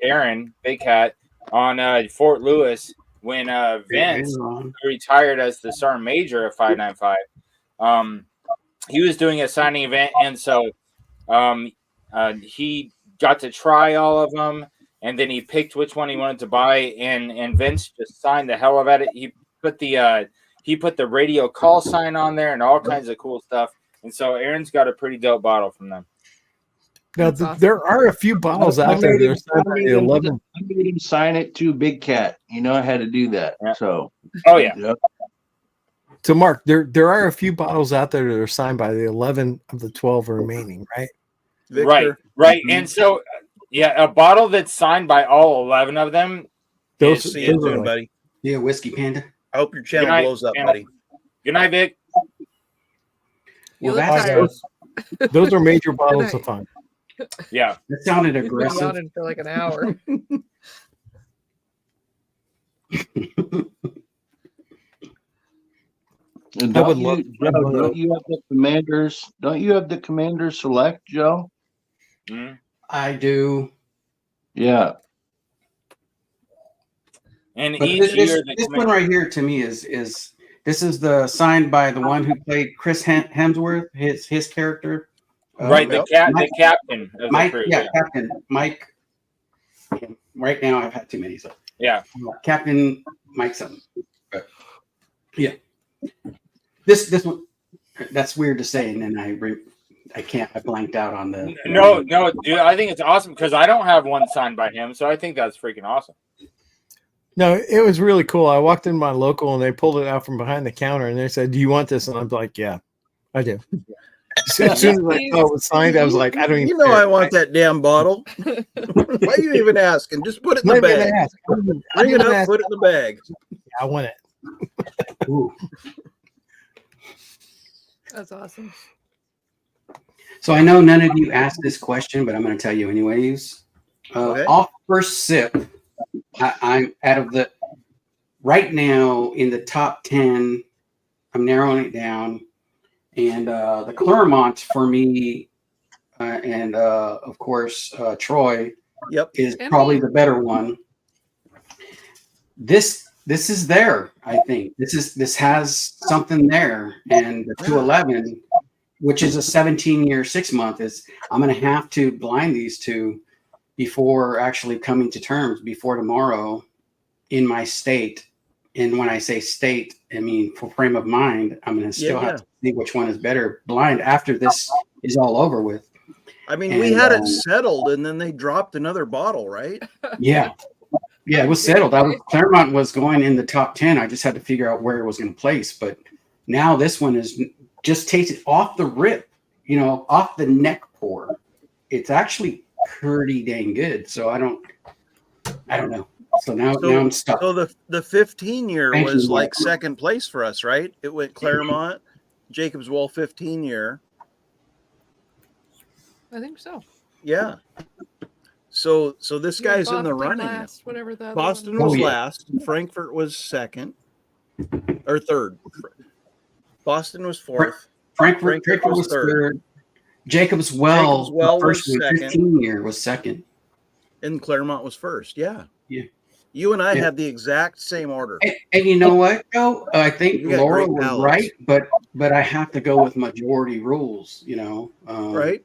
S17: Aaron, Big Hat, on Fort Lewis when Vince retired as the sergeant major of 595. He was doing a signing event, and so he got to try all of them, and then he picked which one he wanted to buy, and Vince just signed the hell out of it. put the radio call sign on there and all kinds of cool stuff. And so Aaron's got a pretty dope bottle from them.
S10: Now, there are a few bottles out there that are signed by the 11.
S4: I made him sign it to Big Cat. You know, I had to do that. So,
S17: oh yeah.
S4: Yep.
S10: So, Mark, there are a few bottles out there that are signed by the 11 of the 12 remaining, right?
S17: Victor. Right. And so, yeah, a bottle that's signed by all 11 of them.
S10: Those
S2: See you soon, buddy.
S15: Yeah, Whiskey Panda.
S2: I hope your channel
S17: Good night,
S2: blows up,
S17: channel.
S2: buddy.
S17: Good night, Vic.
S15: Well,
S10: those are major bottles of fun.
S17: Yeah.
S15: That sounded
S1: We've been
S15: aggressive.
S1: yawning for like an hour.
S4: And
S10: I would
S4: don't
S10: love
S4: you, Joe, don't you have the Commanders? Don't you have the Commander Select, Joe?
S15: I do.
S4: Yeah.
S17: And
S15: But
S17: each year,
S15: this one right here to me is this is the signed by the one who played Chris Hemsworth, his character.
S17: Right, the captain of
S15: Mike,
S17: the crew.
S15: yeah, Captain Mike. Right now, I've had too many. So
S17: Yeah.
S15: Captain Mike something. Yeah. This one, that's weird to say, and then I blanked out on the.
S17: No, dude, I think it's awesome because I don't have one signed by him, so I think that's freaking awesome.
S10: No, it was really cool. I walked in my local and they pulled it out from behind the counter and they said, "Do you want this?" And I'm like, "Yeah, I do." As soon as I saw it was signed, I was like, "I don't even."
S2: You know,
S10: care.
S2: I want that damn bottle. Why are you even asking? Just put it in the
S10: I'm not even
S2: bag.
S10: ask.
S2: Bring it up,
S10: ask.
S2: put it in the bag.
S10: Yeah, I want it.
S15: Ooh.
S1: That's awesome.
S15: So I know none of you asked this question, but I'm going to tell you anyways.
S2: Okay.
S15: Off first sip, I'm out of the right now in the top 10. I'm narrowing it down, and the Claremont for me, and of course Troy, is probably the better one. This is there. I think this has something there, and the 211, which is a 17-year 6 month, is I'm going to have to blind these two before actually coming to terms before tomorrow in my state. And when I say state, I mean for frame of mind. I'm going to still have to see which one is better blind after this is all over with.
S2: I mean, we had it settled, and then they dropped another bottle, right?
S15: Yeah. Yeah, it was settled. Claremont was going in the top 10. I just had to figure out where it was going to place. But now this one is just tasted off the rip, off the neck pour. It's actually pretty dang good. So I don't know. So now I'm stuck.
S2: So the 15-year
S15: Thank
S2: was
S15: you,
S2: like
S15: Mark.
S2: second place for us, right? It went Claremont, Jacobs Well 15-year.
S1: I think so.
S2: Yeah. So this
S1: Yeah,
S2: guy's in the
S1: Boston
S2: running.
S1: last, whatever the other
S2: Boston
S1: one
S2: was
S15: yeah.
S2: last. Frankfurt was second or third. Boston was fourth.
S15: Frankfurt was third. Jacobs Well,
S2: Jacobs Well
S15: the first
S2: was
S15: one,
S2: second.
S15: 15-year was second.
S2: And Claremont was first. Yeah.
S15: Yeah.
S2: You and I
S15: Yeah.
S2: had the exact same order.
S15: And you know what, Joe? I think
S2: You got
S15: Laura
S2: great
S15: was
S2: palates.
S15: right, but I have to go with majority rules,
S2: Right?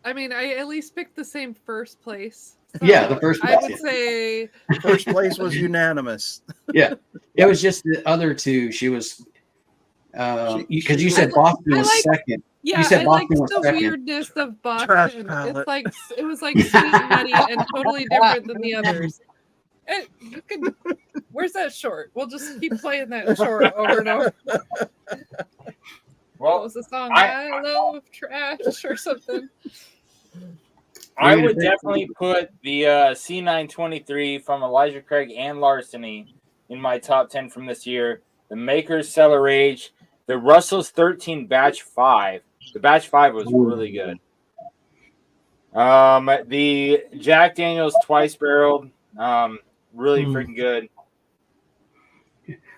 S1: I mean, I at least picked the same first place.
S15: Yeah, the first
S1: I
S15: place,
S1: would say
S2: First place was unanimous.
S15: Yeah. It was just the other two. She was because you said Boston was second.
S1: Yeah,
S15: you said
S1: I
S15: Boston
S1: like
S15: was
S1: the
S15: second.
S1: weirdness of
S2: Trash
S1: Boston.
S2: palette.
S1: It's like it was like sweet and nutty and totally different than the others. And you can, where's that short? We'll just keep playing that short over and over. What was the song? I love trash or something.
S17: I would definitely put the C923 from Elijah Craig and Larceny in my top 10 from this year. The Maker's Cellar Age, the Russell's 13 Batch 5. The Batch 5 was really good. The Jack Daniel's Twice Barreled, really freaking good.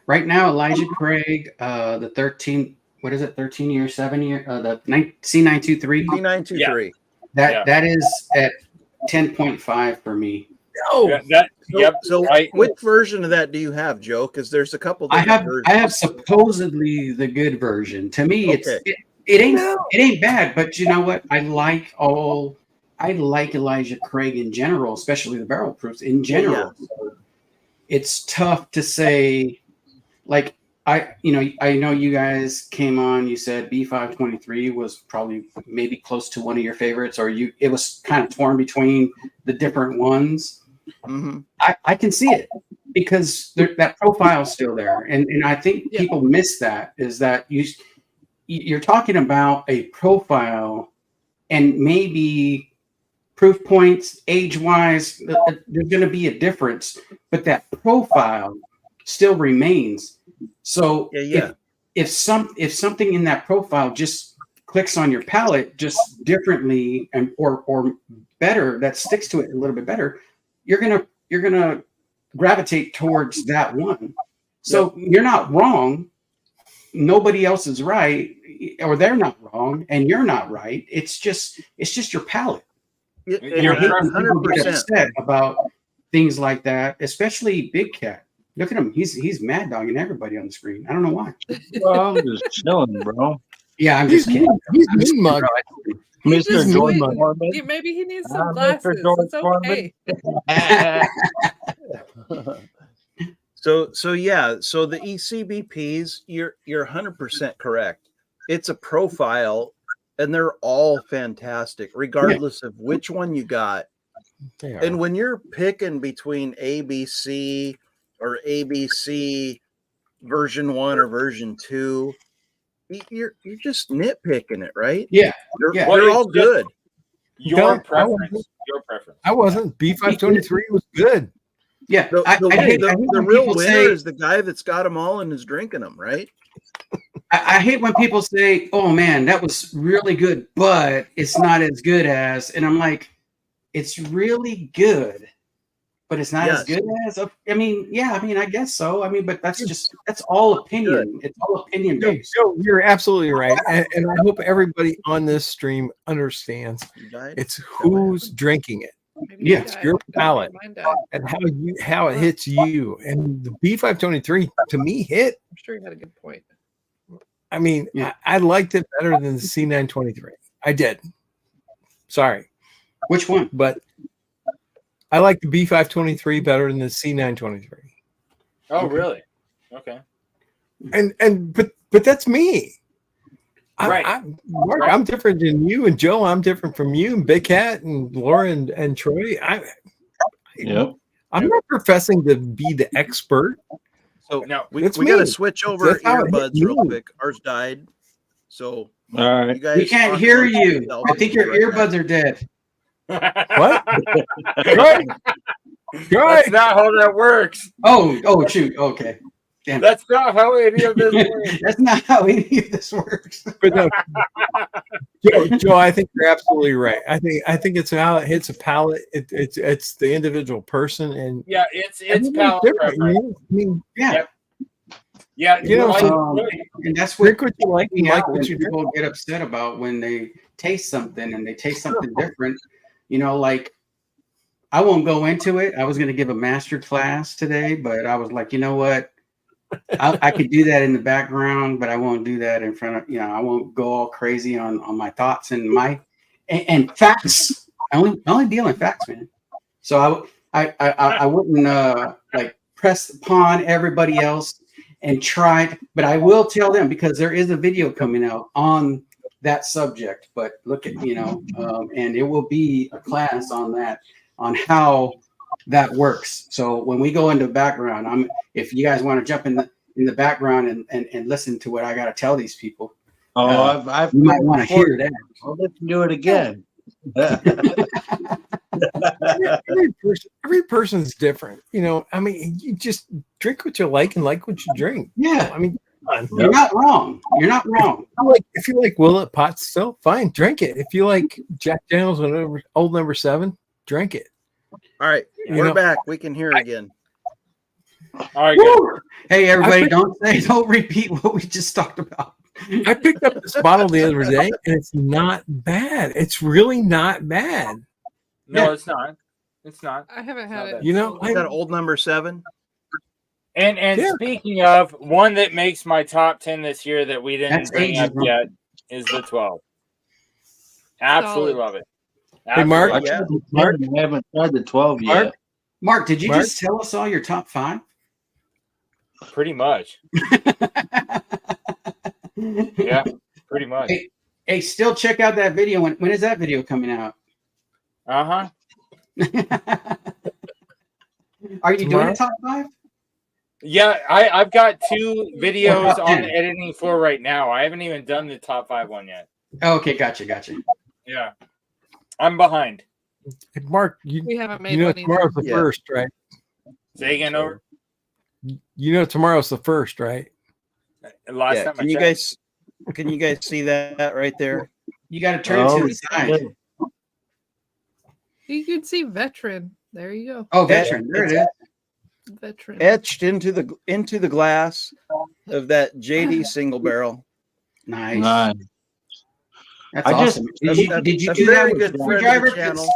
S15: Right now, Elijah Craig, the 13, what is it? 13-year, 7-year, the C923.
S2: C923.
S15: That is at 10.5 for me.
S2: Oh,
S17: yep.
S2: So, which version of that do you have, Joe? Because there's a couple.
S15: I
S2: different
S15: have
S2: versions.
S15: supposedly the good version. To me,
S2: Okay.
S15: it ain't bad, but you know what? I like Elijah Craig in general, especially the barrel proofs in general. So it's tough to say, like I know you guys came on. You said B523 was probably maybe close to one of your favorites, or it was kind of torn between the different ones.
S2: Mm-hmm.
S15: I can see it because that profile is still there, and I think people miss that. Is that you're talking about a profile, and maybe proof points age wise, there's going to be a difference, but that profile still remains. So if something in that profile just clicks on your palate just differently and or better, that sticks to it a little bit better, you're gonna gravitate towards that one. So you're not wrong. Nobody else is right, or they're not wrong, and you're not right. It's just your palate. And I hate when people get upset about things like that, especially Big Cat. Look at him; he's mad dogging everybody on the screen. I don't know why.
S4: Well, I'm just chilling, bro.
S15: Yeah, I'm just kidding.
S10: He's mean mug.
S4: Mr. George
S1: Wait,
S4: Foreman.
S1: maybe he needs some
S4: Mr.
S1: glasses.
S4: George
S1: It's okay.
S2: So the ECBPs, you're 100% correct. It's a profile, and they're all fantastic, regardless of which one you got. And when you're picking between ABC or ABC version 1 or version 2, you're just nitpicking it, right?
S15: Yeah,
S2: they're all good.
S17: Your preference.
S10: I wasn't. B523 was good.
S15: Yeah,
S2: The real winner is the guy that's got them all and is drinking them, right?
S15: I hate when people say, "Oh man, that was really good, but it's not as good as," and I'm like, "It's really good, but it's not as good as." I mean, I guess so. I mean, but that's all opinion. It's all opinion based.
S10: So you're absolutely right, and I hope everybody on this stream understands. It's who's drinking it.
S15: Yeah,
S10: it's your palate and how it hits you. And the B523 to me hit.
S1: I'm sure you had a good point.
S10: I mean, I liked it better than the C923. I did. Sorry.
S15: Which one?
S10: But I like the B523 better than the C923.
S17: Oh, really? Okay.
S10: But that's me.
S17: Right.
S10: Mark, I'm different than you, and Joe, I'm different from you, and Big Cat, and Laura, and Troy. I'm not professing to be the expert.
S2: So
S17: no,
S2: we got to switch over earbuds real quick. Ours died. So
S4: all right,
S2: you guys
S15: we can't hear you. I think your earbuds are dead.
S10: What?
S17: That's not how that works.
S15: Oh, shoot. Okay. Damn.
S17: That's not how any of this works.
S15: That's not how any of this works.
S10: But no, Joe, I think you're absolutely right. I think it's how it hits a palate. It's the individual person, and
S17: it's palate preference.
S10: You know? I mean,
S17: yeah,
S10: you know,
S15: and that's what
S10: what you like. You like
S15: when
S10: what you drink.
S15: people get upset about when they taste something and they taste something different. You know, like I won't go into it. I was going to give a master class today, but I was like, you know what? I could do that in the background, but I won't do that in front of, I won't go all crazy on my thoughts and and facts. I only deal in facts, man. So I wouldn't like press upon everybody else and try, but I will tell them, because there is a video coming out on that subject, but look at, and it will be a class on that, on how that works. So when we go into background, if you guys want to jump in the background and listen to what I got to tell these people.
S4: I've
S15: you might want to hear that.
S4: Well, let's do it again.
S10: every person's different. I mean, you just drink what you like and like what you drink.
S15: Yeah.
S10: I mean,
S15: you're not wrong. You're not wrong.
S10: If you like Willet Pot still, fine, drink it. If you like Jack Daniels and Old Number 7, drink it.
S2: All right, we're back. We can hear again.
S17: All right, good.
S15: Hey, everybody, don't repeat what we just talked about.
S10: I picked up this bottle the other day, and it's not bad. It's really not bad.
S17: No, it's not. It's not.
S1: I haven't had it.
S2: I got Old Number 7.
S17: And speaking of, one that makes my top 10 this year that we didn't bring up yet is the 12. Absolutely love it.
S10: Hey, Mark.
S4: I haven't tried the 12 yet.
S15: Mark, did you just tell us all your top 5?
S17: Pretty much. Yeah, pretty much.
S15: Hey, still check out that video. When is that video coming out?
S17: Uh-huh.
S15: Are you doing a top 5?
S17: Yeah, I've got 2 videos on the editing floor right now. I haven't even done the top 5 one yet.
S15: Oh, okay, gotcha.
S17: Yeah. I'm behind.
S10: Hey, Mark,
S1: We haven't made
S10: you know
S1: one
S10: tomorrow's the
S2: either.
S10: first, right?
S17: Say again, over.
S10: You know tomorrow's the first, right?
S17: Last time
S2: can you guys see that right there?
S15: You got to turn to the side.
S1: You can see veteran. There you go.
S15: Oh, veteran. There it is.
S1: Veteran.
S2: Etched into the glass of that JD single barrel.
S15: Nice. That's
S4: I
S15: awesome.
S4: just-
S15: Did you
S2: a
S15: do that
S2: very
S15: with
S2: good
S15: the
S2: friend of the
S15: screwdriver?
S2: channel.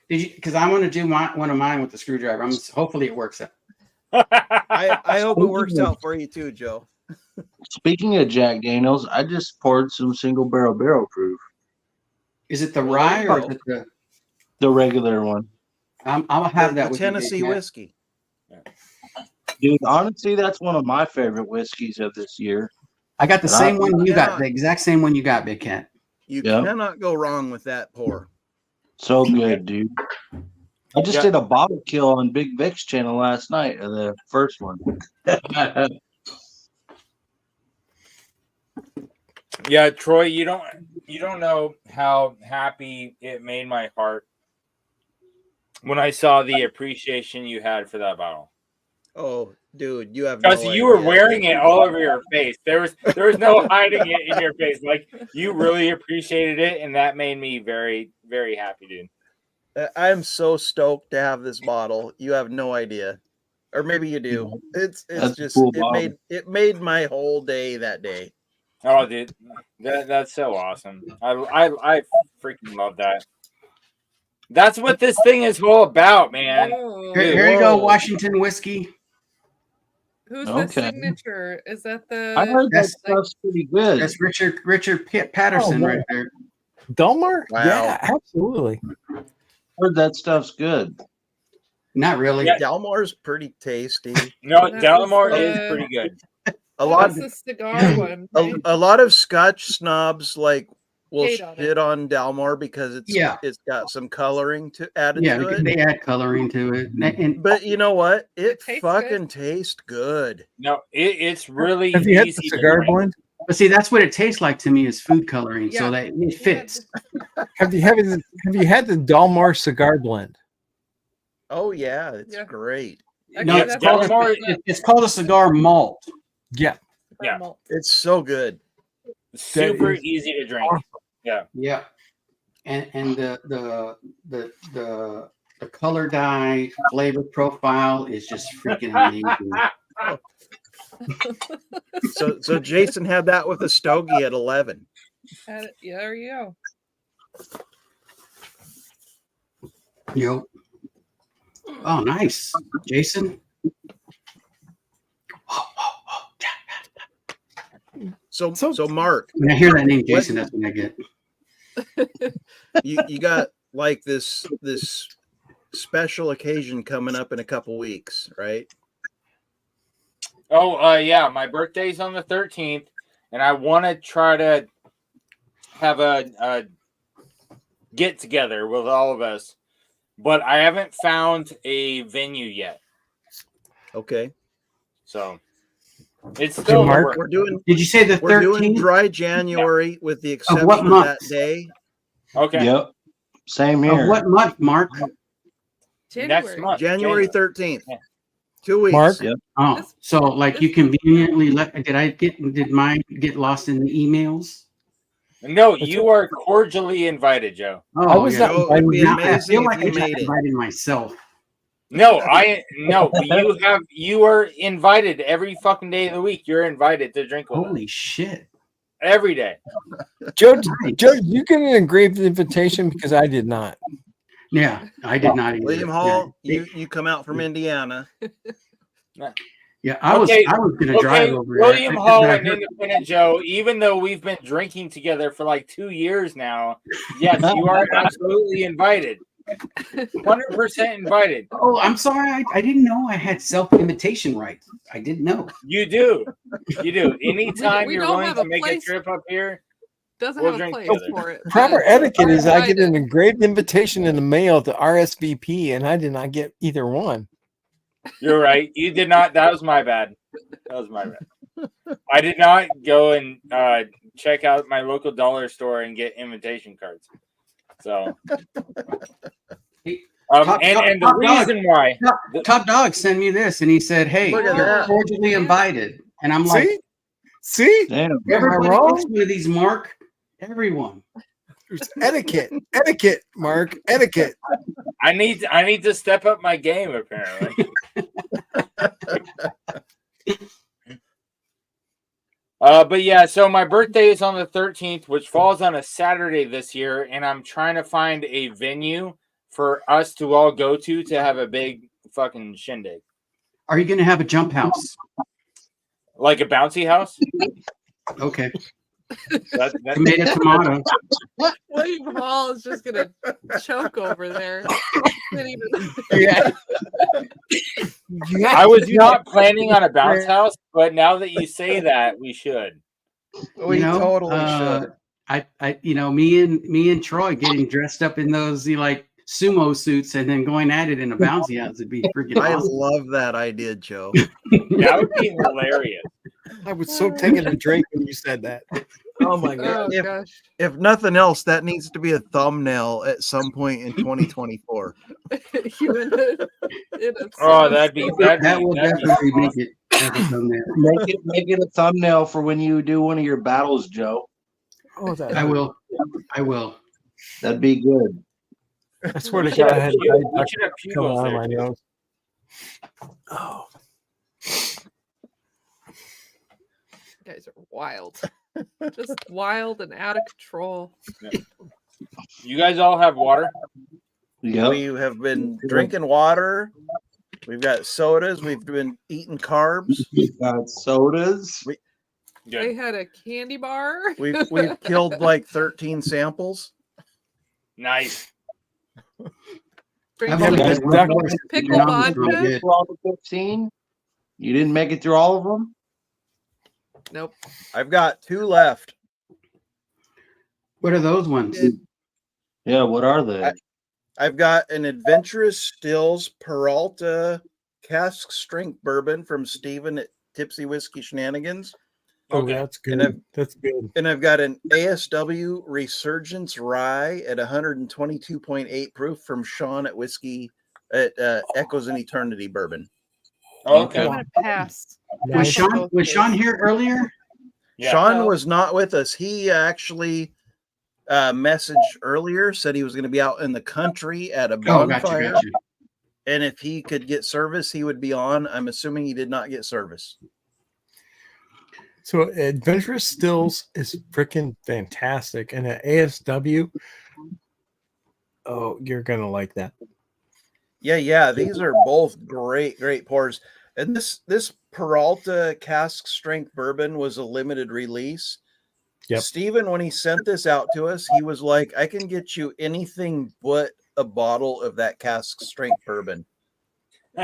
S15: Because I want to do one of mine with the screwdriver. Hopefully it works out.
S2: I hope it works out for you too, Joe.
S4: Speaking of Jack Daniels, I just poured some single barrel proof.
S15: Is it the rye or is it
S4: the regular one?
S15: I'll have that
S2: the
S15: with
S2: Tennessee
S15: you,
S2: whiskey.
S4: Dude, honestly, that's one of my favorite whiskeys of this year.
S15: I got the
S4: And
S15: same one you got,
S2: cannot-
S15: the exact same one you got, Big Cat.
S2: You
S4: Yep.
S2: cannot go wrong with that pour.
S4: So good, dude. I just
S17: Yeah.
S4: did a bottle kill on Big Vic's channel last night, the first one.
S17: Yeah, Troy, you don't know how happy it made my heart when I saw the appreciation you had for that bottle.
S2: Oh, dude, you have
S17: Because
S2: no
S17: you were
S2: idea.
S17: wearing it all over your face. There was no hiding it in your face. Like, you really appreciated it, and that made me very, very happy, dude.
S2: I'm so stoked to have this bottle. You have no idea, or maybe you do. It's
S4: That's a
S2: just
S4: cool bottle.
S2: it made my whole day that day.
S17: Oh, dude, that's so awesome. I freaking love that. That's what this thing is all about, man.
S15: Here you go, Washington whiskey.
S1: Who's
S4: Okay.
S1: the signature? Is that the?
S4: I heard that
S15: That's
S4: stuff's pretty good.
S15: That's Richard Patterson
S10: Oh,
S15: right there.
S10: Delmar?
S2: Wow.
S10: Yeah, absolutely.
S4: Heard that stuff's good.
S15: Not really.
S17: Yeah.
S2: Delmar's pretty tasty.
S17: No,
S1: That
S17: Delamar
S1: was
S17: is
S1: the-
S17: pretty good.
S2: A lot
S1: That's the cigar one. Right?
S2: a lot of Scotch snobs will
S1: Hate on
S2: shit on Delmar because it's got some coloring added
S15: Yeah,
S2: to it.
S15: they add coloring to it. And
S2: But you know what? It
S1: tastes
S2: fucking tastes good.
S17: No, it's really
S10: Have you had the
S17: easy to
S10: cigar
S17: drink.
S10: blend?
S15: but see, that's what it tastes like to me is food coloring,
S1: Yeah.
S15: so that it fits.
S10: Have you had the Delmar cigar blend?
S2: Oh yeah, it's
S1: Yeah.
S2: great.
S15: No,
S1: Actually,
S15: it's called,
S17: Delmar-
S15: it's called a cigar malt.
S10: Yeah.
S17: Yeah.
S2: It's so good.
S17: Super
S10: is
S17: easy to drink. Yeah.
S15: Yeah, and the color dye flavor profile is just freaking amazing.
S2: So Jason had that with a stogie at 11.
S1: Yeah, there you go.
S15: Yep. Oh, nice, Jason.
S2: So Mark,
S15: When I hear that name, Jason, that's when I get.
S2: you got like this special occasion coming up in a couple weeks, right?
S17: Oh, yeah. My birthday's on the 13th, and I want to try to have a get together with all of us, but I haven't found a venue yet.
S2: Okay.
S17: So it's still in the
S10: Mark,
S17: works.
S2: We're doing
S15: Did you say the
S2: we're doing
S15: 13th?
S2: dry January with the exception
S15: what
S2: of
S15: month?
S2: that day.
S17: Okay.
S4: Yep. Same
S15: Of
S4: here.
S15: what month, Mark?
S17: Next month.
S2: January 13th.
S17: Yeah.
S2: 2 weeks.
S10: Mark?
S4: Yep.
S15: Oh, so like you conveniently did mine get lost in the emails?
S17: No, you are cordially invited, Joe.
S15: Oh,
S10: I was
S15: yeah.
S10: not
S2: Joe, it'd be
S10: invited.
S15: I
S2: amazing
S15: feel like
S2: if
S15: I
S2: you
S15: just
S2: made it.
S15: invited myself.
S17: No, you are invited every fucking day of the week. You're invited to drink with us
S15: Holy shit!
S17: every day.
S10: Joe, you get an engraved invitation because I did not.
S15: Yeah, I did not either.
S2: William Hall, you come out from Indiana.
S15: Yeah, I was gonna drive over there.
S17: William Hall
S15: I
S17: and
S15: heard-
S17: Independent Joe, even though we've been drinking together for like 2 years now, yes, you are absolutely invited. 100% invited.
S15: Oh, I'm sorry. I didn't know I had self-invitation rights. I didn't know.
S17: You do. You do. Anytime
S1: We
S17: you're
S1: don't
S17: willing
S1: have
S17: to
S1: a
S17: make a
S1: place-
S17: trip up here,
S1: Doesn't
S17: we'll
S1: have a
S17: drink
S1: place
S17: together.
S1: for it.
S12: Proper
S1: but
S12: etiquette
S1: we're
S12: is I get an
S1: invited.
S12: engraved invitation in the mail to RSVP, and I did not get either one.
S17: You're right. You did not. That was my bad. That was my bad. I did not go and check out my local dollar store and get invitation cards. So, and the reason why
S15: Top Dog sent me this, and he said, "Hey,
S12: Look at
S15: you're
S12: that.
S15: cordially invited." And I'm like,
S12: See?
S4: Damn.
S12: Am I
S15: everybody
S12: wrong?
S15: gets one of these, Mark. Everyone.
S12: There's etiquette, Mark, etiquette.
S17: I need to step up my game. Apparently. But yeah, so my birthday is on the 13th, which falls on a Saturday this year, and I'm trying to find a venue for us to all go to have a big fucking shindig.
S15: Are you going to have a jump house?
S17: Like a bouncy house?
S15: Okay.
S17: That,
S15: Tomato.
S1: William Hall is just gonna choke over there. Can't even-
S12: Yeah.
S17: I was not planning on a bounce house, but now that you say that, we should.
S2: We totally should.
S15: Me and Troy getting dressed up in those like sumo suits and then going at it in a bouncy house would be freaking
S2: I
S15: awesome.
S2: love that idea, Joe.
S17: That would be hilarious.
S12: I was so taking a drink when you said that. Oh my god!
S2: If nothing else, that needs to be a thumbnail at some point in 2024.
S17: Oh, that'd be
S15: definitely make it as a thumbnail.
S4: Make it a thumbnail for when you do one of your battles, Joe.
S12: Oh, that
S15: I will.
S4: That'd be good.
S12: I swear to
S17: You should
S12: God, I
S17: have
S12: had
S17: Hugo- you should have Hugo
S12: coming out of
S17: there,
S12: my
S17: too.
S12: nose. Oh,
S1: You guys are wild. Just wild and out of control.
S17: You guys all have water?
S2: We have been drinking water. We've got sodas. We've been eating carbs.
S4: We've got sodas.
S1: They had a candy bar.
S2: We've killed like 13 samples.
S17: Nice.
S1: Drink
S15: I've only had one horse.
S1: pickle vodka.
S4: All the 15? You didn't make it through all of them?
S1: Nope.
S2: I've got 2 left.
S15: What are those ones?
S4: Yeah, what are they?
S2: I've got an Adventurous Stills Peralta cask strength bourbon from Steven at Tipsy Whiskey Shenanigans.
S12: oh, that's good.
S2: And
S12: That's good.
S2: And I've got an ASW Resurgence Rye at 122.8 proof from Sean at Whiskey at Echoes in Eternity Bourbon.
S17: Okay.
S1: I'm gonna pass.
S15: Was Sean here earlier?
S17: Yeah.
S2: Sean
S1: No.
S2: was not with us. He actually messaged earlier, said he was going to be out in the country at a bonfire.
S15: Gotcha.
S2: And if he could get service, he would be on. I'm assuming he did not get service.
S12: So Adventurous Stills is freaking fantastic, and at ASW, oh, you're gonna like that.
S2: Yeah. These are both great pours. And this Peralta cask strength bourbon was a limited release.
S12: Yep.
S2: Steven, when he sent this out to us, he was like, I can get you anything but a bottle of that cask strength bourbon.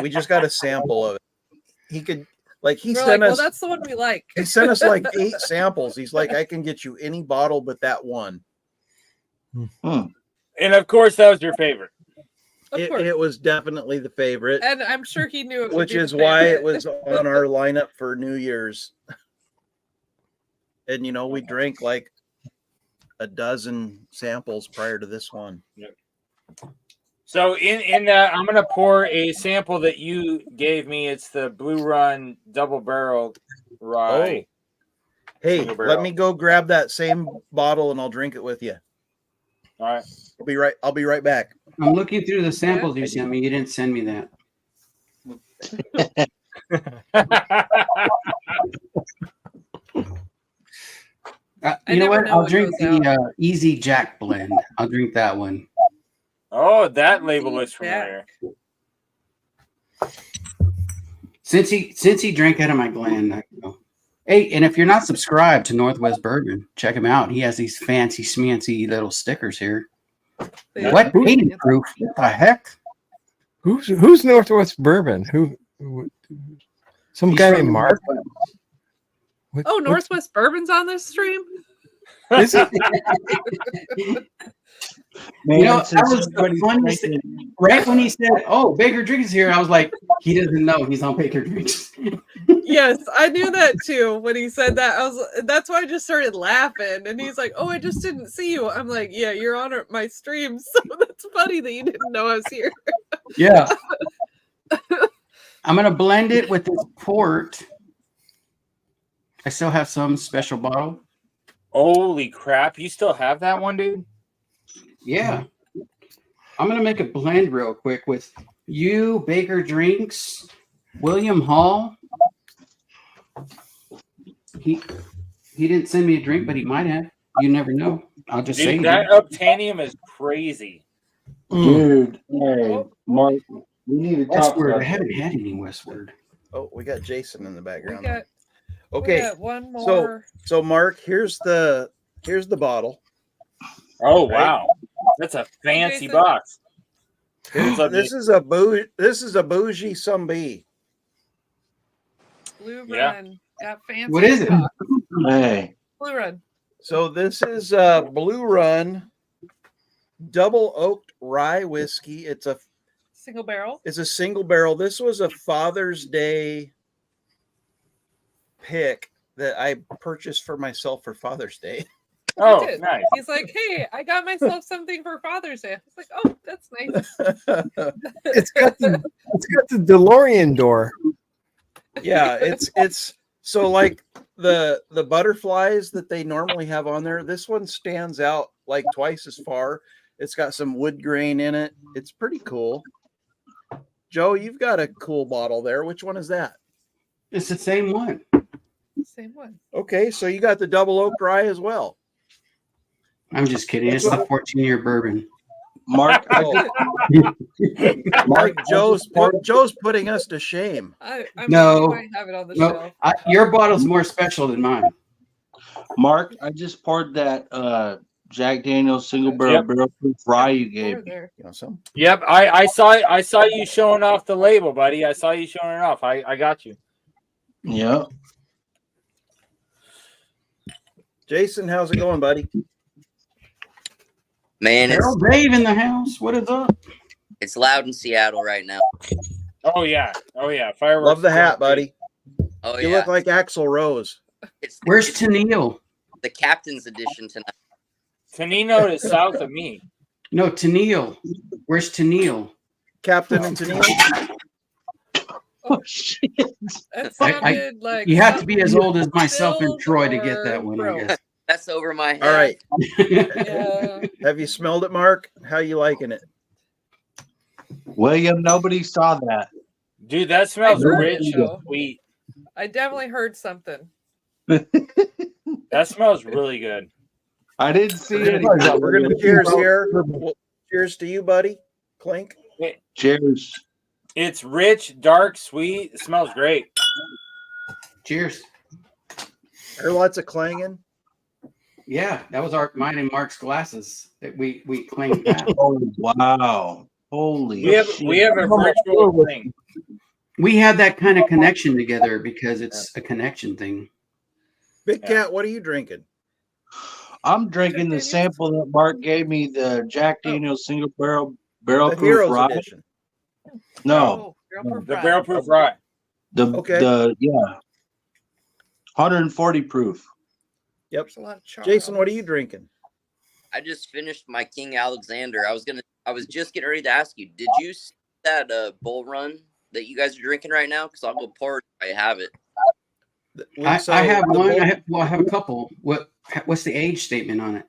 S2: We just got a sample of it. He could, like, he
S1: We're
S2: sent
S1: like,
S2: us,
S1: well, that's the one we like.
S2: he sent us like 8 samples. He's like, I can get you any bottle but that one.
S17: And of course, that was your favorite.
S1: Of course.
S2: It was definitely the favorite,
S1: And I'm sure he knew it. would
S2: which
S1: be the
S2: is why it
S1: favorite.
S2: was on our lineup for New Year's. And we drank like a dozen samples prior to this one.
S17: Yep. So in that, I'm gonna pour a sample that you gave me. It's the Blue Run Double Barrel Rye.
S2: Hey,
S17: Single barrel.
S2: let me go grab that same bottle and I'll drink it with you.
S17: All right.
S2: I'll be right back.
S15: I'm looking through the samples you sent me. You didn't send me that. You know what? I'll drink the Easy Jack blend. I'll drink that one.
S17: Oh, that label is familiar.
S15: Since he drank out of my gland, I go. Hey, and if you're not subscribed to Northwest Bourbon, check him out. He has these fancy schmancy little stickers here. What 80 proof? What the heck?
S12: Who's Northwest Bourbon? Who some guy named Mark?
S1: Oh, Northwest Bourbon's on this stream?
S12: Is it?
S15: You know, that was the funniest thing. Right when he said, "Oh, Baker Drinks is here," I was like, "He doesn't know he's on Baker Drinks."
S1: Yes, I knew that too when he said that. That's why I just started laughing. And he's like, "Oh, I just didn't see you." I'm like, "Yeah, you're on my stream, so that's funny that you didn't know I was here."
S15: Yeah. I'm gonna blend it with this port. I still have some special bottle.
S17: Holy crap! You still have that one, dude?
S15: Yeah. I'm gonna make a blend real quick with you, Baker Drinks, William Hall. He didn't send me a drink, but he might have. You never know. I'll just say
S17: that Uptanium is crazy.
S4: Dude, hey, Mark, we need to talk
S15: Westward.
S4: about
S15: I haven't had any Westward.
S2: Oh, we got Jason in the background.
S1: We
S2: Okay,
S1: got one more.
S2: So Mark, here's the bottle.
S17: Oh
S2: Right?
S17: wow, that's a fancy
S1: Jason.
S17: box.
S2: This is a bougie Sumbee.
S1: Blue
S17: Yeah.
S1: Run. Got fancy.
S15: What is it?
S1: stuff.
S4: Hey,
S1: Blue Run.
S2: So this is Blue Run double oaked rye whiskey. It's a
S1: Single barrel.
S2: single barrel. This was a Father's Day pick that I purchased for myself for Father's Day.
S17: Oh,
S1: He did.
S17: nice.
S1: He's like, "Hey, I got myself something for Father's Day." I was like, "Oh, that's nice."
S12: It's got the DeLorean door.
S2: Yeah, it's so like the butterflies that they normally have on there. This one stands out like twice as far. It's got some wood grain in it. It's pretty cool. Joe, you've got a cool bottle there. Which one is that?
S15: It's the same one.
S1: Same one.
S2: Okay, so you got the double oak rye as well.
S15: I'm just kidding. It's the 14-year bourbon.
S4: Mark,
S2: Mark, Joe's putting us to shame.
S1: I
S15: No.
S1: might have it on the
S15: No,
S1: shelf.
S15: your bottle's more special than mine.
S4: Mark, I just poured that Jack Daniel's single barrel barrel proof rye you gave me.
S1: There.
S2: You want some?
S17: Yep, I saw you showing off the label, buddy. I saw you showing it off. I got you.
S4: Yeah.
S2: Jason, how's it going, buddy?
S18: Man,
S15: Harold Dave in the house. What is up?
S18: it's loud in Seattle right now.
S17: Oh yeah, fireworks.
S2: Love the hat, buddy.
S18: Oh
S2: You
S18: yeah,
S2: look like Axl Rose.
S15: Where's Tennille?
S18: the captain's edition tonight.
S17: Tanino is south of me.
S15: No, Tennille. Where's Tennille?
S2: Captain and Tennille.
S4: Oh shit!
S1: That sounded like
S15: You have to be as old as
S1: something
S15: myself and
S1: spilled
S15: Troy to get
S1: or
S15: that one, I
S1: broke.
S15: guess.
S18: That's over my head.
S2: All right.
S1: Yeah.
S2: Have you smelled it, Mark? How you liking it?
S4: William, nobody saw that.
S17: Dude, that smells
S1: heard
S17: rich
S1: it,
S17: and
S1: though.
S17: sweet.
S1: I definitely heard something.
S17: That smells really good.
S4: I didn't see it.
S2: We're gonna cheers here. Well, cheers to you, buddy. Clink.
S4: Cheers.
S17: It's rich, dark, sweet. It smells great.
S15: Cheers.
S2: There are lots of clanging.
S15: Yeah, that was mine and Mark's glasses that we claimed back.
S4: Oh wow! Holy
S17: We have a virtual thing.
S15: We have that kind of connection together because it's a connection thing.
S2: Big Cat, what are you drinking?
S4: I'm drinking the sample that Mark gave me, the Jack Daniel's single barrel
S2: The
S4: proof
S2: Heroes
S4: rye.
S2: Edition.
S4: No,
S17: The barrel proof rye.
S4: the 140 proof.
S2: Yep.
S1: There's a lot of char
S2: Jason,
S1: on
S2: what are
S1: this.
S2: you drinking?
S18: I just finished my King Alexander. I was just getting ready to ask you, did you see that Bull Run that you guys are drinking right now? Because I'll go pour it if I have it.
S15: I have one. I have a couple. What's the age statement on it?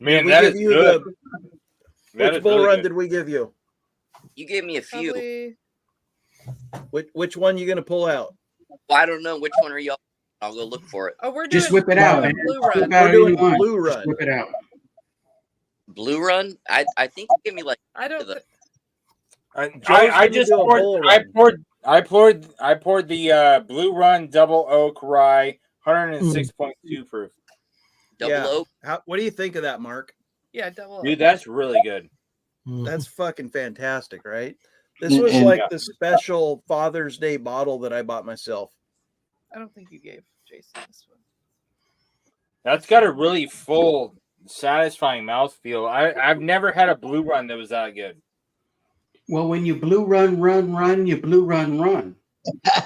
S17: Man,
S2: We
S17: that
S2: give
S17: is
S2: you
S17: good. That
S2: Which
S17: is
S2: Bull
S17: really
S2: Run
S17: good.
S2: did we give you?
S18: You gave me a few.
S1: Probably.
S2: Which one you gonna pull out?
S18: Well, I don't know which one are y'all. I'll go look for it.
S1: Oh, we're
S15: Just
S1: doing
S15: whip it out, man.
S1: Blue
S15: Whip
S1: Run.
S15: out
S2: We're doing
S15: any one.
S2: Blue
S15: Just
S2: Run.
S15: whip it out.
S18: Blue Run. I think you gave me like.
S1: I don't.
S17: I just poured. I poured the Blue Run Double Oak Rye, 106.2 proof.
S18: Double oak.
S2: What do you think of that, Mark?
S1: Yeah, double
S17: Dude,
S1: oak.
S17: that's really good.
S2: That's fucking fantastic, right? This was like the special Father's Day bottle that I bought myself.
S1: I don't think you gave Jason this one.
S17: That's got a really full, satisfying mouthfeel. I've never had a Blue Run that was that good.
S15: Well, when you blue run, you blue run.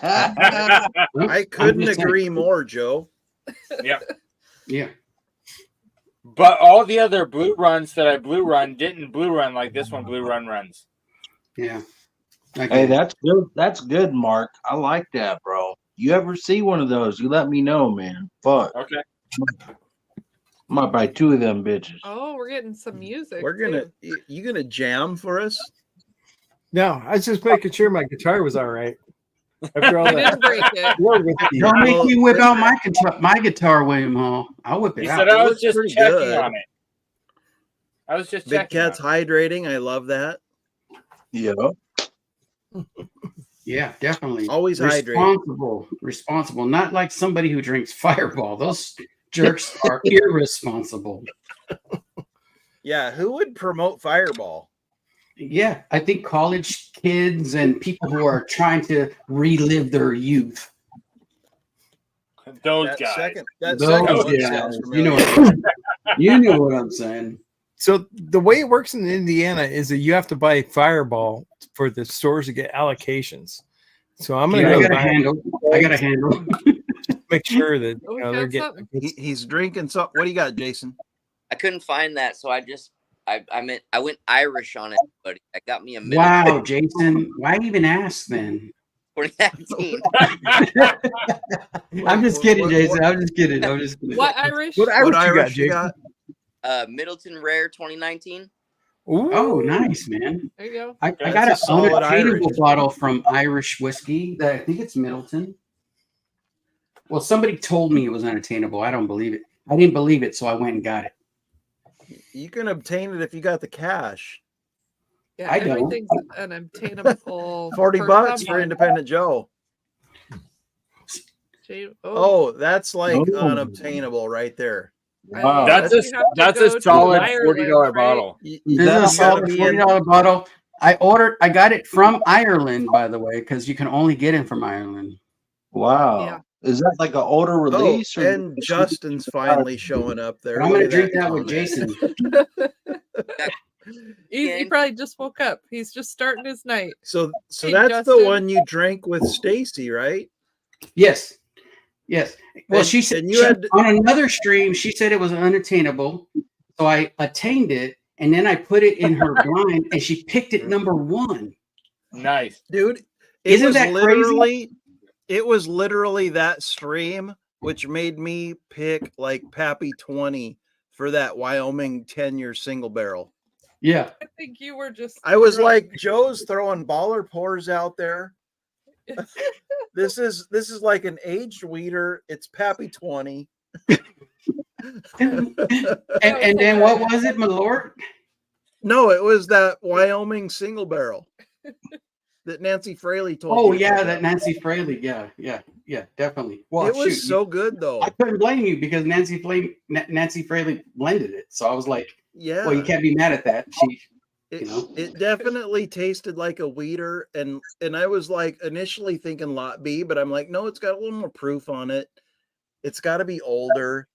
S2: I couldn't agree more, Joe.
S17: Yep.
S15: Yeah.
S17: But all the other Blue Runs that I Blue Run didn't Blue Run like this one Blue Run runs.
S15: Yeah.
S4: Hey, that's good. That's good, Mark. I like that, bro. You ever see one of those? You let me know, man. Fuck.
S17: Okay.
S4: I might buy 2 of them bitches.
S1: Oh, we're getting some music.
S2: We're gonna. You gonna jam for us?
S12: No, I was just making sure my guitar was all right. After all
S1: You
S12: that,
S1: didn't break it.
S15: Don't make me whip out my guitar, William Hall. I'll whip it
S17: He
S15: out.
S17: said I was just
S2: pretty
S17: checking
S2: good.
S17: on it. I was just
S2: Big
S17: checking.
S2: Cat's hydrating. I love that.
S4: Yeah.
S15: Yeah, definitely.
S2: Always
S15: responsible. Not like somebody who drinks Fireball. Those jerks are irresponsible.
S2: Yeah, who would promote Fireball?
S15: Yeah, I think college kids and people who are trying to relive their youth.
S17: Those
S2: That
S17: guys.
S2: second
S15: Those
S2: one
S15: guys.
S2: sounds
S15: You know,
S2: familiar.
S15: you know what I'm saying.
S12: So the way it works in Indiana is that you have to buy Fireball for the stores to get allocations. So I'm gonna
S15: Yeah,
S12: go
S15: I got a
S12: buy
S15: handle. I got a handle.
S12: make sure that
S1: Oh, we
S12: they're
S1: got
S12: getting.
S1: something.
S2: He's drinking something. What do you got, Jason?
S18: I couldn't find that, so I went Irish on it, buddy. I got me a Middleton
S15: Wow, Jason. Why even ask then?
S18: 2019.
S15: I'm just kidding, Jason. I'm just kidding.
S1: What Irish?
S12: What Irish,
S2: Irish
S12: you
S2: you
S12: got,
S2: got?
S18: Middleton Rare 2019.
S12: Ooh.
S15: Oh, nice, man.
S1: There you go.
S15: I
S2: That's
S15: got
S2: a
S15: an
S2: solid
S15: unattainable
S2: Irish.
S15: bottle from Irish whiskey. I think it's Middleton. Well, somebody told me it was unattainable. I don't believe it. I didn't believe it, so I went and got it.
S2: You can obtain it if you got the cash.
S1: Yeah,
S15: I don't.
S1: everything's an obtainable.
S2: $40 for
S1: someone.
S2: Independent Joe. Oh, that's like unobtainable right there.
S4: Wow.
S17: That's a solid $40 bottle.
S15: This is a solid $40 bottle. I got it from Ireland, by the way, because you can only get it from Ireland.
S4: Wow.
S1: Yeah.
S4: Is that like an older release?
S2: Oh, and Justin's finally showing up there.
S15: I'm
S2: Look
S15: gonna
S2: at
S15: drink
S2: that
S15: that with
S2: comment.
S15: Jason.
S1: He probably just woke up. He's just starting his night.
S2: So
S1: Hey,
S2: that's
S1: Justin.
S2: the one you drank with Stacy, right?
S15: Yes. Well,
S2: And-
S15: she said
S2: and you had-
S15: on another stream, she said it was unattainable. So I attained it, and then I put it in her blind, and she picked it number 1.
S17: Nice.
S2: Dude,
S15: Isn't that crazy?
S2: It was literally that stream which made me pick like Pappy 20 for that Wyoming 10-year single barrel.
S15: Yeah.
S1: I think you were just.
S2: I was like, Joe's throwing baller pours out there. This is like an aged weeder. It's Pappy 20.
S15: And then what was it, my lord?
S2: No, it was that Wyoming single barrel that Nancy Fraley told.
S15: Oh
S2: you to
S15: yeah,
S2: pick
S15: that
S2: up.
S15: Nancy Fraley. Yeah, definitely. Well,
S2: It was
S15: shoot,
S2: so good though.
S15: I couldn't blame you because Nancy Fraley blended it. So I was like,
S2: Yeah.
S15: well, you can't be mad at that.
S2: It definitely tasted like a weeder, and I was like initially thinking lot B, but I'm like, no, it's got a little more proof on it. It's got to be older.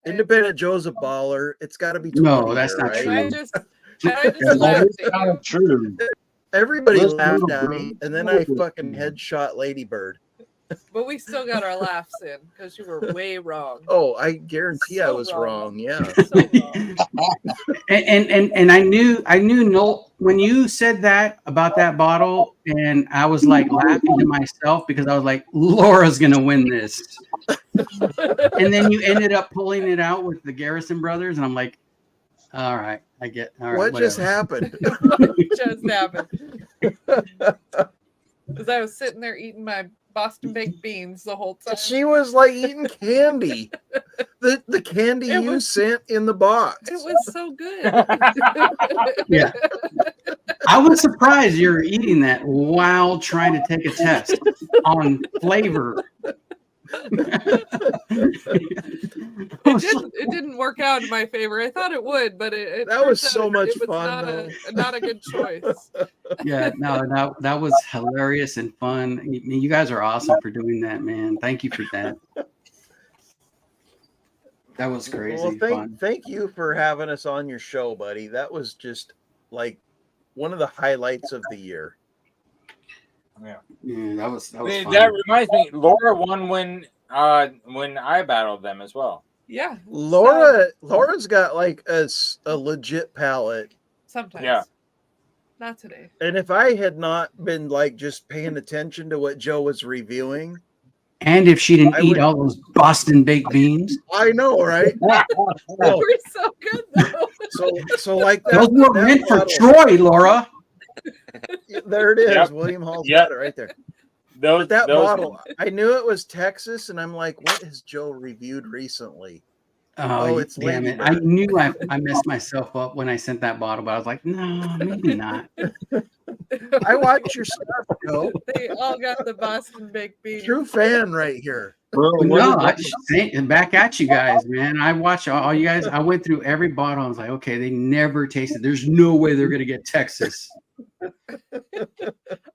S2: Independent Joe's a baller. It's got to be 20.
S15: No, that's not
S2: right?
S15: true.
S1: I just laughed at you.
S4: True.
S2: Everybody
S4: Let's
S2: laughed
S4: move,
S2: at
S4: bro.
S2: me, and then I fucking headshot Ladybird.
S1: But we still got our laughs in because you were way wrong.
S2: Oh, I guarantee I
S1: So
S2: was
S1: wrong.
S2: wrong. Yeah.
S1: So wrong.
S15: And I knew no when you said that about that bottle, and I was like laughing to myself because I was like, Laura's gonna win this. And then you ended up pulling it out with the Garrison brothers, and I'm like, all right, I get all right.
S2: What just
S15: whatever.
S2: happened?
S1: What just happened? Because I was sitting there eating my Boston baked beans the whole time.
S2: She was like eating candy. The candy
S1: It
S2: you
S1: was-
S2: sent in the box.
S1: It was so good.
S15: Yeah. I was surprised you were eating that while trying to take a test on flavor.
S1: It didn't work out in my favor. I thought it would, but it
S2: That was
S1: turns
S2: so
S1: out
S2: much
S1: it was
S2: fun,
S1: not a good choice.
S15: Yeah, no, that was hilarious and fun. You guys are awesome for doing that, man. Thank you for that. That was crazy
S2: Well,
S15: fun.
S2: thank you for having us on your show, buddy. That was just like one of the highlights of the year.
S15: Yeah, that was fun.
S17: That reminds me, Laura won when I battled them as well.
S1: Yeah,
S2: Laura's got like a legit palate.
S1: Sometimes.
S17: Yeah.
S1: Not today.
S2: And if I had not been like just paying attention to what Joe was reviewing,
S15: And if she didn't eat all those Boston baked beans,
S2: I know, right?
S1: They were so good though.
S2: So like that,
S15: those were
S2: that
S15: meant for
S2: bottle-
S15: Troy, Laura.
S2: There it is.
S17: Yep.
S2: William Hall's
S17: Yep.
S2: got it right there.
S17: Those
S2: But that
S17: those-
S2: bottle, I knew it was Texas, and I'm like, what has Joe reviewed recently?
S15: Oh,
S2: it's
S15: damn it.
S2: Ladybird.
S15: I knew I messed myself up when I sent that bottle, but I was like, no, maybe not.
S2: I watch your stuff, Joe.
S1: They all got the Boston baked beans.
S2: True fan right here.
S15: No, back at you guys, man. I watch all you guys. I went through every bottle. I was like, okay, they never tasted. There's no way they're going to get Texas.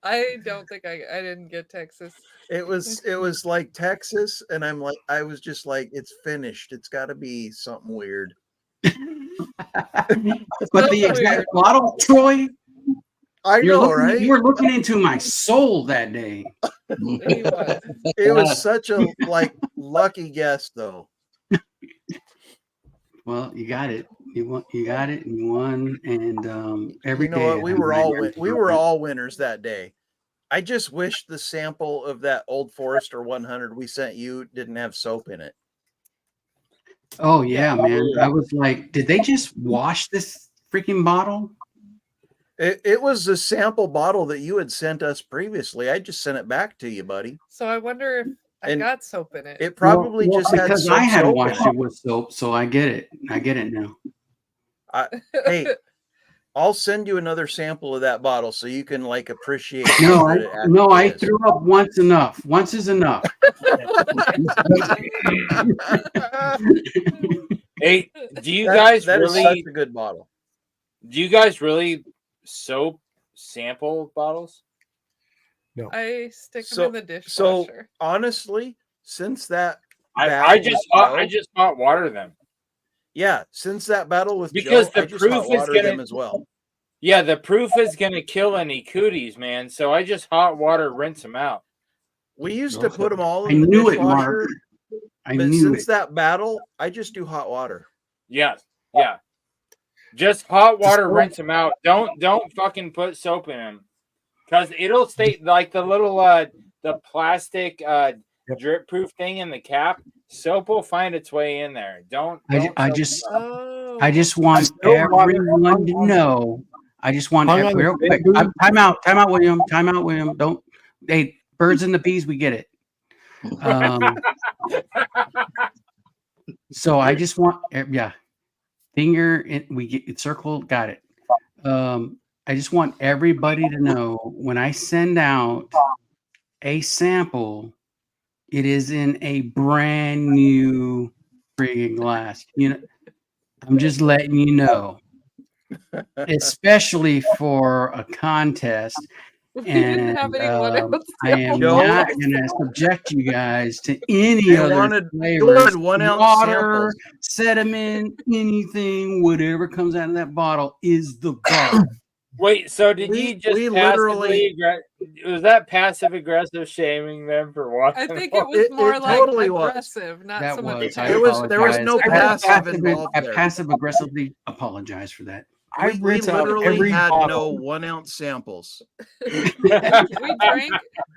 S1: I don't think I didn't get Texas.
S2: It was like Texas, and I was just like, it's finished. It's got to be something weird.
S15: But the exact bottle, Troy.
S2: I know, right?
S15: You were looking into my soul that day.
S2: It was such a lucky guess, though.
S15: Well, you got it. You got it, and you won. And every
S2: You know
S15: day
S2: what? We were all winners that day. I just wish the sample of that Old Forester 100 we sent you didn't have soap in it.
S15: Oh yeah, man. I was like, did they just wash this freaking bottle?
S2: It was a sample bottle that you had sent us previously. I just sent it back to you, buddy.
S1: So I wonder if I got soap in it.
S2: It probably just had
S15: because
S2: some
S15: I had
S2: soap
S15: washed
S2: in
S15: it with soap, so I get it. I get it now.
S2: Hey, I'll send you another sample of that bottle so you can appreciate.
S15: No,
S2: what
S15: I,
S2: it actually
S15: no, I
S2: is.
S15: threw up once enough. Once is enough.
S17: Hey, do you
S2: That-
S17: guys
S2: that is
S17: really?
S2: such a good bottle.
S17: Do you guys really soap sample bottles?
S2: No.
S1: I stick them in the dishwasher.
S2: So honestly, since that
S17: I
S2: battle
S17: just hot water them.
S2: Yeah, since that battle with
S17: Because
S2: Joe, I
S17: the
S2: just
S17: proof
S2: hot
S17: is
S2: water
S17: gonna
S2: them as well.
S17: Yeah, the proof is gonna kill any cooties, man. So I just hot water rinse them out.
S2: We used to put them all
S15: I
S2: in the
S15: knew it,
S2: dishwasher,
S15: Mark. I
S2: but
S15: knew
S2: since
S15: it.
S2: that battle, I just do hot water.
S17: Yeah, yeah. Just hot water, rinse them out. Don't fucking put soap in them, because it'll stay like the little the plastic drip proof thing in the cap. Soap will find its way in there. Don't
S15: I
S17: soap
S15: just
S17: them up.
S15: I just want everyone to know. I just want
S10: Hung on
S15: real
S10: the
S15: quick.
S10: bamboo.
S15: Time out, William. Time out, William. Don't. Hey, birds and the bees. We get it. So I just want, yeah, finger in, we get it circled. Got it. I just want everybody to know when I send out a sample, it is in a brand new friggin' glass. You know, I'm just letting you know, especially for a contest.
S1: We didn't have anyone else.
S15: I am
S2: Joe?
S15: not going to subject you guys to any
S2: They
S15: other
S2: wanted
S15: flavors,
S2: 1 ounce
S15: water,
S2: samples.
S15: sediment, anything, whatever comes out of that bottle is the bottle.
S17: Wait, so did
S2: We-
S17: you just
S2: we
S17: passively was that passive aggressive shaming them for walking?
S1: I think it was more like
S2: totally was.
S1: aggressive, not
S15: That
S1: so much.
S15: was. I
S2: There was no
S15: apologize.
S2: passive involved
S15: I
S2: there.
S15: passive aggressively apologize for that.
S10: I
S2: We
S10: rinse out
S2: literally
S10: every
S2: had
S10: bottle.
S2: no 1 ounce samples.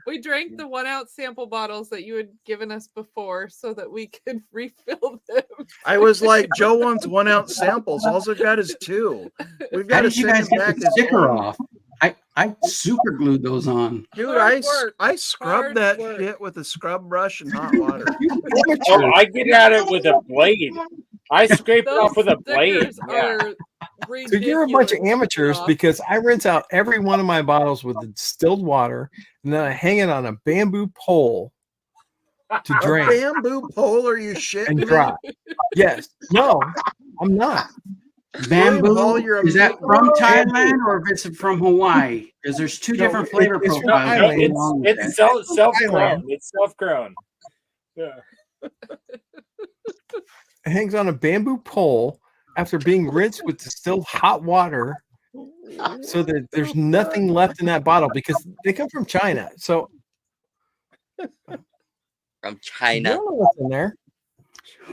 S1: we drank the 1 ounce sample bottles that you had given us before so that we could refill them.
S2: I was like, Joe wants 1 ounce samples. All I've got is 2. We've got
S15: How
S2: to
S15: did you
S2: send
S15: guys
S2: him
S15: get
S2: back
S15: the
S2: his
S15: sticker
S2: own.
S15: off? I super glued those on.
S2: Dude,
S1: Hard work.
S2: I scrubbed
S1: Hard
S2: that
S1: work.
S2: shit with a scrub brush and hot water.
S17: Oh, I get at it with a blade. I scrape it
S1: Those
S17: off with a blade.
S1: stickers
S17: Yeah.
S1: are
S10: So you're a bunch of
S1: ridiculously
S10: amateurs
S1: off.
S10: because I rinse out every one of my bottles with the distilled water, and then I hang it on a bamboo pole, to
S2: A
S10: drink
S2: bamboo pole? Are you shitting
S10: and
S2: me?
S10: dry. Yes. No, I'm not.
S2: William Hall,
S15: Bamboo,
S2: you're a
S15: is that
S2: mutant.
S15: from Thailand
S10: Bamboo.
S15: or if it's from Hawaii? Because there's two
S10: No,
S15: different flavor
S10: it's from
S15: profiles.
S3: No,
S15: that go along with
S17: it's
S15: that.
S17: self-grown. It's self-grown. Yeah.
S10: It hangs on a bamboo pole after being rinsed with distilled hot water so that there's nothing left in that bottle because they come from China. So
S18: From
S10: you
S18: China.
S10: don't know what's in there.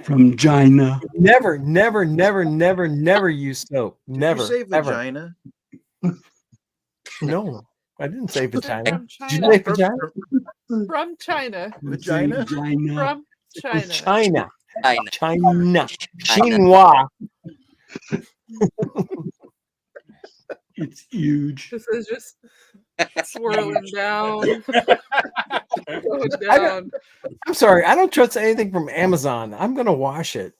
S15: From China.
S10: Never use soap. Never.
S2: Did you say
S10: ever.
S2: vagina?
S10: No, I didn't say vagina.
S1: From
S10: Did you
S1: China.
S10: say vagina?
S1: From China.
S2: Vagina?
S1: From China.
S10: China.
S18: China.
S10: China.
S18: China.
S10: Xinhua.
S15: It's huge.
S1: This is just swirling down. Going
S10: I
S1: down.
S10: I'm sorry. I don't trust anything from Amazon. I'm gonna wash it,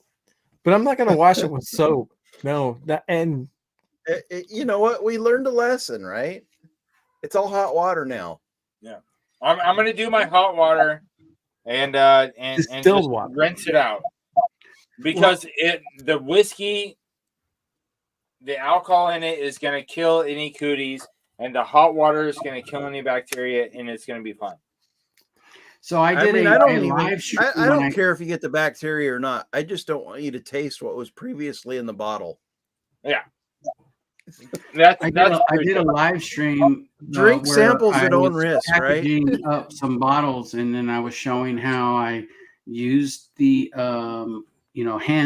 S10: but I'm not gonna wash it with soap. No, and
S2: You know what? We learned a lesson, right? It's all hot water now.
S17: Yeah. I'm gonna do my hot water and
S10: distilled
S17: just
S10: water.
S17: rinse it out because the whiskey, the alcohol in it is gonna kill any cooties, and the hot water is gonna kill any bacteria, and it's gonna be fine.
S15: So I did
S2: mean,
S15: a
S2: I don't
S15: live stream.
S2: I don't care if you get the bacteria or not. I just don't want you to taste what was previously in the bottle.
S17: Yeah.
S15: I did a live stream.
S2: Drink
S15: where
S2: samples
S15: I
S2: at own
S15: was
S2: risk, right?
S15: packaging up some bottles, and then I was showing how I used the hand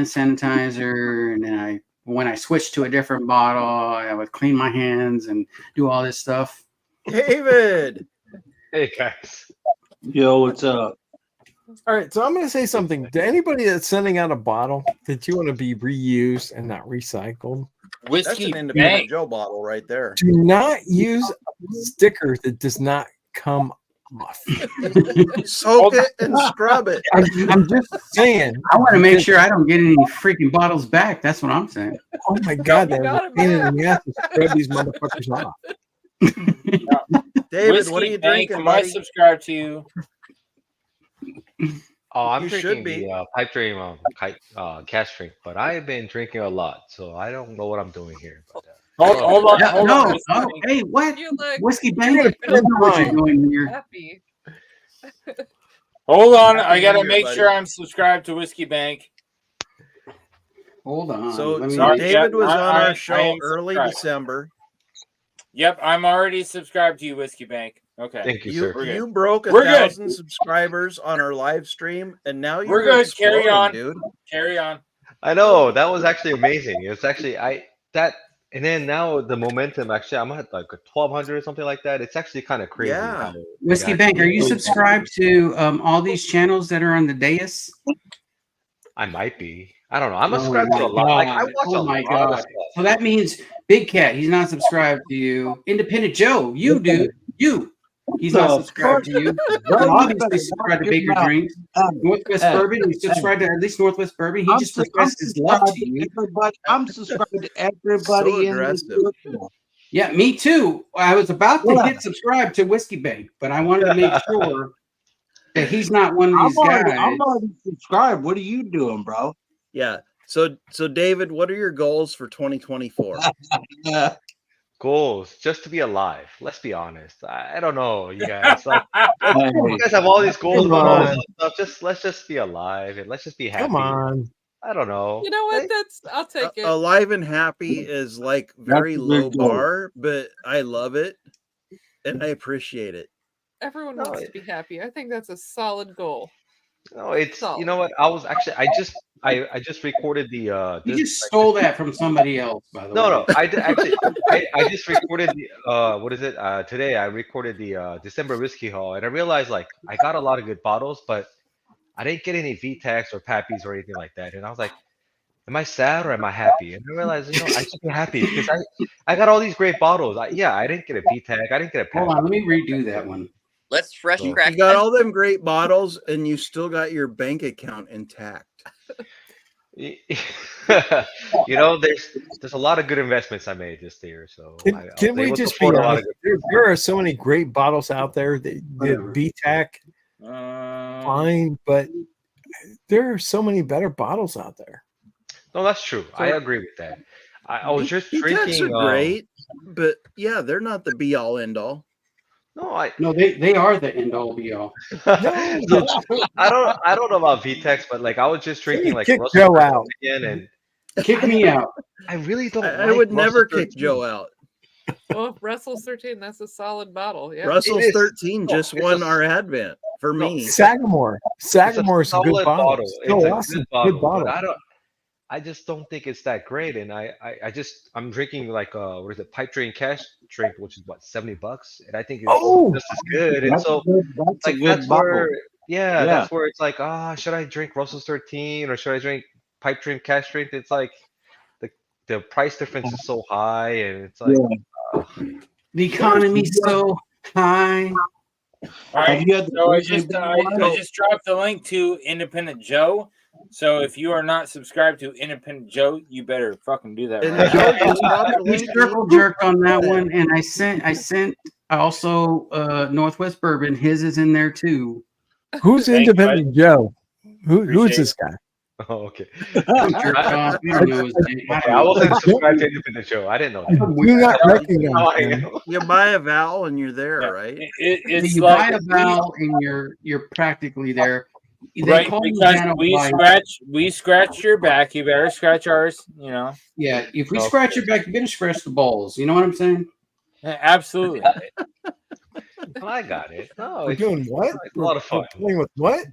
S15: sanitizer, and then when I switched to a different bottle, I would clean my hands and do all this stuff.
S2: David.
S19: Hey guys.
S4: Yo, what's up?
S10: All right, so I'm going to say something. To anybody that's sending out a bottle that you want to be reused and not recycled,
S2: That's an independent Joe bottle right there.
S10: do not use a sticker that does not come off.
S2: Soak it and scrub it.
S10: I'm just saying.
S15: I want to make sure I don't get any freaking bottles back. That's what I'm saying.
S10: Oh my God, they're a pain in the ass to scrub these motherfuckers off.
S2: David,
S17: Whiskey
S2: what are you
S17: Bank,
S2: drinking,
S17: am I
S2: buddy?
S17: subscribed to you?
S19: Oh, I'm
S2: You should
S19: drinking
S2: be.
S19: the pipe dream cash drink, but I've been drinking a lot, so I don't know what I'm doing here. But,
S17: Hold on.
S15: Hey, what?
S1: You look
S15: Whiskey Bank? I don't know what you're doing here.
S1: happy.
S17: Hold on. I
S2: Happy
S17: gotta
S2: New Year,
S17: make
S2: buddy.
S17: sure I'm subscribed to Whiskey Bank.
S15: Hold on.
S2: So
S15: Let me-
S2: David was on
S17: I
S2: our
S17: am
S2: show early
S17: subscribed.
S2: December.
S17: Yep, I'm already subscribed to you, Whiskey Bank. Okay.
S19: Thank you,
S2: You
S19: sir.
S17: We're good.
S2: you broke
S17: We're good.
S2: 1,000 subscribers on our live stream, and now you're
S17: We're good. Carry
S2: exploding,
S17: on.
S2: dude.
S17: Carry on.
S19: I know that was actually amazing. It's actually and then now the momentum. Actually, I'm at like 1,200 or something like that. It's actually kind of crazy.
S2: Yeah.
S19: how
S15: Whiskey
S19: it
S15: Bank, are
S19: actually
S15: you
S19: goes.
S15: subscribed to all these channels that are on the dais?
S19: I might be. I don't know. I'm
S15: Oh
S19: subscribed
S15: my
S19: to a lot. Like I
S15: God.
S19: watch
S15: Oh
S19: a
S15: my
S19: lot of
S15: God.
S19: stuff.
S15: So that means Big Cat, he's not subscribed to you. Independent Joe, you dude, you. He's not subscribed to you. And obviously subscribed to Baker Drinks. Northwest Bourbon, he's subscribed to at least Northwest Bourbon. He just professed his love to you.
S4: I'm subscribed to everybody
S2: So
S4: in this
S2: aggressive.
S4: group.
S15: Yeah, me too. I was about to hit subscribe to Whiskey Bank, but I wanted to make sure that he's not one of these guys.
S4: I'm already subscribed. What are you doing, bro?
S2: Yeah. So David, what are your goals for 2024?
S19: Goals just to be alive. Let's be honest. I don't know, you guys. Like you guys have all these goals
S10: Come
S19: about all this
S10: on.
S19: other stuff. Let's just be alive and let's just be happy.
S10: Come on.
S19: I don't know.
S1: You know what? I'll take it.
S2: Alive and happy is like very
S4: That's a
S2: low
S4: good goal.
S2: bar, but I love it and I appreciate it.
S1: Everyone wants to be happy. I think that's a solid goal.
S19: No, it's
S1: Solid.
S19: you know what? I was actually I just recorded the
S15: You
S19: this
S15: just stole that from somebody else, by the way.
S19: no I did actually I just recorded the what is it today I recorded the December whiskey haul, and I realized like I got a lot of good bottles, but I didn't get any VTECs or Pappies or anything like that, and I was like, am I sad or am I happy? And I realized, you know, I should be happy because I got all these great bottles. I didn't get a VTEC, I didn't get a Pappy.
S15: Hold on, let me redo that one.
S18: Let's fresh
S19: So-
S18: crack.
S2: You got all them great bottles and you still got your bank account intact.
S19: You know, there's a lot of good investments I made this year, so I
S10: Can
S19: was
S10: we
S19: able to
S10: just be
S19: afford a lot of
S10: honest?
S19: good.
S10: There are so many great bottles out there that
S15: Whatever.
S10: BTAC. fine, but there are so many better bottles out there.
S19: No, that's true. I agree with that. I was just
S2: VTECs
S19: drinking.
S2: are great, but yeah, they're not the be all end all.
S15: No, they are the end all be all.
S10: No,
S19: So, I don't know about VTEX, but like I was just drinking like
S10: kick
S19: Russell
S10: Joe
S19: 13
S10: out.
S19: again, and
S15: Kick me out.
S19: I really don't.
S2: I
S19: like
S2: would
S19: Russell
S2: never
S19: 13.
S2: kick Joe out.
S1: Well, Russell's 13, that's a solid bottle. Yeah.
S2: Russell's
S19: is.
S2: 13
S19: No,
S2: just
S19: it's
S2: won
S19: a-
S2: our advent for
S19: No,
S2: me.
S10: Sagamore. Sagamore's a good
S19: solid
S10: bottle.
S19: bottle.
S10: Still
S19: It's a
S10: awesome.
S19: good bottle,
S10: Good bottle.
S19: but I just don't think it's that great. And I'm drinking like what is it, pipe dream cash drink, which is what, $70, and I think it's
S10: Oh,
S19: just as good. And
S4: That's
S19: so
S4: that's a
S19: like
S4: good bottle.
S19: where
S4: Yeah.
S19: that's where it's like, should I drink Russell's 13 or should I drink pipe dream cash drink? It's like the price difference is so high, and it's like
S15: The economy's so high.
S20: All right,
S4: Have you had the
S20: so I
S4: Grizzly
S20: just
S4: Bear
S20: I
S4: one?
S20: just dropped the link to Independent Joe. So if you are not subscribed to Independent Joe, you better fucking do that
S2: And
S20: right
S2: Joe
S20: now.
S2: just dropped the
S15: We
S2: link.
S15: circle jerked on that one, and I sent also Northwest Bourbon. His is in there too.
S10: Who's
S20: Thank you,
S10: Independent Joe? Who's
S20: Appreciate
S10: this guy?
S19: Oh, okay.
S15: Don't jerk off. You don't know his name.
S19: Okay, I wasn't subscribed to Independent Joe. I didn't know
S10: I
S19: that.
S10: do not
S19: Oh,
S10: recognize
S19: I
S10: him.
S19: know.
S2: You buy a vowel and you're there,
S20: Yeah.
S2: right?
S20: It's
S15: You
S20: like
S15: buy a vowel and you're practically there. They
S20: right
S15: call you
S20: because
S15: Vanna
S20: we
S15: White.
S20: scratch your back. You better scratch ours. You know.
S15: Yeah, if we
S19: Okay.
S15: scratch your back, you better scratch the balls. You know what I'm saying?
S20: Yeah, absolutely.
S19: Well, I got it. No,
S10: We're
S19: it's
S10: doing what?
S19: a lot of fun.
S10: We're playing with what?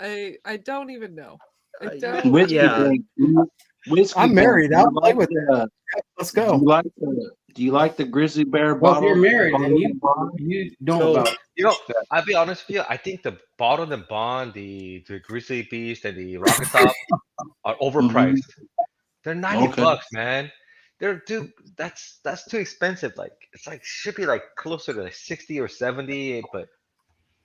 S1: I don't even know. I
S2: Uh,
S1: don't.
S4: Whiskey
S2: Yeah.
S4: Bank. Whiskey
S10: I'm married.
S4: Bank.
S10: I'll play with it. Let's go.
S4: Do you like the Grizzly Bear
S15: Well, if
S4: bottle?
S15: you're married, then you don't
S2: So-
S15: about.
S19: You know, I'll be honest with you. I think the Bottled and Bond, the Grizzly Beast, and the Rocket Top are overpriced. They're $90, man. Dude, that's too expensive. Like it's like should be like closer to like 60 or 70, but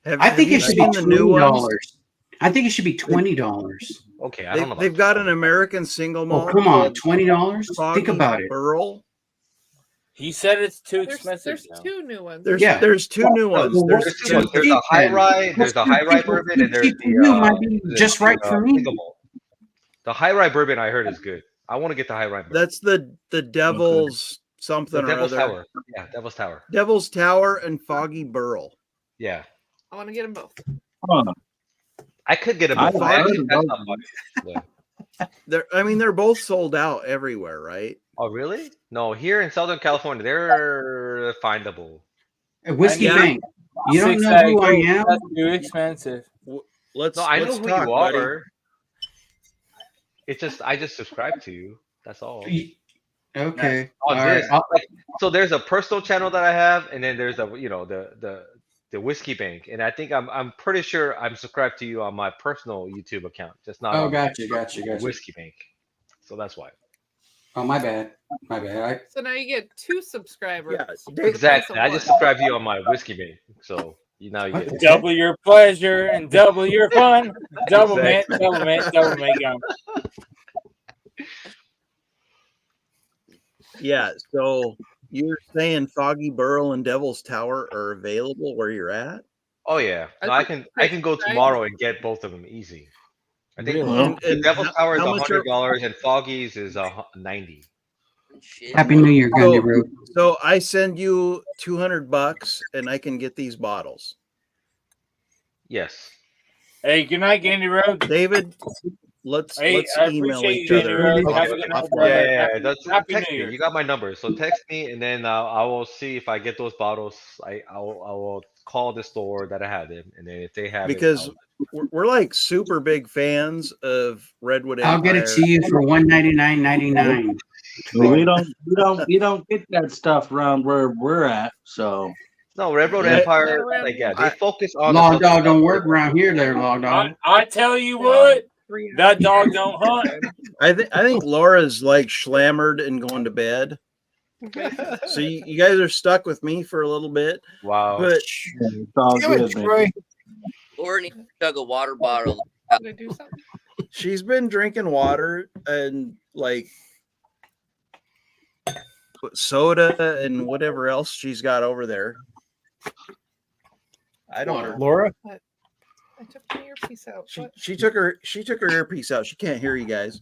S15: I think
S2: you
S15: it should be
S2: seen the new ones?
S15: $20. I think it should be $20.
S19: okay, I don't know.
S2: They've got an American single
S15: Oh,
S2: malt.
S15: come on,
S2: called
S15: $20. Think
S2: Foggy
S15: about it.
S2: Burl.
S20: He said it's too
S1: There's
S20: expensive. now.
S1: two new ones.
S2: There's two new ones.
S15: Well,
S2: There's
S15: what's
S2: two.
S15: too
S19: There's a
S15: cheap
S19: high
S15: then?
S19: rye, there's
S15: What's
S19: the
S15: too
S19: high rye
S15: cheap?
S19: bourbon,
S15: What's
S19: and
S15: too
S19: there's
S15: cheap for you might be just right for me.
S19: single malt. The high rye bourbon I heard is good. I want to get the high rye bourbon.
S2: That's the Devil's something
S19: The Devil's
S2: or other.
S19: Tower. Yeah, Devil's Tower.
S2: Devil's Tower and Foggy Burl.
S19: Yeah.
S1: I want to get them both.
S19: I could get them
S2: I-
S19: both.
S2: I-
S19: Actually, that's not funny. Yeah.
S2: They're both sold out everywhere, right?
S19: Oh, really? No, here in Southern California, they're findable.
S15: Whiskey
S2: Yeah.
S15: Bank. You don't know
S20: Six-pack,
S15: who I am?
S20: That's too expensive.
S2: Let's.
S19: No, I know
S2: let's
S19: who
S2: talk,
S19: you
S2: buddy.
S19: are. It's just I just subscribe to you. That's all.
S15: Okay.
S19: On
S15: All
S19: this,
S15: right.
S19: like, so there's a personal channel that I have, and then there's the Whiskey Bank, and I think I'm pretty sure I'm subscribed to you on my personal YouTube account, just not
S15: Oh,
S19: on
S15: gotcha.
S19: the Whiskey Bank. So that's why.
S15: Oh, my bad. My bad.
S1: So now you get two subscribers.
S19: Exactly. I just subscribe to you on my Whiskey Bank, so now you get it.
S20: Double your pleasure and double your fun. Double mint, double mint, double mint gum.
S2: Yeah. So you're saying Foggy Burl and Devil's Tower are available where you're at?
S19: Oh yeah, no, I can go tomorrow and get both of them easy. I think
S2: Really?
S19: the
S2: And
S19: Devil's Tower is
S2: how much are-
S19: $100 and Foggy's is 90.
S15: Happy New Year, Gundy Road.
S2: So I send you $200 and I can get these bottles.
S19: Yes.
S20: Hey, good night, Gandy Road.
S2: David, let's
S20: Hey, I
S2: email
S20: appreciate
S2: each
S20: you,
S2: other.
S20: Gandy Road.
S2: off-
S20: Have a good night,
S2: off
S20: brother.
S2: the-
S19: Yeah. That's
S20: Happy
S19: text
S20: New
S19: me.
S20: Year.
S19: You got my number, so text me, and then I will see if I get those bottles. I will call the store that I have them, and then if they have
S2: because
S19: it,
S2: we're like super big fans of Redwood Empire.
S15: I'll get it to you for $199.99.
S4: We don't get that stuff around where we're at. So
S19: no, Redwood
S2: Yeah.
S19: Empire, like they focus on
S15: Log
S19: the
S15: dog don't work around here, there, log dog.
S20: I tell you what, that dog don't hunt.
S2: I think Laura's like slammered and going to bed. So you guys are stuck with me for a little bit.
S19: Wow.
S2: But
S4: it's all good, man.
S18: Or need to chug a water bottle.
S1: Did I do something?
S2: she's been drinking water and like soda and whatever else she's got over there. I don't know.
S10: Laura,
S1: I took my earpiece out. What?
S2: She took her earpiece out. She can't hear you guys.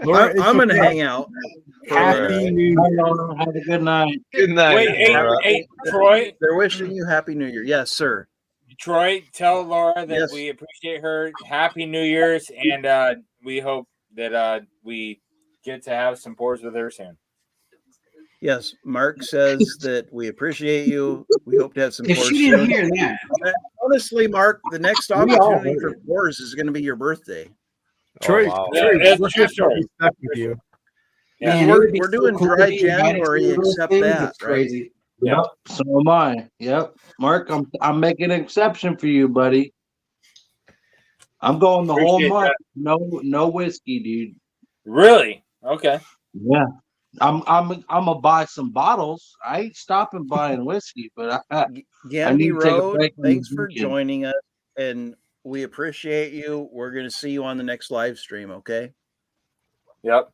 S10: Laura,
S2: I'm gonna hang out. For a
S10: Happy
S2: minute.
S10: New Year.
S4: Have a good night.
S19: Good night.
S20: Wait, hey,
S19: Laura.
S20: hey, Troy.
S2: They're wishing you Happy New Year. Yes, sir.
S20: Troy, tell Laura that
S2: Yes.
S20: we appreciate her. Happy New Year's, and we hope that we get to have some pours with her soon.
S2: Yes, Mark says that we appreciate you. We hope to have some
S15: If
S2: pours
S15: she didn't
S2: soon.
S15: hear that,
S2: Honestly, Mark, the next
S15: We all
S2: opportunity
S15: heard
S2: for
S15: it.
S2: pours is going to be your birthday.
S10: Troy,
S19: wow.
S10: Troy,
S20: Yeah,
S10: we're
S20: it's a true
S10: happy to
S20: story.
S10: be stuck with you.
S20: Yeah.
S15: man, it would be
S2: We're
S15: so
S2: doing
S15: cool to
S2: dry
S15: be invited to
S2: January,
S15: one of those
S2: except
S15: things.
S2: that,
S15: It's
S2: right?
S15: crazy.
S4: Yep. So am I. Yep. Mark, I'm making an exception for you, buddy. I'm going the whole
S20: Appreciate
S4: month.
S20: that.
S4: No whiskey, dude.
S20: Really? Okay.
S4: Yeah. I'm gonna buy some bottles. I ain't stopping buying whiskey, but I
S2: Gandy
S4: need to take a
S2: Road,
S4: break.
S2: thanks for joining us, and we appreciate you. We're going to see you on the next live stream, okay?
S20: Yep.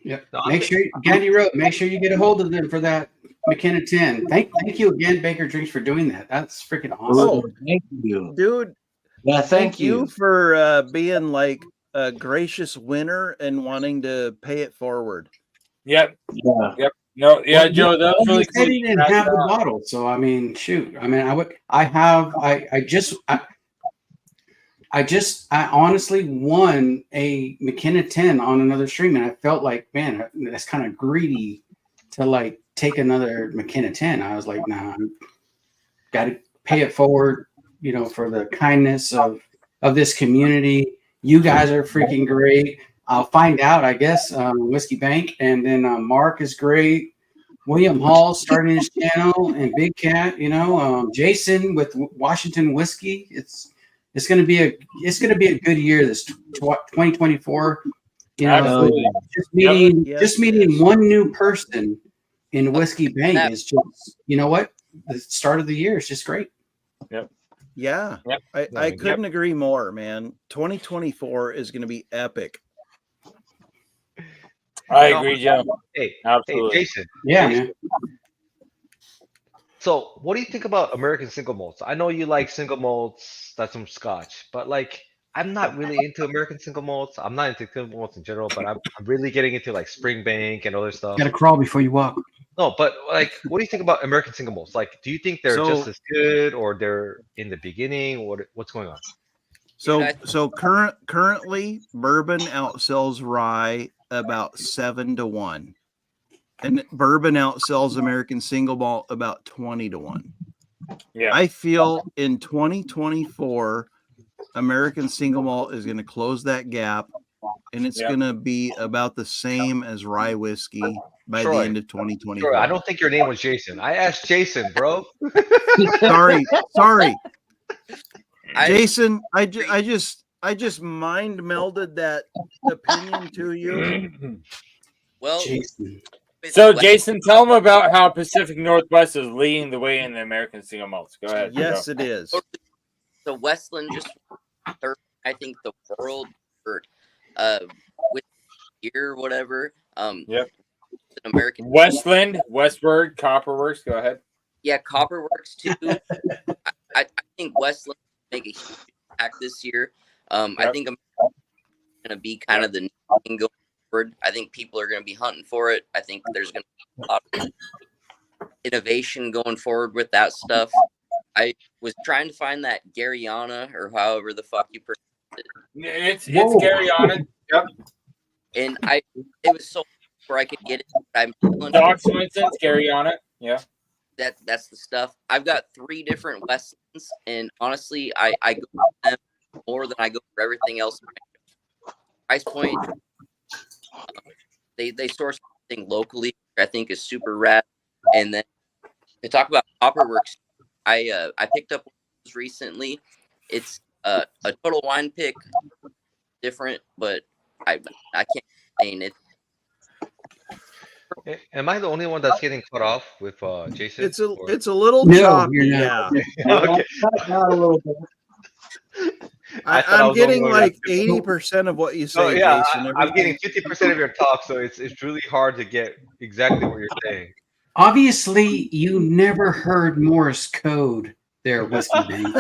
S15: Yep. Make sure, Gandhi Road, make sure you get a hold of them for that McKenna 10. Thank you again, Baker Drinks, for doing that. That's freaking awesome.
S2: Oh,
S4: thank you,
S2: dude.
S4: Yeah,
S2: Thank you for being like a gracious winner and wanting to pay it forward.
S20: Yep.
S4: Yeah.
S20: Yep. No, yeah,
S15: Well,
S20: Joe, that was
S15: well,
S20: really
S15: he said
S20: cool.
S15: he didn't have the bottle, so I mean, shoot. I mean, I honestly won a McKenna 10 on another stream, and I felt like, man, that's kind of greedy to like take another McKenna 10. I was like, nah, got to pay it forward, you know, for the kindness of this community. You guys are freaking great. I'll find out, I guess, Whiskey Bank, and then Mark is great. William Hall starting his channel, and Big Cat, you know, Jason with Washington Whiskey. It's gonna be a good year. This 2024. You know,
S20: Absolutely.
S15: just meeting one new person in Whiskey Bank is just, you know what, the start of the year is just great.
S20: Yep.
S2: Yeah.
S20: Yep.
S2: I couldn't agree more, man. 2024 is going to be epic.
S20: I agree, Joe.
S19: Hey,
S20: Absolutely.
S19: Hey, Jason.
S15: Yeah,
S19: Jason.
S15: man.
S19: So, what do you think about American single malts? I know you like single malts, that's some scotch, but like, I'm not really into American single malts. I'm not into single malts in general, but I'm really getting into like Springbank and other stuff.
S15: Got to crawl before you walk.
S19: No, but like, what do you think about American single malts? Like, do you think they're
S2: So-
S19: just as good, or they're in the beginning? What's going on?
S2: So currently bourbon outsells rye about 7-1. And bourbon outsells American single malt about 20-1.
S20: Yeah.
S2: I feel in 2024 American single malt is going to close that gap, and it's
S19: Yeah.
S2: going to be about the same as rye whiskey by
S19: Troy,
S2: the end of 2024.
S19: Troy, I don't think your name was Jason. I asked Jason, bro.
S2: sorry.
S18: I-
S2: Jason, I just mind melded that opinion to you.
S18: Well,
S20: So, Jason, tell them about how Pacific Northwest is leading the way in the American single malts. Go ahead.
S2: Yes,
S20: Joe.
S2: it is.
S18: So Westland just third, I think, the world for with year whatever.
S20: Yep.
S18: An American
S20: Westland, Westward, Copperworks. Go ahead.
S18: Yeah, Copperworks too. I think Westland will make a huge impact this year. I think America's going to be kind of the new thing going forward. I think people are going to be hunting for it. I think there's going to be a lot of innovation going forward with that stuff. I was trying to find that Garyana, or however the fuck you pronounce it.
S20: It's Garyana. Yep.
S18: And it was so where I could get it. I'm feeling
S20: Doc Swenson's Garyana. Yeah.
S18: That's the stuff. I've got 3 different Westlands, and honestly, I go for them more than I go for everything else. Price point, they source everything locally, which I think is super rad. And then to talk about Copperworks, I picked up one of those recently. It's a total wine pick, different, but I can't explain it.
S19: Am I the only one that's getting cut off with Jason?
S2: It's a little
S19: No,
S2: choppy,
S19: you're
S2: yeah.
S19: not. Okay.
S4: a little bit.
S19: I thought I
S2: I'm
S19: was the only
S2: getting
S19: one
S2: like
S19: that-
S2: 80% of what you say,
S19: Oh yeah,
S2: Jason.
S19: I'm getting 50% of your talk, so it's really hard to get exactly what you're saying.
S15: Obviously, you never heard Morse code there, Whiskey Bank.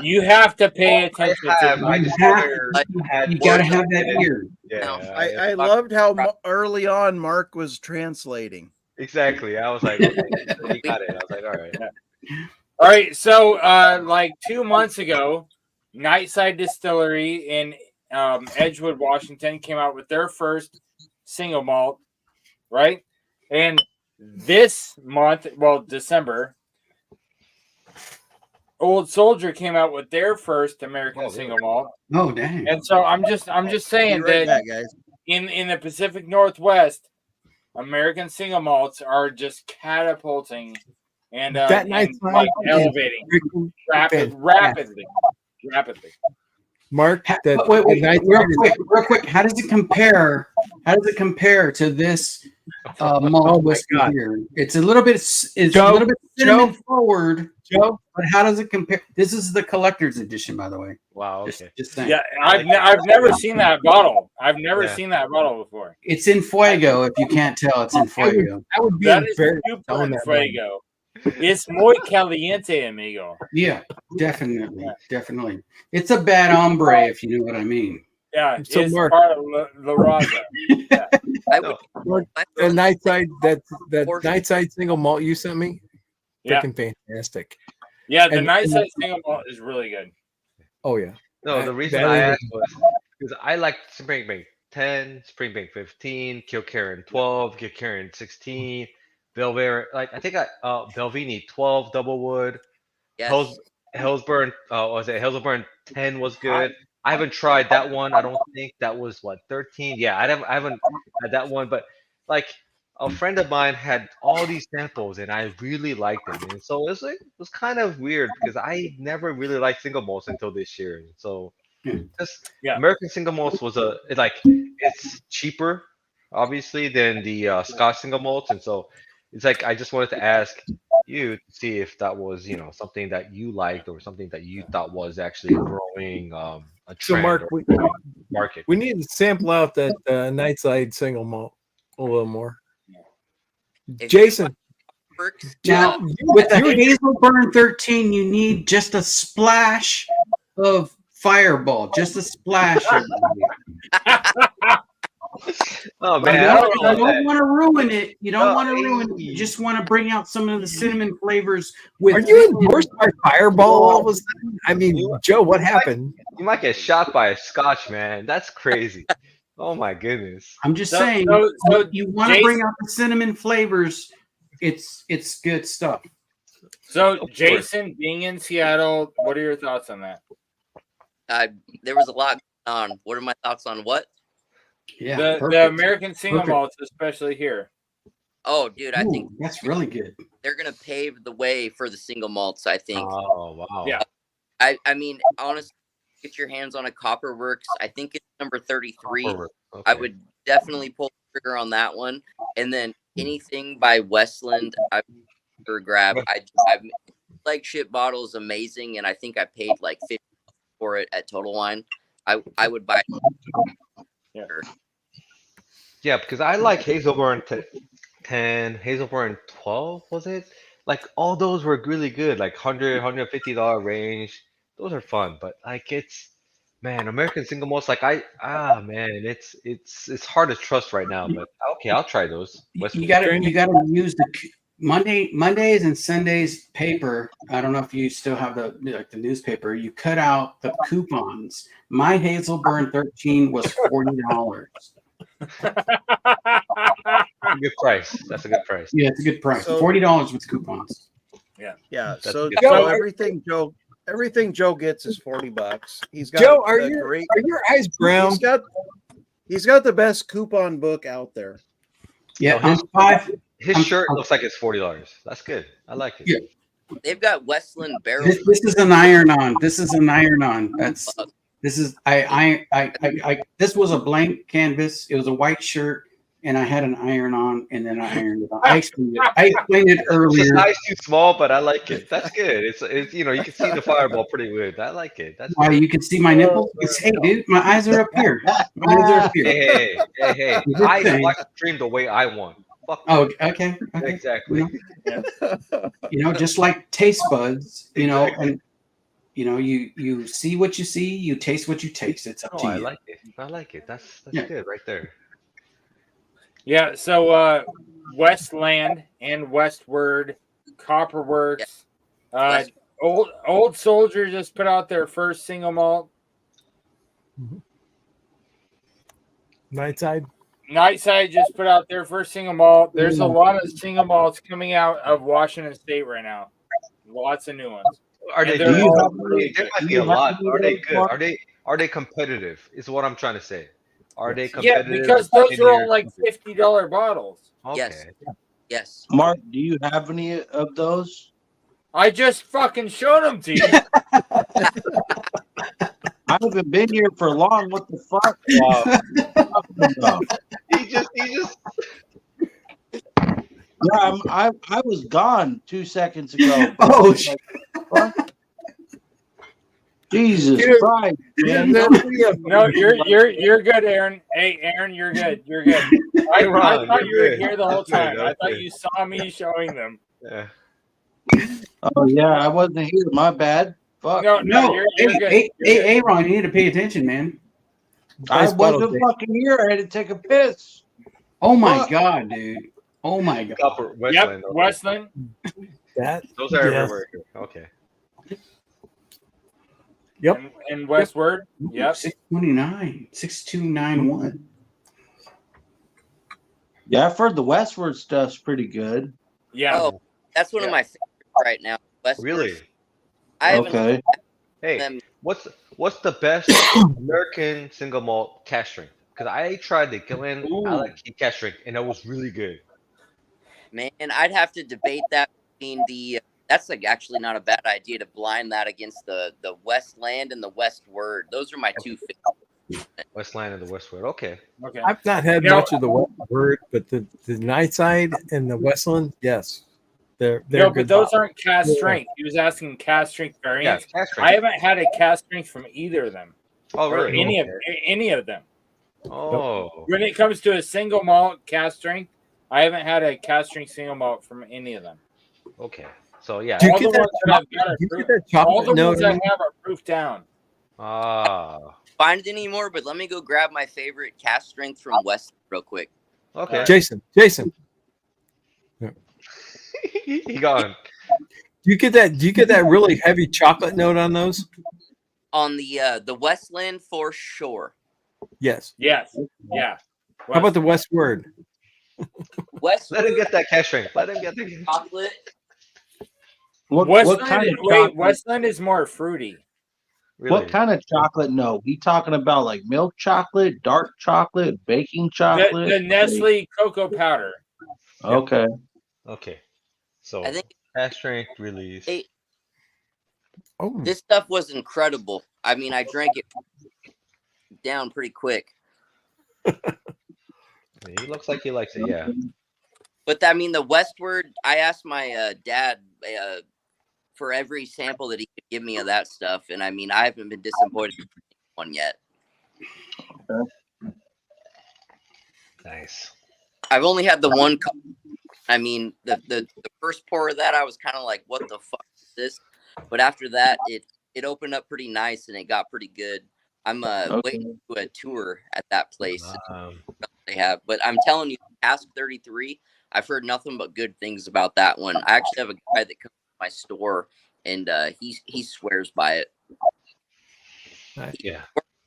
S20: You have to pay attention to
S15: I just you got to have that ear.
S19: Yeah,
S2: I loved how early on Mark was translating.
S19: exactly. I was like, okay, he got it. I was like, all right.
S20: All right, so like 2 months ago, Nightside Distillery in Edgewood, Washington, came out with their first single malt, right? And this month, well, December, Old Soldier came out with their first American single malt.
S15: Oh, dang!
S20: And so I'm just saying
S2: Be right
S20: that
S2: back, guys.
S20: in the Pacific Northwest, American single malts are just catapulting and
S12: That night
S20: and like elevating rapidly.
S12: Mark, that
S15: Wait,
S12: night
S15: real quick. How does it compare? How does it compare to this malt whiskey here? It's a little bit. It's a little bit cinnamon forward.
S12: Joe,
S15: but how does it compare? This is the collector's edition, by the way.
S19: Wow. Okay.
S15: Just saying.
S20: Yeah, I've never seen that bottle. I've never seen that bottle before.
S15: It's in Fuego. If you can't tell, it's in Fuego.
S12: I would be
S20: That is
S12: very
S20: super in Fuego. It's muy caliente, amigo.
S15: Yeah, definitely, definitely. It's a bad hombre, if you know what I mean.
S20: Yeah,
S12: So
S20: it's
S12: Mark-
S20: part of La Raza. Yeah.
S12: Mark, the nightside that nightside single malt you sent me,
S20: Yeah.
S12: freaking fantastic.
S20: Yeah, the
S12: And-
S20: Nightside single malt is really good.
S12: Oh yeah.
S19: No, the reason
S12: that
S19: I
S12: is-
S19: asked was because I like Springbank 10, Springbank 15, Kilkerran 12, Kilkerran 16, Belvedere. Like I think Belvini 12 double wood.
S18: Yes.
S19: Hellsburn was it Hellsburn 10 was good. I haven't tried that one. I don't think that was what 13. Yeah, I haven't had that one, but like a friend of mine had all these samples and I really liked them. And so it was kind of weird because I never really liked single malts until this year. So just American single malts was it's cheaper obviously than the Scotch single malts, and so it's like I just wanted to ask you to see if that was something that you liked or something that you thought was actually growing a
S12: So
S19: trend
S12: Mark,
S19: or
S12: we,
S19: growing market.
S12: we need to sample out that nightside single malt a little more. Jason,
S15: Now, with the Hazelburn 13, you need just a splash of Fireball, just a splash.
S19: Oh
S15: You
S19: man, I
S15: don't,
S19: don't know about that.
S15: want to ruin it. You don't
S19: No,
S15: want to ruin it. You just want to bring out some of the cinnamon flavors. With
S12: are you endorsed by Fireball all of a sudden? I mean, Joe, what happened?
S19: You might get shot by a Scotch, man. That's crazy. Oh my goodness.
S15: I'm just
S20: So-
S15: saying,
S20: so
S15: you want to bring
S20: Jason-
S15: out the cinnamon flavors. It's good stuff.
S20: So, Jason, being in Seattle, what are your thoughts on that?
S18: There was a lot going on. What are my thoughts on what?
S15: Yeah,
S20: the
S15: perfect.
S20: American single
S15: Perfect.
S20: malts, especially here.
S18: Oh, dude, I think
S15: Ooh, that's really good.
S18: they're gonna pave the way for the single malts. I think.
S19: Oh wow.
S20: Yeah.
S18: I mean, honestly, get your hands on a Copperworks. I think it's number 33.
S19: Copperworks,
S18: I
S19: okay.
S18: would definitely pull the trigger on that one. And then anything by Westland, I would for grab. I flagship bottle is amazing, and I think I paid like $50 for it at Total Wine. I would buy it.
S20: Yeah.
S19: Yeah, because I like Hazelburn 10, Hazelburn 12, was it? Like all those were really good, like $100, $150 range. Those are fun, but like man, American single malts, like man, it's hard to trust right now, but okay, I'll try those.
S15: You got to use the Mondays and Sundays paper. I don't know if you still have the newspaper. You cut out the coupons. My Hazelburn 13 was $40.
S19: Good price. That's a good price.
S15: Yeah, it's a good price.
S2: So-
S15: $40 with coupons.
S20: Yeah.
S2: Yeah.
S19: That's
S2: So,
S19: good.
S2: so everything Joe gets is $40. He's got
S12: Joe, are
S2: a
S12: your
S2: great.
S12: are your eyes brown?
S2: He's got the best coupon book out there.
S15: Yeah,
S19: No, his
S15: I'm-
S19: shirt looks like it's $40. That's good. I like it.
S15: Yeah.
S18: They've got Westland barrel.
S15: This is an iron-on. This is an iron-on. This is this was a blank canvas. It was a white shirt, and I had an iron-on, and then I ironed it on. I explained it
S19: It's
S15: earlier.
S19: a size too small, but I like it. That's good. It's you can see the Fireball pretty good. I like it. That's
S15: Why
S19: good.
S15: you can see my nipples? Hey, dude, my eyes are up here. My eyes are up here.
S19: Hey.
S15: Good
S19: I
S15: thing.
S19: watch the stream the way I want. Fuck
S15: Oh,
S19: that.
S15: okay. Okay.
S19: Exactly.
S15: Just like taste buds,
S19: Exactly.
S15: and you see what you see, you taste what you taste. It's up
S19: Oh,
S15: to
S19: I
S15: you.
S19: like it. I like it. That's
S15: Yeah.
S19: good right there.
S20: Yeah, so Westland and Westward, Copperworks, Old Soldier just put out their first single malt.
S12: Nightside.
S20: Nightside just put out their first single malt. There's a lot of single malts coming out of Washington State right now. Lots of new ones.
S19: Are they?
S20: And they're all really
S19: There
S20: good.
S19: might be a lot. Are they good? Are they competitive? Is what I'm trying to say. Are they
S20: Yeah,
S19: competitive?
S20: because those are all like $50 bottles.
S19: Okay.
S18: Yes.
S4: Mark, do you have any of those?
S20: I just fucking showed them to you.
S4: I haven't been here for long. What the fuck?
S19: He just.
S4: Yeah, I was gone 2 seconds ago.
S15: Oh,
S4: What? Jesus Christ, man!
S20: No, you're good, Aaron. Hey, Aaron, you're good. You're good. I thought you were here the whole time. I thought you saw me showing them.
S19: Yeah.
S4: Oh yeah, I wasn't here. My bad. Fuck.
S20: No, you're good.
S15: Hey,
S20: You're good.
S15: Aaron, you need to pay attention, man.
S4: I
S15: Nice bottle,
S4: wasn't
S15: Dave.
S4: fucking here. I had to take a piss.
S15: Oh my
S4: Fuck.
S15: God, dude. Oh my God.
S19: Copper Westland.
S20: Yep, Westland.
S19: Those are everywhere. Okay.
S12: Yep.
S20: And Westward. Yep.
S15: 629. 6291.
S4: Yeah, I've heard the Westward stuff's pretty good.
S20: Yeah.
S18: Oh, that's one of my favorites right now. Westward.
S19: Really?
S18: I haven't
S4: Okay.
S19: Hey,
S18: them.
S19: what's the best American single malt cask strength? Because I tried the Gillen Alex cask strength, and it was really good.
S18: Man, I'd have to debate that between the. That's like actually not a bad idea to blind that against the Westland and the Westward. Those are my two favorites.
S19: Westland and the Westward. Okay.
S20: Okay.
S12: I've not had much of the Westward, but the Nightside and the Westland, yes, they're
S20: No,
S12: good
S20: but those
S12: bottles.
S20: aren't cast
S12: Yeah.
S20: strength. He was asking cast strength variants.
S19: Yeah, cast strength.
S20: I haven't had a cast strength from either of them.
S19: Oh,
S20: Or
S19: really?
S20: any of them.
S19: Oh.
S20: When it comes to a single malt cast strength, I haven't had a cast strength single malt from any of them.
S19: Okay. So yeah.
S12: Do you
S20: All
S12: get
S20: the ones
S12: that
S20: that I've got
S12: chocolate-
S20: are
S12: do you
S20: proof-
S12: get that chocolate
S20: all the
S12: note
S20: ones I
S12: in
S20: have are proof down.
S19: Ah.
S18: Find it anymore, but let me go grab my favorite cast strength from West real quick.
S19: Okay.
S12: Jason.
S19: He gone.
S12: Do you get that really heavy chocolate note on those?
S18: On the Westland for sure.
S12: Yes.
S20: Yes. Yeah.
S12: How about the Westward?
S18: West.
S19: Let him get that cash strength. Let him get the
S18: chocolate.
S4: What
S20: Westland,
S4: kind of
S20: wait,
S4: chocolate?
S20: Westland is more fruity.
S4: What kind of chocolate? No, he talking about like milk chocolate, dark chocolate, baking chocolate.
S20: The Nestle cocoa powder.
S4: Okay.
S19: Okay. So
S18: I think
S19: cash strength release.
S18: this stuff was incredible. I mean, I drank it down pretty quick.
S19: He looks like he likes it, yeah.
S18: But I mean, the Westward. I asked my dad for every sample that he could give me of that stuff, and I mean, I haven't been disappointed in one yet.
S19: Nice.
S18: I've only had the one cup. I mean, the first pour of that, I was kind of like, "What the fuck is this?" But after that, it opened up pretty nice, and it got pretty good. I'm waiting to do a tour at that place. They have, but I'm telling you, Cask 33. I've heard nothing but good things about that one. I actually have a guy that comes to my store, and he swears by it.
S19: Yeah.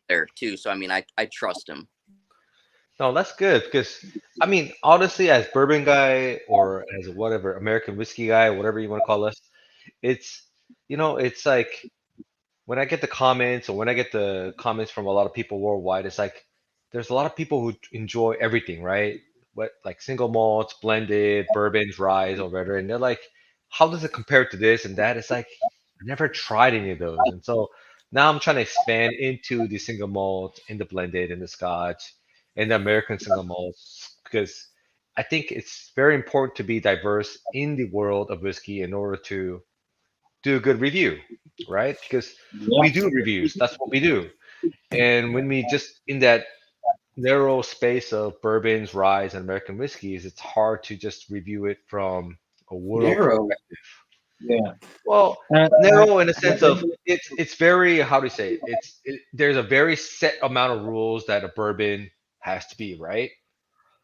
S18: There too, so I mean, I trust him.
S19: No, that's good because I mean, honestly, as bourbon guy or as a whatever American whiskey guy, whatever you want to call us, it's it's like when I get the comments or when I get the comments from a lot of people worldwide, it's like there's a lot of people who enjoy everything, right? What like single malts, blended, bourbons, ryes, or whatever, and they're like, how does it compare to this and that? It's like I never tried any of those, and so now I'm trying to expand into the single malt, and the blended, and the Scotch, and the American single malts because I think it's very important to be diverse in the world of whiskey in order to do a good review, right? Because we do reviews. That's what we do. And when we just in that narrow space of bourbons, ryes, and American whiskeys, it's hard to just review it from a world
S15: Narrow.
S19: perspective.
S4: Yeah.
S19: Well, narrow in a sense of it's very, how do you say it? There's a very set amount of rules that a bourbon has to be, right?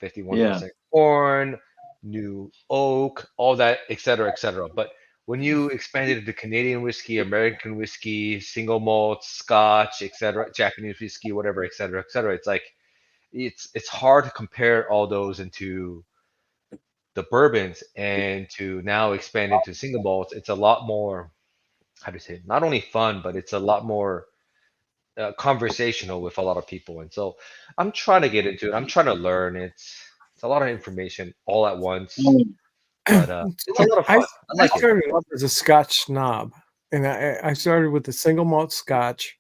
S19: 51% corn, new oak, all that, et cetera, et cetera. But when you expand it into Canadian whiskey, American whiskey, single malt, Scotch, et cetera, Japanese whiskey, whatever, et cetera, it's like it's hard to compare all those into the bourbons and to now expand into single malts. It's a lot more, how do you say it? Not only fun, but it's a lot more conversational with a lot of people. And so I'm trying to get into it. I'm trying to learn. It's a lot of information all at once, but it's a lot of fun. I like
S12: I
S19: it.
S12: started off as a Scotch snob, and I started with the single malt Scotch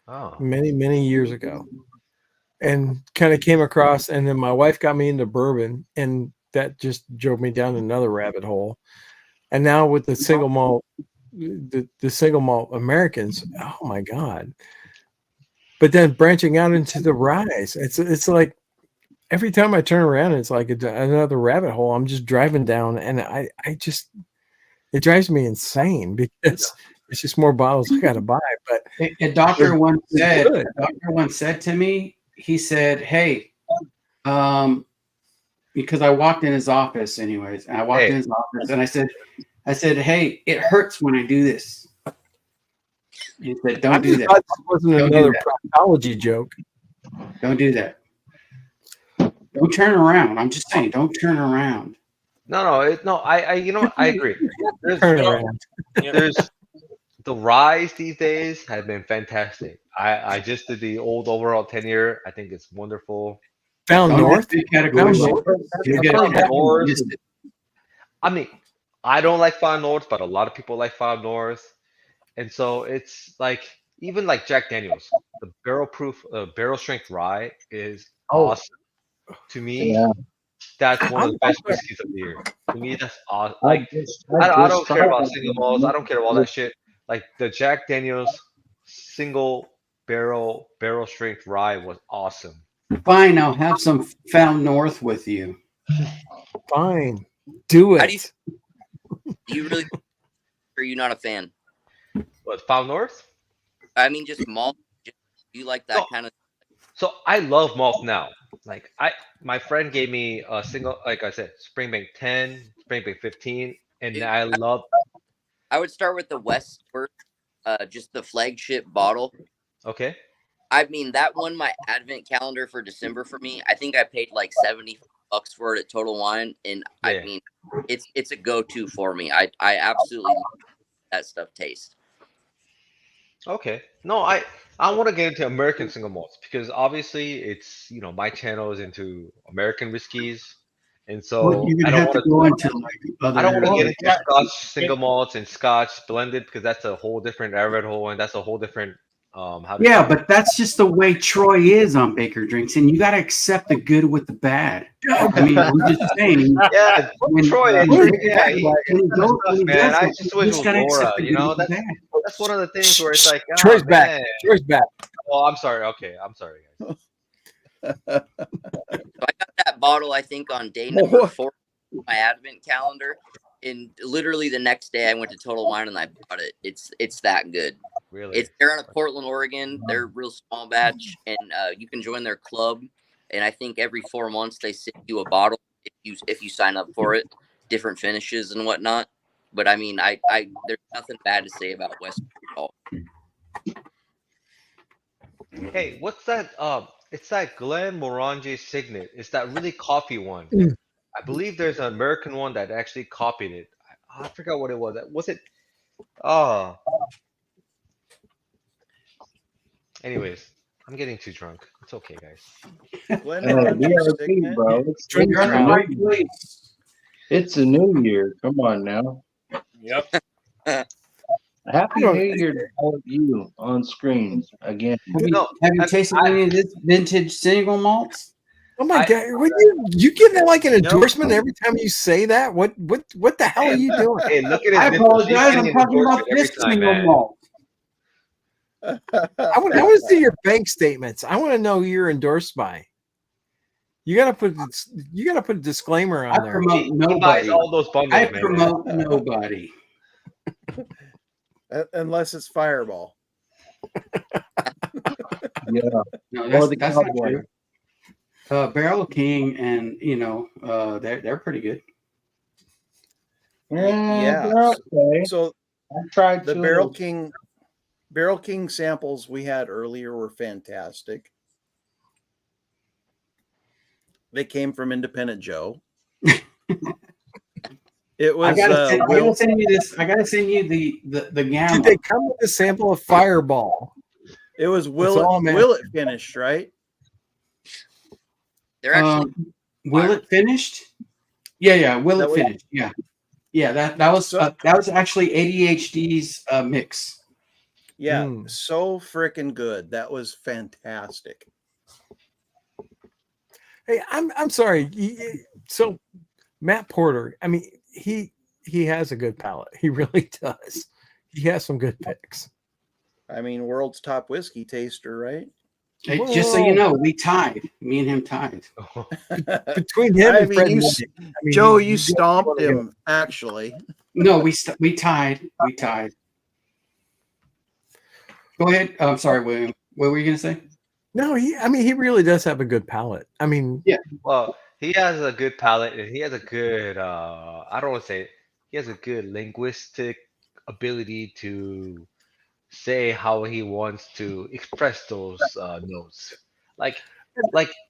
S19: Oh.
S12: many years ago, and kind of came across. And then my wife got me into bourbon, and that just drove me down another rabbit hole. And now with the single malt, the single malt Americans, oh my God. But then branching out into the ryes, it's like every time I turn around, it's like another rabbit hole I'm just driving down, and I just, it drives me insane because it's just more bottles I got to buy. But
S15: A doctor once said to me, he said, "Hey, because I walked in his office, anyways, and I walked in his office, and I said, hey, it hurts when I do this." He said, "Don't do that."
S12: That wasn't another proctology joke.
S15: Don't do that. Don't turn around. I'm just saying, don't turn around.
S19: No, I you know what? I agree.
S12: Turn around.
S19: There's the rise these days have been fantastic. I just did the old overall 10-year. I think it's wonderful.
S12: Found North?
S15: Category.
S19: I mean, I don't like Found North, but a lot of people like Found North. And so it's like, even like Jack Daniels, the barrel strength rye is awesome. To me, that's one of the best whiskeys of the year. To me, that's awesome. Like, I don't care about single malts. I don't care about all that shit. Like, the Jack Daniels single barrel strength rye was awesome.
S15: Fine, I'll have some Found North with you.
S12: Fine, do it.
S18: Do you really? Or are you not a fan?
S19: What, Found North?
S18: I mean, just malt. You like that kind of?
S19: So I love malt now. Like, my friend gave me a single, like I said, Springbank 10, Springbank 15, and
S18: Dude,
S19: I love.
S18: I would start with the West first, just the flagship bottle.
S19: Okay.
S18: I mean, that won my advent calendar for December for me. I think I paid like $70 for it at Total Wine, and I mean, it's a go-to for me. I absolutely love that stuff taste.
S19: Okay. No, I want to get into American single malts because obviously it's, my channel is into American whiskeys. And so
S15: Well, you're
S19: I
S15: gonna
S19: don't
S15: have to
S19: want
S15: go into like
S19: I don't want to
S15: other.
S19: get into Scotch single malts and Scotch blended because that's a whole different rabbit hole and that's a whole different
S15: Yeah, but that's just the way Troy is on Baker Drinks, and you got to accept the good with the bad. I mean, I'm just saying.
S19: Yeah, Troy,
S15: man,
S19: I just wish it was Laura. That's one of the things where it's like,
S12: Troy's back. Troy's back.
S19: Oh, I'm sorry. Okay, I'm sorry, guys.
S18: So I got that bottle, I think, on day number 4 of my advent calendar, and literally the next day I went to Total Wine and I bought it. It's that good.
S19: Really?
S18: They're out of Portland, Oregon. They're a real small batch, and you can join their club. And I think every 4 months they send you a bottle if you sign up for it, different finishes and whatnot. But I mean, I there's nothing bad to say about West at all.
S19: Hey, what's that? It's that Glen Morangi Signet. It's that really coffee one. I believe there's an American one that actually copied it. I forgot what it was. Was it? Oh. Anyways, I'm getting too drunk. It's okay, guys.
S4: It's a new year. Come on now.
S6: Yep.
S4: Happy New Year to all of you on screen again.
S15: Have you tasted any of this vintage single malts?
S12: Oh my God! Would you give that like an endorsement every time you say that? What the hell are you doing?
S19: Hey, look at it.
S15: I apologize. I'm talking about this single malt.
S12: I want to see your bank statements. I want to know who you're endorsed by. You gotta put a disclaimer
S15: I
S12: on there.
S15: promote
S19: He buys
S15: nobody.
S19: all those bundles,
S15: I
S19: man.
S15: promote nobody.
S2: Unless it's Fireball.
S4: Yeah.
S15: No,
S4: Or the
S15: that's not
S4: cowboy.
S15: true. Barrel King and they're pretty good.
S2: Yeah.
S4: they're okay.
S2: So
S4: I tried
S2: the
S4: two of
S2: Barrel King samples we had earlier were fantastic. They came from Independent Joe. It was
S15: I gotta send you this. I gotta send you the gamma.
S12: Did they come with a sample of Fireball?
S2: It was
S12: That's all I'm
S2: Will it
S12: asking.
S2: finished, right?
S18: They're actually
S15: Will it finished? Yeah. Will
S2: That
S15: it
S2: was-
S15: finished? Yeah. That was actually ADHD's mix.
S2: Yeah, so freaking good. That was fantastic.
S12: Hey, I'm sorry. So Matt Porter, I mean, he has a good palate. He really does. He has some good picks.
S2: I mean, world's top whiskey taster, right?
S15: Hey, just so you know, we tied. Me and him tied.
S12: Between him and Fred Money,
S2: Joe, you stomped him, actually.
S15: No, we tied. We tied. Go ahead. I'm sorry, William. What were you gonna say?
S12: No, he really does have a good palate. I mean,
S15: yeah.
S19: Well, he has a good palate and he has a good I don't want to say it. He has a good linguistic ability to say how he wants to express those notes. Like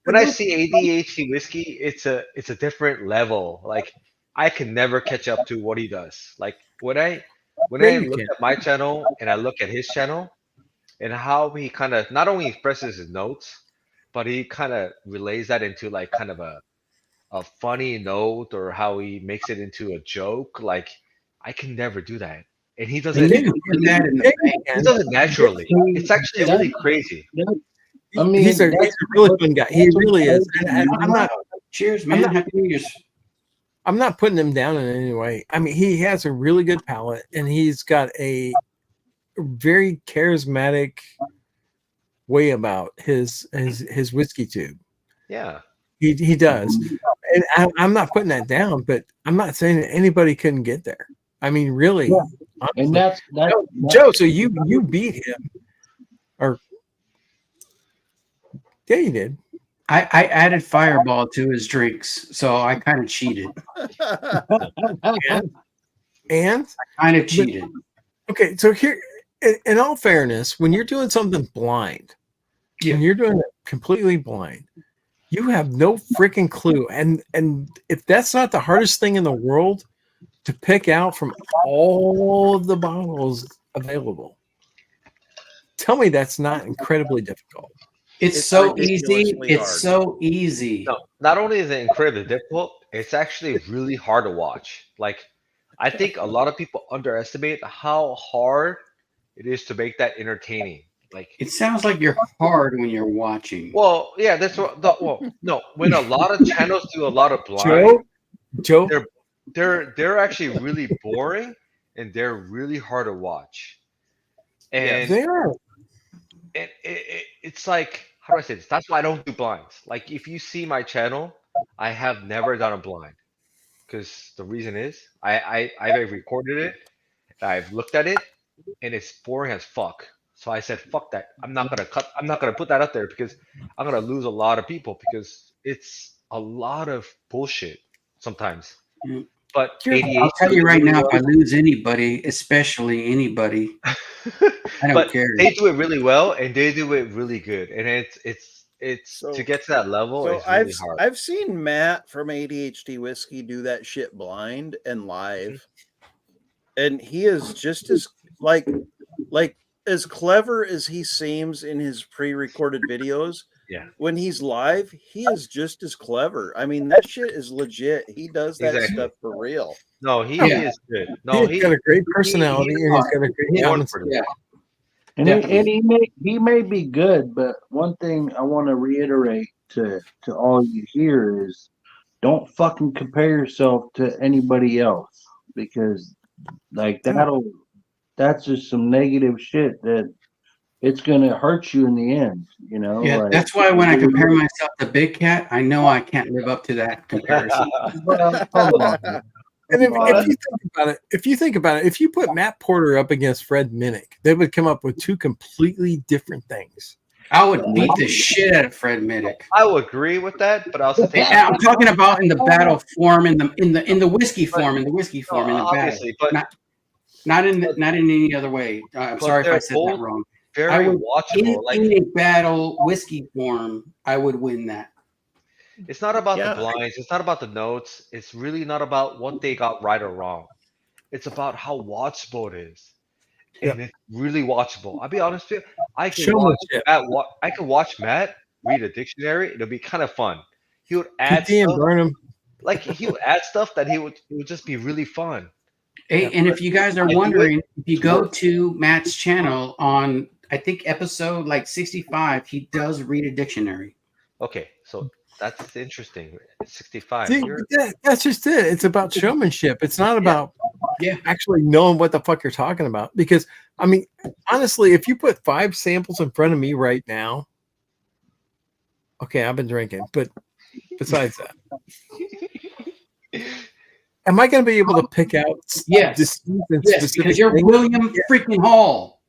S19: when I see ADHD whiskey, it's a different level. Like I can never catch up to what he does. Like when I
S12: you
S19: look
S12: can.
S19: at my channel and I look at his channel and how he kind of not only expresses his notes, but he kind of relays that into like kind of a funny note or how he makes it into a joke. Like I can never do that, and he does
S15: And
S19: it.
S15: you can put that in the bank.
S19: He does it naturally. It's actually really crazy.
S15: I mean,
S12: he's a really fun guy. He really is. And I'm not.
S15: Cheers, man. Happy New Year's.
S12: I'm not putting him down in any way. I mean, he has a really good palate, and he's got a very charismatic way about his whiskey tube.
S19: Yeah.
S12: He does. And I'm not putting that down, but I'm not saying that anybody couldn't get there. I mean, really.
S4: And
S12: honestly.
S4: that's
S12: Joe, so you beat him. Or yeah, you did.
S15: I added Fireball to his drinks, so I kind of cheated.
S12: And
S15: I kind of cheated.
S12: Okay, so here, in all fairness, when you're doing something blind, when you're doing it completely blind, you have no freaking clue. And if that's not the hardest thing in the world to pick out from all of the bottles available, tell me that's not incredibly difficult.
S15: It's so easy. It's so easy.
S19: No, not only is it incredibly difficult, it's actually really hard to watch. Like, I think a lot of people underestimate how hard it is to make that entertaining. Like,
S15: It sounds like you're hard when you're watching.
S19: well, yeah, that's what. No, when a lot of channels do a lot of blind,
S12: Joe,
S19: they're actually really boring and they're really hard to watch. And
S12: they are.
S19: And it's like, how do I say this? That's why I don't do blinds. Like, if you see my channel, I have never done a blind. Because the reason is, I've recorded it, I've looked at it, and it's boring as fuck. So I said, fuck that. I'm not gonna put that up there because I'm gonna lose a lot of people because it's a lot of bullshit sometimes. But
S15: I'll tell you right now, if I lose anybody, especially anybody, I don't
S19: but
S15: care.
S19: they do it really well and they do it really good. And it's to get to that level
S2: So
S19: is really hard.
S2: I've seen Matt from ADHD Whiskey do that shit blind and live, and he is just as like as clever as he seems in his pre-recorded videos.
S19: Yeah.
S2: When he's live, he is just as clever. I mean, that shit is legit. He does that
S19: Exactly.
S2: stuff for real.
S19: No, he is good. No,
S12: He's got a great personality and he's got a great
S19: born
S12: talent.
S19: for this.
S15: Yeah.
S4: And, and he may be good, but one thing I want to reiterate to all you here is don't fucking compare yourself to anybody else because like that's just some negative shit that it's gonna hurt you in the end. You know,
S15: Yeah,
S4: like
S15: that's why when I compare myself to Big Cat, I know I can't live up to that comparison.
S4: Well, come on.
S10: And if you think about it, if you put Matt Porter up against Fred Minnick, they would come up with two completely different things.
S15: I would beat the shit out of Fred Minnick.
S19: I would agree with that, but also think
S15: I'm talking about in the battle form, in the whiskey form, in the whiskey form, in the
S19: obviously,
S15: battle, not in any other way. I'm
S19: but
S15: sorry if I
S19: they're
S15: said that
S19: both
S15: wrong.
S19: very watchable.
S15: In a battle whiskey form, I would win that.
S19: It's not about
S2: Yeah.
S19: the blinds. It's not about the notes. It's really not about what they got right or wrong. It's about how watchable it is, and it's really watchable. I'll be honest with you. I can watch
S10: Showmanship.
S19: Matt. I can watch Matt read a dictionary. It'll be kind of fun. He would add
S10: PT and
S19: stuff,
S10: Burnham.
S19: like he would add stuff that it would just be really fun.
S15: Hey, and if you guys are
S19: I do
S15: wondering,
S19: it.
S15: if you go to Matt's channel on, I think episode like 65, he does read a dictionary.
S19: Okay, so that's interesting. 65.
S10: See, that's just it. It's about showmanship. It's not about actually knowing what the fuck you're talking about. Because I mean, honestly, if you put 5 samples in front of me right now, okay, I've been drinking, but besides that, am I going to be able to pick out
S15: Yes, because you're
S10: things?
S15: William freaking Hall.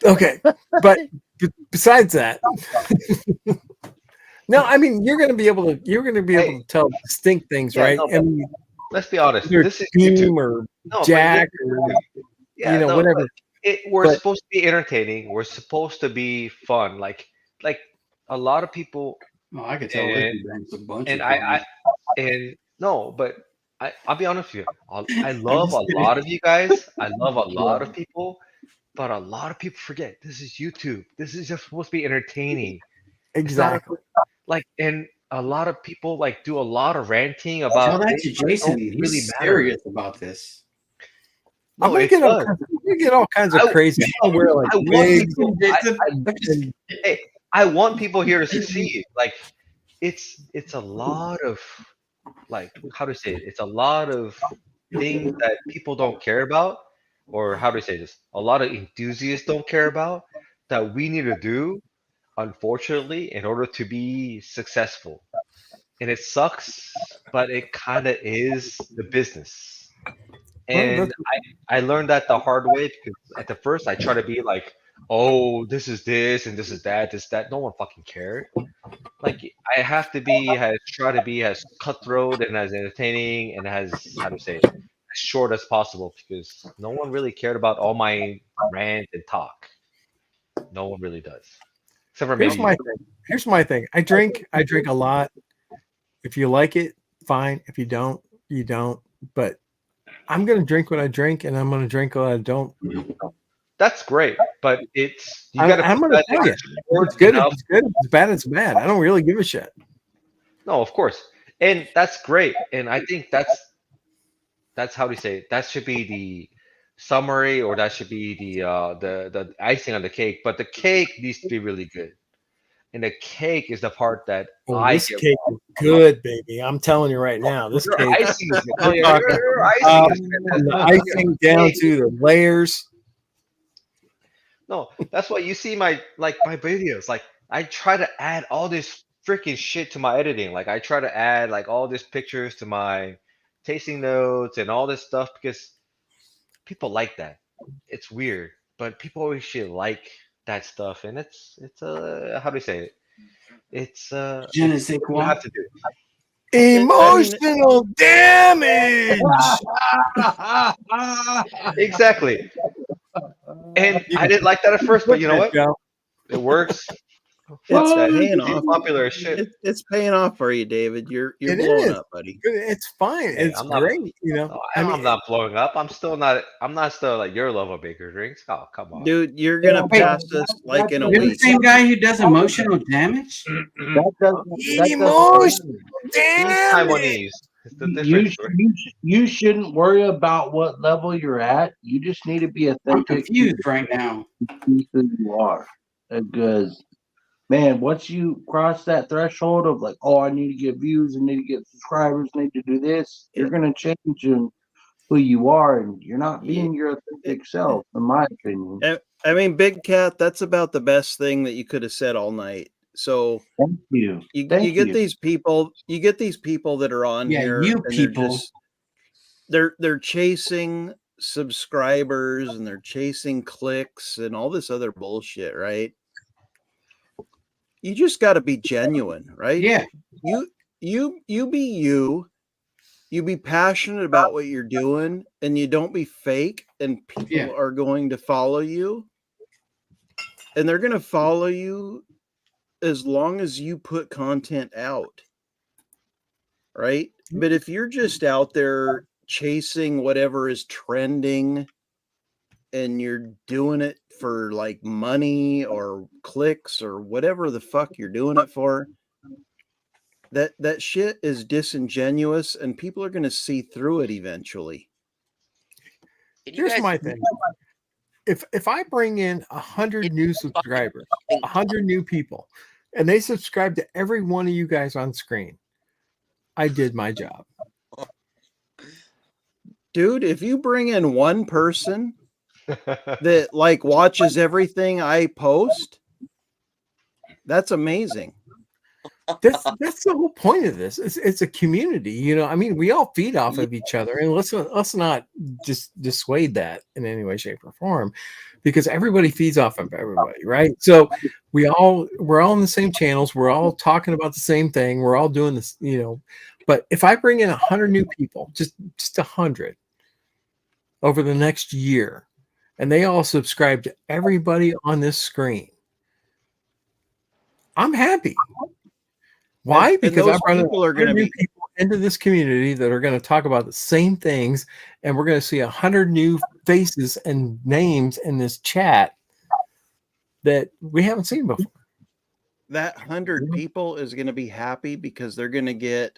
S10: Okay, but besides that, no, I mean you're going to be able to tell distinct things, right?
S19: No,
S10: and
S19: let's be honest.
S10: either
S19: This is
S10: Team
S19: YouTube.
S10: or
S19: No, but
S10: Jack
S19: this is
S10: or
S19: YouTube. No,
S10: whatever.
S19: We're
S10: But-
S19: supposed to be entertaining. We're supposed to be fun. Like a lot of people.
S15: Oh, I could tell Ricky drinks a bunch
S19: and
S15: of
S19: but I'll be honest with you. I love a lot of you guys. I love a lot of people, but a lot of people forget this is YouTube. This is just supposed to be entertaining.
S10: Exactly.
S19: And a lot of people do a lot of ranting about.
S15: Tell that to
S19: things that
S15: Jason.
S19: don't
S15: He's
S19: really matter.
S15: serious about this.
S10: I'm gonna get all kinds of crazy. I'm gonna wear like
S19: I want
S10: wigs.
S19: people. Hey, I want people here to succeed. It's a lot of how to say it. It's a lot of things that people don't care about, or how do I say this? A lot of enthusiasts don't care about that we need to do, unfortunately, in order to be successful. And it sucks, but it kind of is the business. And I learned that the hard way because at the first I try to be like, oh, this is this and this is that, this that. No one fucking cared. I have to try to be as cutthroat and as entertaining and as how to say it, as short as possible because no one really cared about all my rant and talk. No one really does. Except for
S10: Here's
S19: maybe
S10: my
S19: you.
S10: thing. Here's my thing. I drink a lot. If you like it, fine. If you don't, you don't. But I'm gonna drink what I drink, and I'm gonna drink what I don't.
S19: That's great, but you
S10: I'm
S19: gotta.
S10: gonna tell you, it's good. If it's good. If it's bad, it's bad. I don't really give a shit.
S19: No, of course, and that's great, and I think that's how do you say it? That should be the summary, or that should be the icing on the cake. But the cake needs to be really good, and the cake is the part that
S10: This cake is good, baby. I'm telling you right now, this
S19: Your
S10: cake.
S19: icing is
S10: I'm
S19: good.
S10: talking,
S19: Your icing is
S10: from the
S19: fantastic.
S10: icing down to the layers.
S19: No, that's why you see my videos. I try to add all this freaking shit to my editing. I try to add all these pictures to my tasting notes and all this stuff because people like that. It's weird, but people always should like that stuff, and it's how do you say it? It's
S15: Je ne sais
S19: you
S15: quoi.
S19: have to do.
S10: Emotional damage.
S19: Exactly. And I didn't like that at first, but you know what? It works.
S2: It's
S19: Fuck that.
S2: paying
S19: It's
S2: off.
S19: popular as shit.
S2: It's paying off for you, David. You're
S10: It
S2: blowing
S10: is.
S2: up, buddy.
S10: It's fine.
S19: Hey,
S10: It's
S19: I'm not-
S10: great.
S19: I'm not blowing up. I'm not still like your love of Baker Drinks. Oh, come on.
S2: Dude, you're gonna
S15: Wait,
S2: pass this like in a
S15: You're the
S2: week.
S15: same guy who does emotional damage?
S10: Emotional
S19: Taiwanese. It's the difference.
S4: You shouldn't worry about what level you're at. You just need to be
S15: I'm
S4: authentic.
S15: confused right now.
S4: Who you are, because man, once you cross that threshold of I need to get views, I need to get subscribers, I need to do this, you're gonna change who you are, and you're not being your authentic self, in my opinion.
S2: I mean, Big Cat, that's about the best thing that you could have said all night. So
S4: thank you.
S2: You get these people that are on
S15: Yeah,
S2: here
S15: you
S2: and
S15: people.
S2: they're chasing subscribers and they're chasing clicks and all this other bullshit, right? You just got to be genuine, right?
S15: Yeah.
S2: You be you. You be passionate about what you're doing and you don't be fake, and people are going to follow you. And they're going to follow you as long as you put content out. Right? But if you're just out there chasing whatever is trending and you're doing it for like money or clicks or whatever the fuck you're doing it for, that shit is disingenuous and people are going to see through it eventually.
S10: Here's my thing. If I bring in 100 new subscribers, 100 new people, and they subscribe to every one of you guys on screen, I did my job.
S2: Dude, if you bring in one person that like watches everything I post, that's amazing.
S10: That's the whole point of this. It's a community, you know. I mean, we all feed off of each other, and let's not just dissuade that in any way, shape, or form, because everybody feeds off of everybody, right? So we're all in the same channels. We're all talking about the same thing. We're all doing this, you know. But if I bring in 100 new people, just 100 over the next year, and they all subscribe to everybody on this screen, I'm happy. Why?
S2: And
S10: Because I
S2: those
S10: brought
S2: people are going to be
S10: people into this community that are going to talk about the same things, and we're going to see 100 new faces and names in this chat that we haven't seen before.
S2: That 100 people is going to be happy because they're going to get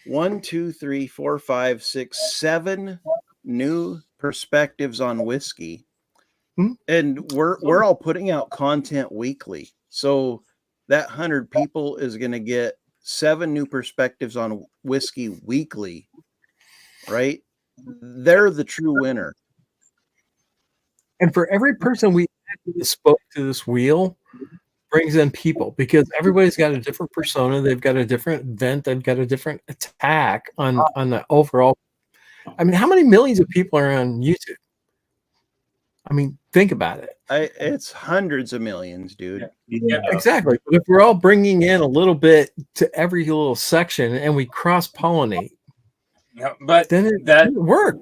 S2: 1, 2, 3, 4, 5, 6, 7 new perspectives on whiskey. And we're all putting out content weekly. So that 100 people is going to get 7 new perspectives on whiskey weekly, right? They're the true winner.
S10: And for every person we spoke to this wheel brings in people, because everybody's got a different persona. They've got a different vent. They've got a different attack on the overall. I mean, how many millions of people are on YouTube? I mean, think about it.
S2: It's hundreds of millions, dude.
S10: Exactly. But if we're all bringing in a little bit to every little section and we cross pollinate,
S20: but
S10: then
S20: that
S10: works.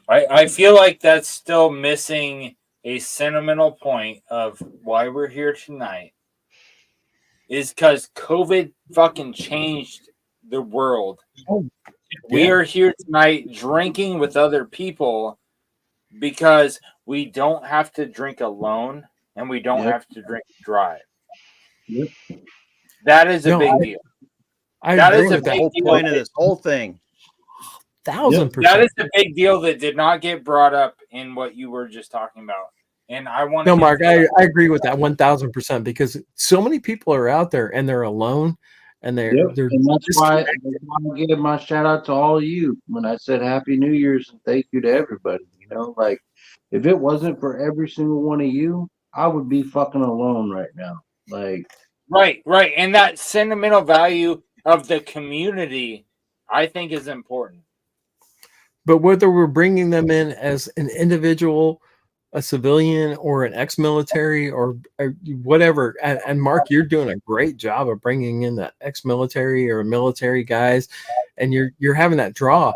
S20: I feel like that's still missing a sentimental point of why we're here tonight. Is because COVID fucking changed the world. We are here tonight drinking with other people because we don't have to drink alone and we don't have to drink drive. That is a big deal.
S10: That is
S2: the whole point of this whole thing.
S10: 1000%.
S20: That is the big deal that did not get brought up in what you were just talking about. And I want to.
S10: No, Mark, I agree with that 1000%, because so many people are out there and they're alone and they're
S4: And that's why I gave my shout out to all of you when I said Happy New Year's and thank you to everybody. You know, like if it wasn't for every single one of you, I would be fucking alone right now. Like
S20: right. And that sentimental value of the community, I think, is important.
S10: But whether we're bringing them in as an individual, a civilian, or an ex-military, or whatever, and Mark, you're doing a great job of bringing in the ex-military or military guys, and you're having that draw,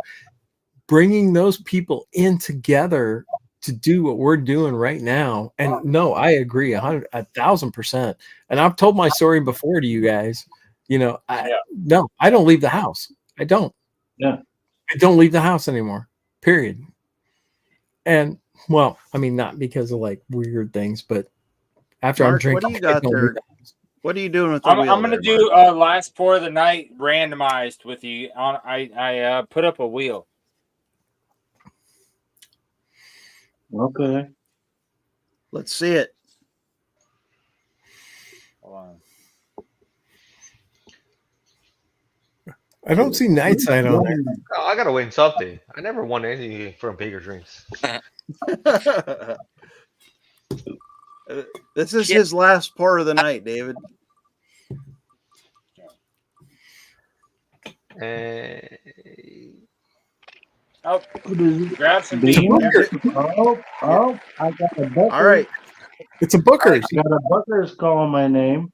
S10: bringing those people in together to do what we're doing right now. And no, I agree 1,000%. And I've told my story before to you guys. You know, no, I don't leave the house. I don't.
S4: Yeah.
S10: I don't leave the house anymore, period. And well, I mean, not because of like weird things, but after
S2: Mark,
S10: I'm drinking,
S2: what do you got there? What are you doing with the
S20: I'm
S2: wheel?
S20: going to do last pour of the night randomized with you. I put up a wheel.
S4: Okay.
S2: Let's see it.
S20: Hold on.
S12: I don't see Nightside on there.
S19: Oh, I gotta win something. I never won anything from Baker Drinks.
S2: This is his last pour of the night, David.
S4: Oh,
S20: grab some
S4: It's a
S20: beans.
S4: Booker. Oh, I got a Booker.
S2: All right.
S12: It's a Booker's.
S4: I got a Booker's calling my name.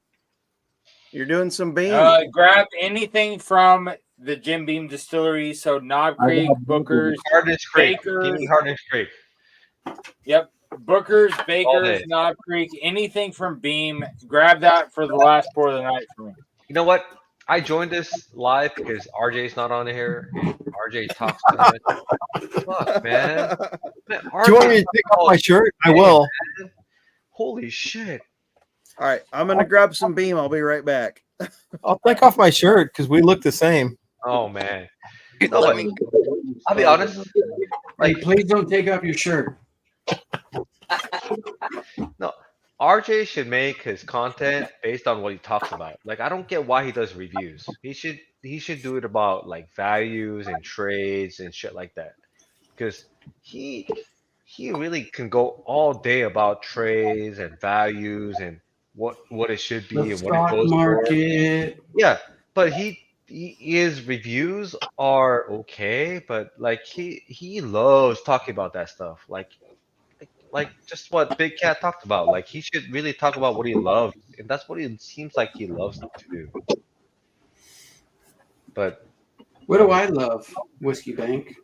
S2: You're doing some beans.
S20: Grab anything from the Jim Beam Distillery. So Knob
S4: I
S20: Creek,
S4: got
S20: Booker's,
S19: Hardness Creek. Give
S20: Baker's.
S19: me Hardness Creek.
S20: Yep. Booker's,
S19: All
S20: Baker's,
S19: day.
S20: Knob Creek, anything from Beam. Grab that for the last pour of the night for me.
S19: You know what? I joined this live because RJ's not on here and RJ talks too much. Fuck, man.
S12: Do you want me to take off my shirt? I will.
S19: Man. Holy shit.
S2: All right, I'm gonna grab some beam. I'll be right back.
S12: I'll take off my shirt because we look the same.
S19: Oh man. No, but I'll be honest.
S15: Like, please don't take off your shirt.
S19: No, RJ should make his content based on what he talks about. Like, I don't get why he does reviews. He should do it about like values and trades and shit like that. Because he really can go all day about trades and values and what it should be
S15: The
S19: and what
S15: stock
S19: it goes
S15: market.
S19: for. Yeah, but his reviews are okay, but like he loves talking about that stuff. Like just what Big Cat talked about. Like he should really talk about what he loves, and that's what it seems like he loves to do. But
S15: What do I love, Whiskey Bank?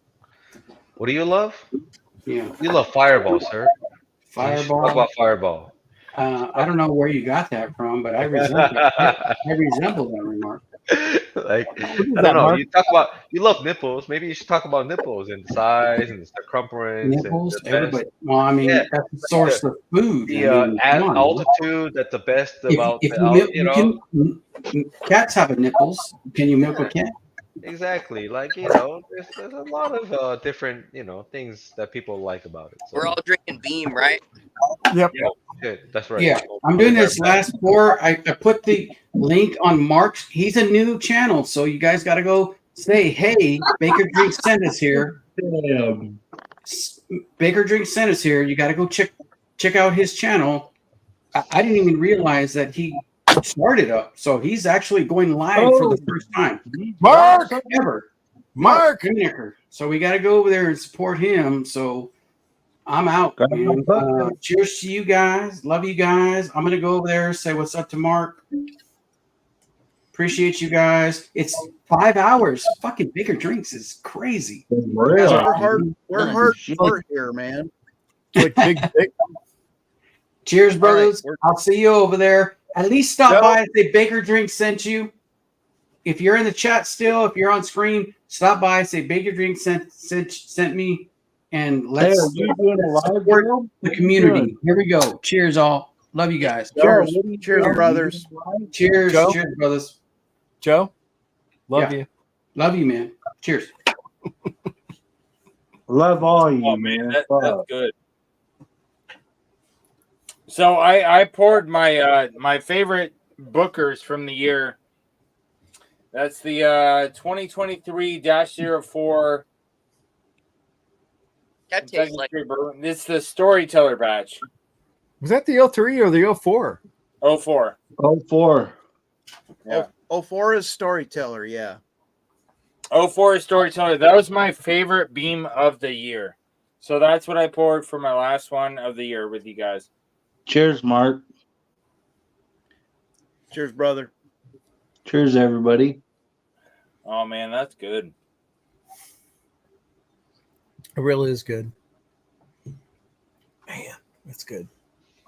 S19: what do you love?
S15: Yeah.
S19: You love Fireball, sir. You should
S15: Fireball.
S19: talk about Fireball.
S15: I don't know where you got that from, but I resemble that remark.
S19: Like I don't
S15: that,
S19: know.
S15: Mark?
S19: You love nipples. Maybe you should talk about nipples and the size and the circumference.
S15: Nipples,
S19: and the
S15: everybody.
S19: best.
S15: Well, I mean,
S19: Yeah.
S15: that's the source of food.
S19: The
S15: I mean, come on, man.
S19: altitude. That's the best about
S15: If
S19: the
S15: you milk,
S19: you know.
S15: cats have a nipples. Can you milk a cat?
S19: Exactly. Like, there's a lot of different, things that people like about it. So,
S18: We're all drinking Beam, right?
S12: Yep.
S19: yeah, shit, that's right.
S15: Yeah, I'm doing this last pour. I put the link on Mark's. He's a new channel, so you guys got to go say, "Hey, Baker Drinks sent us here." Baker Drinks sent us here. You got to go check out his channel. I didn't even realize that he started up, so he's actually going live for the first time.
S12: Mark!
S15: Ever.
S12: Mark!
S15: Winnecker. So we got to go over there and support him. So I'm out, man. Cheers to you guys. Love you guys. I'm going to go over there, say what's up to Mark. Appreciate you guys. It's 5 hours. Fucking Baker Drinks is crazy.
S2: We're hard here, man.
S12: Like big.
S15: Cheers, brothers.
S2: All right,
S15: I'll see you over there. At least stop by and say Baker Drinks sent you. If you're in the chat still, if you're on screen, stop by and say Baker Drinks sent me. And let's support the community. Here we go. Cheers, all. Love you guys.
S2: Cheers, brothers.
S15: Cheers,
S12: Joe?
S15: cheers, brothers.
S12: Joe, love you.
S15: Love you, man. Cheers.
S4: Love all you,
S20: Oh man,
S4: man.
S20: that's good. So I poured my favorite Bookers from the year. That's the 2023-04.
S18: That tastes like
S20: It's the Storyteller batch.
S12: Was that the 03 or the 04?
S20: 04.
S4: 04.
S20: Yeah.
S2: 04 is Storyteller, yeah.
S20: 04 is Storyteller. That was my favorite Beam of the year. So that's what I poured for my last one of the year with you guys.
S4: Cheers, Mark.
S2: Cheers, brother.
S4: Cheers, everybody.
S20: Oh man, that's good.
S12: It really is good. Man, that's good.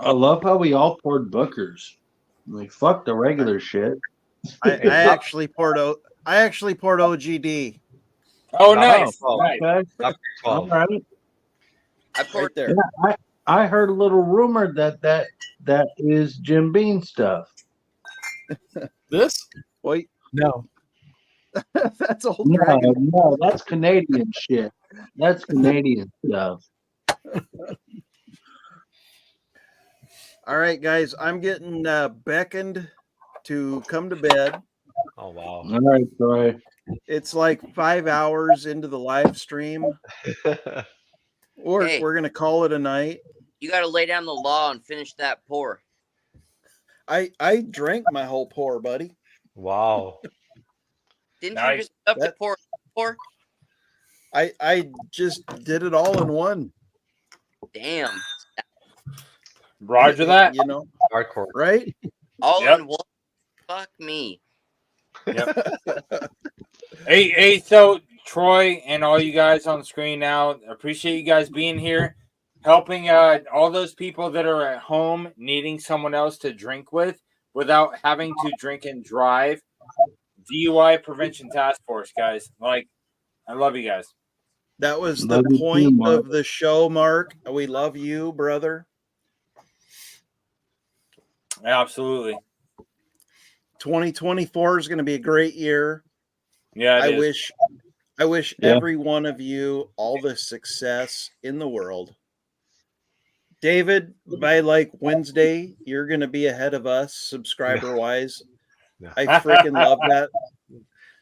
S4: I love how we all poured Bookers. Like, fuck the regular shit.
S2: I actually poured OGD.
S20: Oh, nice.
S4: Okay. All right.
S18: I poured
S2: there.
S4: Yeah, I heard a little rumor that is Jim Beam stuff.
S12: This?
S2: Wait.
S12: No.
S2: That's old
S4: No,
S2: dragon.
S4: no, that's Canadian shit. That's Canadian stuff.
S2: All right, guys, I'm getting beckoned to come to bed.
S19: Oh wow.
S4: All right, Troy.
S2: It's like 5 hours into the live stream. We're gonna call it a night.
S18: You got to lay down the law and finish that pour.
S2: I drank my whole pour, buddy.
S19: Wow.
S18: Didn't you just up to pour?
S2: I just did it all in one.
S18: Damn.
S20: Roger that.
S2: You know,
S19: hardcore,
S2: right?
S18: All in one. Fuck me.
S20: Yep. Hey, so Troy and all you guys on the screen now, appreciate you guys being here, helping all those people that are at home needing someone else to drink with without having to drink and drive. DUI Prevention Task Force, guys. Like, I love you guys.
S2: That was
S4: Love
S2: the
S4: you too,
S2: point
S4: Mark.
S2: of the show, Mark. We love you, brother.
S20: Absolutely.
S2: 2024 is going to be a great year.
S20: Yeah,
S2: I
S20: it is.
S2: wish
S4: Yeah.
S2: every one of you all the success in the world. David, by like Wednesday, you're going to be ahead of us subscriber wise. I freaking love that.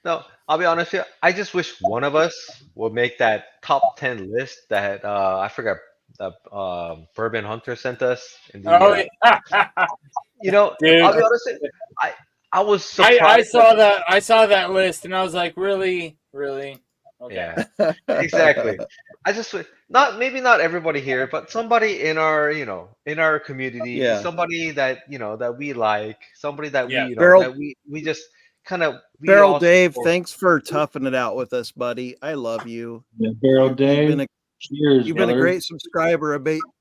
S19: No, I'll be honest with you. I just wish one of us would make that top 10 list that I forgot that Bourbon Hunter sent us. In the, you know,
S20: Dude.
S19: I'll be honest with you, I was surprised.
S20: I saw that list and I was like, really? Okay.
S19: Yeah, exactly. I just maybe not everybody here, but somebody in our community,
S2: Yeah.
S19: somebody that that we like, somebody that
S2: Yeah.
S19: we
S2: Barrel-
S19: that we just kind of
S2: Barrel Dave, thanks for toughing it out with us, buddy. I love you.
S4: Yeah, Barrel Dave. Cheers,
S2: You've been a
S4: brother.
S2: great subscriber,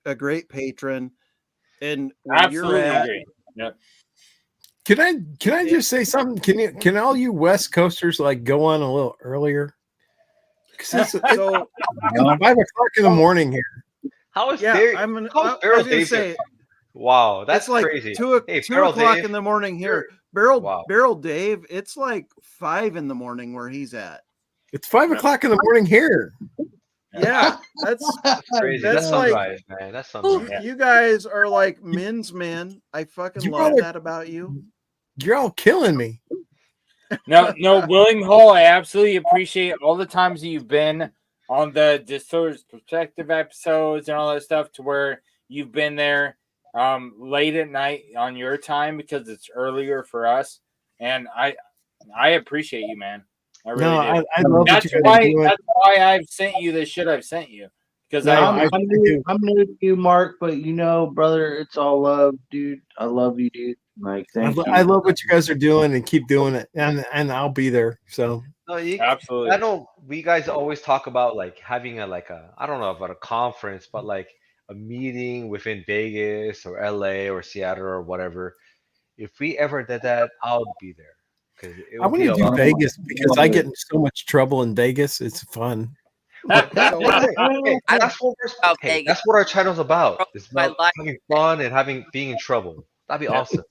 S2: a great patron, and where
S20: Absolutely
S2: you're at,
S20: agree. Yep.
S12: Can I just say something? Can all you West Coasters like go on a little earlier? Because it's 5 o'clock in the morning here.
S19: How is
S2: yeah,
S19: there?
S2: I
S19: Barrel
S2: was gonna
S19: Dave
S2: say
S19: here? Wow, that's
S2: it's like
S19: crazy.
S2: 2
S19: Hey,
S2: 2
S19: Barrel
S2: o'clock
S19: Dave,
S2: in the morning here. Barrel Dave, it's like 5 in the morning where he's at.
S12: It's 5 o'clock in the morning here.
S2: Yeah, that's
S19: crazy.
S2: That's
S19: That's
S2: like
S19: sunrise, man. That's sunrise.
S2: you guys are like men's men. I fucking
S12: You
S2: love
S12: all are-
S2: that about you.
S12: You're all killing me.
S20: No, William Hall, I absolutely appreciate all the times that you've been on the Distiller's Perspective episodes and all that stuff to where you've been there late at night on your time because it's earlier for us. And I appreciate you, man. I really do.
S12: I love what you guys are doing.
S20: That's why I've sent you the shit I've sent you. Because
S4: I'm new to you, Mark, but brother, it's all love, dude. I love you, dude. Like, thank you.
S12: I love what you guys are doing and keep doing it, and I'll be there. So
S19: No,
S20: absolutely.
S19: I know we guys always talk about like having a I don't know about a conference, but like a meeting within Vegas or LA or Seattle or whatever. If we ever did that, I'll be there because
S12: I want to do Vegas because I get in so much trouble in Vegas. It's fun.
S19: That's what our channel's about. It's about having fun and being in trouble. That'd be awesome.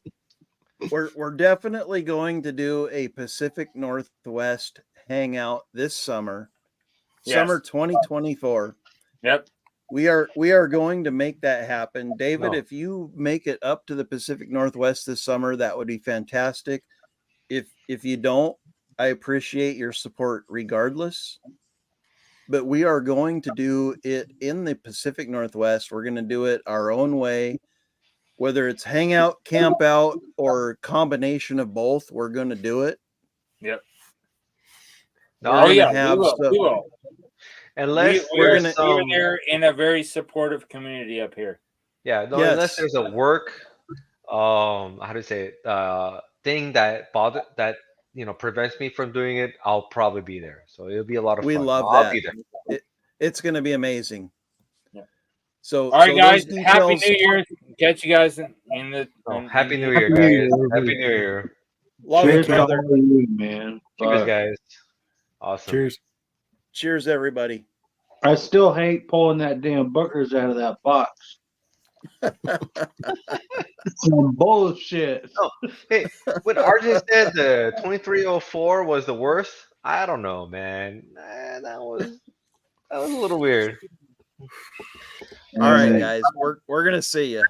S2: We're definitely going to do a Pacific Northwest hangout this summer.
S20: Yes.
S2: Summer 2024.
S20: Yep.
S2: We are going to make that happen. David,
S19: No.
S2: if you make it up to the Pacific Northwest this summer, that would be fantastic. If you don't, I appreciate your support regardless. But we are going to do it in the Pacific Northwest. We're going to do it our own way. Whether it's hang out, camp out, or combination of both, we're going to do it.
S20: Yep.
S19: No,
S20: We will.
S19: Unless
S20: we're there in a very supportive community up here.
S19: Yeah, no,
S2: Yes.
S19: unless there's a work how to say it, thing that prevents me from doing it, I'll probably be there. So it'll be a lot of
S2: We
S19: fun.
S2: love
S19: I'll
S2: that.
S19: be there.
S2: It's going to be amazing.
S20: Yeah.
S2: So,
S20: all right, guys.
S2: those
S20: Happy
S2: details-
S20: New Year. Catch you guys in the.
S19: Happy New Year, guys. Happy New Year.
S2: Love you,
S4: Cheers to
S2: brother.
S4: all of you, man.
S19: Cheers,
S4: Fuck.
S19: guys. Awesome.
S12: Cheers.
S2: Cheers, everybody.
S4: I still hate pulling that damn Booker's out of that box. Some bullshit.
S19: Oh, hey, when RJ said the 2304 was the worst, I don't know, man. That was a little weird.
S2: All right, guys. We're going to see you.